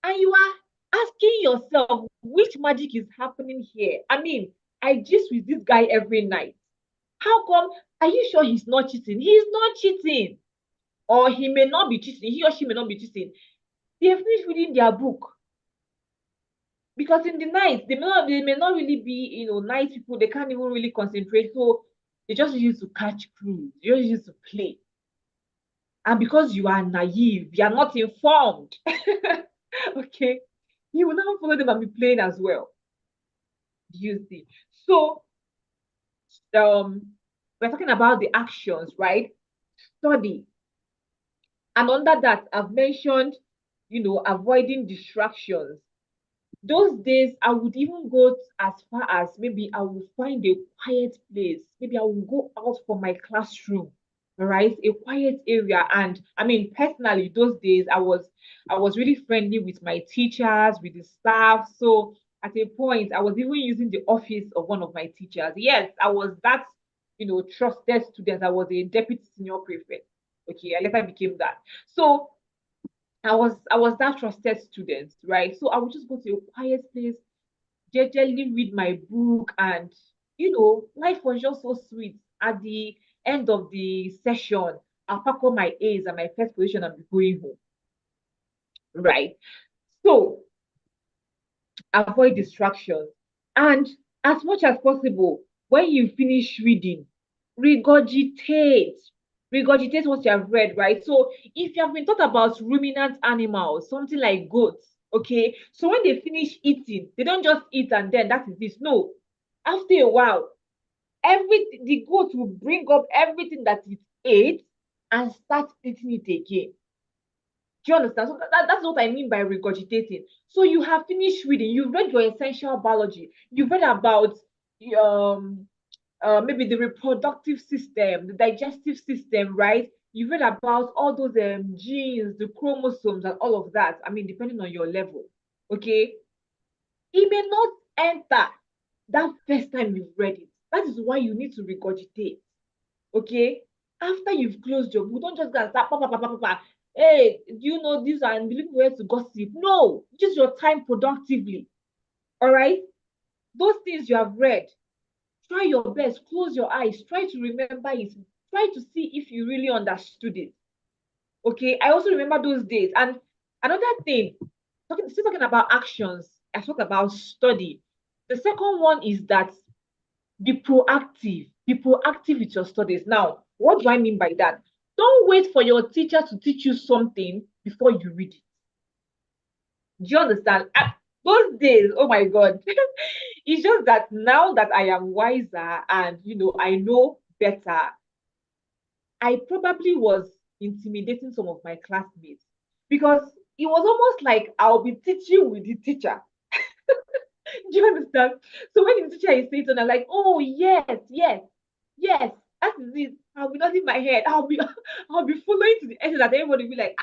And you are asking yourself, which magic is happening here? I mean, I gist with this guy every night. How come? Are you sure he's not cheating? He's not cheating. Or he may not be cheating. He or she may not be cheating. They have finished reading their book. Because in the night, they may not really be, night people. They can't even really concentrate. So they just use to catch clues. They just use to play. And because you are naive, you are not informed. Okay, you will now follow them and be playing as well. You see. So we're talking about the actions, right? Study. And under that, I've mentioned, avoiding distractions. Those days, I would even go as far as maybe I will find a quiet place. Maybe I will go out from my classroom, right? A quiet area. And I mean, personally, those days I was really friendly with my teachers, with the staff. So at a point, I was even using the office of one of my teachers. Yes, I was that, trusted student. I was a deputy senior prefect. Okay, I later became that. So I was that trusted student, right? So I would just go to a quiet place, gently read my book, and life was just so sweet. At the end of the session, I'll pack all my A's and my first position and be going home. Right? So avoid distractions. And as much as possible, when you finish reading, regurgitate what you have read, right? So if you have been taught about ruminant animals, something like goats, okay, so when they finish eating, they don't just eat and then that is this. No, after a while, the goat will bring up everything that it ate and start eating it again. Do you understand? So that's what I mean by regurgitating. So you have finished reading, you've read your essential biology, you've read about maybe the reproductive system, the digestive system, right? You read about all those genes, the chromosomes, and all of that. I mean, depending on your level, okay? It may not enter that first time you've read it. That is why you need to regurgitate, okay? After you've closed your book, don't just go and start, pa, pa, pa, pa, pa, pa. Hey, do you know this and believe where to gossip? No, use your time productively, all right? Those things you have read, try your best, close your eyes, try to remember it, try to see if you really understood it. Okay, I also remember those days. And another thing, still talking about actions, I talked about study. The second one is that be proactive with your studies. Now, what do I mean by that? Don't wait for your teacher to teach you something before you read it. Do you understand? Those days, oh my God. It's just that now that I am wiser and I know better, I probably was intimidating some of my classmates because it was almost like I'll be teaching with the teacher. Do you understand? So when the teacher is saying something, I'm like, oh yes, that is it. I'll be nodding my head. I'll be following to the end that everybody will be like,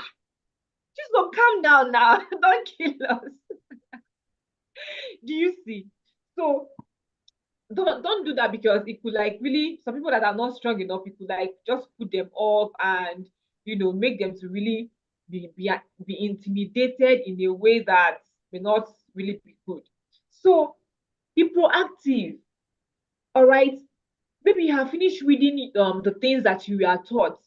just go calm down now. Don't kill us. Do you see? So don't do that because it could really, some people that are not strong enough, it could just put them off and make them to really be intimidated in a way that may not really be good. So be proactive. All right. Maybe you have finished reading the things that you are taught,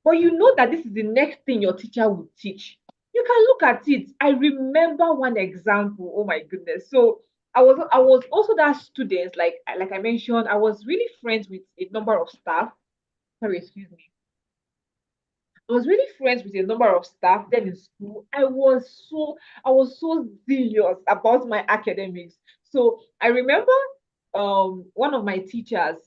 but you know that this is the next thing your teacher will teach. You can look at it. I remember one example. Oh my goodness. So I was also that student, like I mentioned, I was really friends with a number of staff. Sorry, excuse me. I was really friends with a number of staff then in school. I was so zealous about my academics. So I remember one of my teachers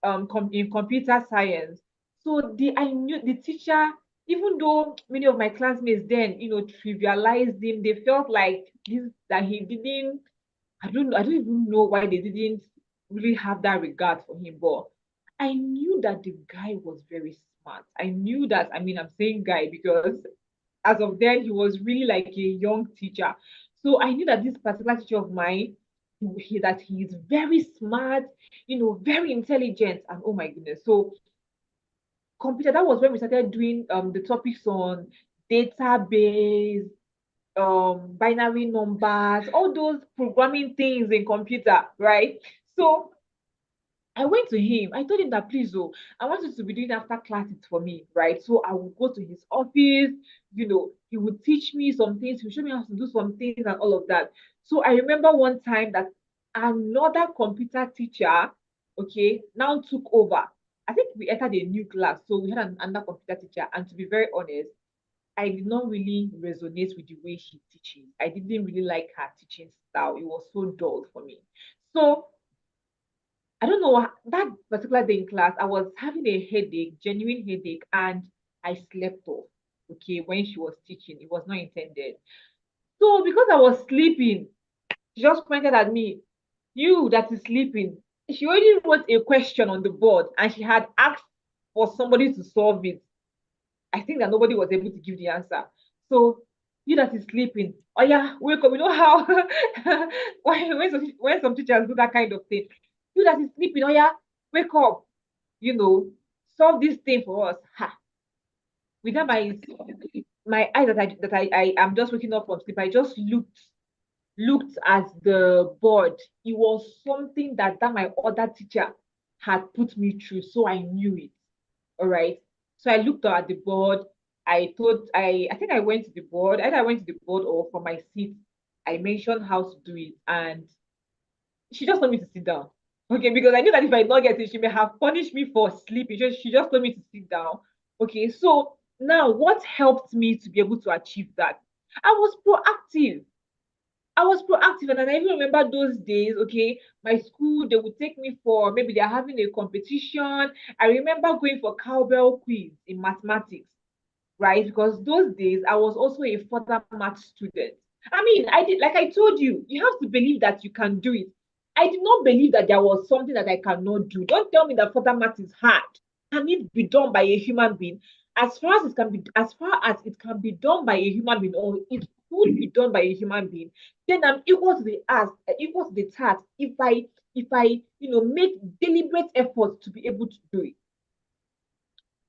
in computer science. So I knew the teacher, even though many of my classmates then trivialized him, they felt like that he didn't. I don't even know why they didn't really have that regard for him, but I knew that the guy was very smart. I knew that, I'm saying guy because as of then, he was really like a young teacher. So I knew that this particular teacher of mine, that he is very smart, very intelligent, and oh my goodness. So computer, that was when we started doing the topics on database, binary numbers, all those programming things in computer, right? So I went to him. I told him that, please, I want you to be doing after classes for me, right? So I would go to his office, he would teach me some things, he would show me how to do some things and all of that. So I remember one time that another computer teacher, okay, now took over. I think we entered a new class, so we had another computer teacher. And to be very honest, I did not really resonate with the way she teaches. I didn't really like her teaching style. It was so dull for me. So I don't know, that particular day in class, I was having a headache, genuine headache, and I slept off, okay, when she was teaching. It was not intended. So because I was sleeping, she just pointed at me, you that is sleeping. She already wrote a question on the board and she had asked for somebody to solve it. I think that nobody was able to give the answer. So you that is sleeping, oh yeah, wake up. You know how when some teachers do that kind of thing. You that is sleeping, oh yeah, wake up. Solve this thing for us. Ha. Without my eyes that I am just waking up from sleep, I just looked at the board. It was something that my other teacher had put me through, so I knew it. All right. So I looked at the board. I think I went to the board. Either I went to the board or from my seat, I mentioned how to do it, and she just told me to sit down. Okay, because I knew that if I did not get it, she may have punished me for sleeping. She just told me to sit down. Okay, so now what helped me to be able to achieve that? I was proactive. I was proactive, and I even remember those days, okay, my school, they would take me for, maybe they're having a competition. I remember going for cowbell quiz in mathematics, right? Because those days I was also a further math student. I mean, I did, like I told you, you have to believe that you can do it. I did not believe that there was something that I cannot do. Don't tell me that further math is hard. Can it be done by a human being? As far as it can be done by a human being, or it could be done by a human being, then I'm equal to the task if I make deliberate efforts to be able to do it.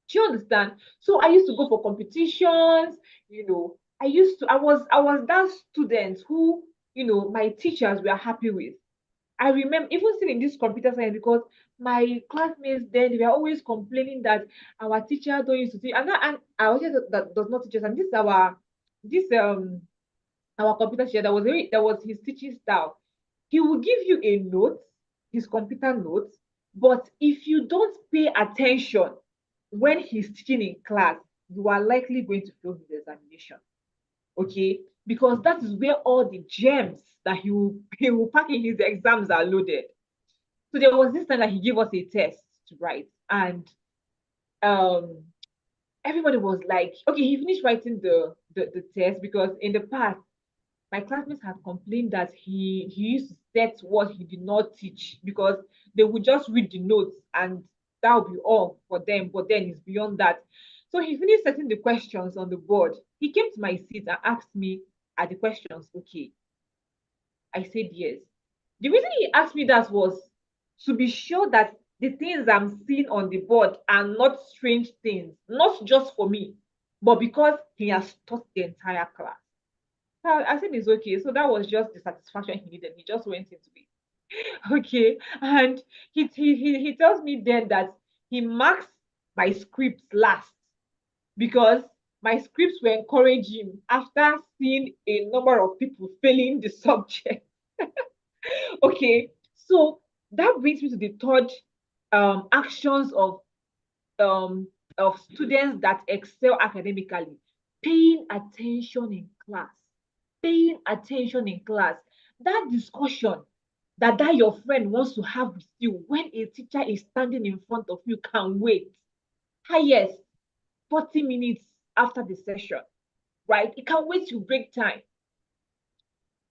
Do you understand? So I used to go for competitions, I was that student who, my teachers were happy with. I remember even still in this computer science, because my classmates then, they were always complaining that our teacher don't used to teach, and our teacher that does not teach us, and our computer teacher, that was his teaching style. He will give you a note, his computer notes, but if you don't pay attention when he's teaching in class, you are likely going to fail his examination. Okay, because that is where all the gems that he will pack in his exams are loaded. So there was this time that he gave us a test to write, and everybody was like, okay, he finished writing the test, because in the past my classmates had complained that he used to set what he did not teach, because they would just read the notes and that would be all for them, but then it's beyond that. So he finished setting the questions on the board. He came to my seat and asked me, are the questions okay? I said yes. The reason he asked me that was to be sure that the things I'm seeing on the board are not strange things, not just for me, but because he has taught the entire class. So I said it's okay. So that was just the satisfaction he needed. He just went into it. Okay. And he tells me then that he marks my scripts last, because my scripts were encouraging him after seeing a number of people failing the subject. Okay, so that brings me to the third actions of students that excel academically: paying attention in class. Paying attention in class. That discussion that your friend wants to have with you when a teacher is standing in front of you can wait. Highest 40 minutes after the session, right? It can wait till break time.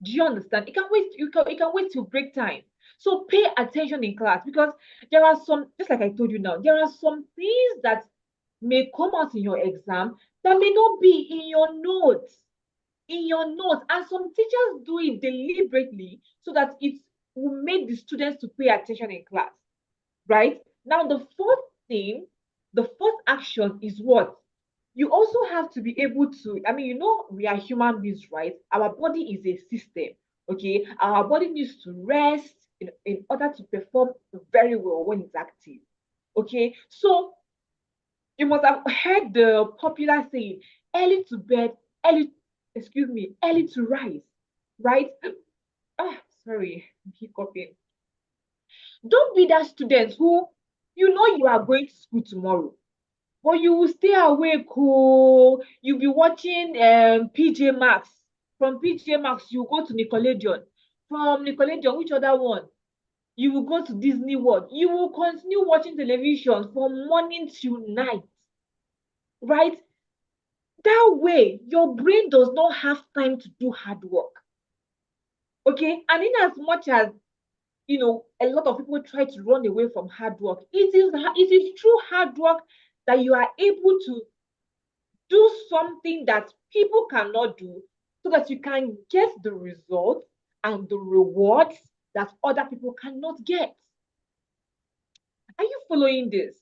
Do you understand? It can wait till break time. So pay attention in class, because there are some, just like I told you now, there are some things that may come out in your exam that may not be in your notes. And some teachers do it deliberately so that it will make the students to pay attention in class, right? Now, the fourth action is what? You also have to be able to, we are human beings, right? Our body is a system, okay? Our body needs to rest in order to perform very well when it's active, okay? So you must have heard the popular saying, early to bed, early to rise, right? Sorry, I'm hiccuping. Don't be that student who, you are going to school tomorrow, but you will stay awake. You'll be watching PJ Masks. From PJ Masks, you go to Nickelodeon. From Nickelodeon, which other one? You will go to Disney World. You will continue watching television from morning till night, right? That way, your brain does not have time to do hard work. Okay? And in as much as, a lot of people try to run away from hard work, it is through hard work that you are able to do something that people cannot do, so that you can get the results and the rewards that other people cannot get. Are you following this?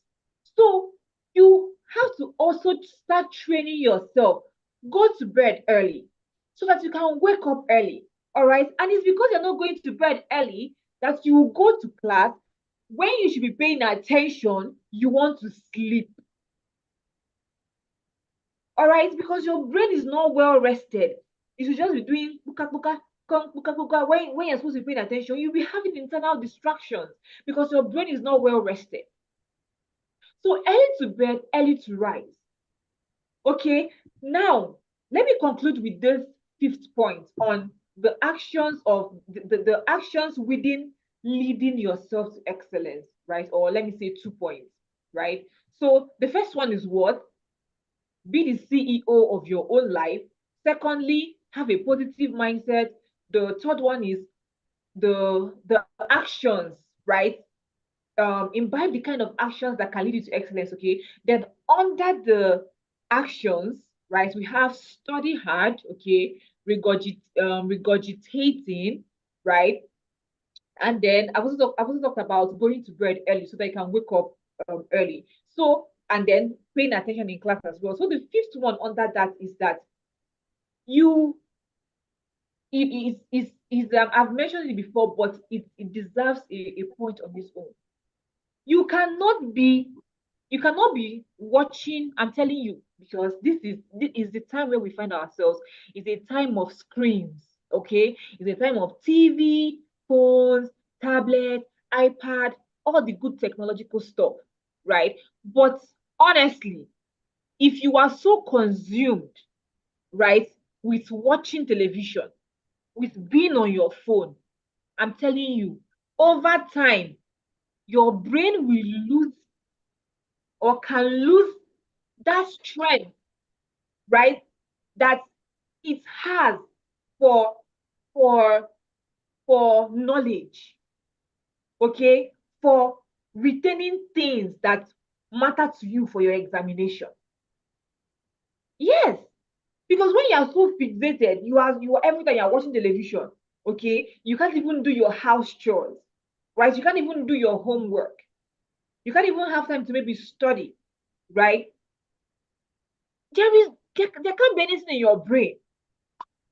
So you have to also start training yourself. Go to bed early so that you can wake up early. All right. And it's because you're not going to bed early that you will go to class. When you should be paying attention, you want to sleep. All right, because your brain is not well rested. You should just be doing buka buka, buka buka. When you're supposed to be paying attention, you'll be having internal distractions because your brain is not well rested. So early to bed, early to rise. Okay, now let me conclude with this 5th point on the actions of the actions within leading yourself to excellence, right? Or let me say 2 points, right? So the first one is what? Be the CEO of your own life. Secondly, have a positive mindset. The third one is the actions, right? Imbibe the kind of actions that can lead you to excellence. Okay. Then under the actions, right, we have study hard. Okay. Regurgitating, right? And then I also talked about going to bed early so that you can wake up early. So, and then paying attention in class as well. So the fifth one under that is that you I've mentioned it before, but it deserves a point on its own. You cannot be watching. I'm telling you, because this is the time where we find ourselves. It's a time of screens. Okay, it's a time of TV, phones, tablet, iPad, all the good technological stuff, right? But honestly, if you are so consumed, right, with watching television, with being on your phone, I'm telling you, over time, your brain will lose or can lose that strength, right, that it has for knowledge, okay, for retaining things that matter to you for your examination. Yes, because when you are so fixated, you are every time you are watching television, okay, you can't even do your house chores, right? You can't even do your homework. You can't even have time to maybe study, right? There can't be anything in your brain.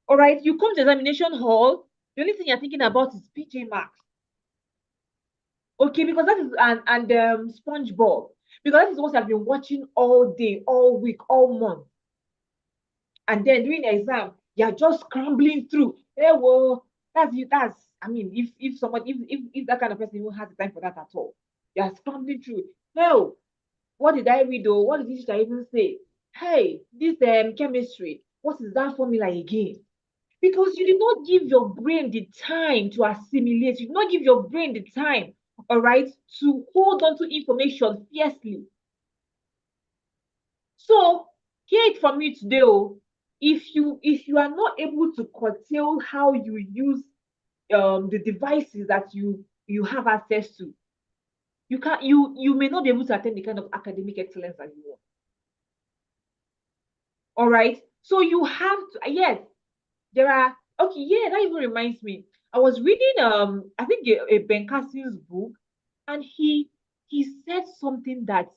All right, you come to examination hall, the only thing you're thinking about is PJ Masks. Okay, because that is and SpongeBob, because that is what I've been watching all day, all week, all month. And then during the exam, you're just scrambling through. Hey, well, that's I mean, if somebody if that kind of person even has the time for that at all, you're scrambling through. Hell, what did I read though? What did this teacher even say? Hey, this chemistry, what is that formula again? Because you did not give your brain the time to assimilate. You did not give your brain the time, all right, to hold on to information fiercely. So hear it from me today. If you are not able to curtail how you use the devices that you have access to, you may not be able to attain the kind of academic excellence that you want. All right. So you have to, yes, there are, okay, yeah, that even reminds me. I was reading I think a Ben Carson's book, and he said something that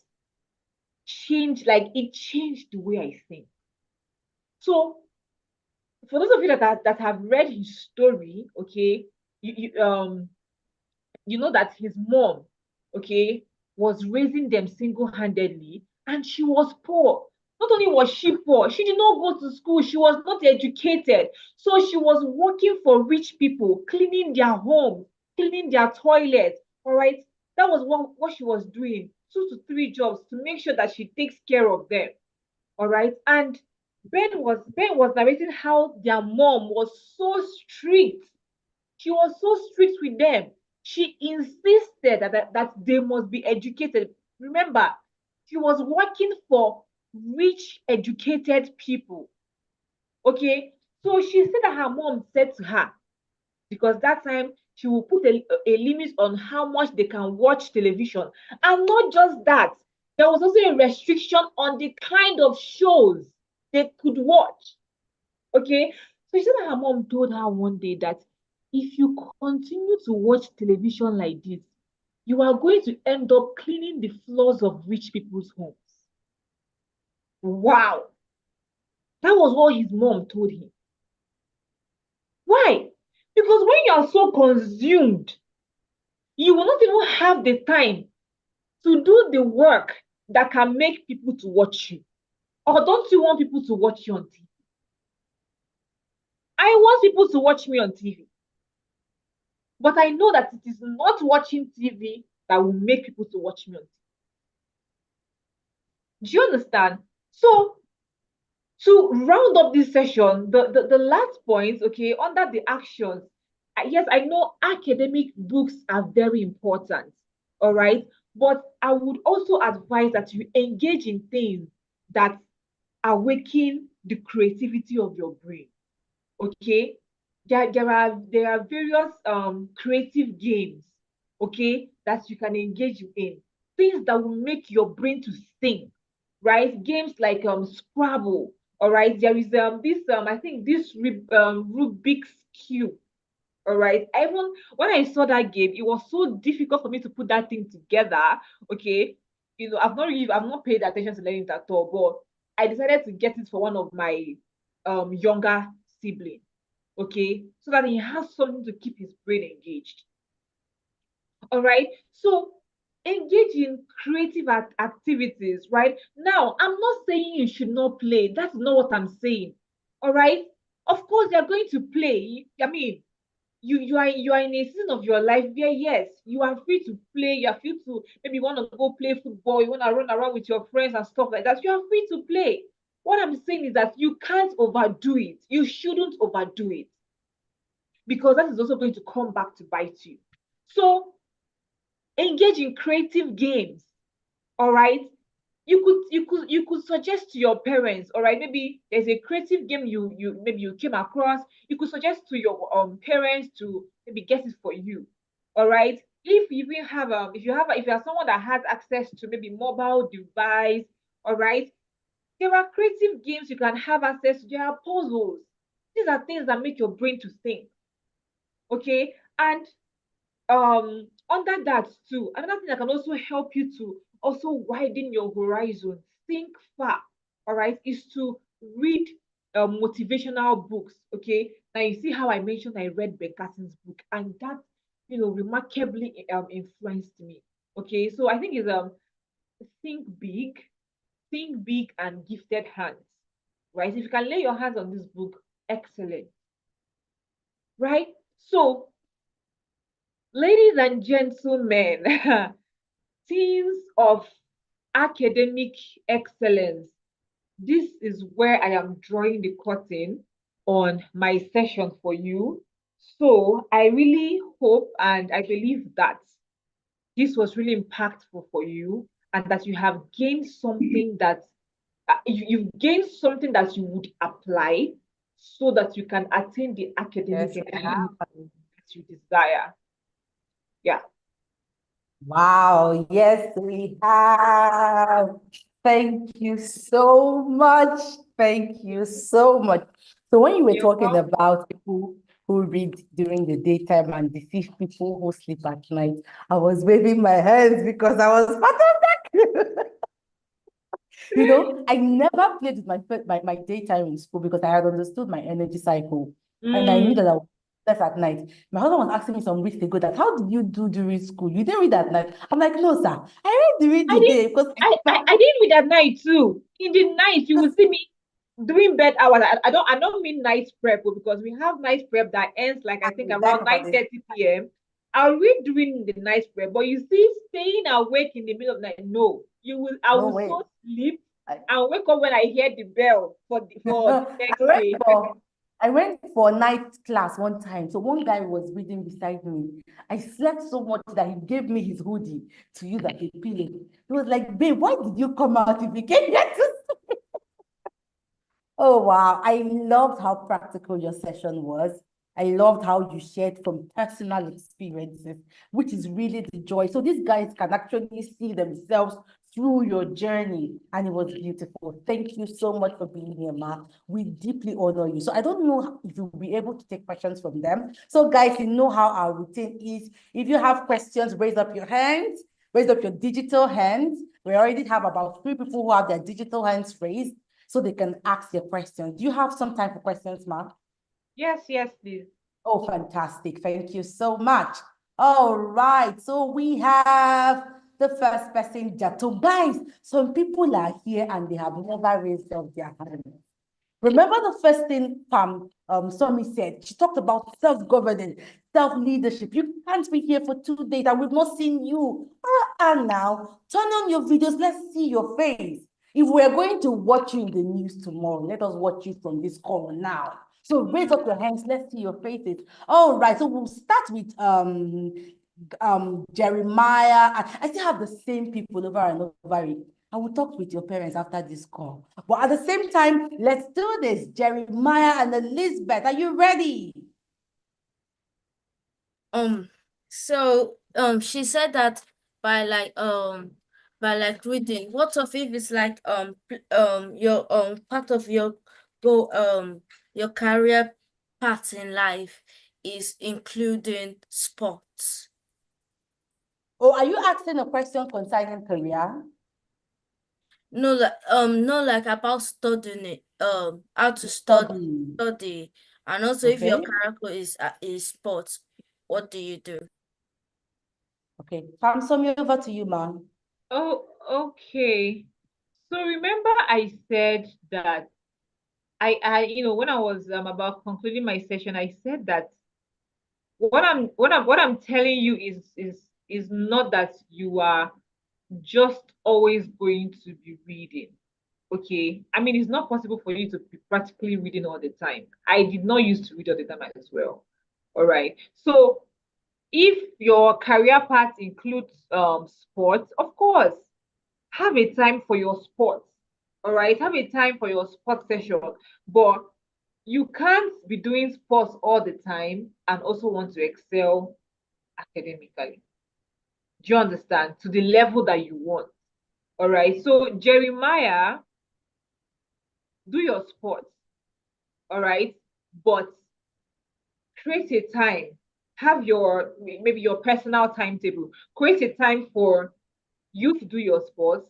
changed, like it changed the way I think. So for those of you that have read his story, okay, you know that his mom, okay, was raising them single-handedly, and she was poor. Not only was she poor, she did not go to school, she was not educated. So she was working for rich people, cleaning their homes, cleaning their toilets. All right. That was what she was doing, 2 to 3 jobs to make sure that she takes care of them. All right. And Ben was narrating how their mom was so strict. She was so strict with them. She insisted that they must be educated. Remember, she was working for rich, educated people. Okay, so she said that her mom said to her, because that time she will put a limit on how much they can watch television. And not just that, there was also a restriction on the kind of shows they could watch. Okay, so she said that her mom told her one day that if you continue to watch television like this, you are going to end up cleaning the floors of rich people's homes. Wow. That was what his mom told him. Why? Because when you are so consumed, you will not even have the time to do the work that can make people to watch you. Or don't you want people to watch you on TV? I want people to watch me on TV. But I know that it is not watching TV that will make people to watch me on TV. Do you understand? So To round up this session, the last point, okay, under the actions, yes, I know academic books are very important, all right, but I would also advise that you engage in things that awaken the creativity of your brain, okay? There are various creative games, okay, that you can engage in, things that will make your brain to think, right? Games like Scrabble, all right. There is this I think this Rubik's Cube, all right. Even when I saw that game, it was so difficult for me to put that thing together. Okay, I've not paid attention to learning it at all, but I decided to get it for one of my younger siblings. Okay, so that he has something to keep his brain engaged. All right, so engage in creative activities, right? Now, I'm not saying you should not play. That's not what I'm saying. All right, of course you're going to play. I mean, you are in a season of your life where, yes, you are free to play. You are free to maybe want to go play football. You want to run around with your friends and stuff like that. You are free to play. What I'm saying is that you can't overdo it. You shouldn't overdo it, because that is also going to come back to bite you. So engage in creative games. All right, you could suggest to your parents, all right, maybe there's a creative game you came across. You could suggest to your parents to maybe get it for you. All right, if you even have if you are someone that has access to maybe mobile device, all right, there are creative games you can have access to. There are puzzles. These are things that make your brain to think. Okay, and under that too, another thing that can also help you to also widen your horizon, think far, all right, is to read motivational books. Okay, now you see how I mentioned I read Ben Carson's book, and that remarkably influenced me. Okay, so I think it's think big and gifted hands, right? If you can lay your hands on this book, excellent, right? So ladies and gentlemen, teams of academic excellence, this is where I am drawing the curtain on my session for you. So I really hope and I believe that this was really impactful for you, and that you have gained something that you've gained something that you would apply, so that you can attain the academic excellence that you desire. Yeah. Wow, yes, we have. Thank you so much. Thank you so much. So when you were talking about people who read during the daytime and deceive people who sleep at night, I was waving my hands because I was part of that. I never played with my daytime in school because I had understood my energy cycle. And I knew that I was left at night. My husband was asking me some weeks ago that, how did you do during school? You didn't read at night. I'm like, no, sir. I read during the day because I didn't read at night too. In the night, you will see me doing bed hours. I don't mean night prep, because we have night prep that ends like I think around 9:30 p.m. I'll read during the night prep, but you see, staying awake in the middle of the night, no. I will so sleep. I'll wake up when I hear the bell for the next day. I went for night class one time. So one guy was reading beside me. I slept so much that he gave me his hoodie to use as a pillow. He was like, babe, why did you come out if you came here to sleep? Oh, wow. I loved how practical your session was. I loved how you shared from personal experiences, which is really the joy. So these guys can actually see themselves through your journey, and it was beautiful. Thank you so much for being here, Ma. We deeply honor you. So I don't know if you'll be able to take questions from them. So guys, you know how our routine is. If you have questions, raise up your hands, raise up your digital hands. We already have about 3 people who have their digital hands raised, so they can ask their questions. Do you have some time for questions, Ma? Yes, please. Oh, fantastic. Thank you so much. All right. So we have the first person, Jato. Guys, some people are here and they have never raised up their hand. Remember the first thing Somi said? She talked about self-governance, self-leadership. You can't be here for 2 days and we've not seen you. And now, turn on your videos. Let's see your face. If we're going to watch you in the news tomorrow, let us watch you from this call now. So raise up your hands. Let's see your faces. All right. So we'll start with Jeremiah. I still have the same people over and over it. I will talk with your parents after this call. But at the same time, let's do this. Jeremiah and Elizabeth, are you ready? So she said that by reading, what if it's like your part of your your career path in life is including sports? Oh, are you asking a question concerning career? No, like about studying it, how to study, and also if your Okay. character is sports, what do you do? Okay, Samson, over to you, ma'am. Oh, okay. So remember I said that when I was about concluding my session, I said that what I'm telling you is not that you are just always going to be reading. Okay. I mean, it's not possible for you to be practically reading all the time. I did not used to read all the time as well. All right. So if your career path includes sports, of course, have a time for your sports. All right. Have a time for your sports session. But you can't be doing sports all the time and also want to excel academically. Do you understand? To the level that you want. All right. So Jeremiah, do your sports. All right. But create a time. Have maybe your personal timetable. Create a time for you to do your sports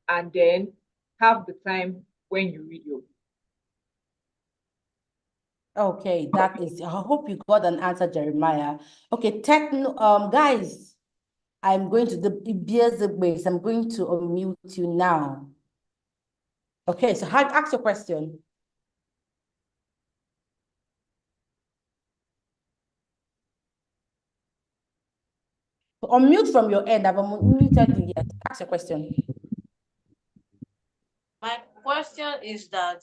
and then have the time when you read your book. Okay, that is, I hope you got an answer, Jeremiah. Okay, guys, I'm going to I'm going to unmute you now. Okay, so ask your question. So unmute from your end. I've unmuted you yet. Ask your question. My question is that,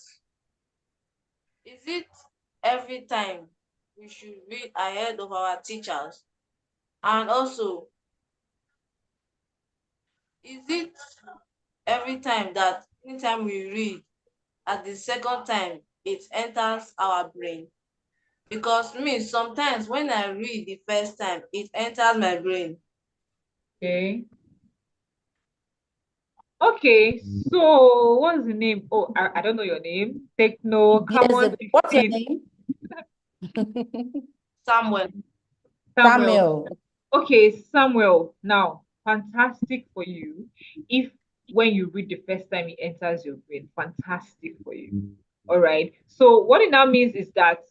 is it every time we should read ahead of our teachers? And also, is it every time that anytime we read, at the second time, it enters our brain? Because me, sometimes when I read the first time, it enters my brain. Okay. Okay, so what's the name? Oh, I don't know your name. Techno, come on. What's your name? Samuel. Samuel. Okay, Samuel. Now, fantastic for you. If when you read the first time it enters your brain, fantastic for you. All right. So what it now means is that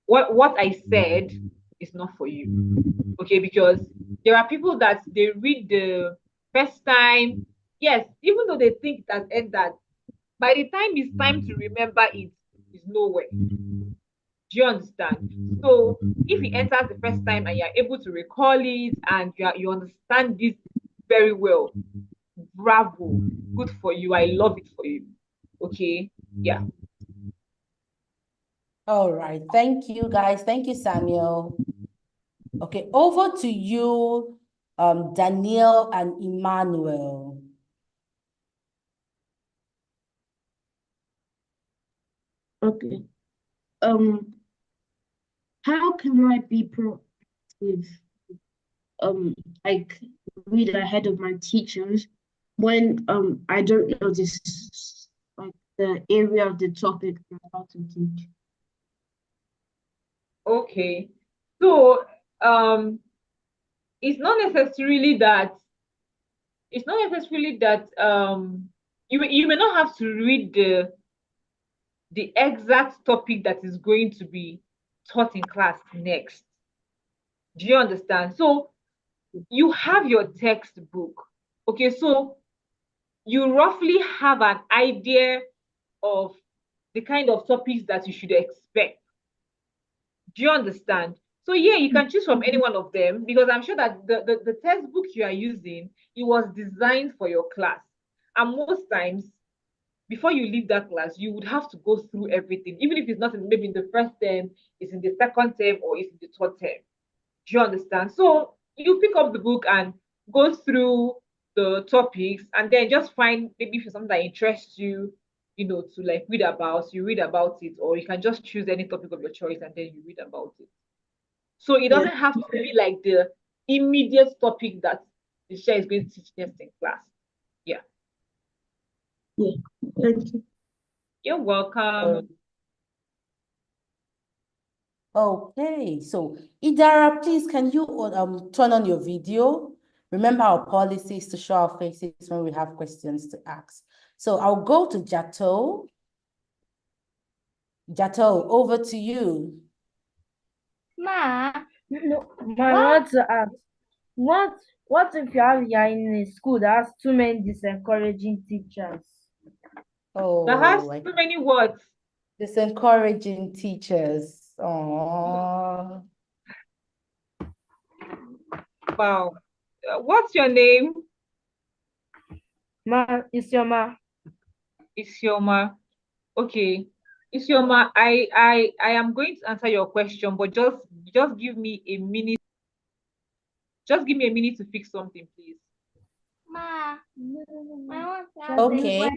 what I said is not for you. Okay, because there are people that they read the first time. Yes, even though they think that entered, by the time it's time to remember it, is nowhere. Do you understand? So if it enters the first time and you're able to recall it and you understand this very well, bravo, good for you. I love it for you. Okay, yeah. All right, thank you, guys. Thank you, Samuel. Okay, over to you, Daniel and Emmanuel. Okay. How can I be proactive? Like read ahead of my teachers when I don't know this like the area of the topic I'm about to teach. Okay. So it's not necessarily that you may not have to read the exact topic that is going to be taught in class next. Do you understand? So you have your textbook. Okay, so you roughly have an idea of the kind of topics that you should expect. Do you understand? So yeah, you can choose from any one of them because I'm sure that the textbook you are using, it was designed for your class. And most times, before you leave that class, you would have to go through everything, even if it's not maybe in the first term, it's in the second term, or it's in the third term. Do you understand? So you pick up the book and go through the topics, and then just find maybe if it's something that interests you, to like read about, you read about it, or you can just choose any topic of your choice and then you read about it. So it doesn't have to be like the immediate topic that the teacher is going to teach next in class. Yeah. Yeah. Thank you. You're welcome. Okay, so Idara, please, can you turn on your video? Remember our policy is to show our faces when we have questions to ask. So I'll go to Jato. Jato, over to you. Ma, No, I want to ask, what if you're in a school that has too many disencouraging teachers? That has Oh, too many words. Disencouraging teachers. Oh. Wow. What's your name? Isioma. Isioma. Okay. Isioma, I am going to answer your question, but just give me a minute. Just give me a minute to fix something, please. Ma, I want to ask Okay.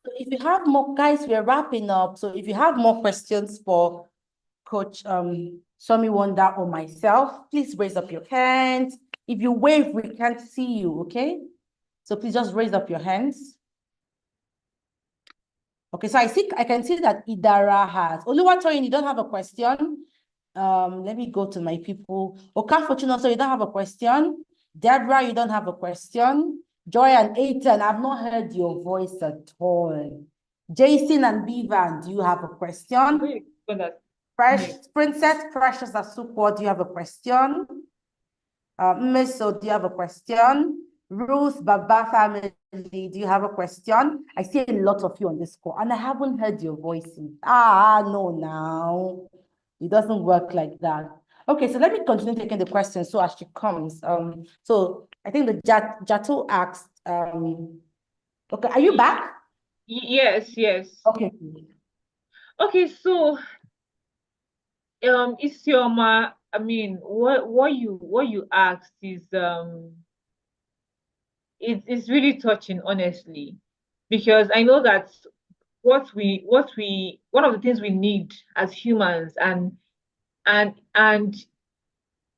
So if you have more, guys, we're wrapping up. So if you have more questions for Coach Somi Wonder or myself, please raise up your hands. If you wave, we can't see you, okay? So please just raise up your hands. Okay, so I can see that Idara has. Oluwatoyin, you don't have a question? Let me go to my people. Okafortuno, so you don't have a question? Deborah, you don't have a question? Joy and Aiton, I've not heard your voice at all. Jason and Bevan, do you have a question? Princess Precious Asuko, do you have a question? Misso, do you have a question? Ruth Baba family, do you have a question? I see a lot of you on this call, and I haven't heard your voices. No, now. It doesn't work like that. Okay, so let me continue taking the question so as she comes. So I think the Jato asked, okay, are you back? Yes. Okay. Okay, so Isioma, I mean, what you asked is it's really touching, honestly, because I know that one of the things we need as humans and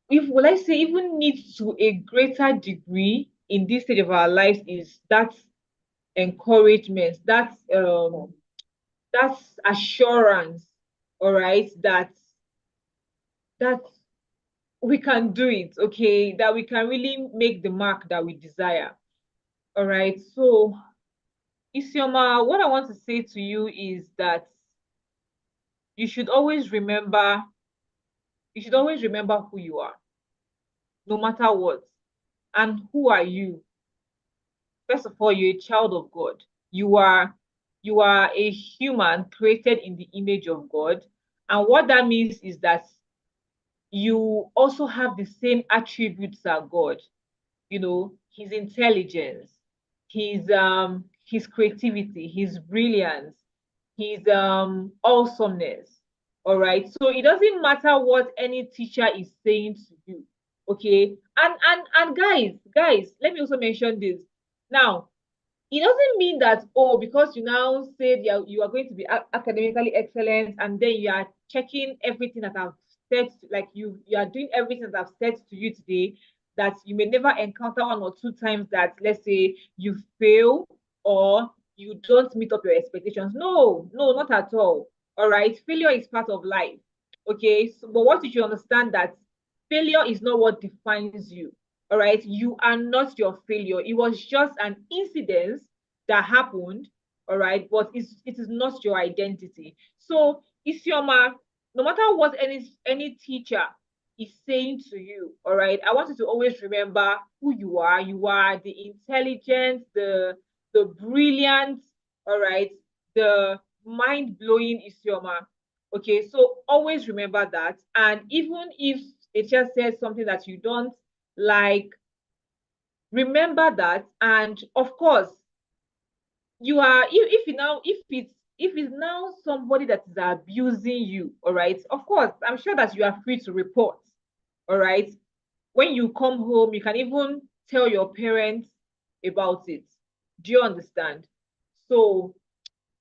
if let's say even need to a greater degree in this stage of our lives is that encouragement, that's assurance, all right, that we can do it, okay, that we can really make the mark that we desire. All right, so Isioma, what I want to say to you is that you should always remember who you are, no matter what. And who are you? First of all, you're a child of God. You are a human created in the image of God. And what that means is that you also have the same attributes as God. His intelligence, his creativity, his brilliance, his awesomeness. All right. So it doesn't matter what any teacher is saying to you. Okay. And guys, let me also mention this. Now, it doesn't mean that, because you now said you are going to be academically excellent, and then you are checking everything that I've said, like you are doing everything that I've said to you today, that you may never encounter one or two times that, let's say, you fail or you don't meet up your expectations. No, not at all. All right. Failure is part of life. Okay. So, but what you should understand that failure is not what defines you. All right. You are not your failure. It was just an incident that happened. All right. But it is not your identity. So, Isioma, no matter what any teacher is saying to you, all right, I want you to always remember who you are. You are the intelligent, the brilliant, all right, the mind-blowing Isioma. Okay, so always remember that. And even if it just says something that you don't like, remember that. And of course, you are if it's now somebody that is abusing you, all right, of course, I'm sure that you are free to report, all right. When you come home, you can even tell your parents about it. Do you understand? So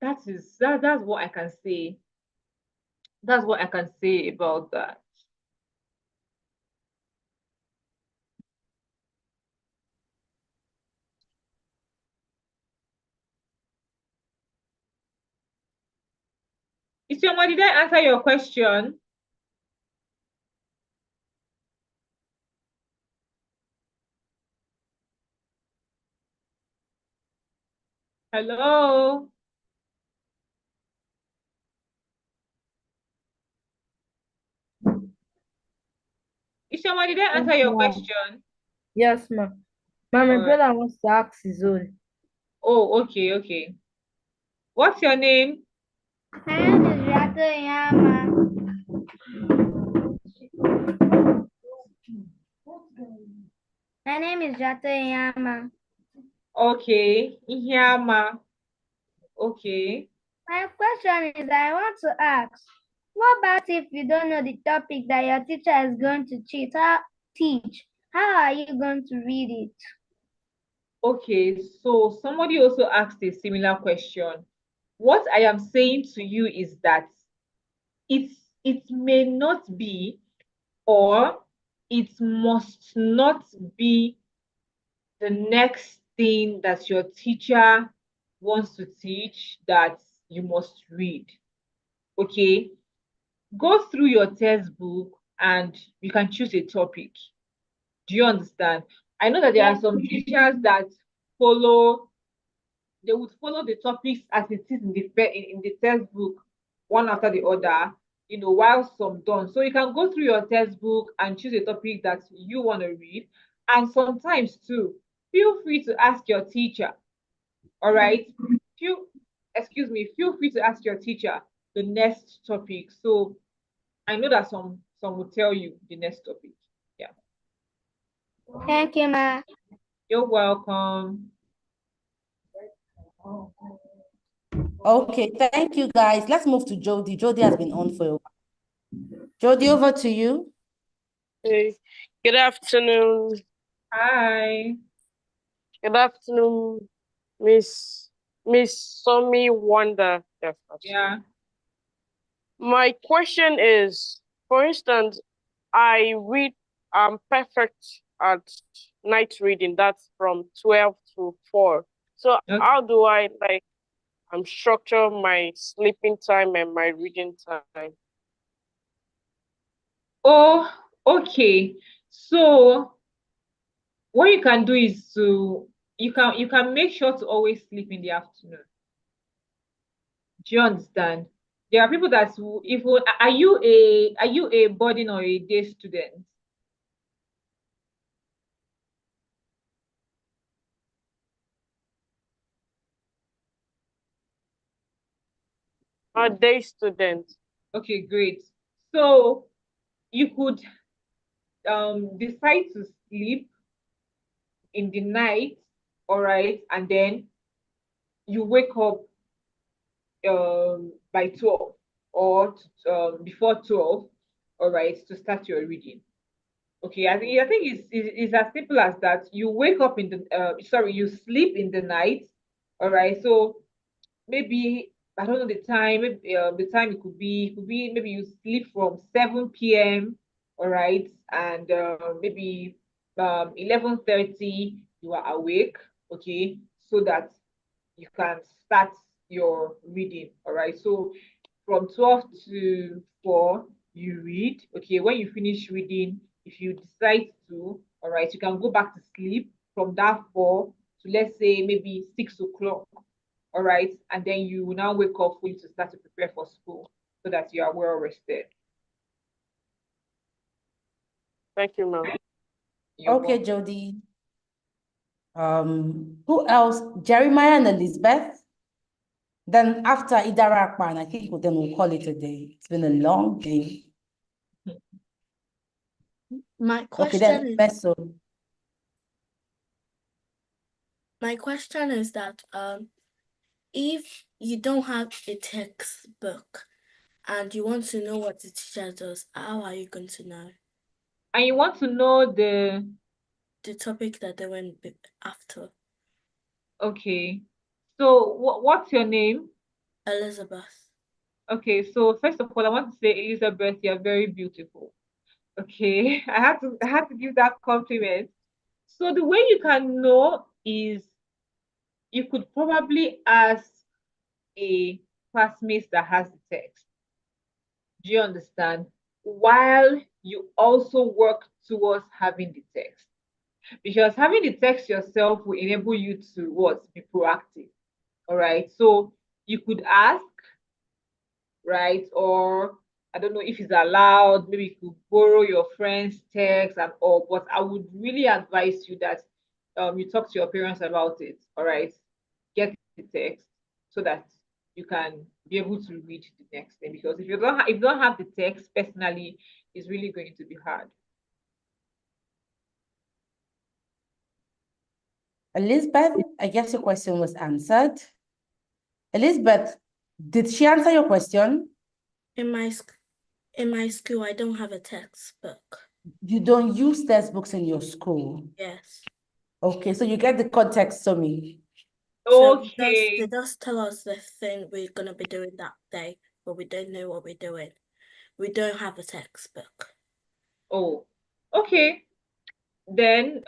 that's what I can say. That's what I can say about that. Isioma, did I answer your question? Hello? Isioma, did I answer your question? Yes, ma'am. My All right. brother wants to ask his own. Oh, okay. What's your name? My name is Rato Yama. My name is Rato Yama. Okay, Ihiama. Okay. My question is, I want to ask, what about if you don't know the topic that your teacher is going to teach? How are you going to read it? Okay, so somebody also asked a similar question. What I am saying to you is that it may not be, or it must not be the next thing that your teacher wants to teach that you must read. Okay, go through your textbook and you can choose a topic. Do you understand? I know that there are some teachers that they would follow the topics as it is in the textbook, one after the other, while some don't. So you can go through your textbook and choose a topic that you want to read. And sometimes too, feel free to ask your teacher. All right. Feel free to ask your teacher the next topic. So I know that some will tell you the next topic. Yeah. Thank you, ma. You're welcome. Okay, thank you guys. Let's move to Jody. Jody has been on for a while. Jody, over to you. Hey, good afternoon. Hi. Good afternoon, Miss Somi Wonder. Yeah. My question is, for instance, I read perfect at night reading. That's from 12 to 4. So how do I structure my sleeping time and my reading time? Oh, okay. So what you can do is you can make sure to always sleep in the afternoon. Do you understand? There are people that are you a boarding or a day student? A day student. Okay, great. So you could decide to sleep in the night, all right, and then you wake up by 12 or before 12, all right, to start your reading. Okay, I think it's as simple as that. You wake up in the you sleep in the night, all right. So maybe I don't know the time. Maybe the time it could be maybe you sleep from 7 p.m. all right, and maybe 11:30 you are awake, okay, so that you can start your reading, all right. So from 12 to 4 you read, okay. When you finish reading, if you decide to, all right, you can go back to sleep from that 4 to, let's say, maybe 6 o'clock, all right, and then you will now wake up fully to start to prepare for school so that you are well rested. Thank you, ma'am. Okay, Jody. Who else? Jeremiah and Elizabeth. Then after Idara Akpan, I think then we'll call it a day. It's been a long day. My question then is, Beso. my question is that if you don't have a textbook and you want to know what the teacher does, how are you going to know? And you want to know the topic that they went after. Okay. So what's your name? Elizabeth. Okay, so first of all, I want to say, Elizabeth, you're very beautiful. Okay, I had to give that compliment. So the way you can know is you could probably ask a classmate that has the text. Do you understand? While you also work towards having the text. Because having the text yourself will enable you to be proactive. All right. So you could ask, right? Or I don't know if it's allowed, maybe you could borrow your friend's text and all, but I would really advise you that you talk to your parents about it. All right. Get the text so that you can be able to read the next thing. Because if you don't have the text personally, it's really going to be hard. Elizabeth, I guess your question was answered. Elizabeth, did she answer your question? In my school, I don't have a textbook. You don't use textbooks in your school? Yes. Okay, so you get the context to me. Okay. They just tell us the thing we're going to be doing that day, but we don't know what we're doing. We don't have a textbook. Oh, okay. Then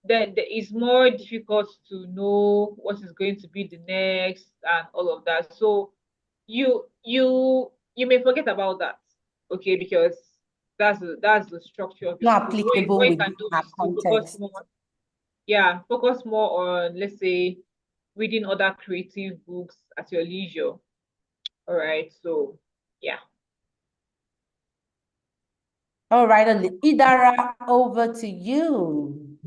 it's more difficult to know what is going to be the next and all of that. So you may forget about that, okay, because that's the structure of your Not school. applicable What you with can do our is to context. focus more on, let's say, reading other creative books at your leisure. All right, so yeah. All right, Idara, over to you.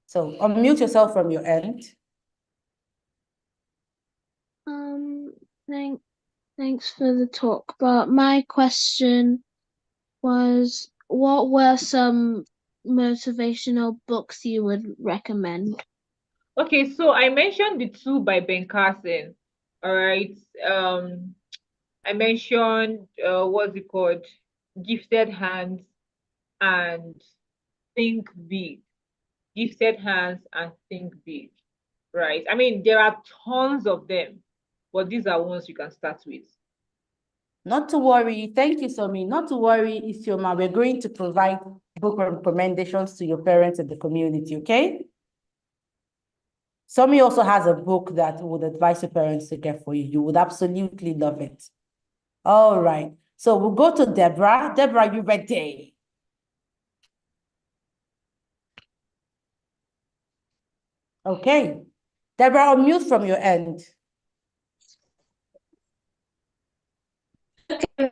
So unmute yourself from your end. Thanks for the talk, but my question was, what were some motivational books you would recommend? Okay, so I mentioned the two by Ben Carson. All right. I mentioned what's it called? Gifted Hands and Think Big. Gifted Hands and Think Big. Right. I mean, there are tons of them, but these are ones you can start with. Not to worry. Thank you, Somi. Not to worry, Isioma. We're going to provide book recommendations to your parents and the community, okay? Somi also has a book that would advise your parents to get for you. You would absolutely love it. All right. So we'll go to Deborah. Deborah, you ready? Okay. Deborah, unmute from your end. Okay.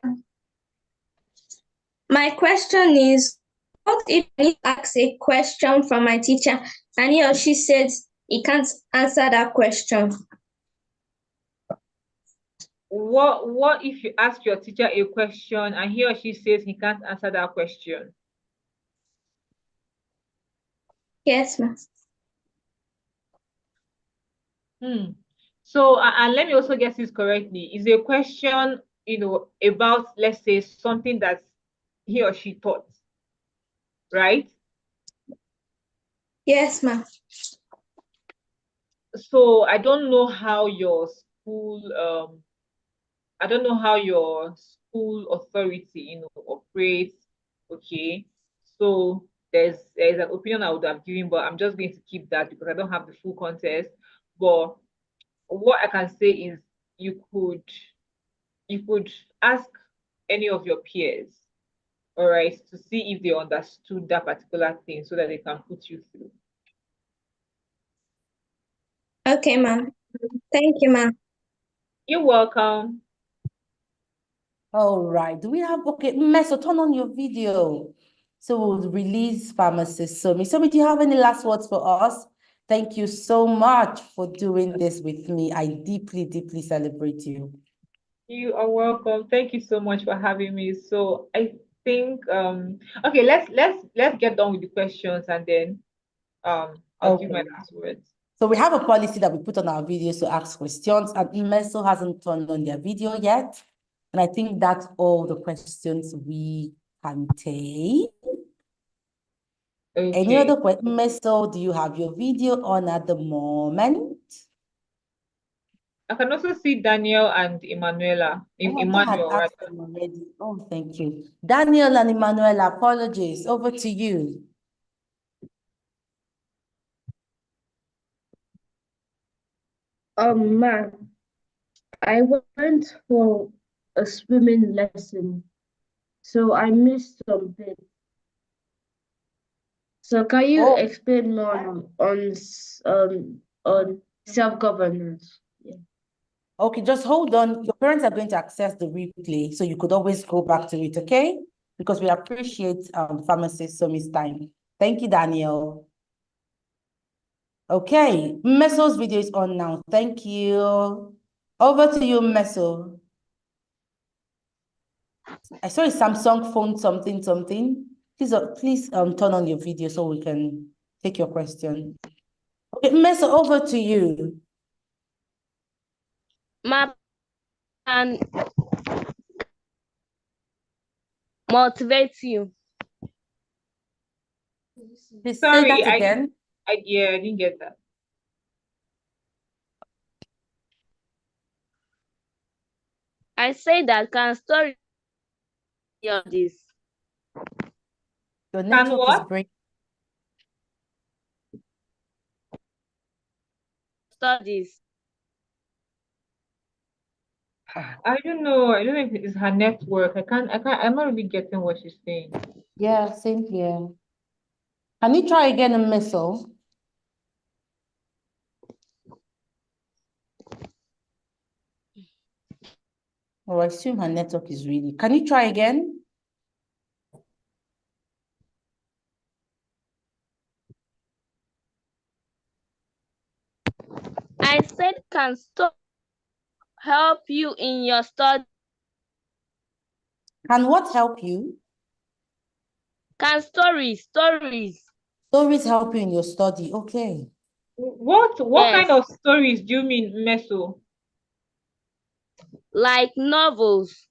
My question is, what if I ask a question from my teacher and he or she says he can't answer that question? What if you ask your teacher a question and he or she says he can't answer that question? Yes, ma'am. So, and let me also get this correctly. Is a question, about, let's say, something that he or she taught, right? Yes, ma'am. So I don't know how your school, authority, operates. Okay. So there's an opinion I would have given, but I'm just going to keep that because I don't have the full context. But what I can say is you could ask any of your peers, all right, to see if they understood that particular thing so that they can put you through. Okay, ma'am. Thank you, ma'am. You're welcome. All right. Do we have, okay, Meso, turn on your video. So we'll release pharmacist Somi. Somi, do you have any last words for us? Thank you so much for doing this with me. I deeply, deeply celebrate you. You are welcome. Thank you so much for having me. So I think okay, let's get done with the questions and then I'll give my last words. So we have a policy that we put on our videos to ask questions, and Meso hasn't turned on their video yet. And I think that's all the questions we can take. Any other questions? Meso, do you have your video on at the moment? I can also see Daniel and Emanuela. Emmanuel, I had asked them already. Oh, thank you. Daniel and Emanuela, apologies. Over to you. Ma'am, I went for a swimming lesson, so I missed some bits. So can you explain more on self-governance? Okay, just hold on. Your parents are going to access the replay, so you could always go back to it, okay? Because we appreciate Pharmacist Somi's time. Thank you, Daniel. Okay, Meso's video is on now. Thank you. Over to you, Meso. I saw a Samsung phone something. Please turn on your video so we can take your question. Okay, Meso, over to you. Map and motivate you. Please Sorry, say that again. I didn't get that. I say that can story of this. Your network is breaking. Studies. I don't know. I don't know if it's her network. I'm not really getting what she's saying. Yeah, same here. Can you try again, Meso? Oh, I assume her network is really. Can you try again? I said can help you in your study. Can what help you? Can stories. Stories help you in your study. Okay. What kind of stories do you mean, Meso? Like novels.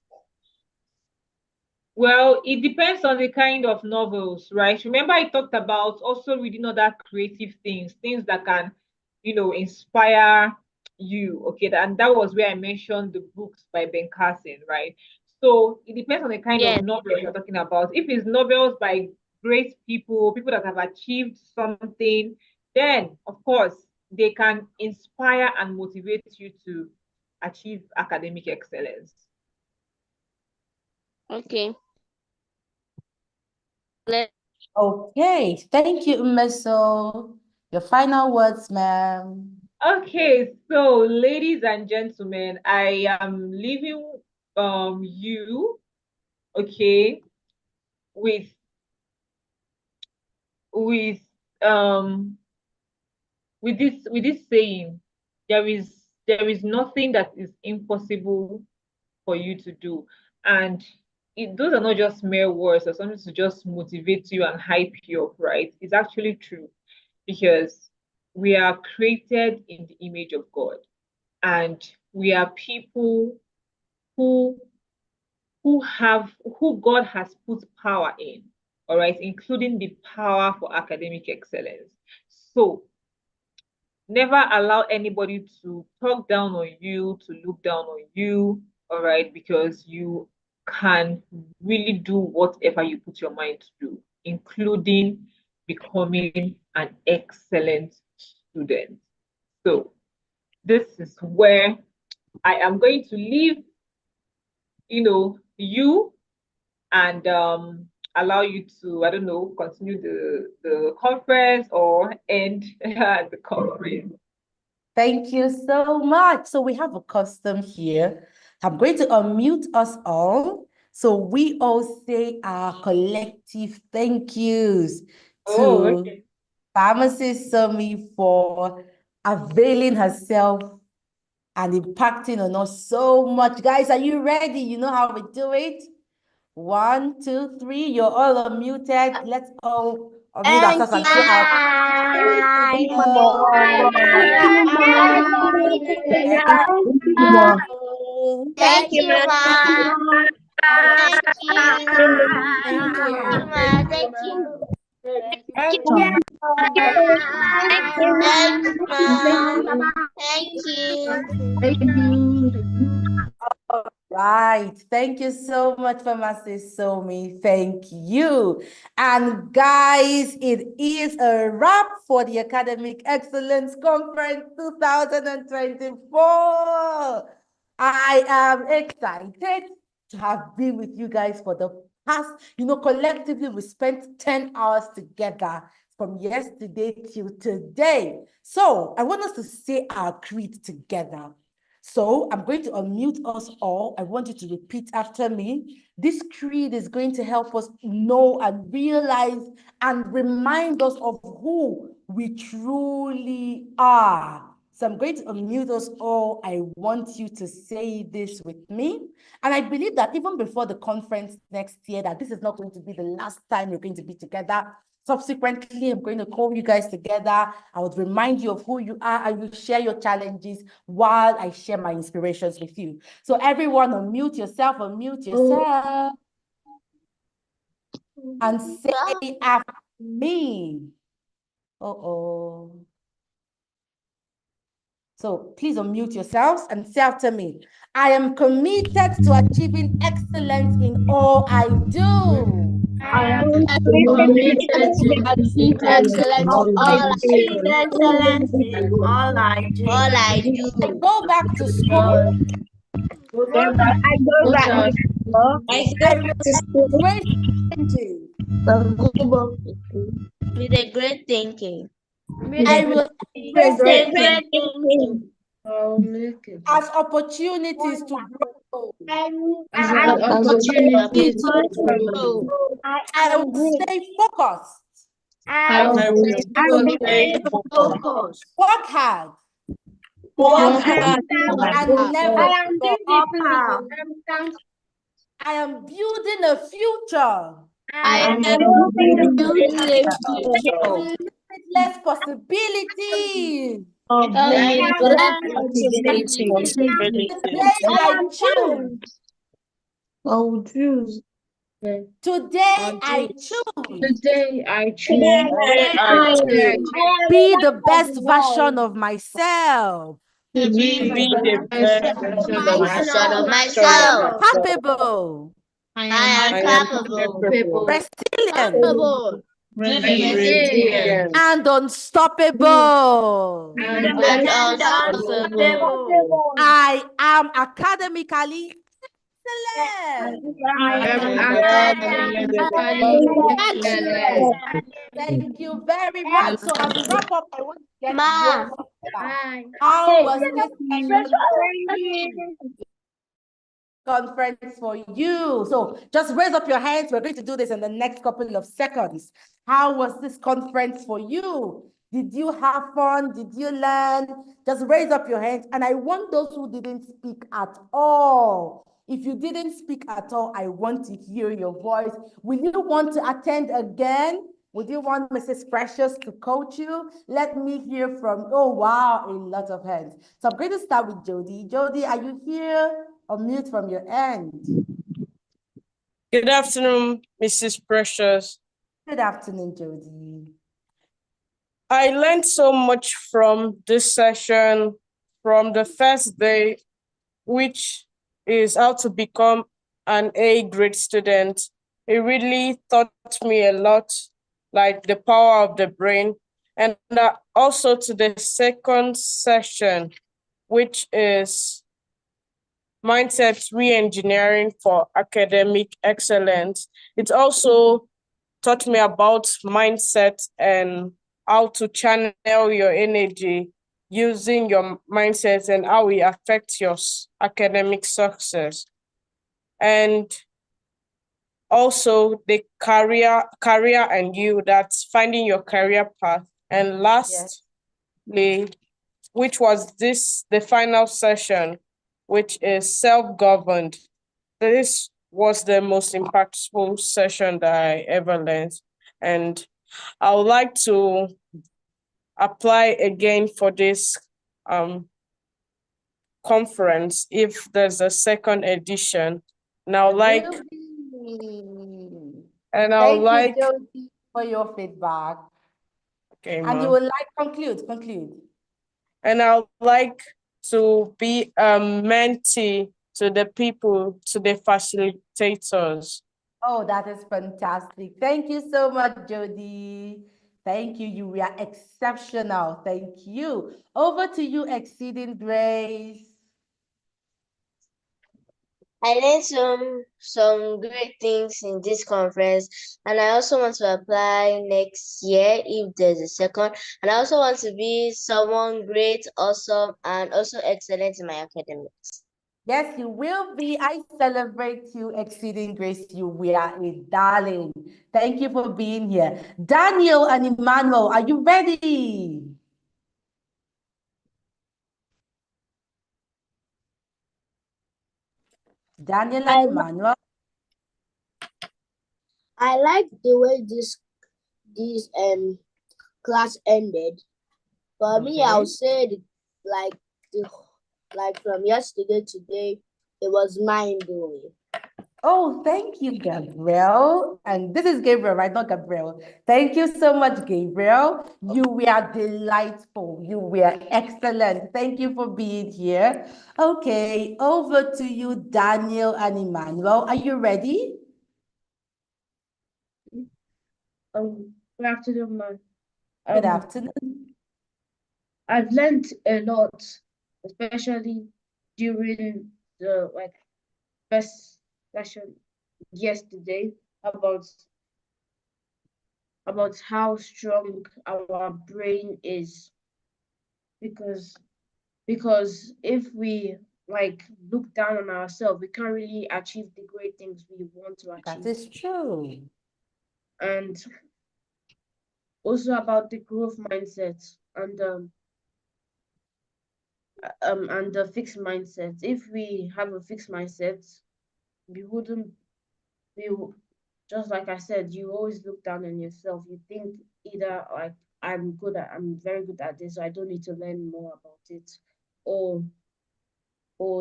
Well, it depends on the kind of novels, right? Remember, I talked about also reading other creative things that can, inspire you. Okay, and that was where I mentioned the books by Ben Carson, right? So it depends on the kind of novel you're talking about. If it's novels by great people that have achieved something, then of course they can inspire and motivate you to achieve academic excellence. Okay. Okay, thank you, Meso. Your final words, ma'am. Okay, so ladies and gentlemen, I am leaving you, okay, with this saying, there is nothing that is impossible for you to do. And those are not just mere words or something to just motivate you and hype you up, right? It's actually true, because we are created in the image of God, and we are people who God has put power in, all right, including the power for academic excellence. So never allow anybody to talk down on you, to look down on you, all right, because you can really do whatever you put your mind to do, including becoming an excellent student. So this is where I am going to leave, you, and allow you to, I don't know, continue the conference or end the conference. Thank you so much. So we have a custom here. I'm going to unmute us all. So we all say our collective thank yous to Pharmacist Somi for availing herself and impacting on us so much. Guys, are you ready? You know how we do it? 1, 2, 3. You're all unmuted. Let's all Unmute ourselves and say our Thank you, Ma. Thank you. Thank you, Ma. Thank you. Thank you, Ma. Thank you. Right. Thank you so much, Famasi Somi. Thank you. And guys, it is a wrap for the Academic Excellence Conference 2024. I am excited to have been with you guys for the past, collectively we spent 10 hours together from yesterday till today. So I want us to say our creed together. So I'm going to unmute us all. I want you to repeat after me. This creed is going to help us know and realize and remind us of who we truly are. So I'm going to unmute us all. I want you to say this with me. And I believe that even before the conference next year, that this is not going to be the last time you're going to be together. Subsequently, I'm going to call you guys together. I would remind you of who you are and you share your challenges while I share my inspirations with you. So everyone unmute yourself, and say after me. So please unmute yourselves and say after me. I am committed to achieving excellence in all I do. I am committed to achieve excellence in all I do. All I do. I go back to school. I go back to school. I will great changes. With a great thinking. I will Great thinking. as opportunities to grow. As an opportunity to grow. I will stay focused. I will stay focused. Work hard. Work hard. And never give up. I I am building a future. I am building a future. Limitless possibilities. Today I choose. Be the best version of myself. Be the best version of myself. Capable. I am capable. Resilient. Resilient. And unstoppable. I am academically excellent. Thank you very much. So as we wrap up, I want to get your feedback. How was this conference for you? So just raise up your hands. We're going to do this in the next couple of seconds. How was this conference for you? Did you have fun? Did you learn? Just raise up your hands. And I want those who didn't speak at all. If you didn't speak at all, I want to hear your voice. Will you want to attend again? Would you want Mrs. Precious to coach you? Let me hear from, oh, wow, a lot of hands. So I'm going to start with Jody. Jody, are you here? Unmute from your end. Good afternoon, Mrs. Precious. Good afternoon, Jody. I learned so much from this session from the first day, which is how to become an A grade student. It really taught me a lot, like the power of the brain. And also to the second session, which is mindset re-engineering for academic excellence. It also taught me about mindset and how to channel your energy using your mindset and how it affects your academic success. And also the career and you, that's finding your career path. And lastly, which was the final session, which is self-governed. This was the most impactful session that I ever learned. And I would like to apply again for this conference if there's a second edition. And I would like, and I would like, Thank you, Josie, for your feedback. okay, And you ma'am. will like conclude. And I would like to be a mentee to the people, to the facilitators. Oh, that is fantastic. Thank you so much, Jody. Thank you. You were exceptional. Thank you. Over to you, Exceeding Grace. I learned some great things in this conference, and I also want to apply next year if there's a second. And I also want to be someone great, awesome, and also excellent in my academics. Yes, you will be. I celebrate you, Exceeding Grace. You were a darling. Thank you for being here. Daniel and Emmanuel, are you ready? Daniel and Emmanuel. I like the way this class ended. For me, I would say like from yesterday to today, it was mind-blowing. Oh, thank you, Gabriel. And this is Gabriel, right? Not Gabriel. Thank you so much, Gabriel. You were delightful. You were excellent. Thank you for being here. Okay, over to you, Daniel and Emmanuel. Are you ready? Good afternoon, ma'am. Good afternoon. I've learned a lot, especially during the first session yesterday about how strong our brain is, because if we look down on ourselves, we can't really achieve the great things we want to achieve. That is true. And also about the growth mindset and the fixed mindset. If we have a fixed mindset, we wouldn't be, just like I said, you always look down on yourself. You think either like I'm very good at this, so I don't need to learn more about it, or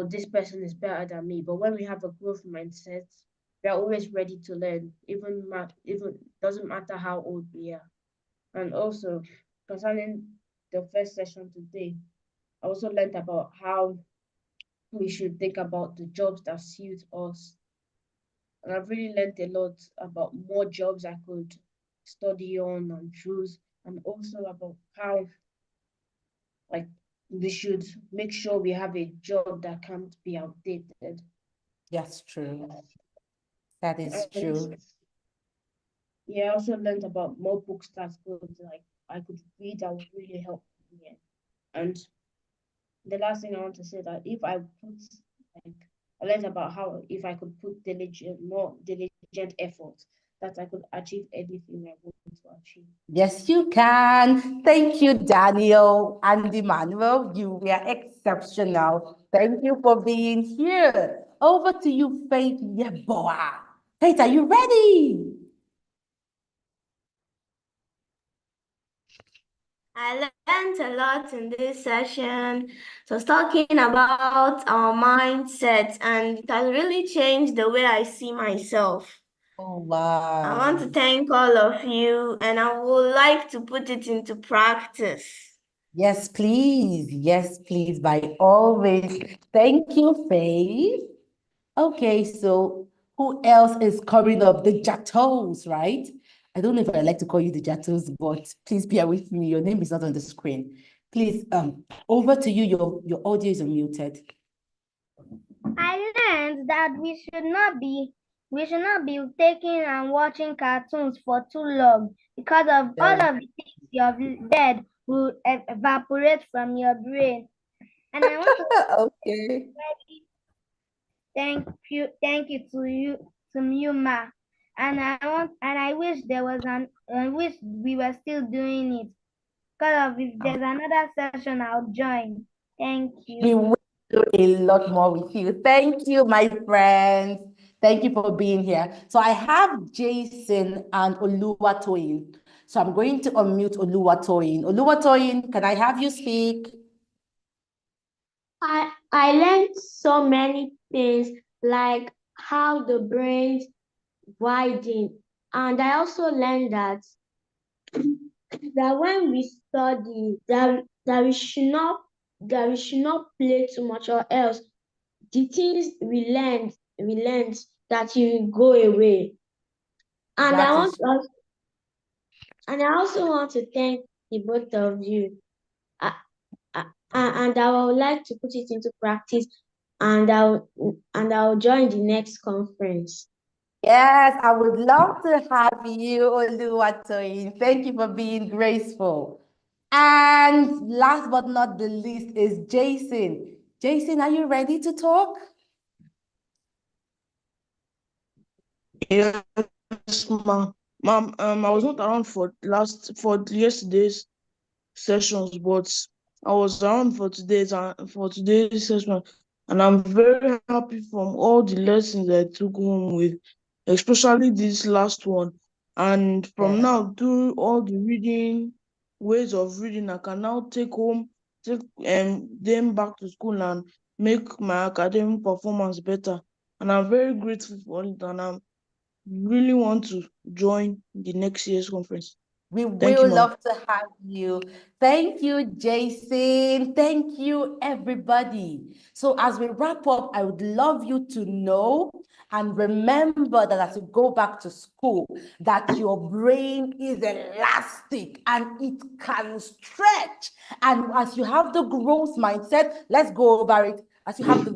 this person is better than me. But when we have a growth mindset, we are always ready to learn, even doesn't matter how old we are. And also concerning the first session today, I also learned about how we should think about the jobs that suit us. And I've really learned a lot about more jobs I could study on and choose, and also about how we should make sure we have a job that can't be outdated. That's true. That is true. Yeah, I also learned about more books that I could read that would really help me. And the last thing I want to say that if I learned about how if I could put more diligent effort, that I could achieve anything I want to achieve. Yes, you can. Thank you, Daniel and Emmanuel. You were exceptional. Thank you for being here. Over to you, Faith Yeboah. Faith, are you ready? I learned a lot in this session. So I was talking about our mindset, and it has really changed the way I see myself. Oh, wow. I want to thank all of you, and I would like to put it into practice. Yes, please. Yes, please. By all means. Thank you, Faith. Okay, so who else is coming up? The Jatos, right? I don't know if I like to call you the Jatos, but please bear with me. Your name is not on the screen. Please, over to you. Your audio is unmuted. I learned that we should not be taking and watching cartoons for too long, because of all of the things you have read will evaporate from your brain. And I want to okay. Thank you to you, Ma. And I wish I wish we were still doing it. Because if there's another session, I'll join. Thank you. We will do a lot more with you. Thank you, my friends. Thank you for being here. So I have Jason and Oluwatoyin. So I'm going to unmute Oluwatoyin. Oluwatoyin, can I have you speak? I learned so many things, like how the brains widen, and I also learned that when we study, that we should not play too much, or else the things we learned that will go away. And I also want to thank the both of you. And I would like to put it into practice, and I'll join the next conference. Yes, I would love to have you, Oluwatoyin. Thank you for being graceful. And last but not the least is Jason. Jason, are you ready to talk? Yes, ma'am. Ma'am, I was not around for yesterday's sessions, but I was around for today's session, and I'm very happy from all the lessons I took home with, especially this last one. And from now, through all the ways of reading, I can now take them back to school and make my academic performance better. And I'm very grateful for it, and I really want to join the next year's conference. We Thank you, will ma'am. love to have you. Thank you, Jason. Thank you, everybody. So as we wrap up, I would love you to know and remember that as you go back to school, that your brain is elastic and it can stretch. And as you have the growth mindset, let's go over it. As you have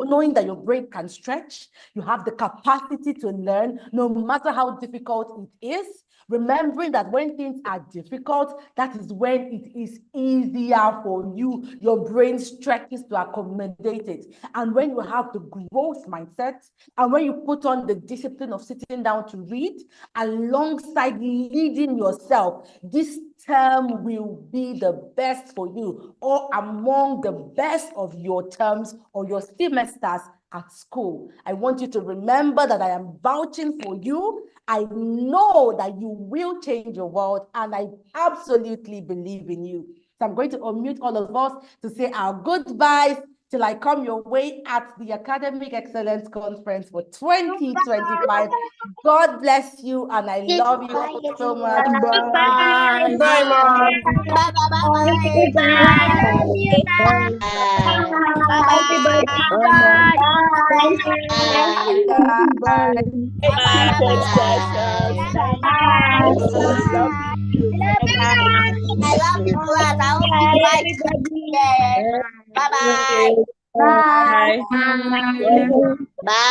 knowing that your brain can stretch, you have the capacity to learn, no matter how difficult it is. Remembering that when things are difficult, that is when it is easier for you. Your brain stretches to accommodate it. And when you have the growth mindset, and when you put on the discipline of sitting down to read, alongside leading yourself, this term will be the best for you, or among the best of your terms or your semesters at school. I want you to remember that I am vouching for you. I know that you will change your world, and I absolutely believe in you. So I'm going to unmute all of us to say our goodbyes till I come your way at the Academic Excellence Conference for 2025. God bless you, and I love you all so much. Bye. Bye, Mom. I love you, class. I hope you like it. Bye-bye. Bye. Bye.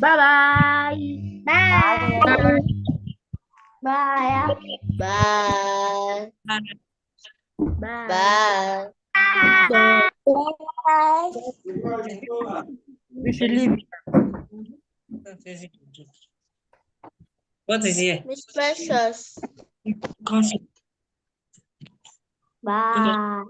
Bye-bye. Bye. Bye. Bye. We should leave. What is here? Miss Precious. Conflict. Bye.